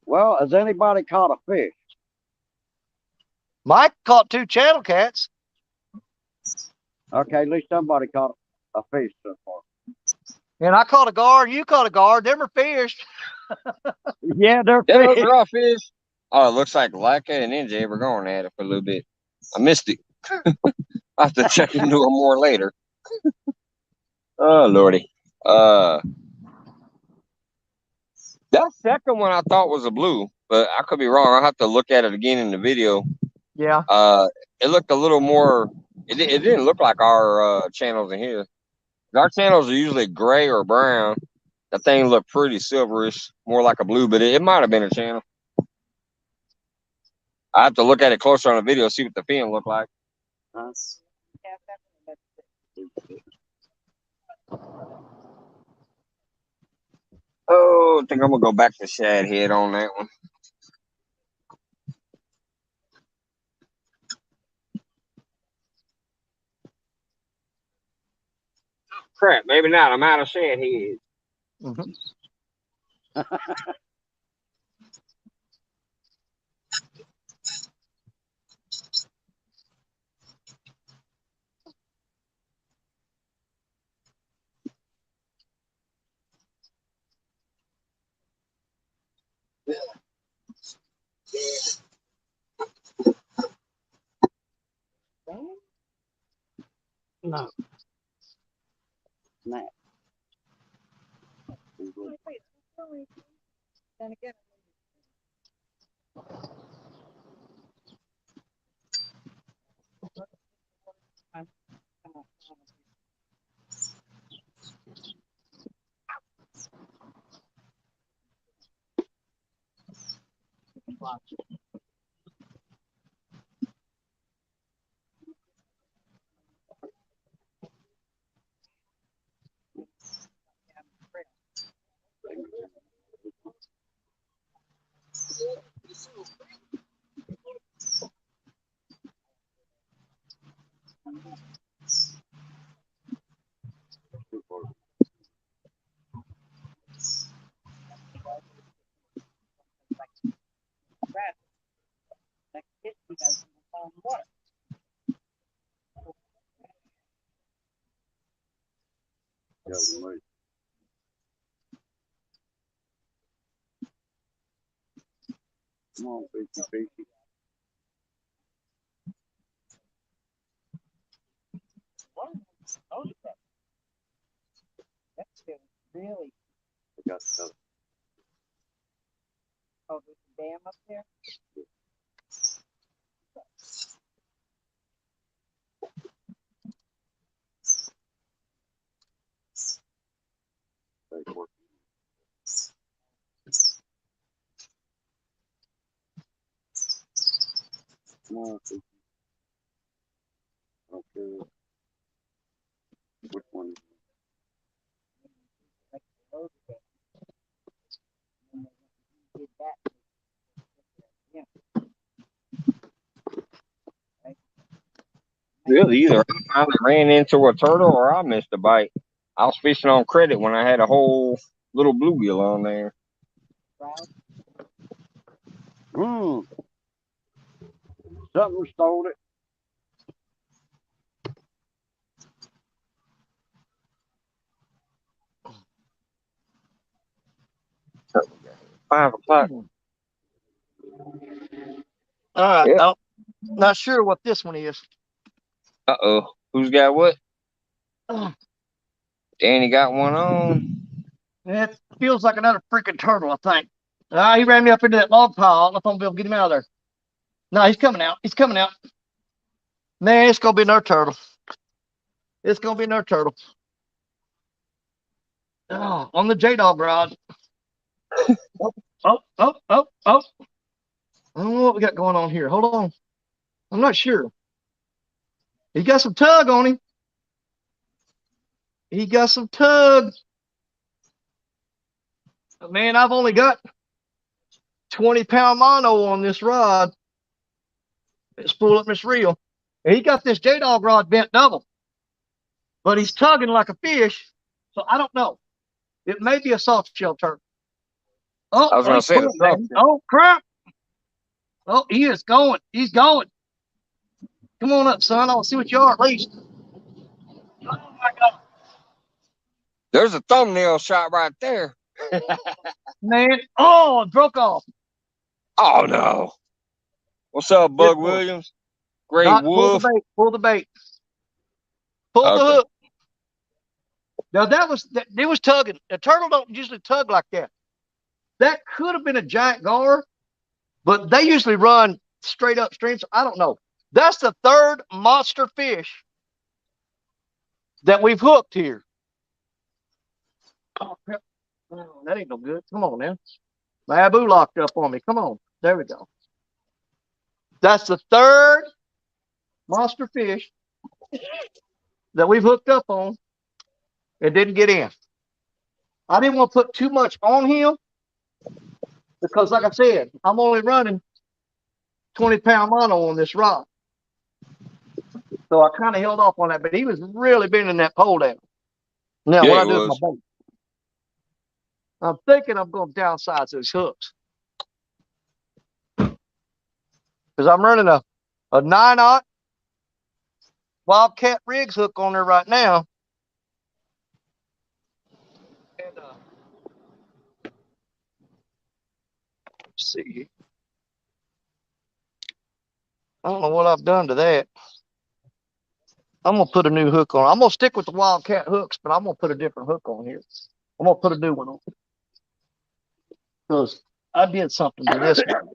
Well, has anybody caught a fish? Mike caught 2 channel cats. Okay, at least somebody caught a fish so far. And I caught a guard. You caught a guard. Them are fish. Yeah, they're Yeah, those fish. are all fish. Oh, it looks like Laika and NJ were going at it for a little bit. I missed it. I'll have to check into it more later. Oh, Lordy. That second one I thought was a blue, but I could be wrong. I'll have to look at it again in the video. Yeah. It looked a little more. It didn't look like our channels in here. Our channels are usually gray or brown. That thing looked pretty silverish, more like a blue, but it might have been a channel. I have to look at it closer on the video, see what the fin looked like. Oh, I think I'm gonna go back to shad head on that one. Crap, maybe not. I'm out of shad head. Mm-hmm. No. Snap. Then again, Come on, fishy. that's really. I got stuff. Oh, there's a dam up there. Come on, fishy. Okay. Which one? Did that. Really, either I finally ran into a turtle or I missed a bite. I was fishing on credit when I had a whole little bluegill on there. Something stole it. 5 o'clock. All right. Yep. I'm not sure what this one is. Uh-oh. Who's got what? Uh, Danny got one on. It feels like another freaking turtle, I think. He ran me up into that log pile. I don't know if I'm going to be able to get him out of there. No, he's coming out. He's coming out. Man, it's going to be another turtle. It's going to be another turtle. Oh, on the J-Dog rod. Oh. I don't know what we got going on here. Hold on. I'm not sure. He got some tug on him. He got some tug. Man, I've only got 20-pound mono on this rod. Let's spool up this reel. And he got this J-Dog rod bent double. But he's tugging like a fish. So I don't know. It may be a soft shell turtle. Oh, I was going to say, oh, crap. Oh, he is going. He's going. Come on up, son. I'll see what you are at least. Oh, my God. there's a thumbnail shot right there. Man. Oh, it broke off. Oh, no. What's up, Bug Williams? Gray Wolf. Pull the bait. Pull the hook. Now, it was tugging. A turtle don't usually tug like that. That could have been a giant gar, but they usually run straight upstream, so I don't know. That's the third monster fish that we've hooked here. Oh, that ain't no good. Come on now. My Abu locked up on me. Come on. There we go. That's the third monster fish that we've hooked up on. It didn't get in. I didn't want to put too much on him because, like I said, I'm only running 20-pound mono on this rod. So I kind of held off on that, but he was really bending that pole down. Now, Yeah, what I do with my bait? I'm thinking I'm going to downsize those hooks. Because I'm running a 9/0 Wildcat Rigs hook on there right now. And, let's see. I don't know what I've done to that. I'm going to put a new hook on. I'm going to stick with the Wildcat hooks, but I'm going to put a different hook on here. I'm going to put a new one on. Because I did something to this one.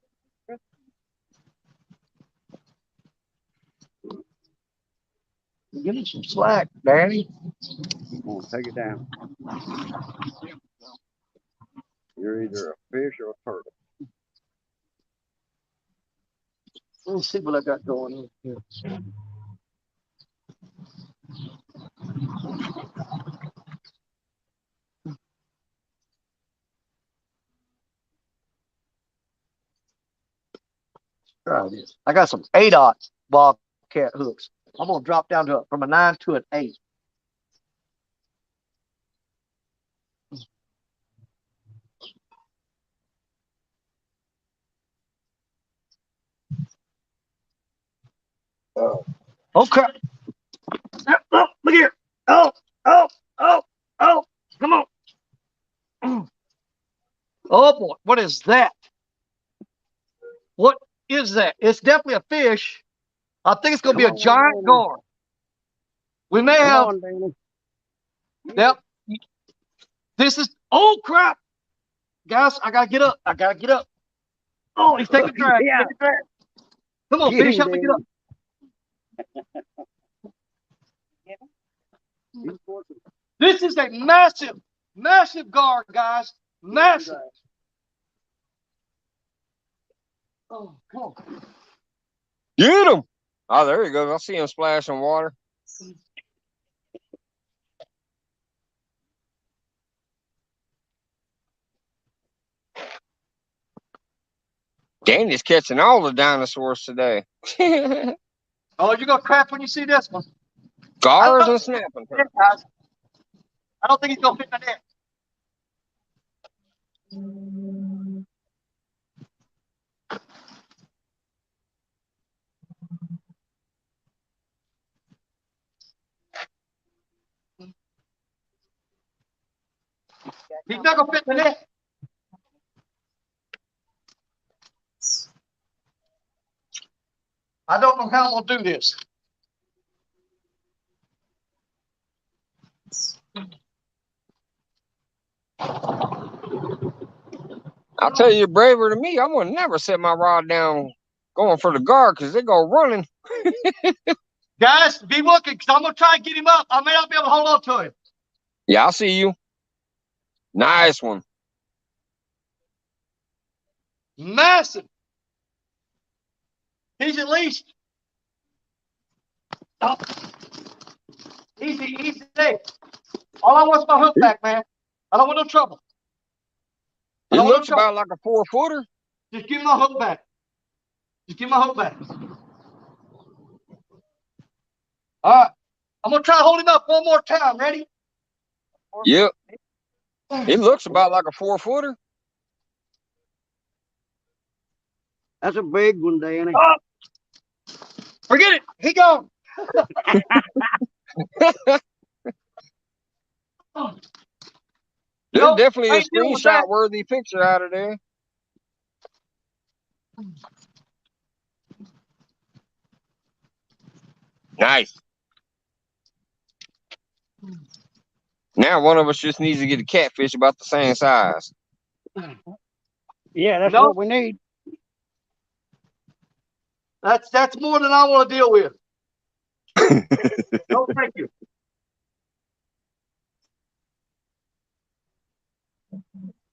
Give me some slack, Danny. Take it down. You're either a fish or a turtle. Let me see what I got going on here. Try this. I got some 8/0 Wildcat hooks. I'm gonna drop down to from a 9 to an 8. Oh crap! Oh, look here! Oh! Come on! Oh boy! What is that? What is that? It's definitely a fish. I think it's gonna be a giant gar. We may have. Yep. This is. Oh crap! Guys, I gotta get up. Oh, he's taking drag. Yeah. Come on, fish, help me get up. This is a massive gar, guys. Massive. Oh, come on. Get him. Oh, there he goes. I see him splashing water. Danny's catching all the dinosaurs today. Oh, you're gonna crap when you see this one. Gars and snapping turtles. I don't think he's gonna fit in the net. He's not gonna fit in the net. I don't know how I'm gonna do this. I'll tell you, you're braver than me. I'm gonna never set my rod down going for the guard because they go running. Guys, be looking because I'm gonna try and get him up. I may not be able to hold on to him. Yeah, I see you. Nice one. Massive. He's at least. Oh. Easy there. All I want is my hook back, man. I don't want no trouble. It looks about like a 4-footer. Just give me my hook back. Just give me my hook back. All right. I'm going to try to hold him up one more time. Ready? Yep. It looks about like a 4-footer. That's a big one, Danny. Oh, forget it. He gone. There's No, definitely I a ain't dealing with that. screenshot-worthy picture out of there. Nice. Now one of us just needs to get a catfish about the same size. Yeah, that's what we need. That's more than I want to deal with. No, thank you.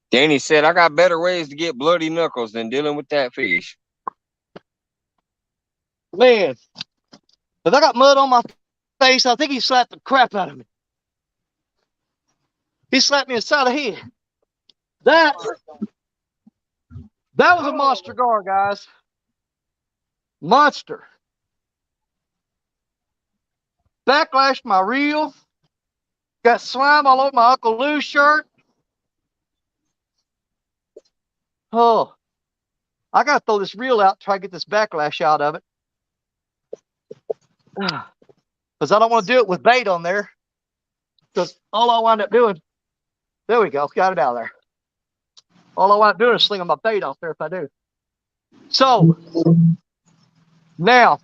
Danny said, I got better ways to get bloody knuckles than dealing with that fish. Man, if I got mud on my face, I think he slapped the crap out of me. He slapped me inside the head. That was a monster gar, guys. Monster. Backlashed my reel. Got slime all over my Uncle Lou's shirt. Oh, I got to throw this reel out, try to get this backlash out of it. Because I don't want to do it with bait on there. Because all I wind up doing, there we go, got it out of there. All I wind up doing is slinging my bait off there if I do. So, now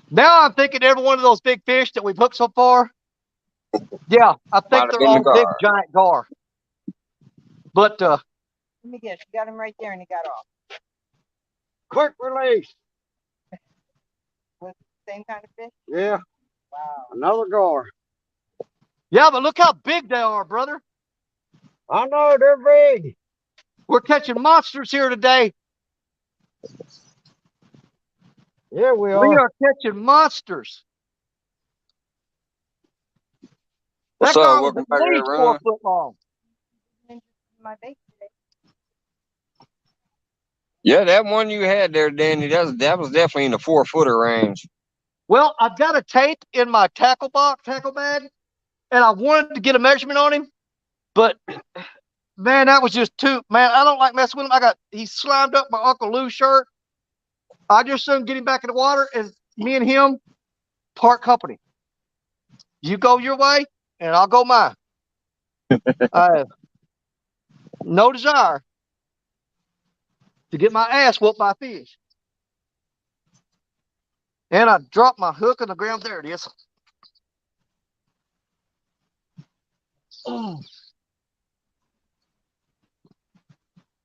I'm thinking every one of those big fish that we've hooked so far, yeah, I think they're all big, giant gar. But, let me guess, you got him right there and he got off. Quick release. With the same kind of fish? Yeah. Wow. Another gar. yeah, but look how big they are, brother. I know, they're big. We're catching monsters here today. Yeah, we are. We are catching monsters. What's That gar up? was Welcome at back, least everyone. 4 foot long. My bait today. Yeah, that one you had there, Danny, that was definitely in the 4-footer range. Well, I've got a tape in my tackle bag, and I wanted to get a measurement on him, but man, that was just too, man, I don't like messing with him. He slimed up my Uncle Lou's shirt. I just soon get him back in the water, and me and him part company. You go your way, and I'll go mine. I have no desire to get my ass whooped by fish. And I dropped my hook on the ground. There it is. Oh.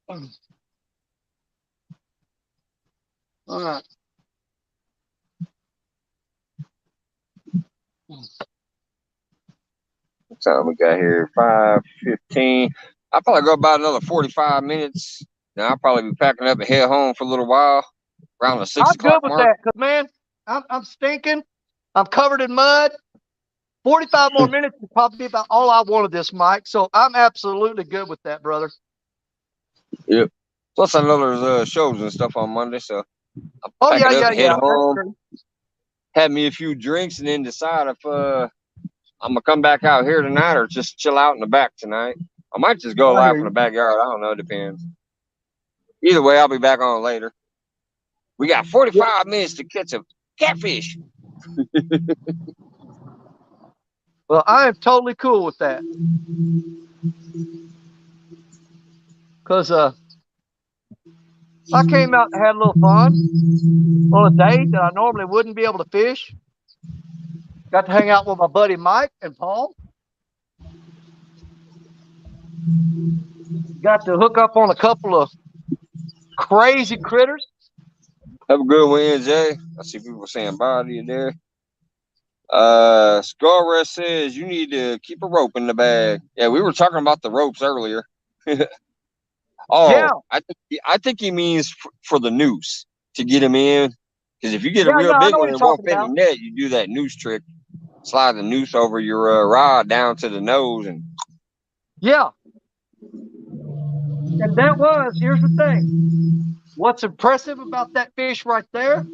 All right. What time we got here? 5:15. I'll probably go about another 45 minutes. Then I'll probably be packing up and head home for a little while, around the 6 I'm good o'clock with mark. that, because, man, I'm stinking. I'm covered in mud. 45 more minutes is probably about all I wanted this, Mike. So I'm absolutely good with that, brother. Yep. Plus, I know there's shows and stuff on Monday, so I'll Oh, pack yeah, it up yeah, and head yeah. home, have me a few drinks, and then decide if I'm going to come back out here tonight or just chill out in the back tonight. I might just go live in the backyard. I don't know. It depends. Either way, I'll be back on later. We got 45 minutes to catch a catfish. Well, I am totally cool with that. Because I came out and had a little fun on a day that I normally wouldn't be able to fish. Got to hang out with my buddy Mike and Paul. Got to hook up on a couple of crazy critters. Have a good one, Jay. I see people saying bye to you there. Scarrest says you need to keep a rope in the bag. Yeah, we were talking about the ropes earlier. Oh, Yeah. I think he means for the noose to get him in. Because if you get a Yeah, real I big know what one you're and it won't talking fit in about. the net, you do that noose trick. Slide the noose over your rod down to the nose and Yeah. And that was, here's the thing. What's impressive about that fish right there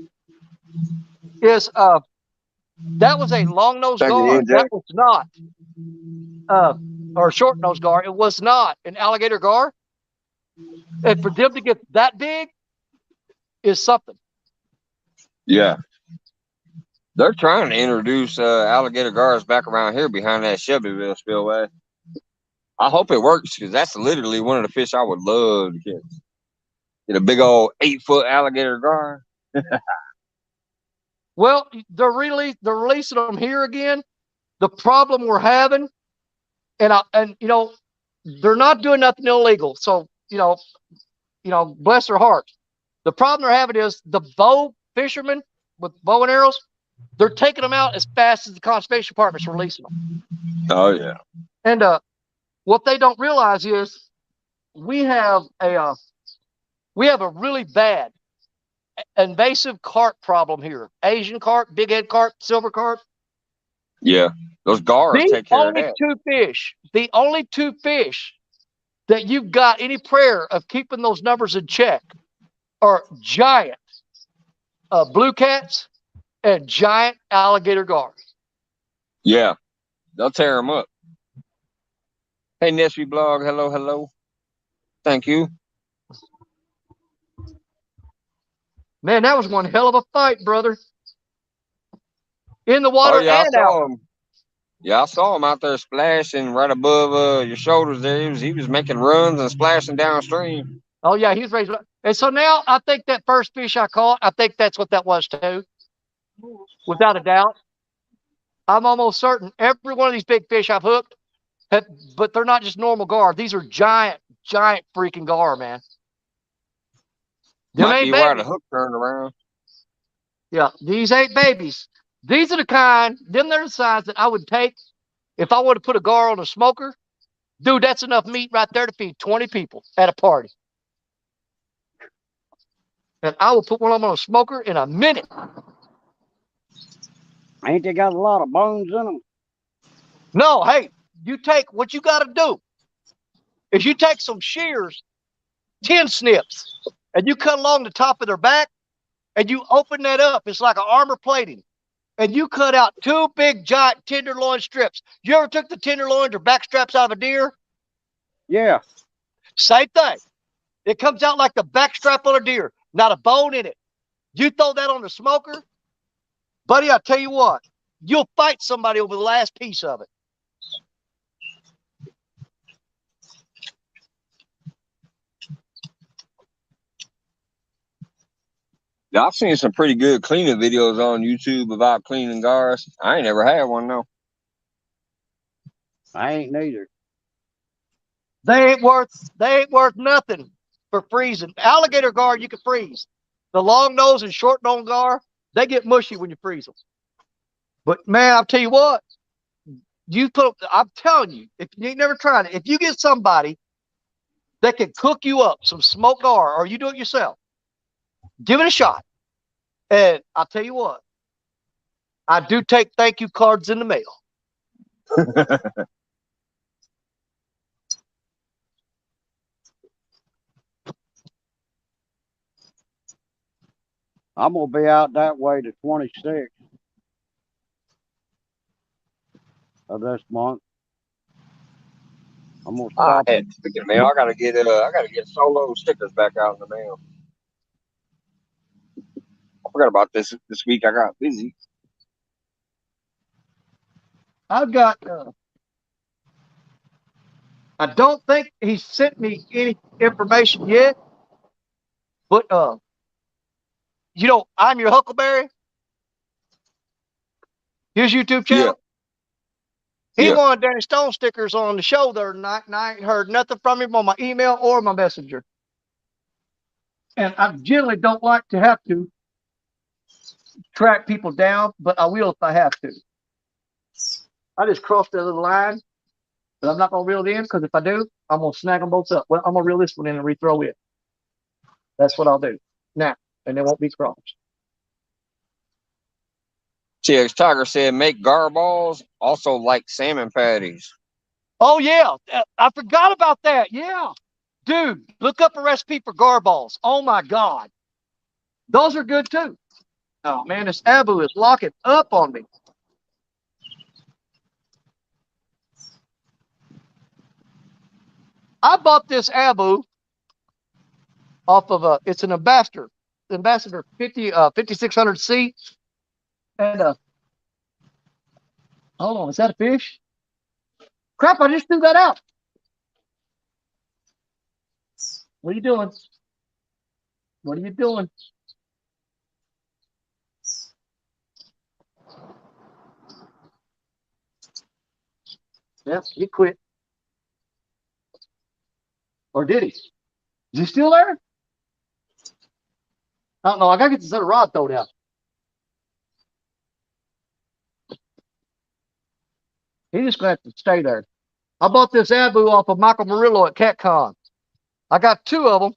is that was a long-nosed thank you, gar. Jay. That was not or short-nosed gar. It was not an alligator gar. And for them to get that big is something. Yeah. They're trying to introduce alligator gars back around here behind that Shelbyville spillway. I hope it works because that's literally one of the fish I would love to catch. Get a big old 8-foot alligator gar. Well, they're releasing them here again. The problem we're having, and you know, they're not doing nothing illegal. So you know, bless their hearts. The problem they're having is the bow fishermen with bow and arrows. They're taking them out as fast as the conservation department's releasing them. Oh yeah. And what they don't realize is we have a really bad invasive carp problem here. Asian carp, big head carp, silver carp. Yeah. Those gars take care of that. The only two fish that you've got any prayer of keeping those numbers in check are giant blue cats and giant alligator gars. Yeah. They'll tear them up. Hey, Nesby Blog. Hello, hello. Thank you. Man, that was one hell of a fight, brother. In the water yeah, and out. Yeah, I saw him out there splashing right above your shoulders there. He was making runs and splashing downstream. Oh, yeah, he's raised. And so now I think that first fish I caught, I think that's what that was too. Without a doubt. I'm almost certain every one of these big fish I've hooked, but they're not just normal gar. These are giant freaking gar, man. Might be why the hook turned around. Yeah, these ain't babies. These are the kind, they're the size that I would take if I were to put a gar on a smoker. Dude, that's enough meat right there to feed 20 people at a party. And I will put one of them on a smoker in a minute. Ain't they got a lot of bones in them? No, hey, you take what you got to do is you take some shears, 10 snips, and you cut along the top of their back, and you open that up. It's like an armor plating. And you cut out two big, giant tenderloin strips. You ever took the tenderloins or back straps out of a deer? Yeah. Same thing. It comes out like the back strap on a deer, not a bone in it. You throw that on the smoker, buddy, I tell you what, you'll fight somebody over the last piece of it. Yeah, I've seen some pretty good cleaning videos on YouTube about cleaning gars. I ain't never had one though. I ain't neither. They ain't worth nothing for freezing. Alligator gar you can freeze. The long nose and short nose gar, they get mushy when you freeze them. But man, I'll tell you what, I'm telling you, if you ain't never tried it, if you get somebody that can cook you up some smoked gar, or you do it yourself, give it a shot. And I'll tell you what, I do take thank you cards in the mail. I'm going to be out that way the 26th of this month. I'm going to stop. I had to get mail. I gotta get solo stickers back out in the mail. I forgot about this week. I got busy. I've got I don't think he sent me any information yet, But I'm your Huckleberry. His YouTube channel. He wanted Danny Stone stickers on the show the other night, and I ain't heard nothing from him on my email or my messenger. And I generally don't like to have to track people down, but I will if I have to. I just crossed that little line, but I'm not going to reel it in, because if I do, I'm going to snag them both up. Well, I'm going to reel this one in and rethrow it. That's what I'll do now, and they won't be crossed. TX Tiger said, make gar balls also like salmon patties. Oh, yeah. I forgot about that. Yeah. Dude, look up a recipe for gar balls. Oh, my God. Those are good, too. Oh, man, this Abu is locking up on me. I bought this Abu off of it's an Ambassador 5600C. And hold on, is that a fish? Crap, I just threw that out. What are you doing? What are you doing? Yep, he quit. Or did he? Is he still there? I don't know. I gotta get this other rod thrown out. He's just gonna have to stay there. I bought this Abu off of Michael Murillo at CatCon. I got 2 of them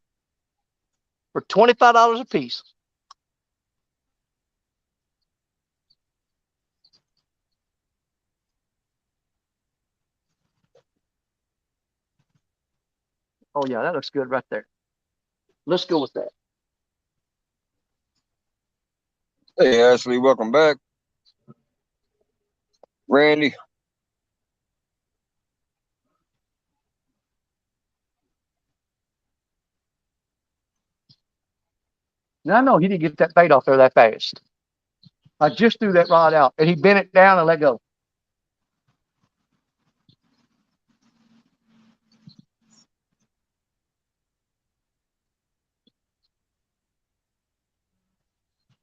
for $25 a piece. Oh yeah, that looks good right there. Let's go with that. Hey, Ashley, welcome back. Randy. Now I know he didn't get that bait off there that fast. I just threw that rod out, and he bent it down and let go.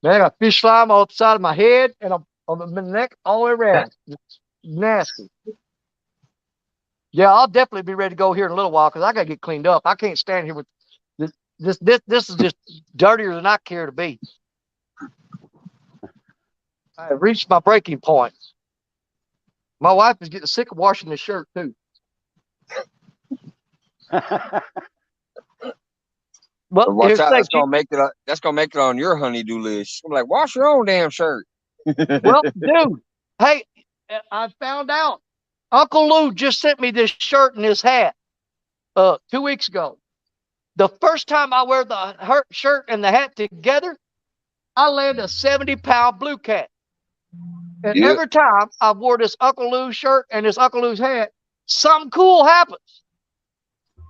Man, I got fish slime all up the side of my head and on my neck all the way around. It's nasty. Yeah, I'll definitely be ready to go here in a little while, because I got to get cleaned up. I can't stand here with this. This is just dirtier than I care to be. I have reached my breaking point. My wife is getting sick of washing this shirt too. Well, watch out, that's gonna make it on your honeydew list. I'm like, wash your own damn shirt. Well, dude, hey, I found out Uncle Lou just sent me this shirt and this hat 2 weeks ago. The first time I wear the shirt and the hat together, I land a 70-pound blue cat. And every time I wore this Uncle Lou's shirt and this Uncle Lou's hat, something cool happens.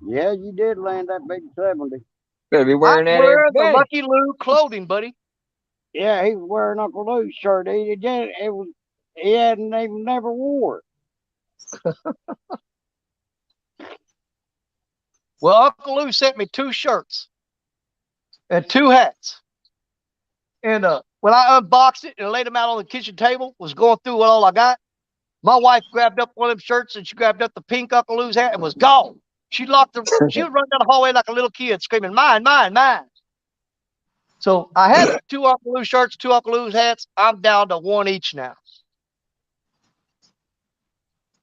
Yeah, you did land that big 70. Better be wearing that every every day. The Lucky Lou clothing, buddy. Yeah, he was wearing Uncle Lou's shirt. He hadn't even never wore it. Well, Uncle Lou sent me 2 shirts and 2 hats. And when I unboxed it and laid them out on the kitchen table, was going through what all I got, my wife grabbed up one of them shirts and she grabbed up the pink Uncle Lou's hat and was gone. She was running down the hallway like a little kid screaming, mine, mine, mine. So I had 2 Uncle Lou shirts, 2 Uncle Lou's hats. I'm down to 1 each now.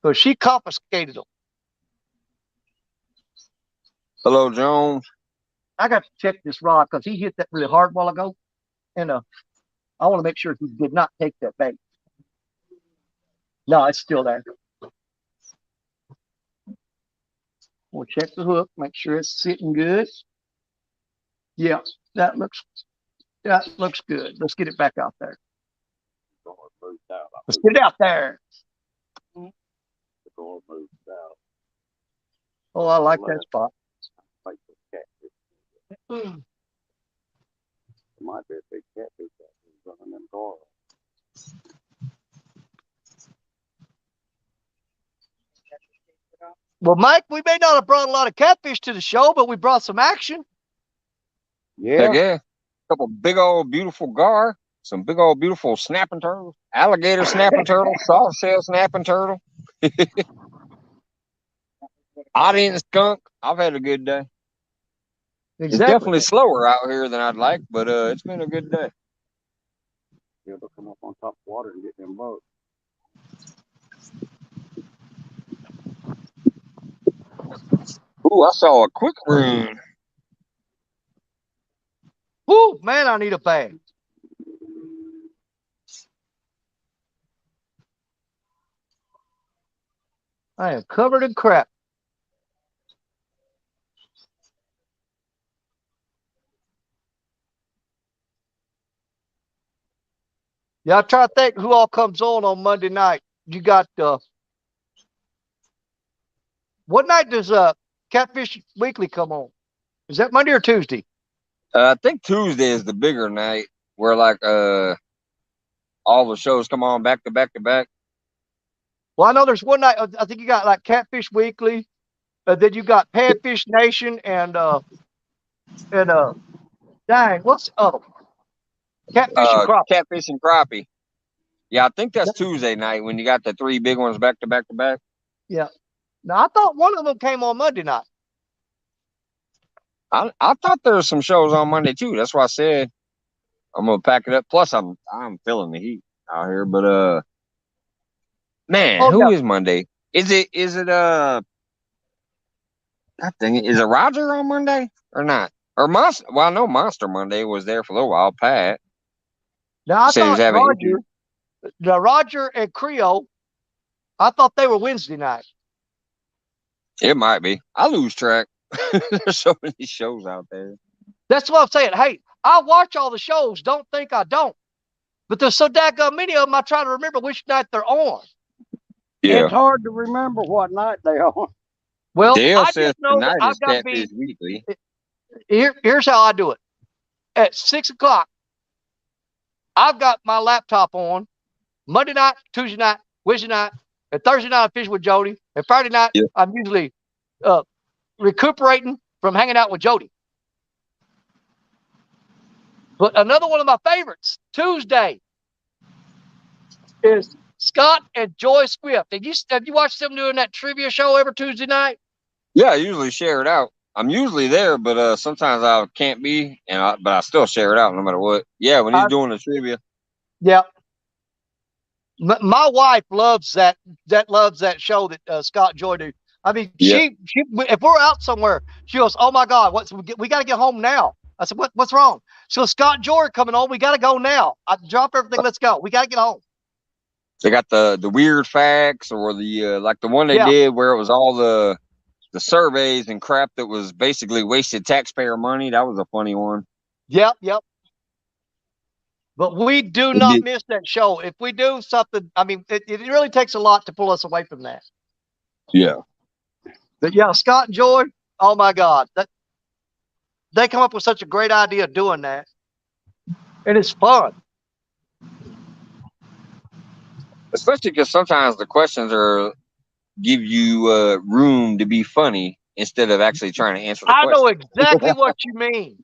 So she confiscated them. Hello, Jones. I got to check this rod because he hit that really hard a while ago. And I want to make sure he did not take that bait. No, it's still there. We'll check the hook, make sure it's sitting good. Yeah, that looks good. Let's get it back out there. Let's get it out there. Oh, I like that spot. Might be a big catfish running them cars. Well, Mike, we may not have brought a lot of catfish to the show, but we brought some action. Yeah. Heck yeah. Couple big old beautiful gar, some big old beautiful snapping turtles, alligator snapping turtle, soft shell snapping turtle, audience skunk. I've had a good day. It's Exactly. definitely slower out here than I'd like, but it's been a good day. Yeah, they'll come up on top of water and get them bugs. Ooh, I saw a quick rune. Woo, man, I need a bag. I am covered in crap. Yeah, I try to think who all comes on Monday night. You got what night does Catfish Weekly come on? Is that Monday or Tuesday? I think Tuesday is the bigger night where like all the shows come on back to back to back. Well, I know there's one night. I think you got like Catfish Weekly, then you got Panfish Nation, and dang, what's the other one? Catfish and Crop. Catfish and crappie. Yeah, I think that's Tuesday night when you got the three big ones back to back to back. Yeah. Now I thought one of them came on Monday night. I thought there was some shows on Monday too. That's why I said I'm gonna pack it up. Plus, I'm feeling the heat out here. But man, Oh who yeah. is Monday? Is it God dang it, is it Roger on Monday or not? Or Monster? Well, I know Monster Monday was there for a little while. Pat Now I said he was thought having issues. Roger and Creole, I thought they were Wednesday night. It might be. I lose track. There's so many shows out there. That's what I'm saying. Hey, I watch all the shows. Don't think I don't. But there's so daggone many of them, I try to remember which night they're on. Yeah. It's hard to remember what night they are. Well, Dale I says just know that tonight I've is got to be Catfish Weekly. here's how I do it. At 6 o'clock, I've got my laptop on. Monday night, Tuesday night, Wednesday night, and Thursday night I fish with Jody. And Friday night, Yeah. I'm usually recuperating from hanging out with Jody. But another one of my favorites, Tuesday, is Scott and Joy Swift. Have you watched them doing that trivia show every Tuesday night? Yeah, I usually share it out. I'm usually there, but sometimes I can't be, but I still share it out no matter what. Yeah, when he's doing the trivia. Yeah. My wife loves that show that Scott and Joy do. I mean, Yeah. she if we're out somewhere, she goes, "Oh my God, we got to get home now." I said, "What's wrong?" So Scott and Joy are coming on. We got to go now. I drop everything. Let's go. We got to get home. They got the weird facts or the like the one they Yeah. did where it was all the surveys and crap that was basically wasted taxpayer money. That was a funny one. Yep. But we do not miss that show. If we do something, I mean, it really takes a lot to pull us away from that. Yeah. But yeah, Scott and Joy, oh my God, they come up with such a great idea of doing that, and it's fun. Especially because sometimes the questions give you room to be funny instead of actually trying to answer the I know question. exactly what you mean.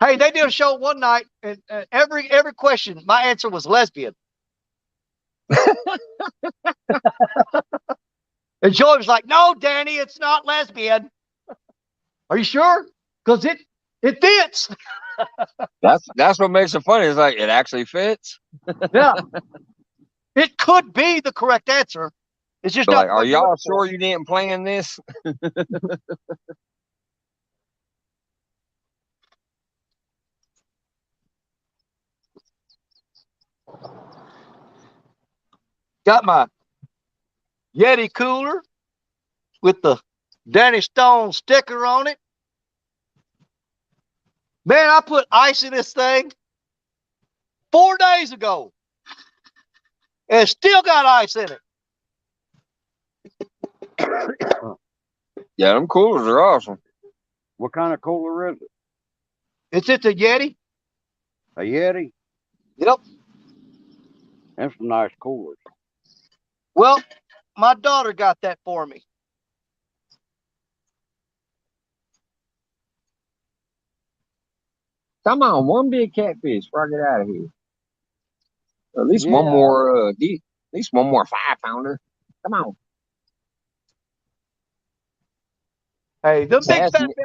Hey, they did a show one night, and every question, my answer was lesbian. And Joy was like, "No, Danny, it's not lesbian." Are you sure? Because it fits. That's what makes it funny. It's like it actually fits. Yeah, it could be the correct answer. It's just But not like, the are one you're y'all looking for. sure you didn't plan this? Got my Yeti cooler with the Danny Stone sticker on it. Man, I put ice in this thing 4 days ago, and it's still got ice in it. Yeah, them coolers are awesome. What kind of cooler is it? It's at the Yeti. A Yeti? Yep. That's some nice coolers. Well, my daughter got that for me. Come on, one big catfish before I get out of here. At least Yeah. one more, at least one more 5-pounder. Come on. Hey, them big Casting it.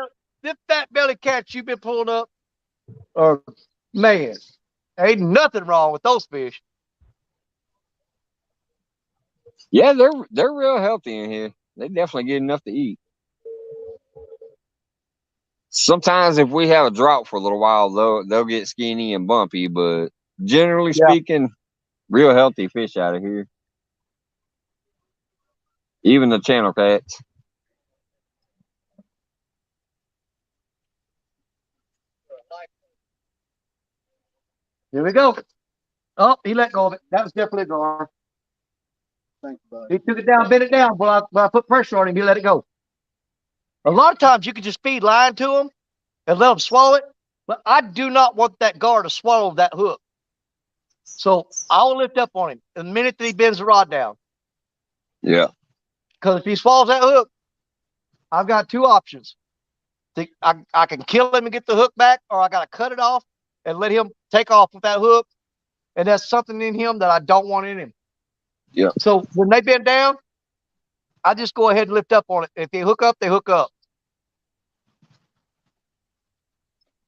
them fat belly cats you've been pulling up, or man, ain't nothing wrong with those fish. Yeah, they're real healthy in here. They definitely get enough to eat. Sometimes if we have a drought for a little while, they'll get skinny and bumpy, but generally Yeah. speaking, real healthy fish out of here. Even the channel cats. Here we go. Oh, he let go of it. That was definitely a gar. He took it down, bent it down. When I put pressure on him, he let it go. A lot of times you can just feed line to them and let them swallow it, but I do not want that gar to swallow that hook. So I'll lift up on him the minute that he bends the rod down. Yeah. Because if he swallows that hook, I've got two options. I can kill him and get the hook back, or I got to cut it off and let him take off with that hook. And that's something in him that I don't want in him. Yeah. So when they bend down, I just go ahead and lift up on it. If they hook up, they hook up.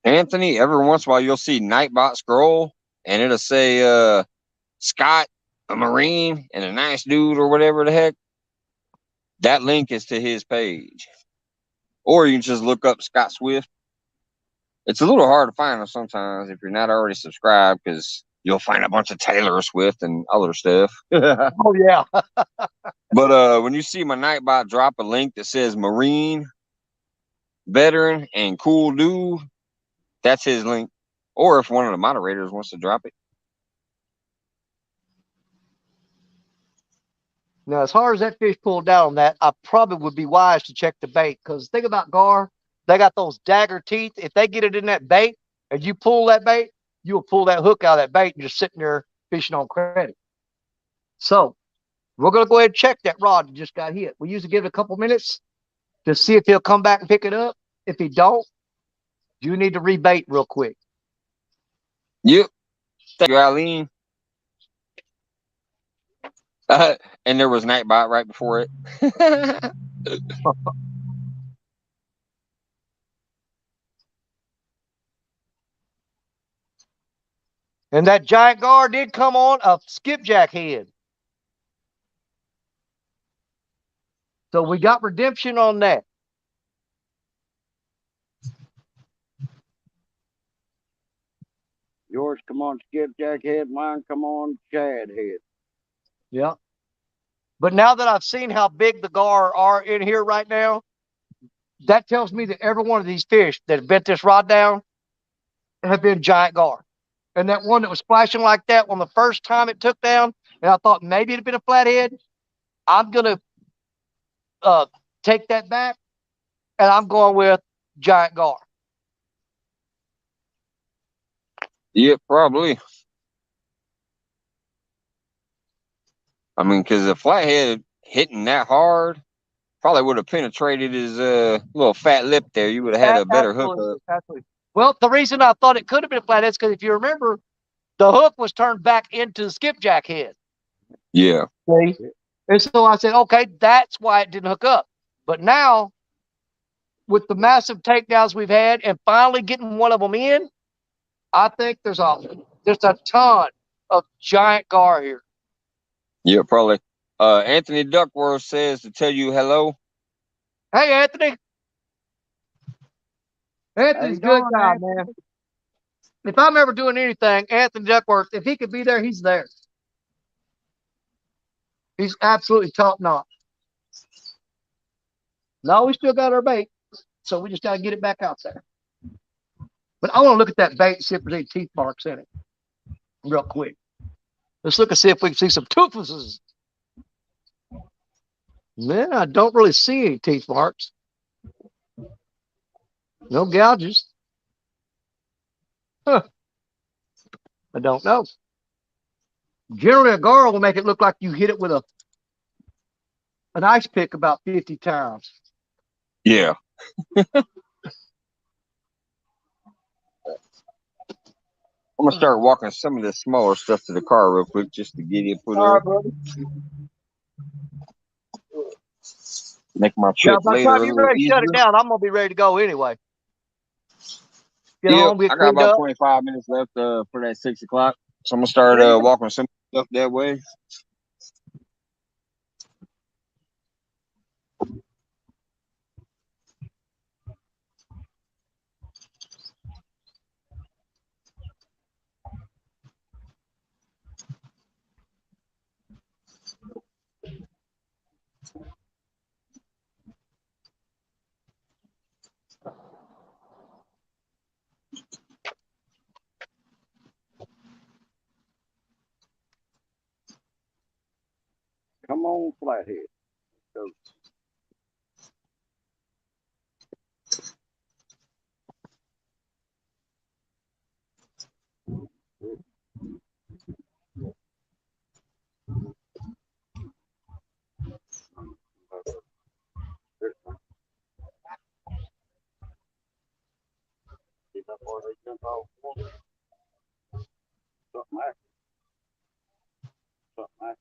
Anthony, every once in a while you'll see Nightbot scroll and it'll say Scott, a Marine, and a nice dude or whatever the heck. That link is to his page. Or you can just look up Scott Swift. It's a little hard to find him sometimes if you're not already subscribed because you'll find a bunch of Taylor Swift and other stuff. Oh, yeah. But when you see my Nightbot drop a link that says Marine, veteran, and cool dude, that's his link. Or if one of the moderators wants to drop it. Now, as hard as that fish pulled down on that, I probably would be wise to check the bait. Because think about gar, they got those dagger teeth. If they get it in that bait and you pull that bait, you'll pull that hook out of that bait and you're sitting there fishing on credit. So we're going to go ahead and check that rod that just got hit. We usually give it a couple minutes to see if he'll come back and pick it up. If he don't, you need to rebait real quick. Yep. Thank you, Eileen. And there was Nightbot right before it. And that giant gar did come on a skipjack head. So we got redemption on that. Yours come on skipjack head, mine come on shad head. Yeah. But now that I've seen how big the gar are in here right now, that tells me that every one of these fish that have bent this rod down have been giant gar. And that one that was splashing like that on the first time it took down, and I thought maybe it'd been a flathead, I'm going to take that back, and I'm going with giant gar. Yeah, probably. I mean, because a flathead hitting that hard probably would have penetrated his little fat lip there. You would have had a better hookup. Absolutely. Well, the reason I thought it could have been a flathead is because if you remember, the hook was turned back into the skipjack head. Yeah. See? And so I said, okay, that's why it didn't hook up. But now, with the massive takedowns we've had and finally getting one of them in, I think there's a ton of giant gar here. Yeah, probably. Anthony Duckworth says to tell you hello. Hey, Anthony. Anthony's a good guy, man. If I'm ever doing anything, Anthony Duckworth, if he could be there, he's there. He's absolutely top notch. No, we still got our bait, so we just got to get it back out there. But I want to look at that bait and see if there's any teeth marks in it real quick. Let's look and see if we can see some toothlesses. Man, I don't really see any teeth marks. No gouges. Huh. I don't know. Generally, a gar will make it look like you hit it with an ice pick about 50 times. Yeah. I'm gonna start walking some of the smaller stuff to the car real quick just to get it put All right, up. brother. Make my Yeah, trip by the later time a you're little ready to shut it easier. down, I'm gonna be ready to go anyway. Get Yep, home, get I got cleaned about up. 25 minutes left for that 6 o'clock. So I'm gonna start Yeah. walking some stuff that way. Come on, flathead. Go. See that boy they jump off for? Something like something like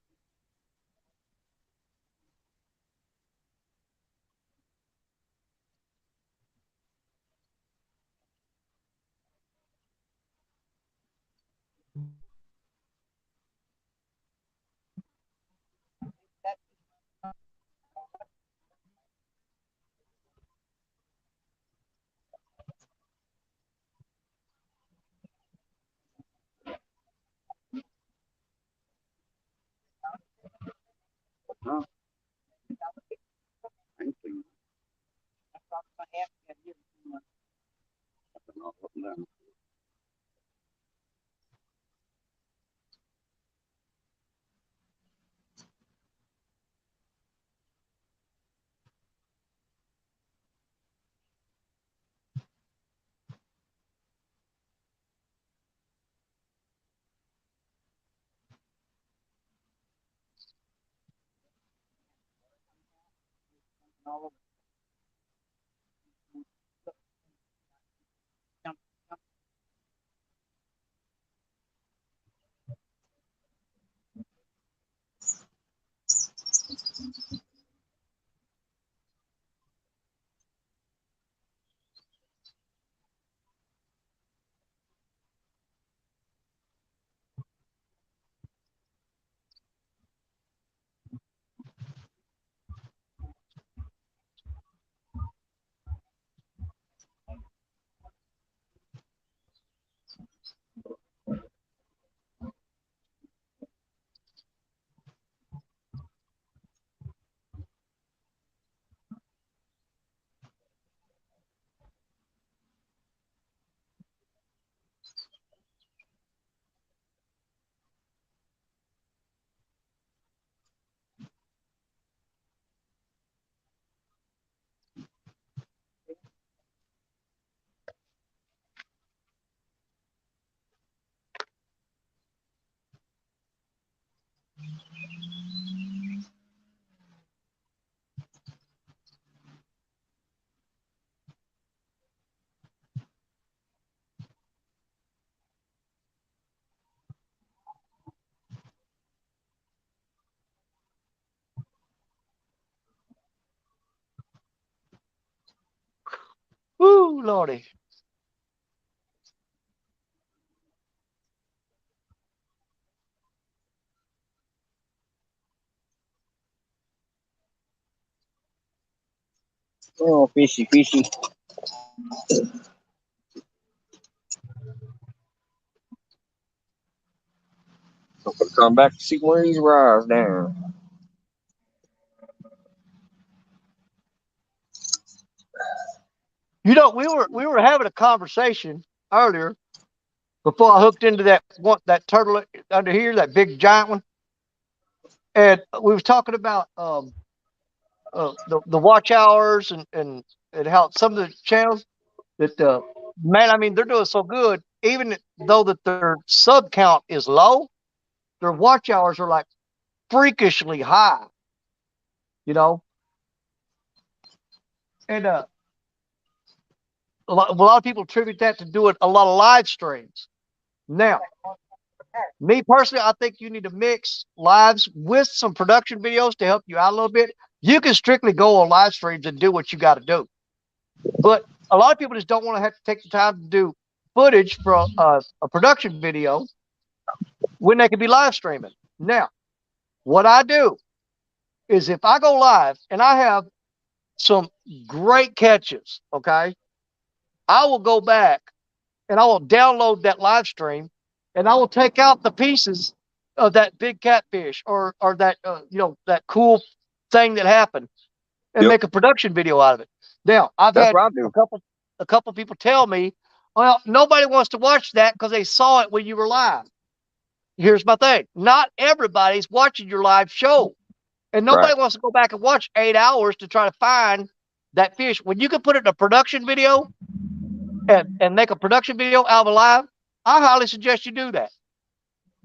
huh? I ain't seen nothing off up and down. Woo, Lordy. Oh, fishy, fishy. I'm gonna come back to see where these rise down. You know, we were having a conversation earlier before I hooked into that turtle under here, that big giant one, and we was talking about the watch hours and how some of the channels that man, I mean, they're doing so good, even though that their sub count is low, their watch hours are like freakishly high, you know, and a lot of people attribute that to doing a lot of live streams. Now, me personally, I think you need to mix lives with some production videos to help you out a little bit. You can strictly go on live streams and do what you got to do. But a lot of people just don't want to have to take the time to do footage for a production video when they could be live streaming. Now, what I do is if I go live and I have some great catches, okay, I will go back and I will download that live stream and I will take out the pieces of that big catfish or that that cool thing that happened and Yep. make a production video out of it. Now, I've That's had what I do. a couple people tell me, well, nobody wants to watch that because they saw it when you were live. Here's my thing. Not everybody's watching your live show. And nobody Right. wants to go back and watch 8 hours to try to find that fish. When you can put it in a production video and make a production video out of a live, I highly suggest you do that.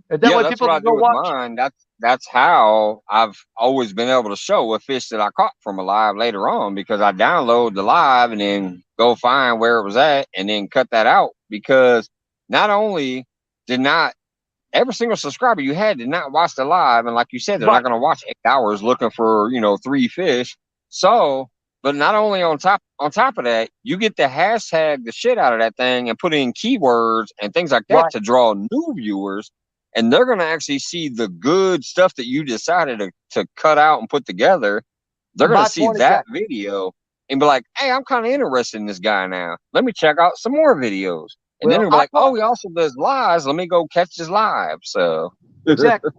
And that Yeah, way that's people what I can go do with watch. mine. That's how I've always been able to show a fish that I caught from a live later on, because I download the live and then go find where it was at and then cut that out. Because not only did not every single subscriber you had did not watch the live, and like you said, they're Right. not going to watch 8 hours looking for 3 fish. So, but not only on top of that, you get to hashtag the shit out of that thing and put in keywords and things like that Right. to draw new viewers, and they're going to actually see the good stuff that you decided to cut out and put together. They're going My to see point that exactly. video and be like, "Hey, I'm kind of interested in this guy now. Let me check out some more videos." And then Well, they're like, "Oh, he also does lives. Let me go catch his live." So exactly.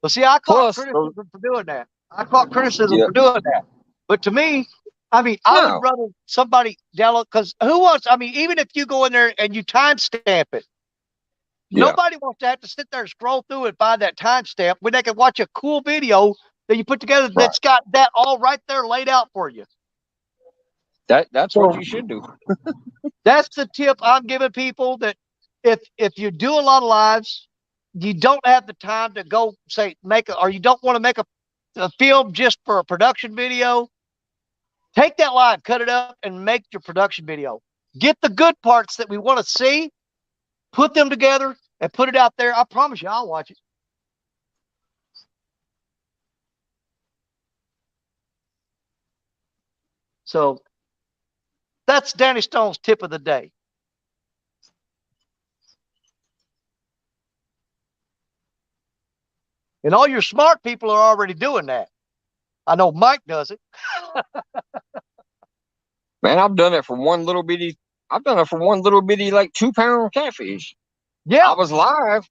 But see, I caught plus, criticism for doing that. I caught criticism yeah, for doing that. But to me, I mean, I would no, rather somebody download, because who wants, I mean, even if you go in there and you timestamp it, yeah, nobody wants to have to sit there and scroll through and find that timestamp when they can watch a cool video that you put together right. that's got that all right there laid out for you. That's what So you should do. that's the tip I'm giving people, that if you do a lot of lives, you don't have the time to go say or you don't want to make a film just for a production video. Take that live, cut it up, and make your production video. Get the good parts that we want to see, put them together, and put it out there. I promise you, I'll watch it. So that's Danny Stone's tip of the day. And all your smart people are already doing that. I know Mike does it. Man, I've done it for one little bitty. I've done it for one little bitty like 2-pound catfish. Yeah. I was live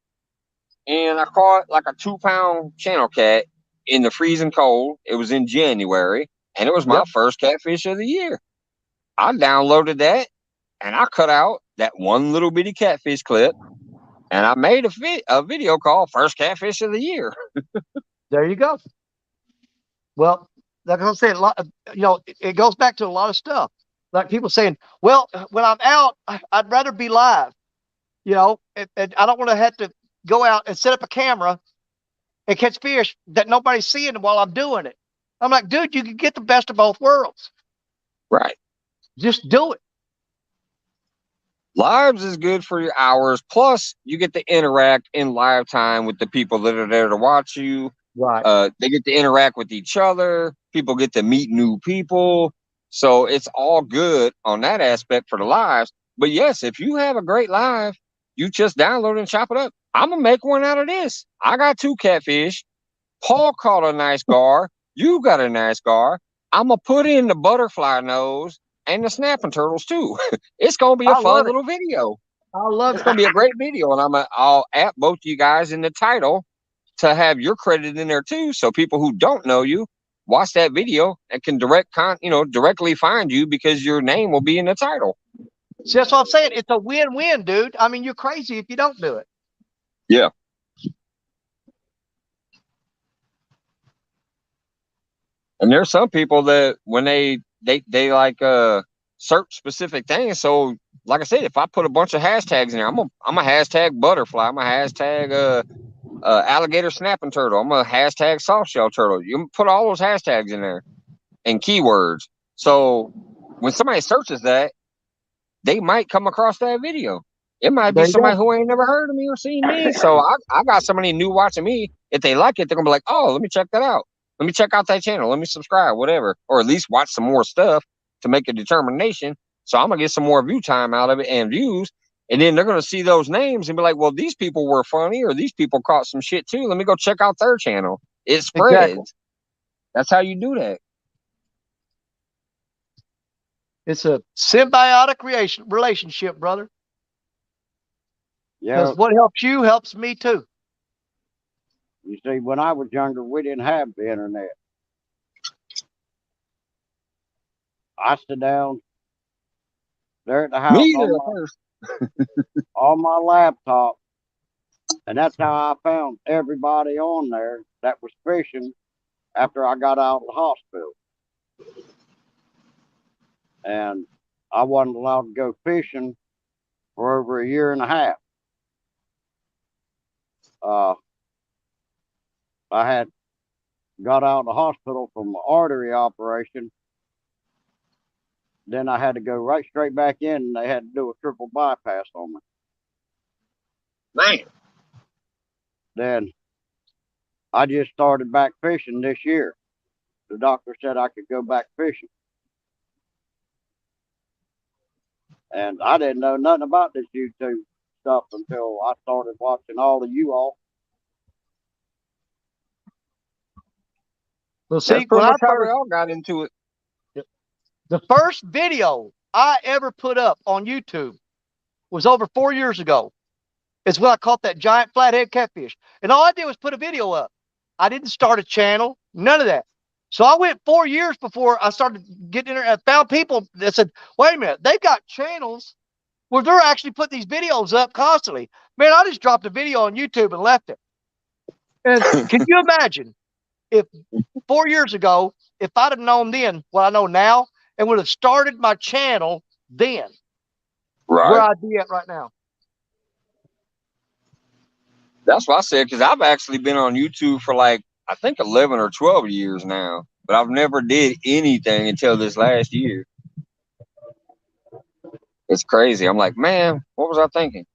and I caught like a 2-pound channel cat in the freezing cold. It was in January, and it was my Yep. first catfish of the year. I downloaded that and I cut out that one little bitty catfish clip, and I made a video called "First Catfish of the Year." There you go. Well, like I said, it goes back to a lot of stuff. Like people saying, well, when I'm out, I'd rather be live. And I don't want to have to go out and set up a camera and catch fish that nobody's seeing while I'm doing it. I'm like, dude, you can get the best of both worlds. Right. Just do it. Lives is good for your hours. Plus, you get to interact in live time with the people that are there to watch you. Right. They get to interact with each other. People get to meet new people. So it's all good on that aspect for the lives. But yes, if you have a great live, you just download and chop it up. I'm going to make one out of this. I got 2 catfish. Paul caught a nice gar. You got a nice gar. I'm going to put in the butterfly nose and the snapping turtles too. It's going to be a I fun love it. little video. I love It's it. going to be a great video. And I'll add both you guys in the title to have your credit in there too. So people who don't know you watch that video and can directly find you because your name will be in the title. See, that's what I'm saying. It's a win-win, dude. I mean, you're crazy if you don't do it. Yeah. And there's some people that when they like search specific things. So like I said, if I put a bunch of hashtags in there, I'm a hashtag butterfly. I'm a hashtag alligator snapping turtle. I'm a hashtag soft shell turtle. You put all those hashtags in there and keywords. So when somebody searches that, they might come across that video. It might be There you somebody go. who ain't never heard of me or seen me. So I got somebody new watching me. If they like it, they're gonna be like, oh, let me check that out. Let me check out that channel. Let me subscribe, whatever. Or at least watch some more stuff to make a determination. So I'm gonna get some more view time out of it and views. And then they're gonna see those names and be like, well, these people were funny or these people caught some shit too. Let me go check out their channel. It spreads. Exactly. That's how you do that. It's a symbiotic relationship, brother. Yeah. Because what helps you helps me too. You see, when I was younger, we didn't have the internet. I sit down there at the house Me either at first. on my laptop, and that's how I found everybody on there that was fishing after I got out of the hospital. And I wasn't allowed to go fishing for over a year and a half. I had got out of the hospital from an artery operation. Then I had to go right straight back in, and they had to do a triple bypass on me. Man. Then I just started back fishing this year. The doctor said I could go back fishing. And I didn't know nothing about this YouTube stuff until I started watching all of you all. Well, That's see, pretty much how we all got into it. the first video I ever put up on YouTube was over 4 years ago. It's when I caught that giant flathead catfish. And all I did was put a video up. I didn't start a channel, none of that. So I went 4 years before I started getting in there and found people that said, wait a minute, they've got channels where they're actually putting these videos up constantly. Man, I just dropped a video on YouTube and left it. And can you imagine if 4 years ago, if I'd have known then what I know now and would have started my channel then, right, where I'd be at right now. That's what I said, because I've actually been on YouTube for like, I think 11 or 12 years now, but I've never did anything until this last year. It's crazy. I'm like, man, what was I thinking?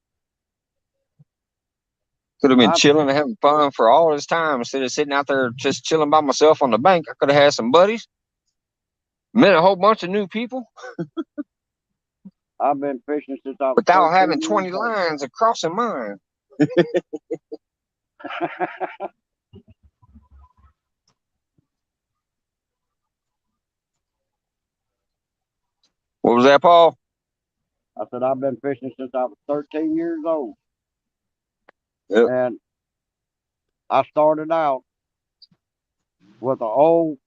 Could have been chilling and having fun for all this time instead of sitting out there just chilling by myself on the bank. I could have had some buddies, met a whole bunch of new people. I've been fishing since I was without having 20 lines of crossing mine. What was that, Paul? I said, I've been fishing since I was 13 years old. Yep. And I started out with an old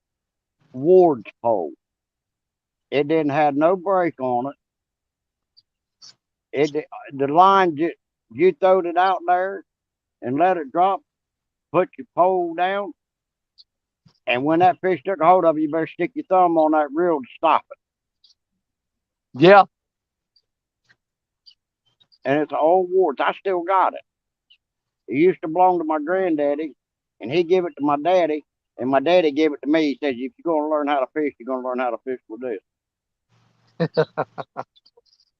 Ward's pole. It didn't have no brake on it. The line, you throwed it out there and let it drop, put your pole down, and when that fish took a hold of you, you better stick your thumb on that reel to stop it. Yeah. And it's an old Ward's. I still got it. It used to belong to my granddaddy, and he gave it to my daddy, and my daddy gave it to me. He said, if you're going to learn how to fish, you're going to learn how to fish with this.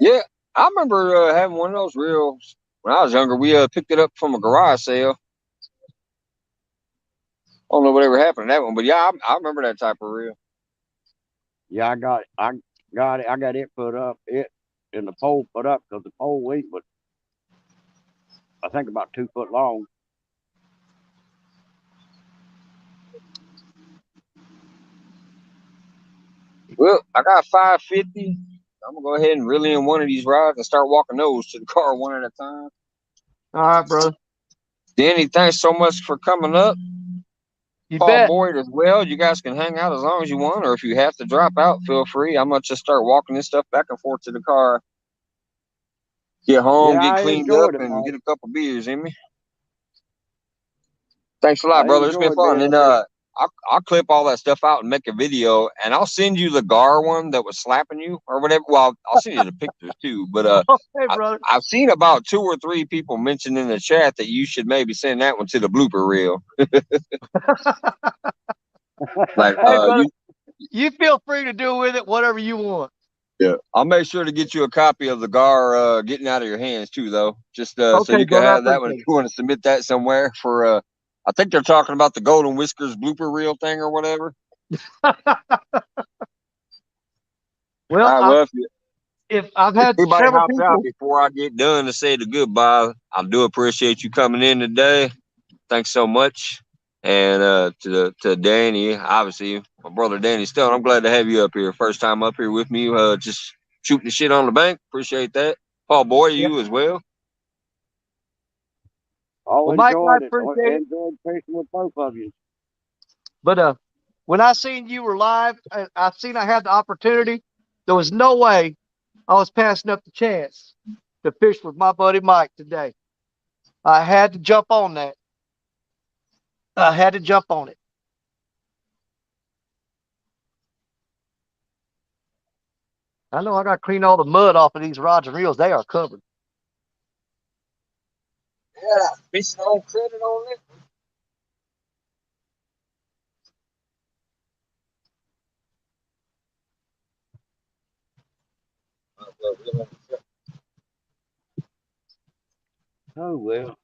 Yeah, I remember having one of those reels when I was younger. We picked it up from a garage sale. I don't know whatever happened to that one, but yeah, I remember that type of reel. Yeah, I got it. I got it put up, and the pole put up, because the pole length was, I think, about 2 foot long. Well, I got 550. I'm gonna go ahead and reel in one of these rods and start walking those to the car one at a time. All right, brother. Danny, thanks so much for coming up. You Paul bet. Boyd as well. You guys can hang out as long as you want, or if you have to drop out, feel free. I'm gonna just start walking this stuff back and forth to the car. Get home, get cleaned up, and get a couple beers in me. Thanks a lot, brother. It's been fun. And I'll clip all that stuff out and make a video, and I'll send you the Gar one that was slapping you or whatever. Well, I'll send you the pictures too. But hey, brother. I've seen about 2 or 3 people mention in the chat that you should maybe send that one to the blooper reel. Like, hey, brother, you feel free to do with it whatever you want. Yeah, I'll make sure to get you a copy of the GAR getting out of your hands too, though. Just so Okay, you can brother, I have that one if appreciate you want to submit that somewhere for. I think they're talking about the Golden Whiskers blooper reel thing or whatever. it. Well, if I've if had anybody several hops out people. before I get done to say the goodbye, I do appreciate you coming in today. Thanks so much. And to Danny, obviously my brother Danny Stone. I'm glad to have you up here. First time up here with me. Just shooting the shit on the bank. Appreciate that. Paul Boy, Yeah. you as well. All Well, Mike, I enjoyed it. appreciate it. Enjoyed fishing with both of you. But when I seen you were live, I seen I had the opportunity. There was no way I was passing up the chance to fish with my buddy Mike today. I had to jump on that. I had to jump on it. I know I got to clean all the mud off of these rods and reels. They are covered. Yeah, fishing on credit on it. Oh well.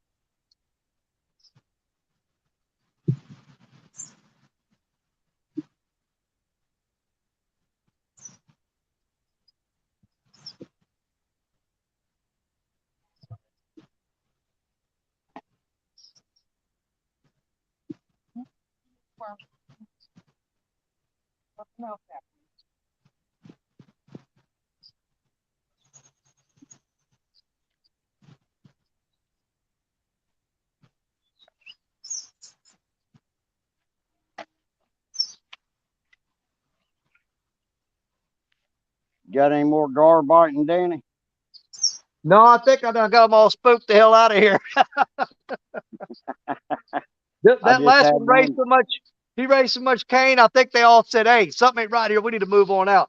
Nothing else happened. Got any more gar biting, Danny? No, I think I done got them all spooked the hell out of here. I That just last had one raised one. so much. He raised so much cane. I think they all said, "Hey, something ain't right here. We need to move on out."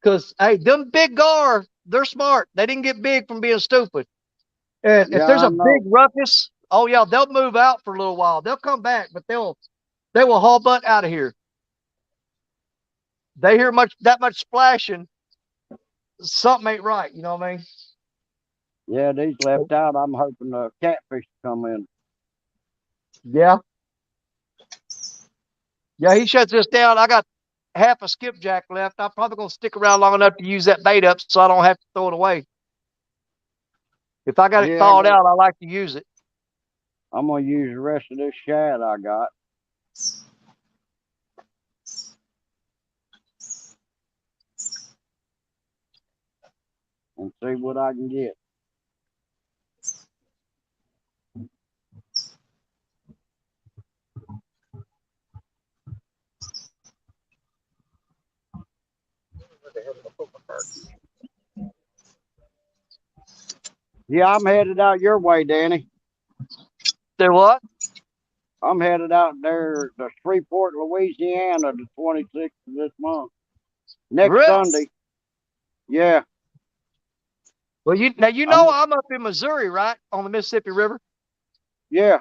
Because hey, them big gar, they're smart. They didn't get big from being stupid. And if Yeah, there's I a big know. ruckus, oh yeah, they'll move out for a little while. They'll come back, but they will haul butt out of here. They hear that much splashing, something ain't right. You know what I mean? Yeah, these left out. I'm hoping the catfish come in. Yeah, yeah. He shuts this down. I got half a skipjack left. I'm probably gonna stick around long enough to use that bait up, so I don't have to throw it away. If I got it Yeah, thawed out, I like to use it. I'm gonna use the rest of this shad I got. And see what I can get. Yeah, I'm headed out your way, Danny. Say what? I'm headed out there to Shreveport, Louisiana, the 26th of this month. Next Really? Sunday. Yeah, Well, you I'm know I'm up in Missouri, right, on the Mississippi River. yeah.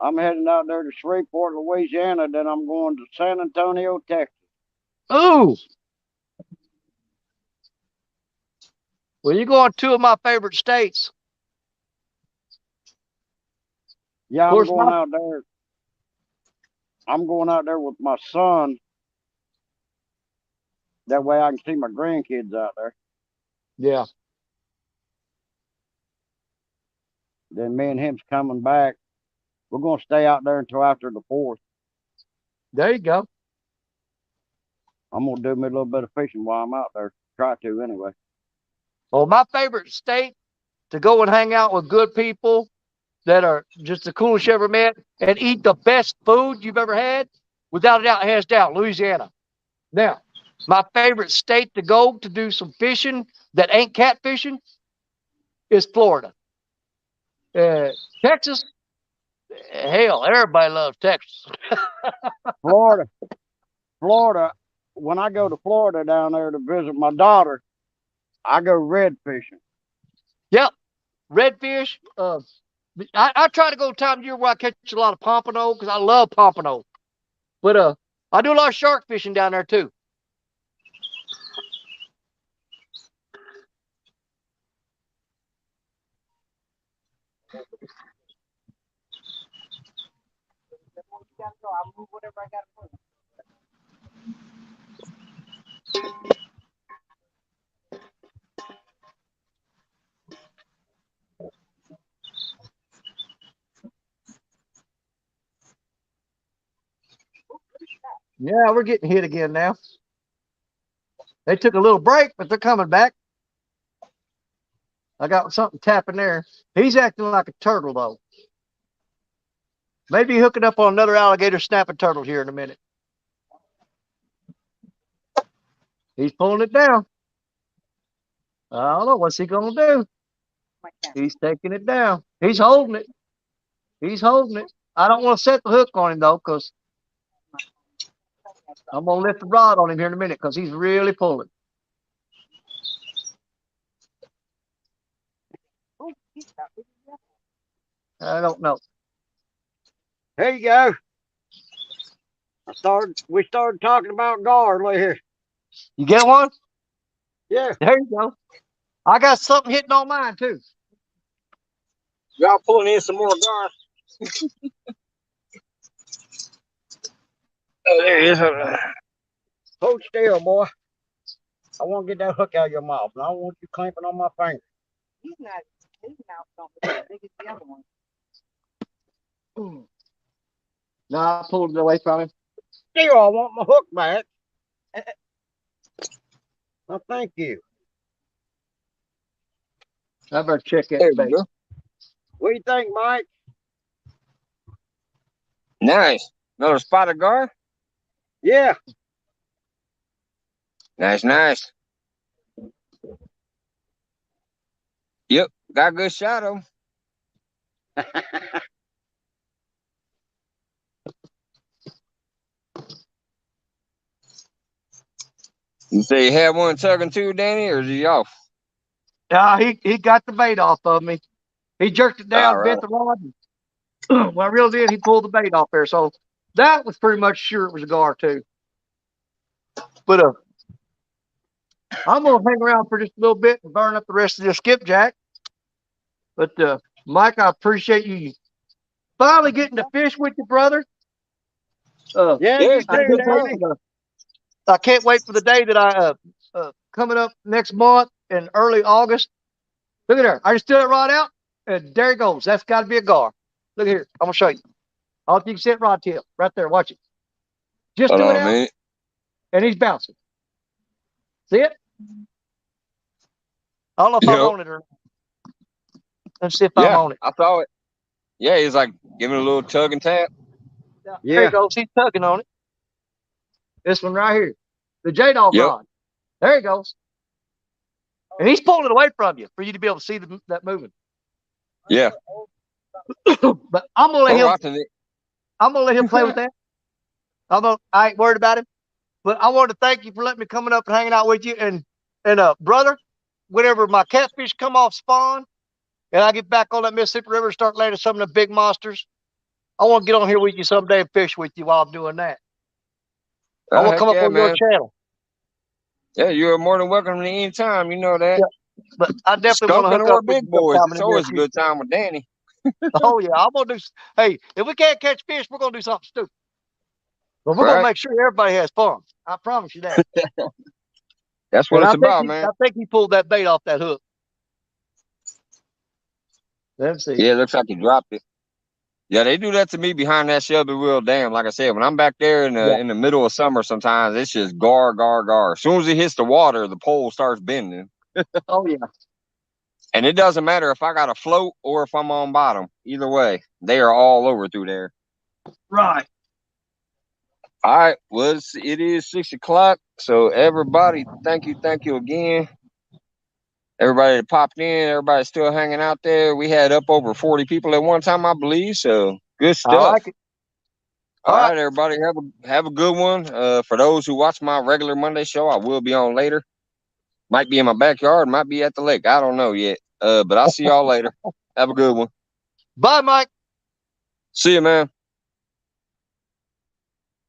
I'm heading out there to Shreveport, Louisiana. Then I'm going to San Antonio, Texas. Ooh. Well, you're going to two of my favorite states. Yeah, Of I'm course, going out there. I'm going out there with my son. That way I can see my grandkids out there. yeah. Then me and him's coming back. We're going to stay out there until after the 4th. There you go. I'm going to do me a little bit of fishing while I'm out there. Try to anyway. Well, my favorite state to go and hang out with good people that are just the coolest you ever met and eat the best food you've ever had, without a doubt, hands down, Louisiana. Now, my favorite state to go to do some fishing that ain't catfishing is Florida. Uh, Texas, hell, everybody loves Texas. Florida. Florida. When I go to Florida down there to visit my daughter, I go red fishing. Yep, redfish. I try to go time of year where I catch a lot of pompano because I love pompano. But I do a lot of shark fishing down there too. gotta go. I'll move whatever I gotta move. Yeah, we're getting hit again now. They took a little break, but they're coming back. I got something tapping there. He's acting like a turtle, though. Maybe hooking up on another alligator snapping turtle here in a minute. He's pulling it down. I don't know. What's he going to do? He's taking it down. He's holding it. He's holding it. I don't want to set the hook on him, though, because I'm going to lift the rod on him here in a minute because he's really pulling. I don't know. There you go. We started talking about gar here. You get one? Yeah. There you go. I got something hitting on mine, too. Y'all pulling in some more gar. Oh, there he is. Hold still, boy. I want to get that hook out of your mouth, and I don't want you clamping on my finger. His mouth don't look as big as the other one. No, I pulled it away from him. Still, I want my hook back. Well, thank you. I better check that bait. What do you think, Mike? Nice. Another spotted gar? Yeah. Nice, nice. Yep, got a good shot of him. You say you had one tugging too, Danny, or is he off? He got the bait off of me. He jerked it down, bent the rod. When I reeled in, he pulled the bait off there. So that was pretty much sure it was a gar too. But I'm gonna hang around for just a little bit and burn up the rest of this skipjack. But Mike, I appreciate you finally getting to fish with your brother. Yeah, you too, Danny. I can't wait for the day that I coming up next month in early August. Look at there. I just threw that rod out, and there it goes. That's got to be a gar. Look here. I'm gonna show you. I don't think you can see it rod tip right there. Watch it. Just threw it out, and he's bouncing. See it? I don't know if I'm on it or not. Let's see if I'm on it. I saw it. Yeah, he's like giving it a little tug and tap. Yeah. There he goes. He's tugging on it. This one right here. The J-Dog rod. There he goes. And he's pulling it away from you for you to be able to see that moving. Yeah. But I'm gonna let him play with that. I ain't worried about him. But I want to thank you for letting me coming up and hanging out with you. And brother, whenever my catfish come off spawn and I get back on that Mississippi River and start landing some of the big monsters, I want to get on here with you someday and fish with you while I'm doing that. I want to come up on your channel. Yeah, you're more than welcome any time. You know that. Yeah, but I definitely want to hook up with big boys. It's always a good time with Danny. Oh yeah, I'm gonna do. Hey, if we can't catch fish, we're gonna do something stupid. But we're gonna make sure everybody has fun. I promise you that. That's what it's about, man. I think he pulled that bait off that hook. Let's see. Yeah, it looks like he dropped it. Yeah, they do that to me behind that Shelby Wheel Dam. Like I said, when I'm back there in the middle of summer, sometimes it's just gar, gar, gar. As soon as it hits the water, the pole starts bending. Oh yeah. And it doesn't matter if I got a float or if I'm on bottom. Either way, they are all over through there. Right. All right. Well, it is 6 o'clock. So everybody, thank you again. Everybody that popped in, everybody's still hanging out there. We had up over 40 people at one time, I believe. So good stuff. I like it. All right, everybody, have a good one. For those who watch my regular Monday show, I will be on later. Might be in my backyard, might be at the lake. I don't know yet. But I'll see y'all later. Have a good one. Bye, Mike. See you, man.